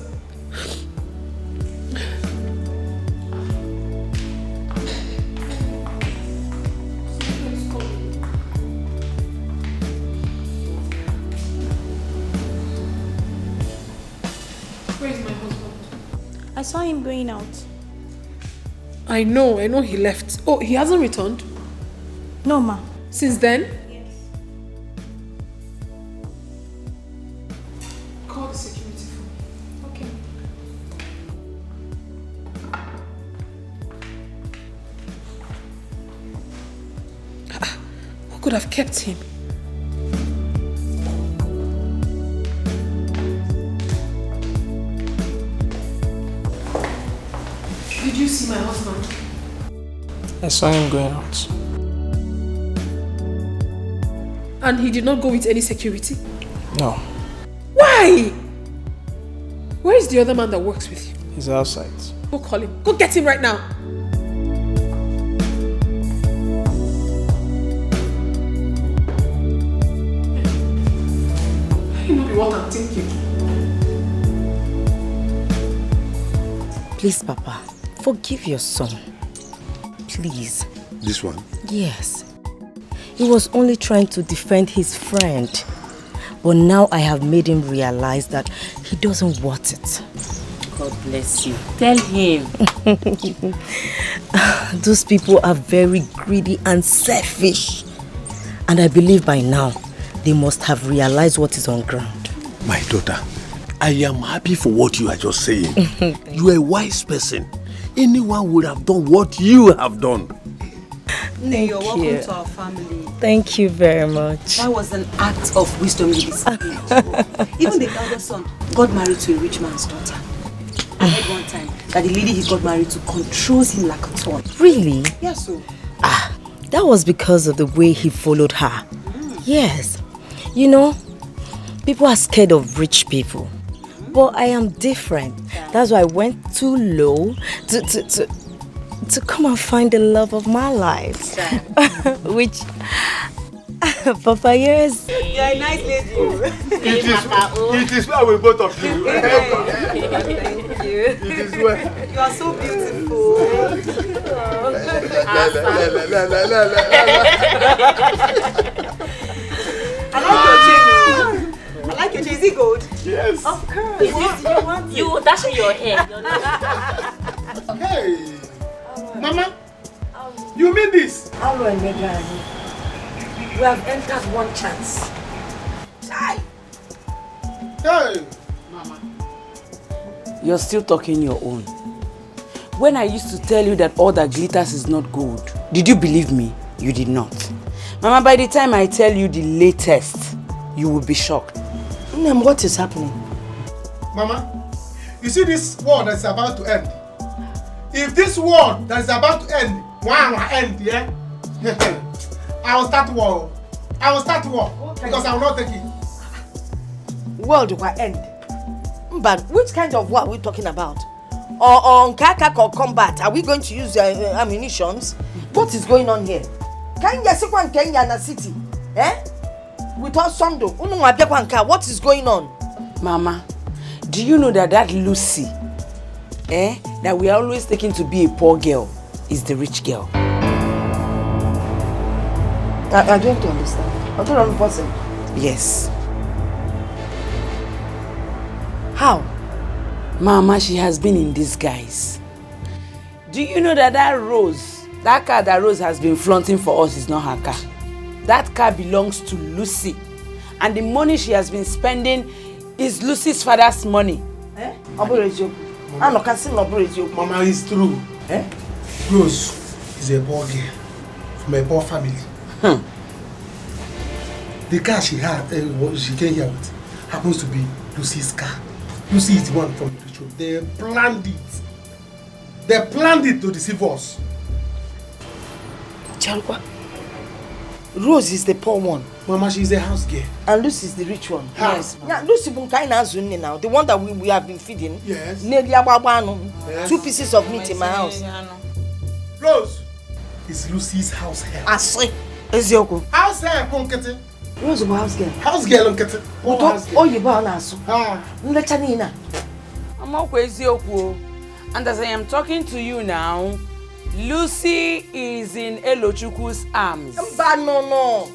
Where is my husband? I saw him going out. I know he left. Oh, he hasn't returned? No, ma. Since then? Yes. Call the security phone. Okay. Who could have kept him? Did you see my husband? I saw him going out. And he did not go with any security? No, Why? Where is the other man that works with you? he's outside. Go call him. Go get him right now. You know what I'm thinking. Please, Papa, forgive your son. Please. This one? Yes. He was only trying to defend his friend. But now I have made him realize that He doesn't want it. God bless you. Tell him. Those people are very greedy and selfish. And I believe by now, they must have realized what is on ground. My daughter, I am happy for what you are just saying. You are a wise person. Anyone would have done what you have done. Thank You're welcome you. to our family. Thank you very much. That was an act of wisdom in this age. Even the elder son got married to a rich man's daughter. I heard one time that the lady he got married to controls him like a toy. Really? Yes, so. That was because of the way he followed her. Yes. You know, people are scared of rich people. But I am different. That's why I went too low to come and find the love of my life. Which Papa, yes. You're a nice lady. It is well with both of you. Thank you. It is well. You are so beautiful. I like your chain. Is it gold? Yes. Of course. You dash me your hair. Hey, Mama, you mean this? Hello, and Megan. We have entered one chance. Chai! Hey! Mama. You're still talking your own. When I used to tell you that all that glitters is not gold, did you believe me? You did not. Mama, by the time I tell you the latest, you will be shocked. Ma'am, what is happening? Mama, you see this war that's about to end? If this war that is about to end, yeah? I will start war. I will start war because I will not take it. World will end. But which kind of war are we talking about? Or on kakak or combat? Are we going to use ammunitions? What is going on here? Kenya na city, eh? With us Sondo, what is going on? Mama, do you know that Lucy, that we are always taking to be a poor girl, is the rich girl? I don't understand. I don't understand. Yes. How? Mama, she has been in disguise. Do you know that Rose, that car that Rose has been flaunting for us is not her car? That car belongs to Lucy. And the money she has been spending is Lucy's father's money. Mama, it's true. Rose is a poor girl from a poor family. The car she had, she came here with, happens to be Lucy's car. Lucy is the one from the show. They planned it. They planned it to deceive us. Chalwa, Rose is the poor one. Mama, she's a house girl. And Lucy is the rich one. Yes. Yeah, Lucy Bunkaina now, the one that we have been feeding. Yes. Yes. 2 pieces of meat in my house. Rose is Lucy's house help. Asri. Ezioko. House help, Unkete. Rose is house girl. House girl, Unkete. Oh, you born asu. Nlechanina. I'm okay, Ezioko. And as I am talking to you now, Lucy is in Elochukwu's arms. No.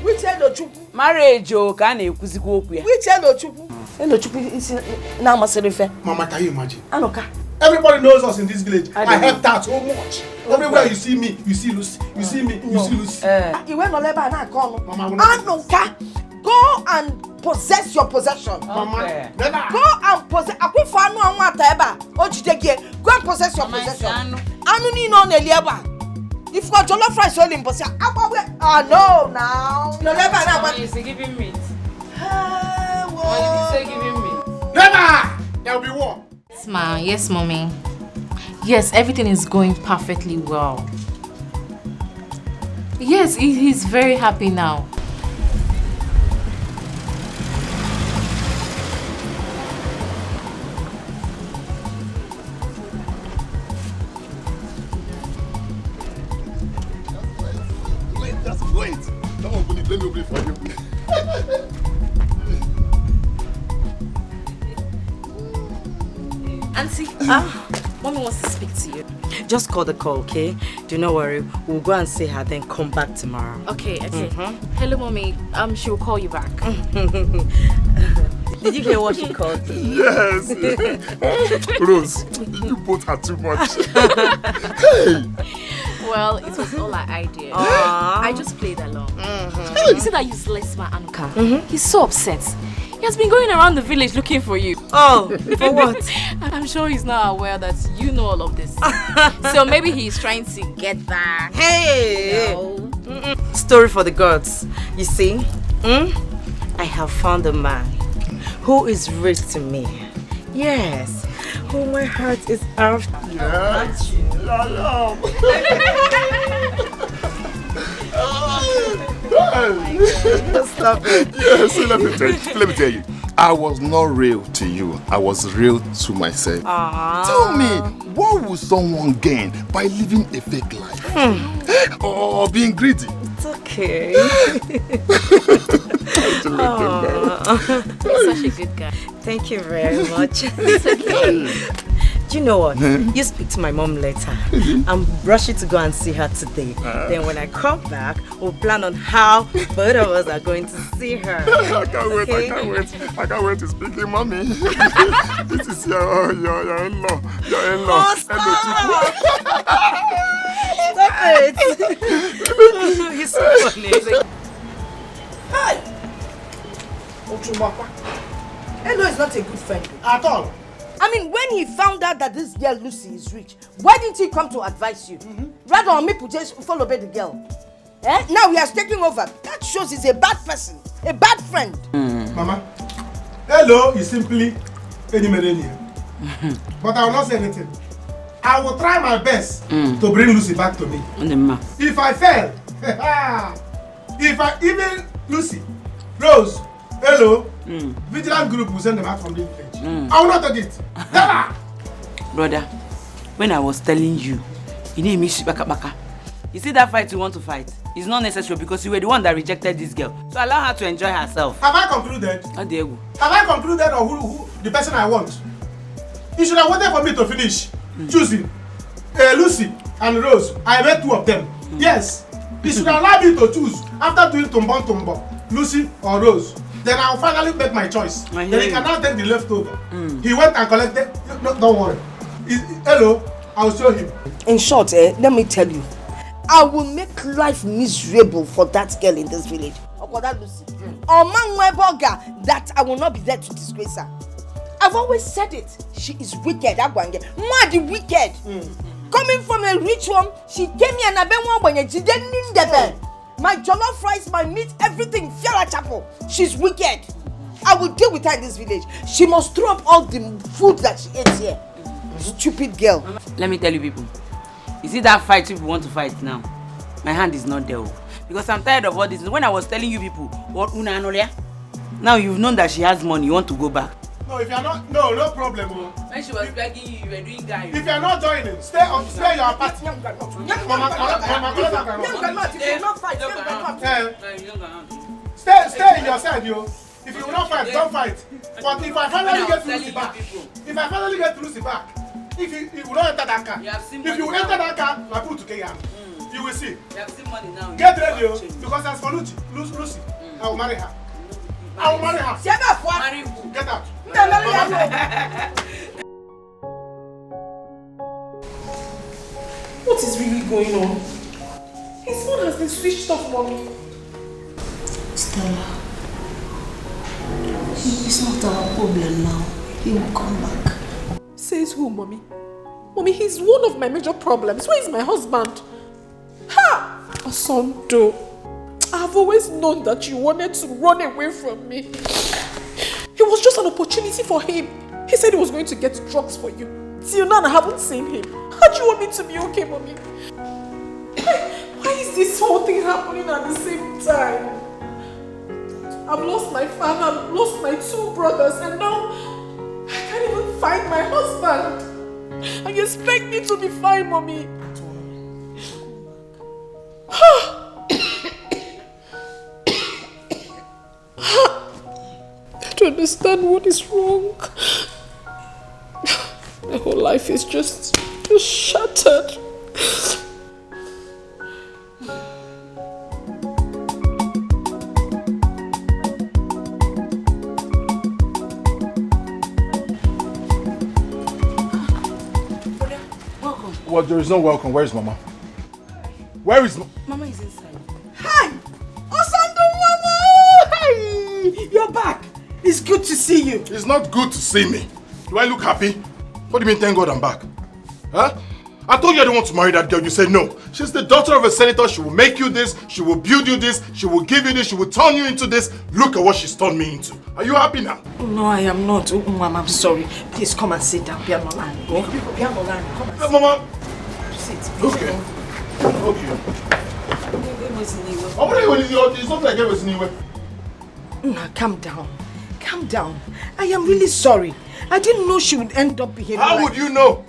Which Elochukwu? Marriage, can you kuziko? Which Elochukwu? Elochukwu is now Maserife. Mama, can you imagine? Anoka. Everybody knows us in this village. I help that so much. Everywhere you see me, you see Lucy. You see me, you see Lucy. You went on Leba and Anoka, go and possess your possession. Mama, go and possess. Go and possess your possession. If you got jollof rice only in possession, no, now. No, Mama, you say giving meat. Mama, you say giving meat. Never! There will be war. Yes, ma. Yes, mommy. Yes, everything is going perfectly well. Yes, he's very happy now. Wait. That one will let me for you. Auntie, mommy wants to speak to you. Just call the call, okay? Do not worry. We'll go and see her, then come back tomorrow. Okay. Hello, mommy. She will call you back. Did you hear what she called you? Yes. Rose, you both are too much. Hey. Well, it was all our idea. I just played along. You see that useless man, Anuka? He's so upset. He has been going around the village looking for you. Oh, for what? I'm sure he's not aware that you know all of this. So maybe he's trying to get back. Hey! You know? Story for the gods. You see, I have found a man who is rich to me. Yes, who my heart is after. Yes. Stop it. Yes, let me tell you. I was not real to you. I was real to myself. Tell me, what would someone gain by living a fake life? Or being greedy? It's okay. You're such a good guy. Thank you very much. It's okay. Do you know what? You speak to my mom later. I'm rushing to go and see her today. Then when I come back, we'll plan on how both of us are going to see her. I can't wait, okay? I can't wait to speak to mommy. This is your in-law. Your in-law. Oh, stop! Stop it! You're so funny. Hi! Elo is not a good friend. At all. I mean, when he found out that this girl Lucy is rich, why didn't he come to advise you? Rather than me just follow the girl. Now he has taken over. That shows he's a bad person, a bad friend. Mama, hello is simply any millennium. But I will not say anything. I will try my best to bring Lucy back to me. If I fail, even Lucy, Rose, hello, vigilant group will send them out from the village. I will not take it. Brother, when I was telling you, you need me baka. You see that fight you want to fight? It's not necessary because you were the one that rejected this girl. So allow her to enjoy herself. Have I concluded? Have I concluded on who the person I want? You should have waited for me to finish choosing Lucy and Rose. I made two of them. Yes. You should allow me to choose after doing Tumbo, Lucy or Rose. Then I'll finally make my choice. Then he can now take the leftover. He went and collected. No, don't worry. Hello, I'll show him. In short, let me tell you, I will make life miserable for that girl in this village. Or for that Lucy. Or man that I will not be there to disgrace her. I've always said it. She is wicked. Mad wicked. Coming from a rich one, she came here and I been one when she didn't need the bed. My jollof rice, my meat, everything, Fiala Chapel. She's wicked. I will deal with her in this village. She must throw up all the food that she ate here. Stupid girl. Let me tell you people. You see that fight people want to fight now? My hand is not there. Because I'm tired of all this. When I was telling you people, what Una Anolia? Now you've known that she has money, you want to go back. No, if you're not, no problem. When she was begging you, you were doing guy. If you're not joining, stay your party. Stay in your side, yo. If you will not fight, don't fight. But if I finally get Lucy back, if you will not enter that car, if you enter that car, I put to KM. You will see. You have seen money now. Get ready, yo. Because as for Lucy, I will marry her. I will marry her. Marry who? Get out. What is really going on? His phone has been switched off, Mommy. Stella, it's not our problem now. He will come back. Says who, Mommy? Mommy, he's one of my major problems. Where is my husband? Ha! Asondo, I've always known that you wanted to run away from me. It was just an opportunity for him. He said he was going to get drugs for you. Till now, I haven't seen him. How do you want me to be okay, Mommy? Why is this whole thing happening at the same time? I've lost my father, I've lost my two brothers, and now I can't even find my husband. And you expect me to be fine, Mommy? I don't understand what is wrong. My whole life is just shattered. Well, there is no welcome. Where is Mama? Where is Mama is inside. Hi! Osando Mama! Hey! You're back. It's good to see you. It's not good to see me. Do I look happy? What do you mean, thank God I'm back? Huh? I told you I don't want to marry that girl. You said no. She's the daughter of a senator. She will make you this. She will build you this. She will give you this. She will turn you into this. Look at what she's turned me into. Are you happy now? No, I am not. Oh, Mama, I'm sorry. Please come and sit down. Come and sit. Mama. Sit. Okay. Okay. It's not like I was anywhere. Nah, calm down. Calm down. I am really sorry. I didn't know she would end up behaving How like... would you know?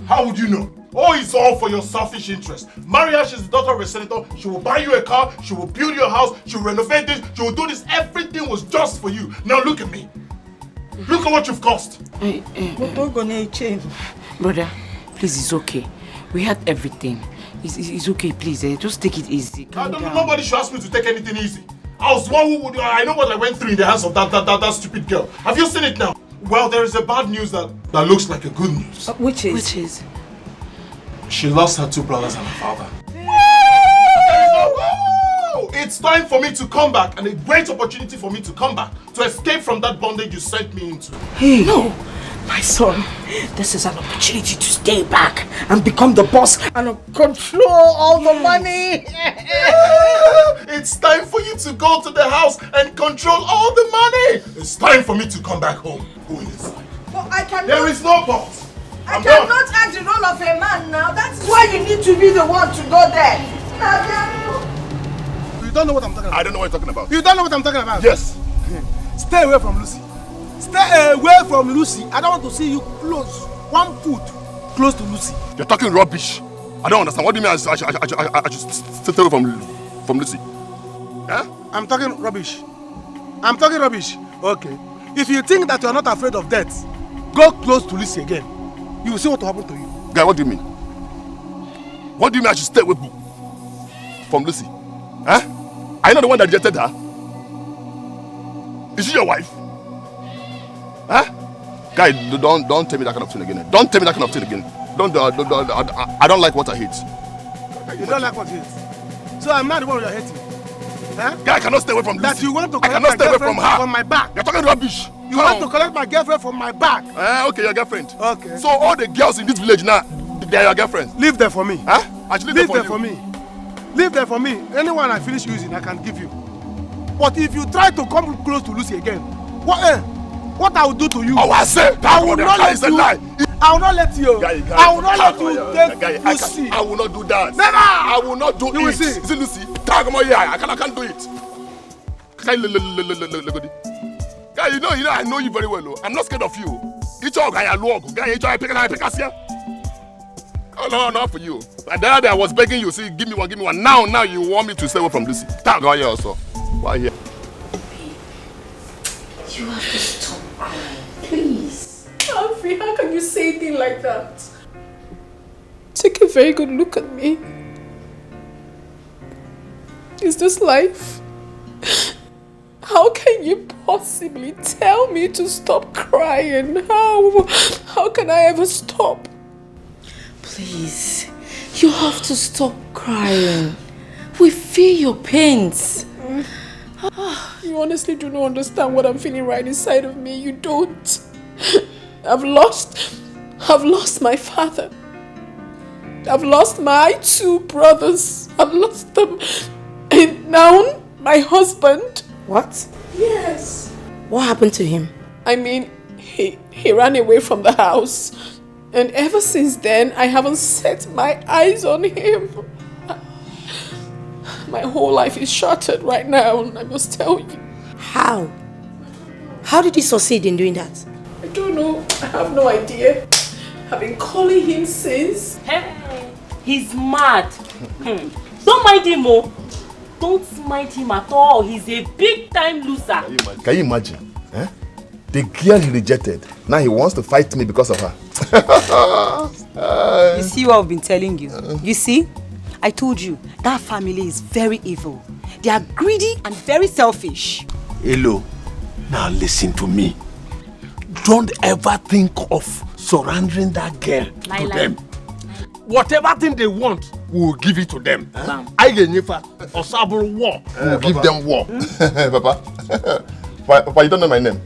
How would you know? Oh, it's all for your selfish interest. Maria, she's the daughter of a senator. She will buy you a car. She will build your house. She will renovate this. She will do this. Everything was just for you. Now look at me. Look at what you've cost. Brother, please, it's okay. We had everything. It's okay, please. Just take it easy. Nobody should ask me to take anything easy. I was one who would... I know what I went through in the hands of that stupid girl. Have you seen it now? Well, there is a bad news that looks like a good news. Which is? She lost her 2 brothers and her father. It's time for me to come back, and a great opportunity for me to come back, to escape from that bondage you sent me into. Hey! No! My son, this is an opportunity to stay back and become the boss and control all the money. It's time for you to go to the house and control all the money. It's time for me to come back home. Go inside. But I cannot... There is no but. I cannot act the role of a man now. That's why you need to be the one to go there. You don't know what I'm talking about. I don't know what you're talking about. You don't know what I'm talking about? Yes. Stay away from Lucy. Stay away from Lucy. I don't want to see you close. 1 foot close to Lucy. You're talking rubbish. I don't understand. What do you mean I should stay away from Lucy? Huh? I'm talking rubbish. I'm talking rubbish. Okay. If you think that you're not afraid of death, go close to Lucy again. You will see what will happen to you. Guy, what do you mean? What do you mean I should stay away from Lucy? Huh? Are you not the one that rejected her? Is she your wife? Huh? Guy, don't tell me that kind of thing again. Don't tell me that kind of thing again. I don't like what I hate. You don't like what you hate? So I'm not the one you're hating. Huh? Guy, I cannot stay away from Lucy. That you want to I collect cannot my stay away girlfriend from her. from my back. You're talking rubbish. You want to collect my girlfriend from my back. Okay, your girlfriend. Okay. So all the girls in this village now, they are your girlfriends. Leave them for me. Huh? I should leave them for me. Leave them for me. Anyone I finish using, I can give you. But if you try to come close to Lucy again, what I will do to you? Oh, I say that I will not let you. I will not let you. I will not let you take Lucy. I will not do that. Never. I will not do it. You will see. Is it Lucy? I can't do it. Guy, you know, I know you very well. I'm not scared of you. Each guy I love. Guy, each I pick here. Oh no, not for you. But the other day I was begging you, see, give me one. Now you want me to stay away from Lucy. Tag on here also. Why here? You have to stop crying, please. Alfie, how can you say a thing like that? Take a very good look at me. Is this life? How can you possibly tell me to stop crying? How can I ever stop? Please, you have to stop crying. We feel your pains. You honestly do not understand what I'm feeling right inside of me. You don't. I've lost my father. I've lost my 2 brothers. I've lost them. And now my husband. What? Yes. What happened to him? I mean, he ran away from the house. And ever since then, I haven't set my eyes on him. My whole life is shattered right now, I must tell you. How? How did he succeed in doing that? I don't know. I have no idea. I've been calling him since. Hey, he's mad. Don't mind him, oh. Don't mind him at all. He's a big-time loser. Can you imagine? Eh? The girl he rejected, now he wants to fight me because of her. You see what I've been telling you? You see? I told you, that family is very evil. They are greedy and very selfish. Hello, now listen to me. Don't ever think of surrendering that girl to them. whatever thing they want, we will give it to them. I get war. We'll give them war. Papa, Papa, you don't know my name.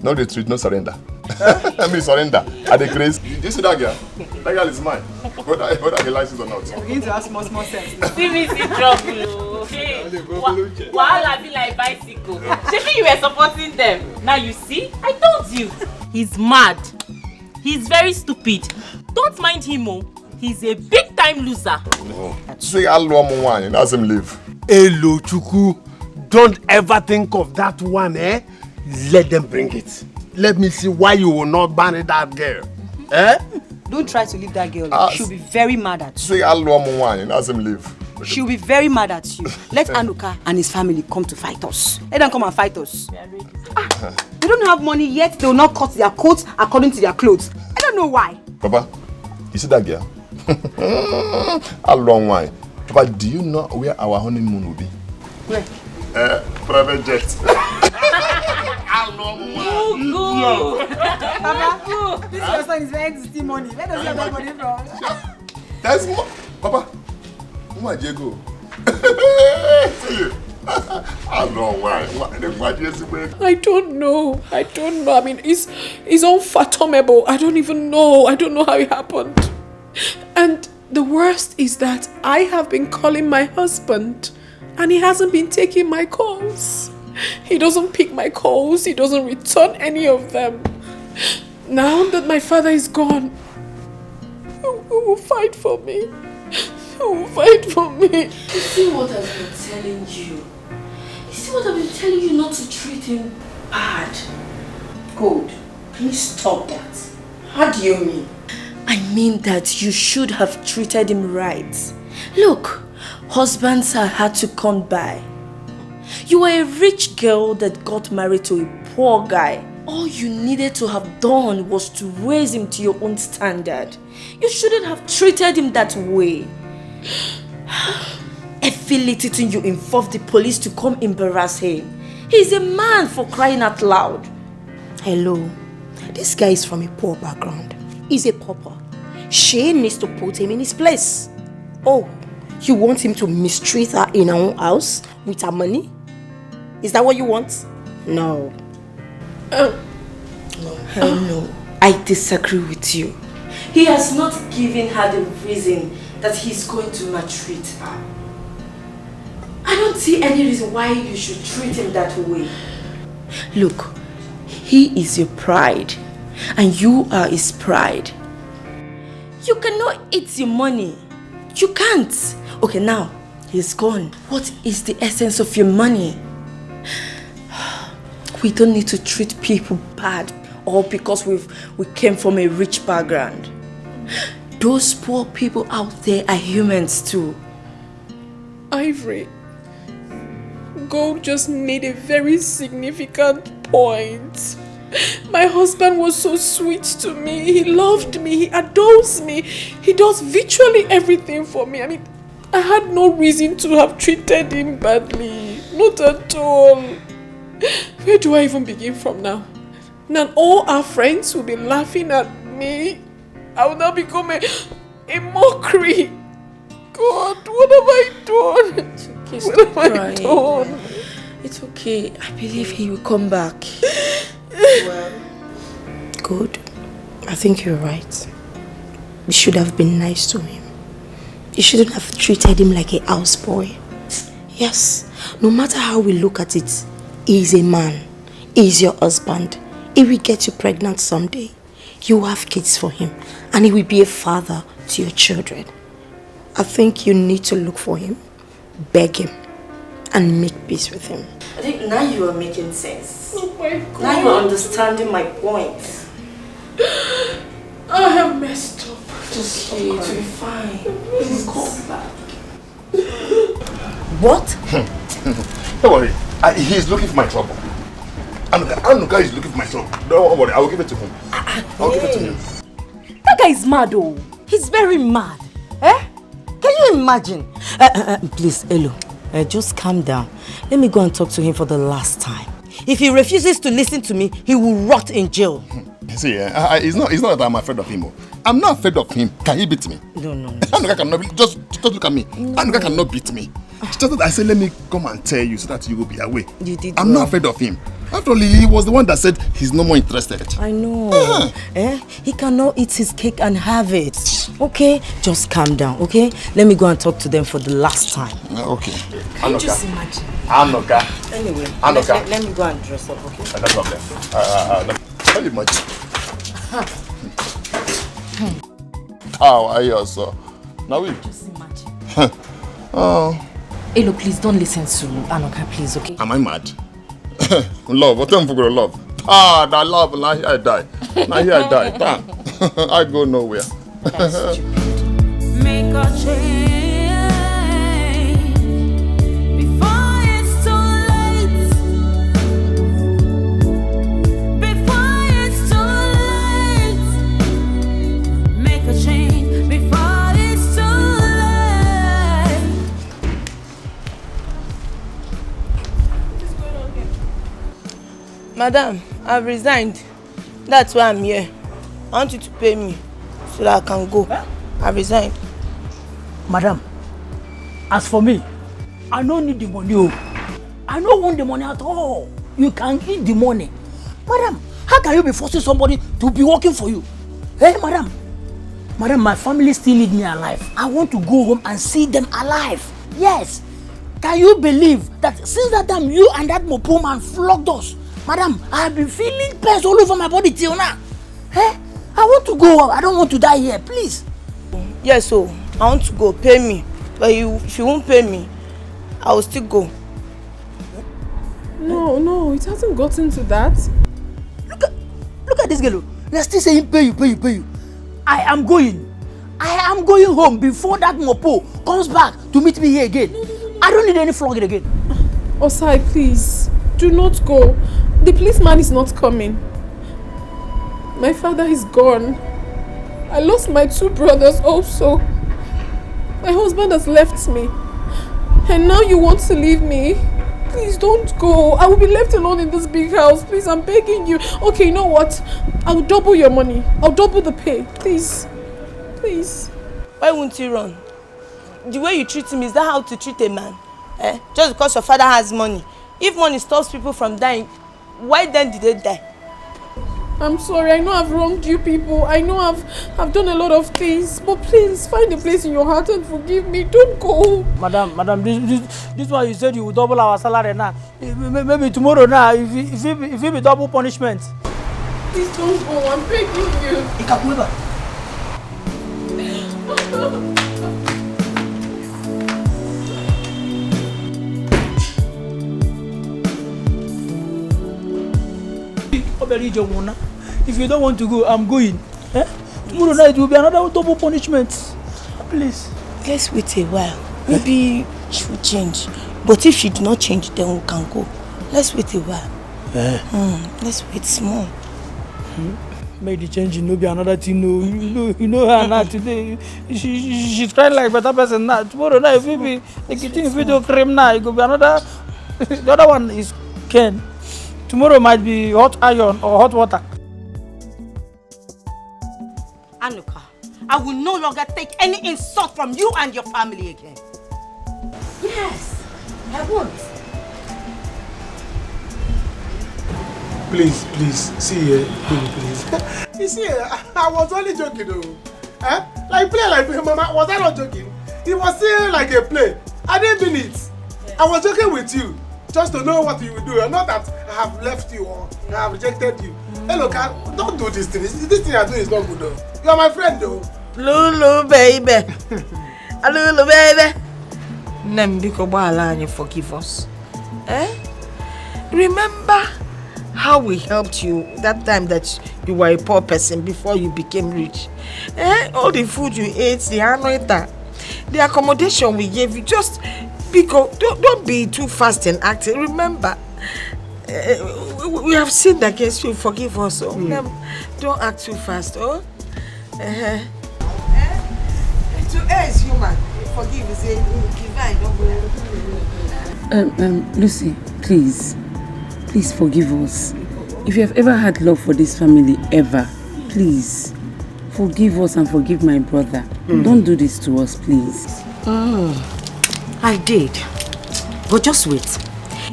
No retreat, no surrender. I mean surrender. At the grace. You see that girl? That girl is mine. Whether I get license or not. I'm beginning to have small sense. See me see trouble. Hey, Wahala be like bicycle. Maybe you were supporting them. Now you see, I told you. He's mad. He's very stupid. Don't mind him, oh. He's a big time loser. Say hello, Mwana, and ask him leave. Hello, Chuku. Don't ever think of that one, eh? Let them bring it. Let me see why you will not marry that girl. Eh? Don't try to leave that girl. She'll be very mad at you. Say hello, Mwana, and ask him leave. She'll be very mad at you. Let Anuka and his family come to fight us. Let them come and fight us. They don't have money yet. They will not cut their coats according to their clothes. I don't know why. Papa, you see that girl? A long while. Papa, do you know where our honeymoon will be? Where? Private jet. Papa, this your son is very to steal money. Where does he have that money from? That's more. Papa, where do you go? See you. I don't know why. I don't know. I mean, it's unfathomable. I don't even know. I don't know how it happened. And the worst is that I have been calling my husband and he hasn't been taking my calls. He doesn't pick my calls. He doesn't return any of them. Now that my father is gone, who will fight for me? Who will fight for me? You see what I've been telling you? You see what I've been telling you not to treat him bad? Good. Please stop that. How do you mean? I mean that you should have treated him right. Look, husbands are hard to come by. You were a rich girl that got married to a poor guy. All you needed to have done was to raise him to your own standard. You shouldn't have treated him that way. Every little thing you involved the police to come embarrass him. He's a man, for crying out loud. Hello. This guy is from a poor background. He's a pauper. She needs to put him in his place. Oh, you want him to mistreat her in her own house with her money? Is that what you want? No. No. I disagree with you. He has not given her the reason that he's going to maltreat her. I don't see any reason why you should treat him that way. Look, he is your pride and you are his pride. You cannot eat your money. You can't. Okay, now he's gone. What is the essence of your money? We don't need to treat people bad all because we came from a rich background. Those poor people out there are humans too. Ivory, Gold just made a very significant point. My husband was so sweet to me. He loved me. He adores me. He does virtually everything for me. I mean, I had no reason to have treated him badly. Not at all. Where do I even begin from now? Now all our friends will be laughing at me. I will now become a mockery. God, what have I done? It's okay, what have I crying. done? It's okay. I believe he will come back. Well, good. I think you're right. You should have been nice to him. You shouldn't have treated him like a houseboy. Yes, no matter how we look at it, he's a man. He's your husband. He will get you pregnant someday. You will have kids for him. And he will be a father to your children. I think you need to look for him, beg him, and make peace with him. I think now you are making sense. Oh my God. Now you are understanding my point. I have messed up. Just okay, to be fine. Please come back. What? Don't worry. He's looking for my trouble. Anuka is looking for my trouble. Don't worry. I will give it to him. I'll give it to him. That guy is mad, oh. He's very mad. Eh? Can you imagine? Please, Elo, just calm down. Let me go and talk to him for the last time. If he refuses to listen to me, he will rot in jail. See, it's not that I'm afraid of him. I'm not afraid of him. Can he beat me? No. Anuka cannot just look at me. No. Anuka cannot beat me. It's just that I said, let me come and tell you so that you will be away. You did I'm not afraid of him. After all, he was the one that said he's no more interested. I know. He cannot eat his cake and have it. Okay? Just calm down, okay? Let me go and talk to them for the last time. Okay. Can you just imagine? Anuka. Anyway, Anuka. let me go and dress up, okay? No problem. Very much. How are you also? Now we. Just imagine. Hey, look, please don't listen to Anuka, please, okay? Am I mad? Love, what am I for love? That love, now here I die. Damn. I go nowhere. Make a change before it's too late. Before it's too late. Make a change before it's too late. Madam, I've resigned. That's why I'm here. I want you to pay me so that I can go. I've resigned. Madam, as for me, I don't need the money. I don't want the money at all. You can eat the money. Madam, how can you be forcing somebody to be working for you? Hey, madam. Madam, my family still need me alive. I want to go home and see them alive. Yes. Can you believe that since that time you and that Mopo man flogged us? Madam, I have been feeling pains all over my body till now. Hey, I want to go home. I don't want to die here, please. Yes, so I want to go. Pay me. But if you won't pay me, I will still go. No, it hasn't gotten to that. Look at this girl. They're still saying pay you. I am going home before that Mopo comes back to meet me here again. I don't need any flogging again. Osai, please, do not go. The policeman is not coming. My father is gone. I lost my 2 brothers also. My husband has left me. And now you want to leave me? Please don't go. I will be left alone in this big house. Please, I'm begging you. Okay, you know what? I'll double your money. I'll double the pay. Please. Please. Why won't you run? The way you treat him, is that how to treat a man? Just because your father has money. If money stops people from dying, why then did they die? I'm sorry, I know I've wronged you people. I know I've done a lot of things. But please, find a place in your heart and forgive me. Don't go. Madam, this one you said you will double our salary now. Maybe tomorrow now, if it be double punishment. Please don't go, I'm begging you. Ikakueba. If you don't want to go, I'm going. Tomorrow night will be another double punishment. Please. Let's wait a while. Maybe she will change. But if she do not change, then we can go. Let's wait a while. Let's wait small. Make the change, no be another thing. No, you know her now today. She's trying like better person now. Tomorrow night, if we be the kitchen video cream now, it could be another. The other one is Ken. Tomorrow might be hot iron or hot water. Anuka, I will no longer take any insult from you and your family again. Yes, I won't. Please, see here, please. You see, I was only joking though. Like play like Mama, was I not joking? It was still like a play. I didn't mean it. I was joking with you. Just to know what you will do, and not that I have left you or I have rejected you. Hey, look, don't do this thing. This thing I do is not good though. You are my friend though. Lulu baby. Lulu baby. Nembiko Balani, forgive us. Remember how we helped you that time that you were a poor person before you became rich? All the food you ate, the anoita, the accommodation we gave you, just because don't be too fast in acting. Remember, we have sinned against you. Forgive us. Don't act too fast. To err is human. Forgive is divine. Lucy, please forgive us. If you have ever had love for this family, ever, please, forgive us and forgive my brother. Don't do this to us, please. I did. But just wait.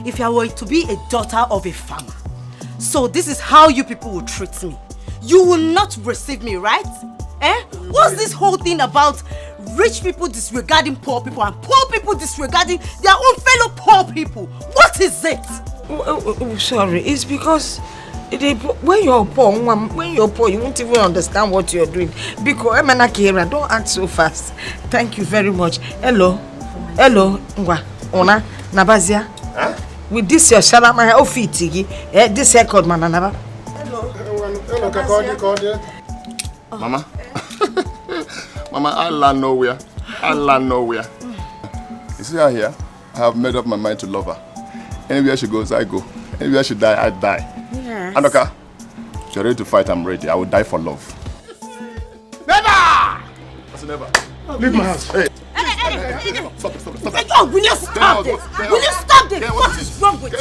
If I were to be a daughter of a farmer, so this is how you people will treat me. You will not receive me, right? What's this whole thing about rich people disregarding poor people and poor people disregarding their own fellow poor people? What is it? Sorry, it's because when you're poor, you won't even understand what you're doing. Because don't act so fast. Thank you very much. Hello, Ona, Nabazia. With this your shalama ofitigi, this record man anaba. Hello, Mama. Mama, I land nowhere. You see her here? I have made up my mind to love her. Anywhere she goes, I go. Anywhere she die, I die. Yes. Anoka, if you're ready to fight, I'm ready. I will die for love. Never! That's never. Leave my house. Hey. Stop. Will you stop this? Will you stop this? What is wrong with you?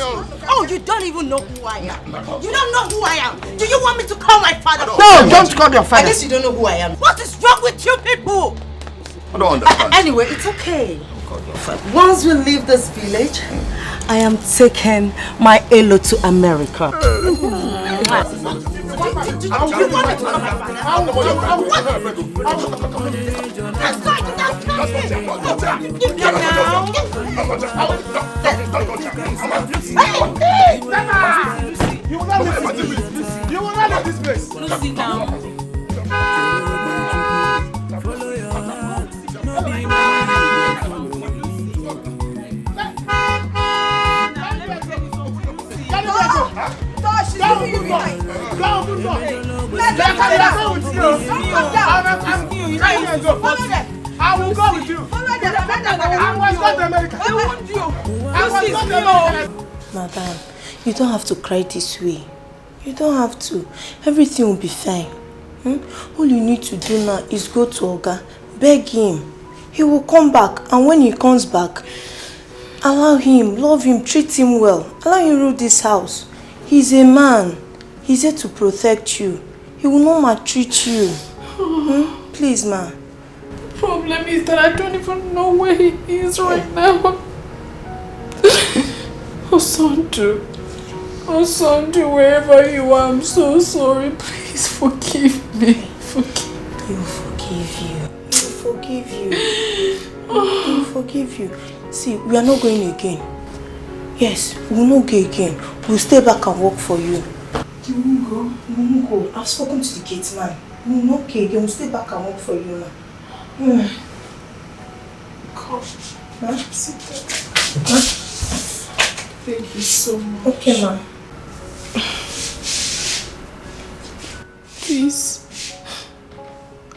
Oh, you don't even know who I am. You don't know who I am. Do you want me to call my father? No, don't call your father. I guess you don't know who I am. What is wrong with you people? I don't understand. Anyway, it's okay. Once we leave this village, I am taking my Elo to America. You will not leave this place. Lucy, now. I will go with you. I was not America. I was not America. Madam, you don't have to cry this way. You don't have to. Everything will be fine. All you need to do now is go to Oga, beg him. He will come back, and when he comes back, allow him, love him, treat him well. Allow him rule this house. He's a man. He's here to protect you. He will not maltreat you. Please, ma. The problem is that I don't even know where he is right now. Osandu, wherever you are, I'm so sorry. Please forgive me. He will forgive you. He will forgive you. He will forgive you. See, we are not going again. Yes, we will not go again. We'll stay back and work for you. You won't go? We won't go. I've spoken to the gate man. We will not go again. We'll stay back and work for you now. Gosh. Huh? Thank you so much. Okay, ma'am. Please.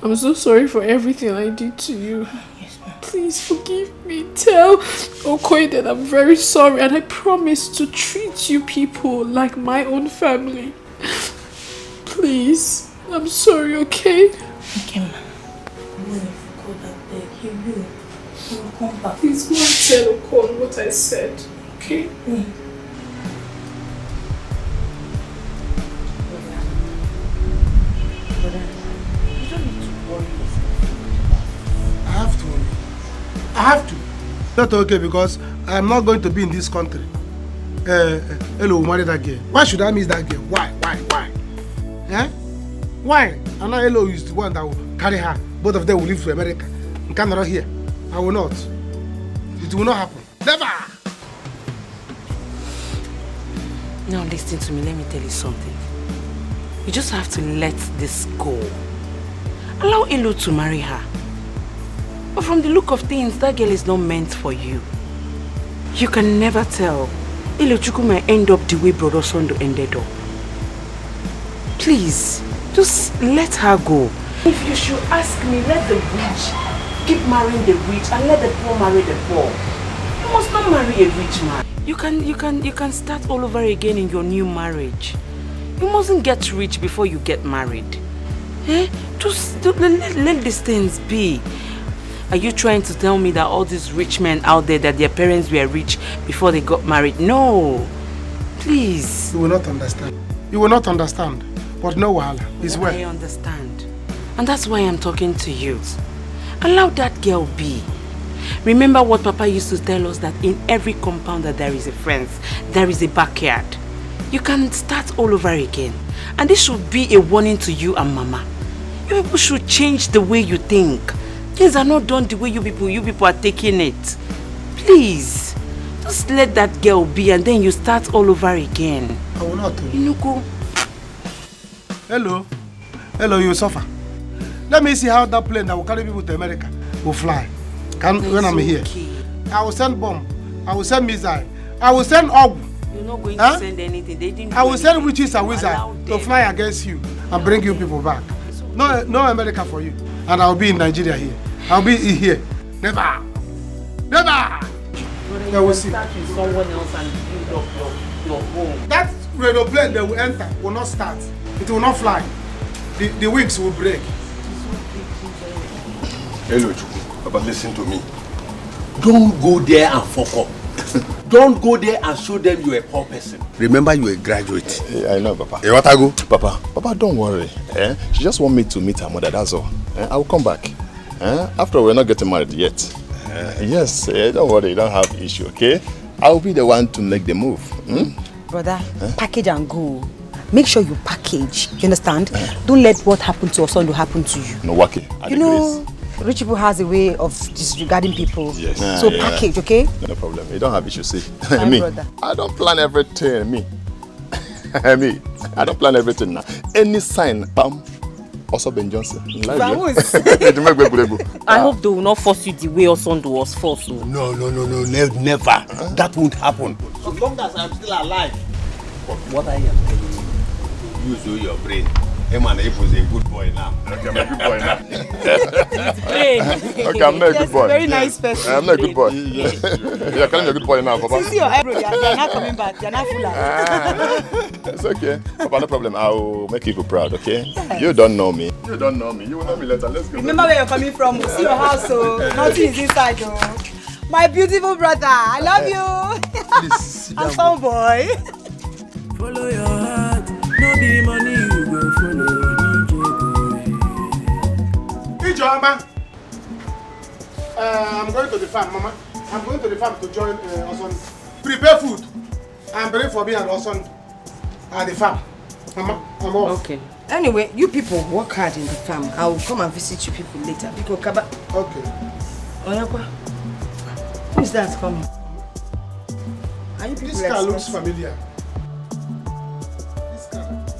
I'm so sorry for everything I did to you. Yes, ma'am. Please forgive me. Tell Okoye that I'm very sorry and I promise to treat you people like my own family. Please. I'm sorry, okay? Okay, ma'am. He will come back. Please go and tell Okoye what I said. Okay? I have to. Not okay because I'm not going to be in this country. Hello, marry that girl. Why should I miss that girl? Why? Why? And now Hello is the one that will carry her. Both of them will leave to America. In Canada here. I will not. It will not happen. Never! Now listen to me, let me tell you something. You just have to let this go. Allow Elo to marry her. But from the look of things, that girl is not meant for you. You can never tell. Elochukwu might end up the way Brother Sondo ended up. Please, just let her go. If you should ask me, let the rich keep marrying the rich and let the poor marry the poor. You must not marry a rich man. You can start all over again in your new marriage. You mustn't get rich before you get married. Just let these things be. Are you trying to tell me that all these rich men out there, that their parents were rich before they got married? No. Please. You will not understand. You will not understand. But no wahala. It's well. I understand. And that's why I'm talking to you. Allow that girl be. Remember what Papa used to tell us, that in every compound that there is a fence, there is a backyard. You can start all over again. And this should be a warning to you and Mama. You people should change the way you think. Things are not done the way you people are taking it. Please, just let that girl be and then you start all over again. I will not. You go. Hello. Hello, you suffer. Let me see how that plane that will carry people to America will fly. When I'm here. I will send bomb. I will send missile. I will send orb. You're not going to send anything. They didn't. I will send witches and wizards to fly against you and bring you people back. No America for you. And I'll be in Nigeria here. I'll be here. Never. Never. You will start with someone else and build up your home. That radio plane they will enter will not start. It will not fly. The wings will break. Hello, Chuku. But listen to me. Don't go there and fuck up. Don't go there and show them you're a poor person. Remember, you're a graduate. Yeah, I know, Papa. Hey, what I go? Papa, don't worry. She just want me to meet her mother, that's all. I will come back. After all, we're not getting married yet. Yes, don't worry, you don't have issue, okay? I'll be the one to make the move. Brother, package and go. Make sure you package. You understand? Don't let what happened to Osondo happen to you. No, Waki. You know, rich people has a way of disregarding people. Yes. So package, okay? No problem. You don't have issue, see. My Me, brother. I don't plan everything. Me, I don't plan everything now. Any sign, bam. Also Ben Johnson. Vamos. I hope they will not force you the way Osondo was forced. No, never. That won't happen. As long as I'm still alive. But what I am telling you, use your brain. Hey man, Ape was a good boy now. Okay, I'm a good boy now. Okay, I'm not a good boy. Very nice person. I'm not a good boy. You're calling me a good boy now, Papa. See your eyebrow, you're not coming back. You're not full. It's okay. Papa, no problem. I'll make you proud, okay? Yes. You don't know me. You don't know me. You will know me later. Let's go. Remember where you're coming from. See your house, so nothing is inside, though. My beautiful brother, I love you. Please, handsome boy. Follow your heart, no be money you go follow. Ijoma, I'm going to the farm, Mama. I'm going to the farm to join Oson. Prepare food and bring for me and Oson at the farm. Mama, I'm off. Okay. Anyway, you people work hard in the farm. I will come and visit you people later. Okay. Oyakwa, who is that coming? Are you people This car looks familiar.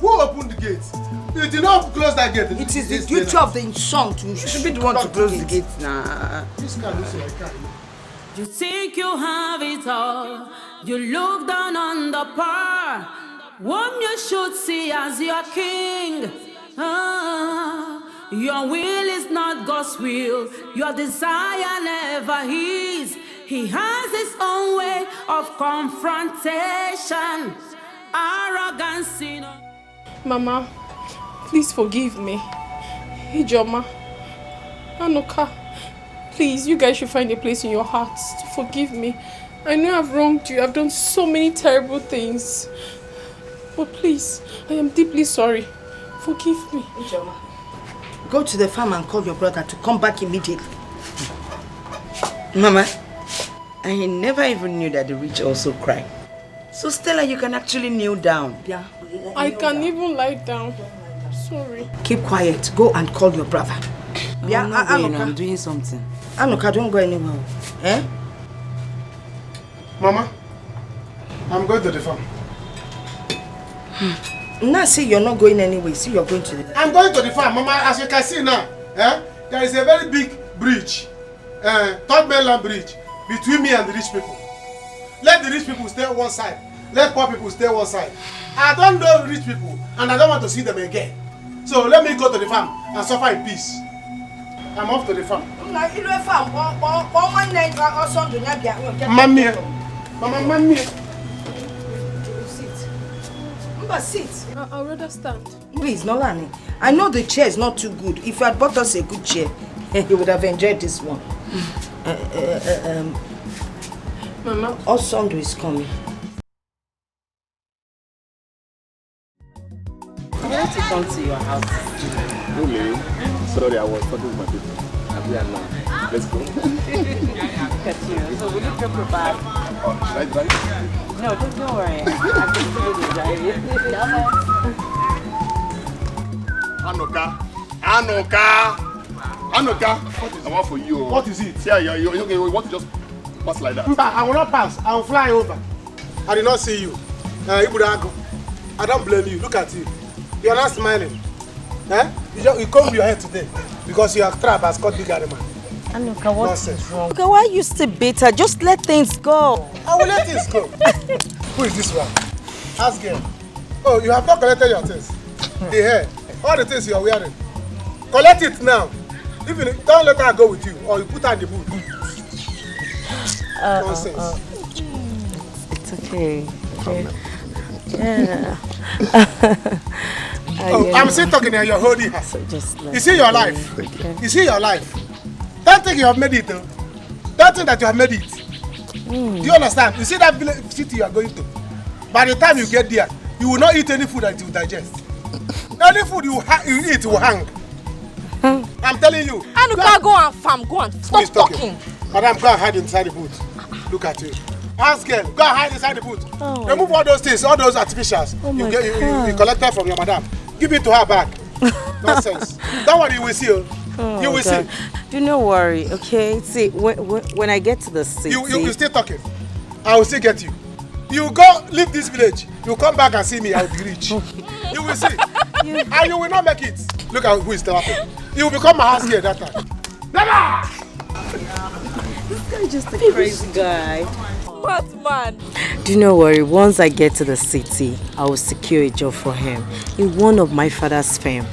Who opened the gate? You did not close that gate. It is the duty of the son to. You should be the one to close the gate now. This car looks like a car. You think you have it all. You look down on the poor. Whom you should see as your king. Your will is not God's will. Your desire never is. He has his own way of confrontation. Arrogance, you know. Mama, please forgive me. Ijoma, Anuka, please, you guys should find a place in your hearts to forgive me. I know I've wronged you. I've done so many terrible things. But please, I am deeply sorry. Forgive me. Ijoma, go to the farm and call your brother to come back immediately. Mama, I never even knew that the rich also cry. So Stella, you can actually kneel down. Yeah. I can't even lie down. Sorry. Keep quiet. Go and call your brother. Yeah, I'm doing something. Anuka, don't go anywhere. Eh? Mama, I'm going to the farm. Now see you're not going anywhere. See you're going to the... I'm going to the farm, Mama. As you can see now, there is a very big bridge, third mainland bridge, between me and the rich people. Let the rich people stay on one side. Let poor people stay on one side. I don't know rich people, and I don't want to see them again. So let me go to the farm and suffer in peace. I'm off to the farm. Mamma, Mama, sit. I'll rather stand. Please, Nolani. I know the chair is not too good. If you had bought us a good chair, you would have enjoyed this one. Mama, Osondo is coming. wanted to come to your house. Really? Sorry, I was talking to my people. I'm here now. Let's go. Look at you. So will you drop your bag? Right. No, don't worry. I'm just going to drive it. Anoka! What is it for you? What is it? Yeah, you want to just pass like that? I will not pass. I will fly over. I did not see you. Ibudago. I don't blame you. Look at you. You are not smiling. You combed your head today because your trap has caught big animal. Anuka, what's wrong? Anuka, why are you still bitter? Just let things go. I will let things go. Who is this one? Ask him. Oh, you have not collected your things. The hair, all the things you are wearing. Collect it now. Even don't let her go with you, or you put her in the boot. Nonsense. It's okay. Yeah. I'm still talking and you're holding her. You see your life. You see your life. Don't think you have made it though. Don't think that you have made it. Do you understand? You see that village city you are going to. By the time you get there, you will not eat any food that you digest. Any food you eat will hang. I'm telling you. Anuka, go and farm. Go and stop talking. Madam, go and hide inside the boot. Look at you. Ask girl, go and hide inside the boot. Remove all those things, all those artificials. You collected from your madam. Give it to her back. Nonsense. Don't worry, you will see. You will see. Do not worry, okay? See, when I get to the city... You still talking. I will still get you. You go leave this village. You come back and see me, I will be rich. You will see. And you will not make it. Look at who is talking. You will become my house girl that time. Never! This guy is just a crazy guy. What man? Do not worry, once I get to the city, I will secure a job for him in one of my father's firm.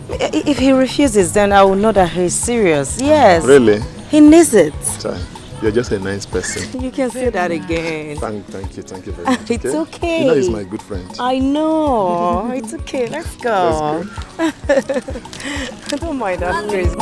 If he refuses, then I will know that he's serious. Yes. Really? He needs it. You're just a nice person. You can say that again. Thank you very much. It's okay. You know he's my good friend. I know. It's okay. Let's go. Don't mind that crazy.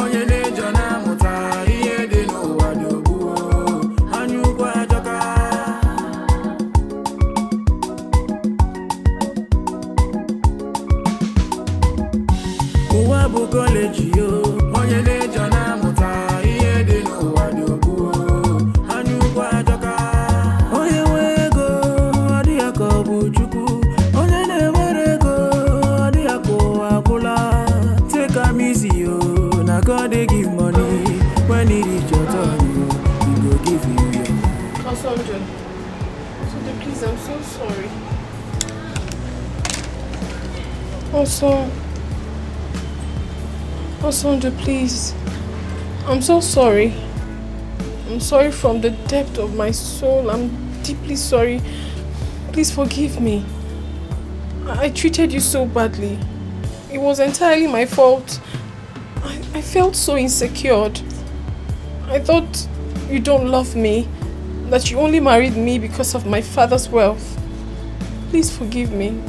God they give money when it is your turn, he go give you your. Osonjo, please, I'm so sorry. Osonjo, please. I'm so sorry. I'm sorry from the depth of my soul. I'm deeply sorry. Please forgive me. I treated you so badly. It was entirely my fault. I felt so insecure. I thought you don't love me, that you only married me because of my father's wealth. Please forgive me.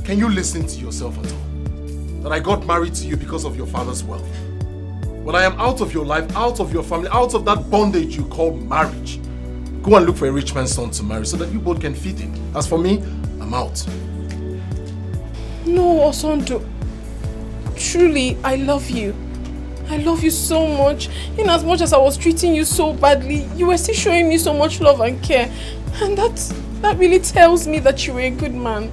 Can you listen to yourself at all? That I got married to you because of your father's wealth. When I am out of your life, out of your family, out of that bondage you call marriage, go and look for a rich man's son to marry so that you both can feed him. As for me, I'm out. No, Osonjo. Truly, I love you. I love you so much. In as much as I was treating you so badly, you were still showing me so much love and care. And that really tells me that you were a good man.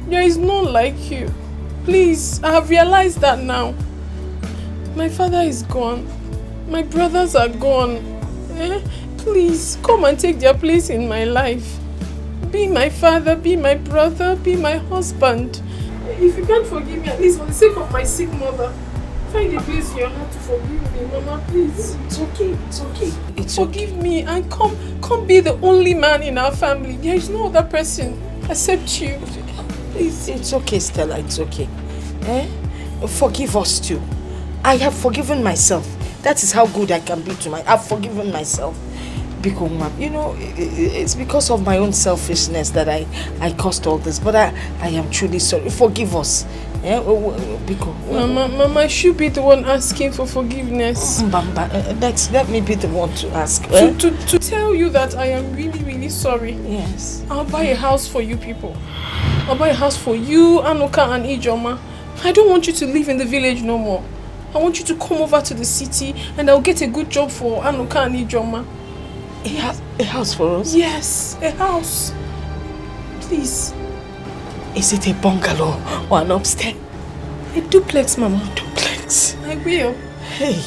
There is none like you. Please, I have realized that now. My father is gone. My brothers are gone. Please, come and take their place in my life. Be my father, be my brother, be my husband. If you can't forgive me, at least for the sake of my sick mother, find a place in your heart to forgive me, Mama, please. It's okay, it's okay. Forgive me and come be the only man in our family. There is no other person except you. Please. It's okay, Stella, it's okay. Forgive us too. I have forgiven myself. That is how good I can be to I've forgiven myself. Because, you know, it's because of my own selfishness that I caused all this. But I am truly sorry. Forgive us. Mama, I should be the one asking for forgiveness. Let me be the one to ask. To tell you that I am really, really really sorry. Yes. I'll buy a house for you people. I'll buy a house for you, Anuka and Ijoma. I don't want you to live in the village no more. I want you to come over to the city and I'll get a good job for Anuka and Ijoma. A house for us? Yes, a house. Please. Is it a bungalow or an upstairs? A duplex, Mama. Duplex. I will. Hey.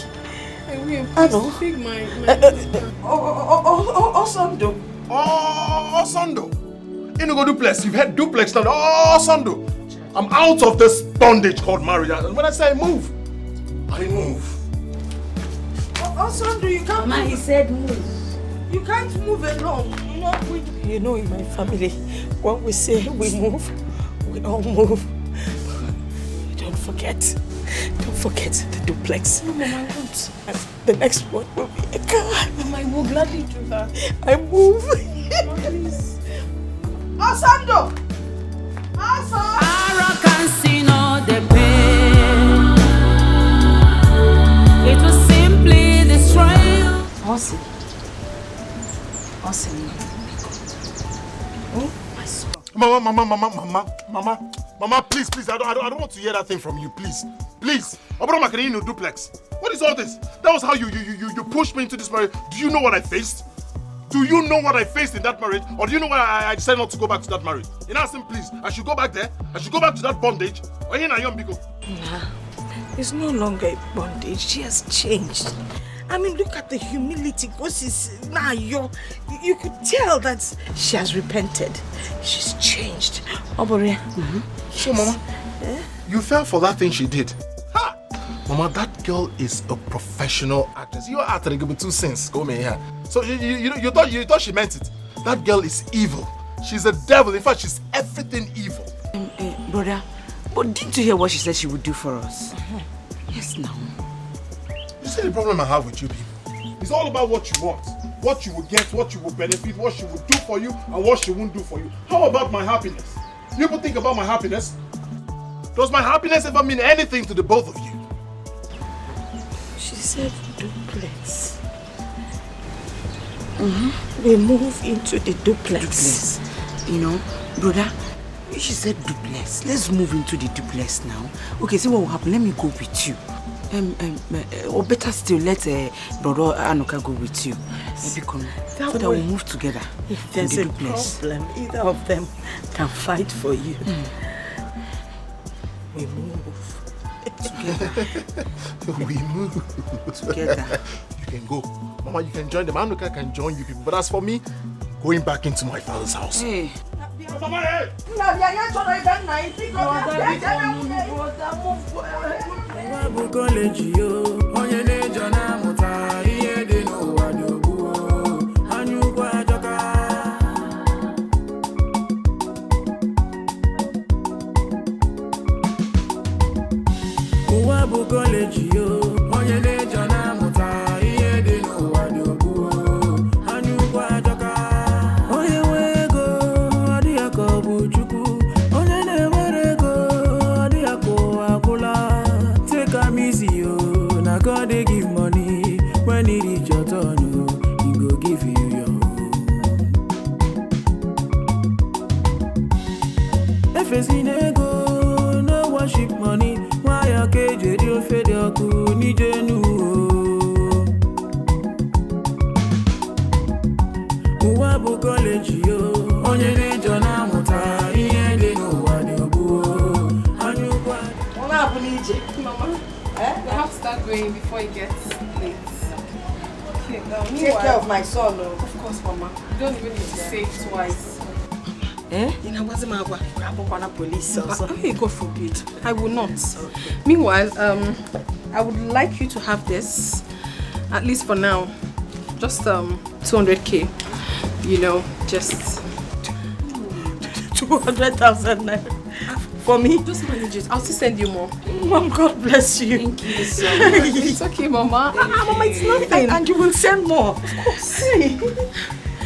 I will. I know. Please big my Osando. Osando. You know go duplex. You've had duplex now. Osando. I'm out of this bondage called marriage. And when I say I move, I move. Osando, you can't. Mama, he said move. You can't move alone. You know, in my family, when we say we move, we all move. Don't forget the duplex. No, Mama, I won't. The next one will be a car. Mama, I will gladly do that. I move. Mama, please. Osando! Arrogance in all the pain. It will simply destroy you. Awesome. Oh, my son. Mama, please, I don't want to hear that thing from you, please. Obroma can no duplex. What is all this? That was how you pushed me into this marriage. Do you know what I faced? Do you know what I faced in that marriage? Or do you know why I decided not to go back to that marriage? In asking, please, I should go back there? I should go back to that bondage? Or here na young Biko? Nah, it's no longer a bondage. She has changed. I mean, look at the humility. Now you could tell that she has repented. She's changed. Oboria. So, Mama, you fell for that thing she did. Ha! Mama, that girl is a professional actress. You are acting with 2 cents. Go me here. So you thought she meant it. That girl is evil. She's a devil. In fact, she's everything evil. Brother, but didn't you hear what she said she would do for us? Yes, now. You see the problem I have with you people? It's all about what you want. What you will get, what you will benefit, what she will do for you, and what she won't do for you. How about my happiness? You people think about my happiness? Does my happiness ever mean anything to the both of you? She said duplex. We move into the duplex. You know, brother, she said duplex. Let's move into the duplex now. Okay, see what will happen. Let me go with you. Or better still, let brother Anuka go with you. Yes. So that we'll move together. If there's a problem, either of them can fight for you. We move together. We move together. You can go. Mama, you can join them. Anuka can join you people. But as for me, going back into my father's house. Hey. Mama, hey! God they give money when it reach your turn, he go give you your own. If it's in ego, no worship money. Why a cage you fed your cool ni jenu? Uwabu college yo, onye ne jona muta iye de no wadobu. Anyukwa. What happened, EJ? Mama. We have to start going before it gets late. Okay, take care of my son. Of course, Mama. You don't even need to say it twice. You know what's my police also. God forbid. I will not. Okay. Meanwhile, I would like you to have this, at least for now, just 200k. You know, just 200,000 naira. For me? Just manage it. I'll still send you more. Mom, God bless you. Thank you so much. It's okay, Mama. Mama, it's nothing. And you will send more. Of course.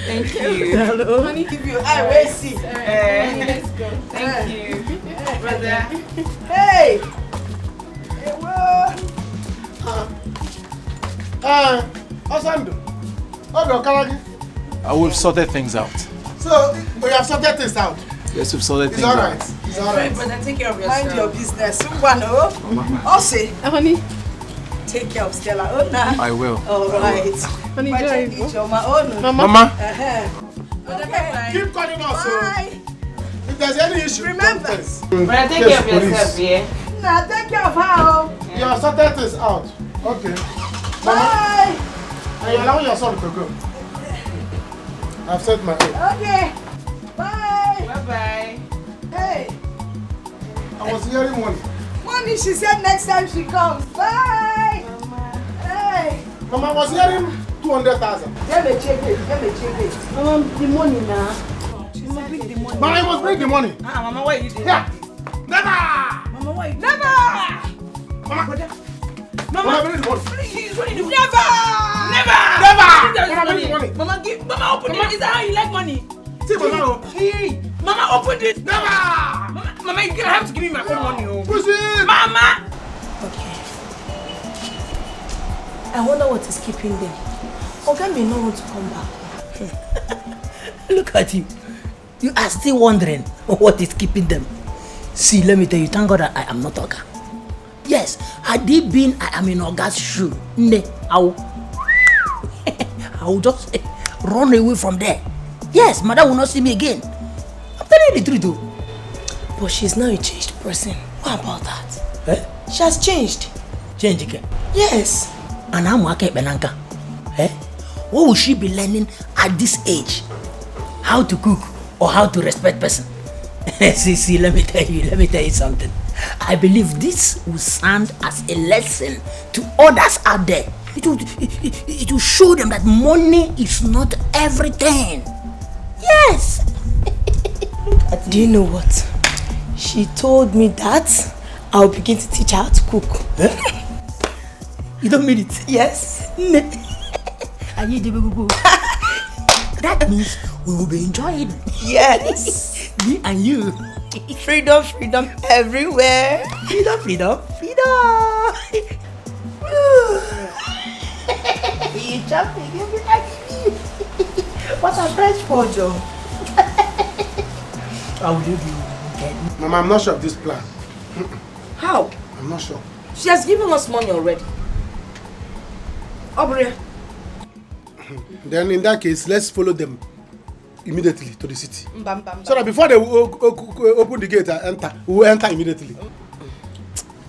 Thank you. Hello. Honey, give you. I will see. Let's go. Thank you. Brother. Hey! Hey, Osando. Ogo Kalagi. We've sorted things out. So, we have sorted things out. Yes, we've sorted It's things all out. right. It's all right. Brother, take care of yourself. Mind your business. Also, honey, take care of Stella. Oh, nah. I will. All right. Honey, Mama. Okay. Keep calling us. Bye. If there's any issue, remember. But take care of yourself, yeah? Nah, take care of her. You have sorted things out. Okay. Bye. And you're allowing your son to go. I've said my own. Okay. Bye. Bye-bye. Hey. I was hearing one. Mommy, she said next time she comes. Bye. Mama. Hey. Mama, I was hearing 200,000. Let me check it. Mama, the money now. Mama, bring the money. Mama, I must bring the money. Mama, what are you doing? Yeah. Never! Mama, why you Never! Mama, Mama, bring the money. Never! Never! Mama, bring the money. Mama, open it. Is that how you like money? See, Mama. Hey, Mama, open it. Never! Mama, you're gonna have to give me my own money. Push it! Mama! Okay. I wonder what is keeping them. Oga may not want to come back. Look at you. You are still wondering what is keeping them. See, let me tell you, thank God that I am not Oga. Yes, had it been I am in Oga's shoe, I will just run away from there. Yes, mother will not see me again. I'm telling you the truth though. But she's now a changed person. What about that? Eh? She has changed. Change again. Yes. And I'm working Benanka. Eh? What will she be learning at this age? How to cook or how to respect person? See, let me tell you something. I believe this will stand as a lesson to others out there. It will show them that money is not everything. Yes. Do you know what? She told me that I'll begin to teach her how to cook. You don't mean it? Yes. That means we will be enjoying. Yes. Me and you. Freedom everywhere. Freedom. You jumping, you be like me. What a fresh photo. How will you be? Mama, I'm not sure of this plan. How? I'm not sure. She has given us money already. Aubrey. Then in that case, let's follow them immediately to the city. So that before they open the gate and enter, we will enter immediately.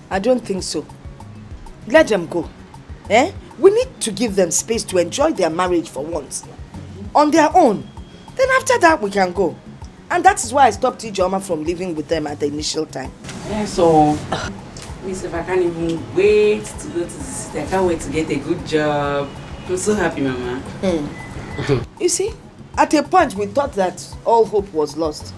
I don't think so. Let them go. We need to give them space to enjoy their marriage for once. On their own. Then after that, we can go. And that is why I stopped Ijoma from living with them at the initial time. Yeah, so, Miss, if I can't even wait to go to the city, I can't wait to get a good job. I'm so happy, Mama. You see, at a point we thought that all hope was lost.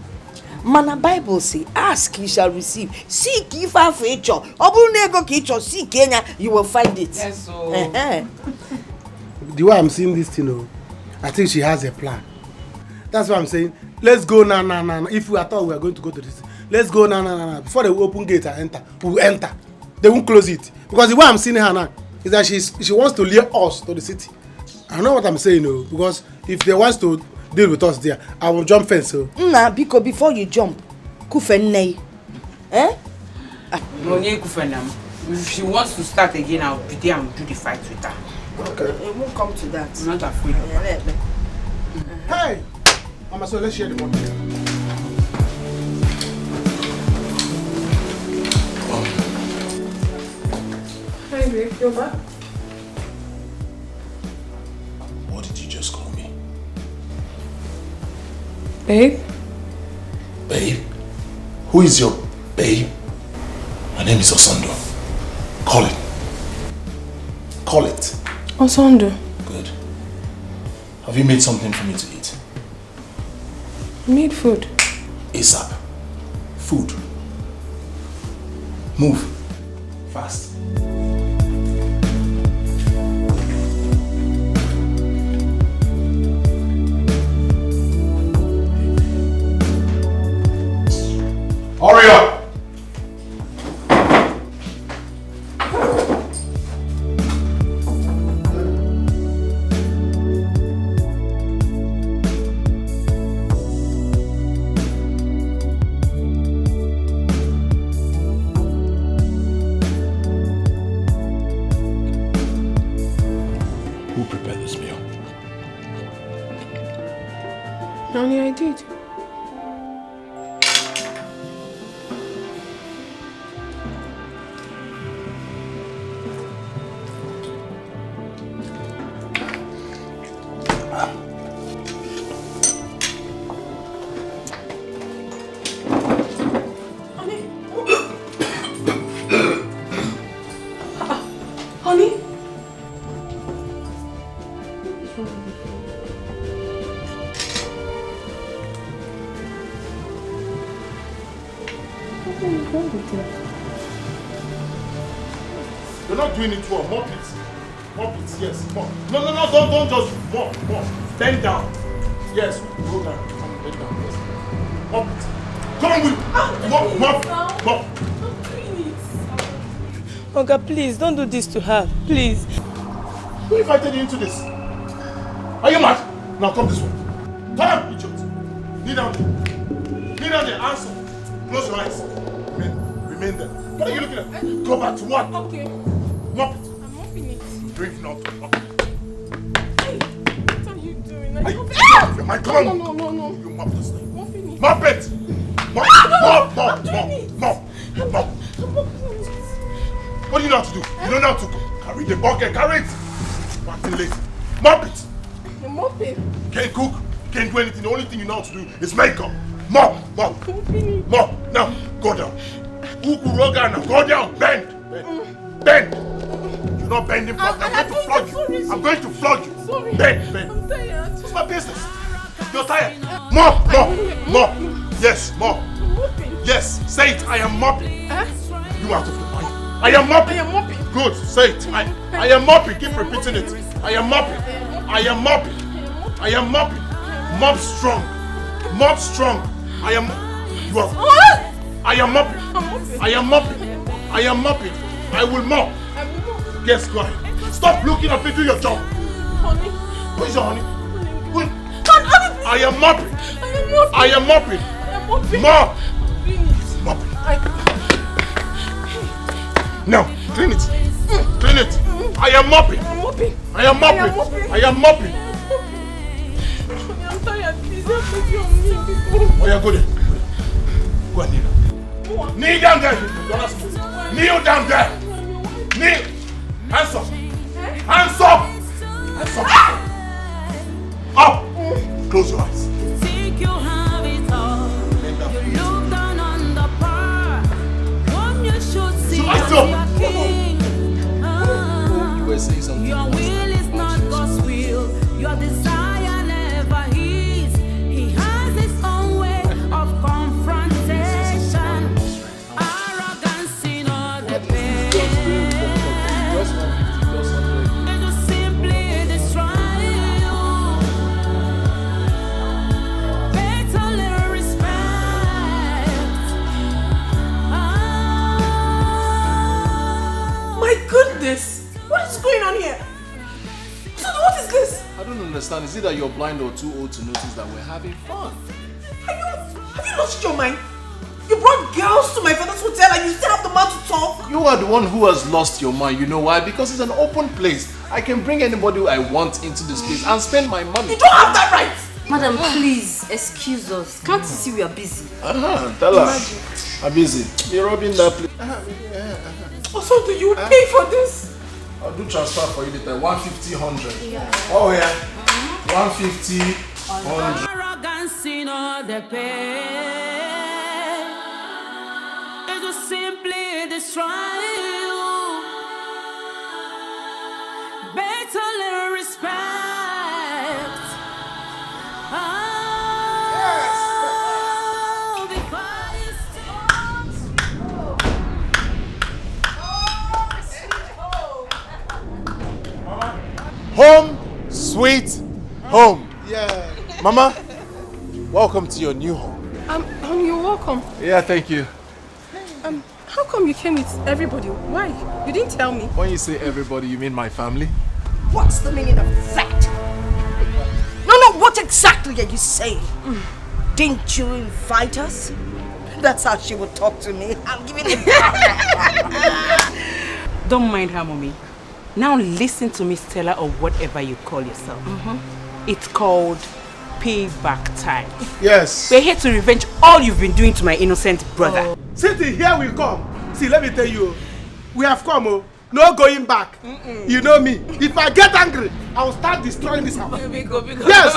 Mana Bible say, ask you shall receive. Seek ye for future. Obunego kicho, seek Kenya, you will find it. Yes, so. The way I'm seeing this, I think she has a plan. That's why I'm saying, let's go now. If we thought we are going to go to this, let's go now. Before they open gate and enter, we will enter. They won't close it. Because the way I'm seeing her now is that she wants to lure us to the city. I know what I'm saying, because if they want to deal with us there, I will jump fence. Nah, because before you jump, kufenei. If she wants to start again, I'll be there and do the fight with her. Okay. It won't come to that. I'm not afraid of her. Hey! Mama, so let's share the money. Hi, babe. You're back? What did you just call me? Babe? Babe? Who is your babe? My name is Osondo. Call it. Call it. Osondo. Good. Have you made something for me to eat? Made food. ASAP. Food. Move. Fast. Hurry up! You're not doing it well. Mop it. Mop it, yes. Mop. No, don't just mop. Bend down. Yes, go down. Bend down, yes. Mop it. Come on, Will. Mop. Oga, please, don't do this to her. Please. Who invited you into this? Are you mad? Now come this way. Turn, idiot. Kneel down there. Kneel down there. Answer. Close your eyes. Remain there. What are you looking at? Go back to what? Okay. Mop it. I'm mopping it. Drink now. Mop it. Hey, what are you doing? Come on. No. You mop this thing. Mopping it. Mop it. Mop. What do you know how to do? You don't know how to carry the bucket. Carry it. Martin late. Mop it. I'm mopping. Can't cook. Can't do anything. The only thing you know how to do is makeup. Mop. Now, go down. Ukuroga now. Go down. Bend. You're not bending properly. I'm going to flog you. Sorry. Bend. I'm tired. It's my business. You're tired. Mop. Yes, mop. Yes, say it. I am mopping. You out of the mind. I am mopping. Good. Say it. I am mopping. Keep repeating it. I am mopping. Mop strong. I am mopping. I will mop. Yes, go ahead. Stop looking up and do your job. Honey. Where's your honey? I am mopping. Mop. Now, clean it. I am mopping. I'm tired. Please help me on me. Oh, yeah, go there. Go and kneel down. Kneel down there. Kneel down there. Kneel. Hands up. Up. Close your eyes. Think you have it all. You look down on the bar. One you should see as your king. You were saying something. Your will is not God's will. Your desire never is. He has his own way of confrontation. Arrogance in all the pain. It will simply destroy you. Better little respect. My goodness! What is going on here? So what is this? I don't understand. Is it that you're blind or too old to notice that we're having fun? Have you lost your mind? You brought girls to my father's hotel and you still have the mouth to talk? You are the one who has lost your mind. You know why? Because it's an open place. I can bring anybody I want into this place and spend my money. You don't have that right! Madam, please, excuse us. Can't you see we are busy? Tell her. I'm busy. You're robbing that place. Also, do you pay for this? I'll do transfer for you later. 150, 100. Yeah. Oh yeah. 150, 100. Arrogance in all the pain. It will simply destroy you. Better little respect. Before you Home, sweet home. Yeah. Mama, welcome to your new home. Honey, you're welcome. Yeah, thank you. How come you came with everybody? Why? You didn't tell me. When you say everybody, you mean my family? What's the meaning of that? No, what exactly are you saying? Didn't you invite us? That's how she would talk to me. I'm giving it back. Don't mind her, mommy. Now listen to me, Stella, or whatever you call yourself. It's called payback time. Yes. We're here to revenge all you've been doing to my innocent brother. City, here we come. See, let me tell you, we have come, no going back. You know me. If I get angry, I will start destroying this house. Yes,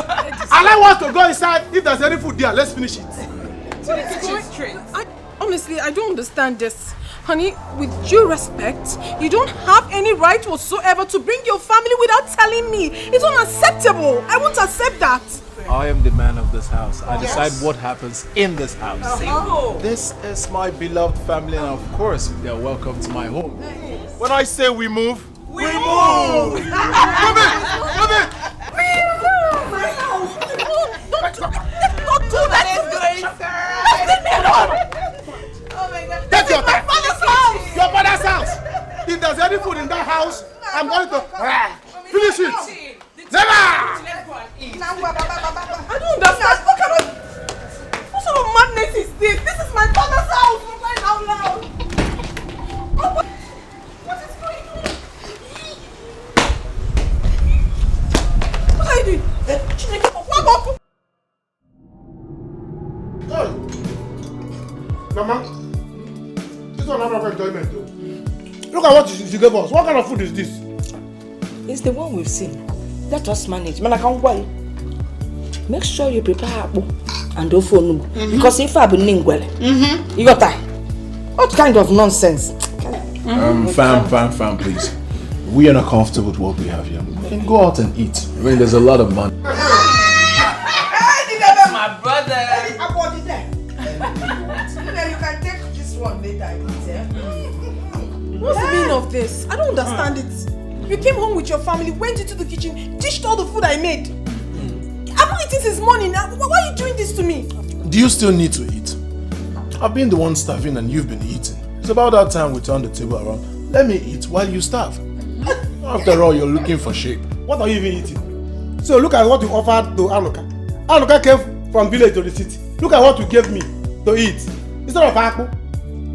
allow us to go inside. If there's any food there, let's finish it. Honestly, I don't understand this. Honey, with due respect, you don't have any right whatsoever to bring your family without telling me. It's unacceptable. I won't accept that. I am the man of this house. I decide what happens in this house. This is my beloved family, and of course, they are welcome to my home. When I say we move, we move! Move it! Move it! Don't do that! Leave me alone! Oh my God! That's your father's house! Your father's house! If there's any food in that house, I'm going to finish it! Never! I don't understand. What sort of madness is this? This is my father's house! I'm crying out loud! What is going on? What are you doing? Mama, this one not of enjoyment though. Look at what she gave us. What kind of food is this? It's the one we've seen. Let us manage. Man, I can't wait. Make sure you prepare apple and don't phone no. Because if I be ningwell, you got that. What kind of nonsense? Fam, please. We are not comfortable with what we have here. We can go out and eat. I mean, there's a lot of money. My brother. I bought it there. You can take this one later. What's the meaning of this? I don't understand it. You came home with your family, went into the kitchen, dished all the food I made. I've not eaten since morning. Why are you doing this to me? Do you still need to eat? I've been the one starving and you've been eating. It's about that time we turn the table around. Let me eat while you starve. After all, you're looking for shape. What are you even eating? So look at what you offered to Anuka. Anuka came from village to the city. Look at what you gave me to eat. Instead of apple,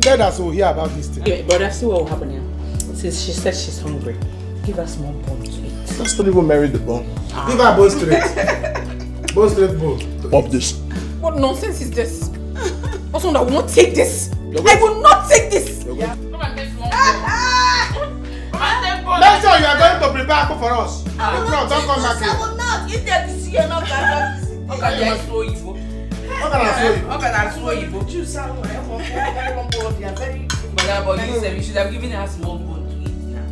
let us hear about this thing. Okay, but that's what will happen here. Since she said she's hungry, give us more bone to eat. Let's not even marry the bone. Give her bone straight. Bone straight bone. Pop this. What nonsense is this? Also, I will not take this. I will not take this. Make sure you are going to prepare apple for us. If not, don't come back here. I will not. If there is here, not that. How can you slow Igbo? How can I slow Igbo? Choose someone. They are very. But you said you should have given her small bone to eat now.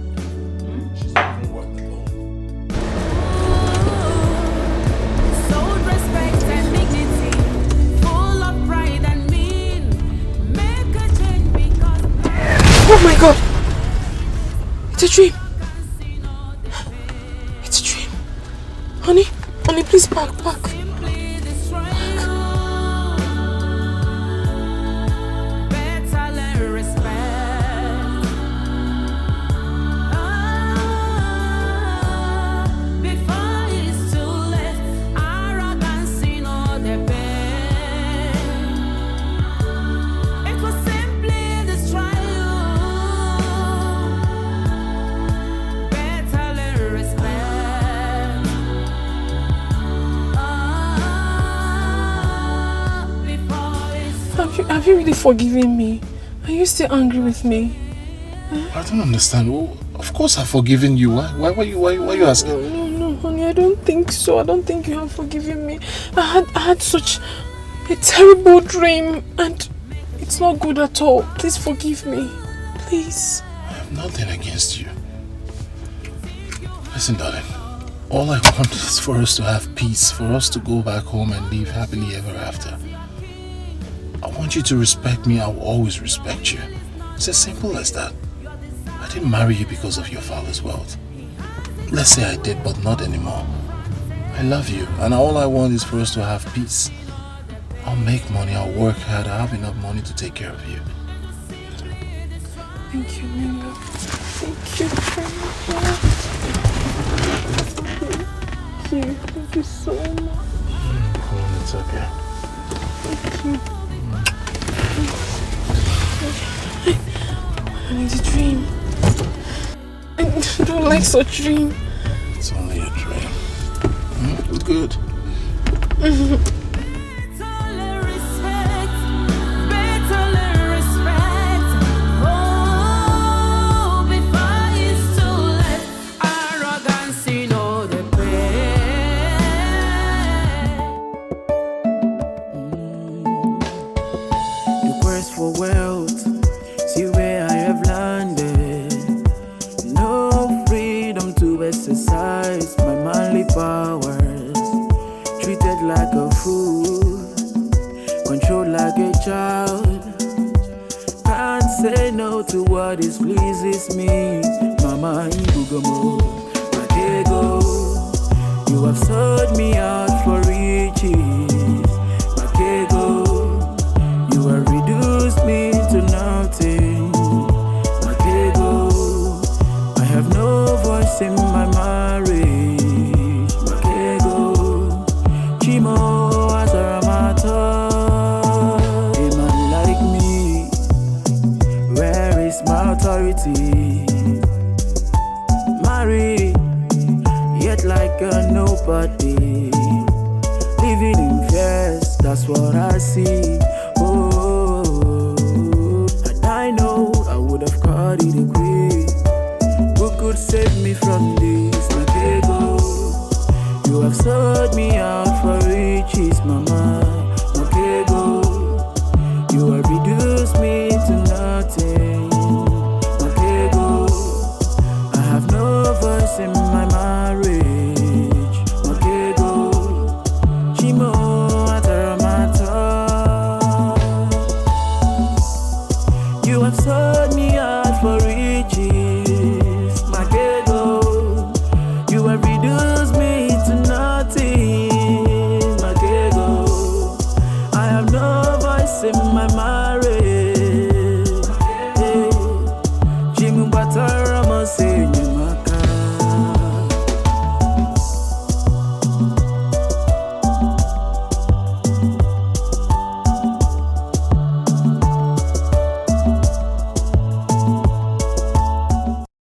She's not even worth the bone. Sold respect and dignity, full of pride and mean. Make a change because. Oh my God! It's a dream. It's a dream. Honey, please back. Have you really forgiven me? Are you still angry with me? I don't understand. Well, of course I've forgiven you. Why are you asking? No, honey, I don't think so. I don't think you have forgiven me. I had such a terrible dream and it's not good at all. Please forgive me. Please. I have nothing against you. Listen, darling. All I want is for us to have peace, for us to go back home and live happily ever after. I want you to respect me. I will always respect you. It's as simple as that. I didn't marry you because of your father's wealth. Let's say I did, but not anymore. I love you, and all I want is for us to have peace. I'll make money, I'll work hard, I have enough money to take care of you. Thank you, Mila. Thank you very much. Thank you so much. Come on, it's okay. Thank you. I need a dream. I don't like such dream. It's only a dream. It's good. For wealth, see where I say no to what displeases me. Mama Ibugomo, Matego, you have sold me out for riches. Matego, you have reduced me to nothing. Matego, I have no voice in my marriage. Matego, Chimo Azaramata. Authority, married, yet like a nobody, living in fears, that's what I see.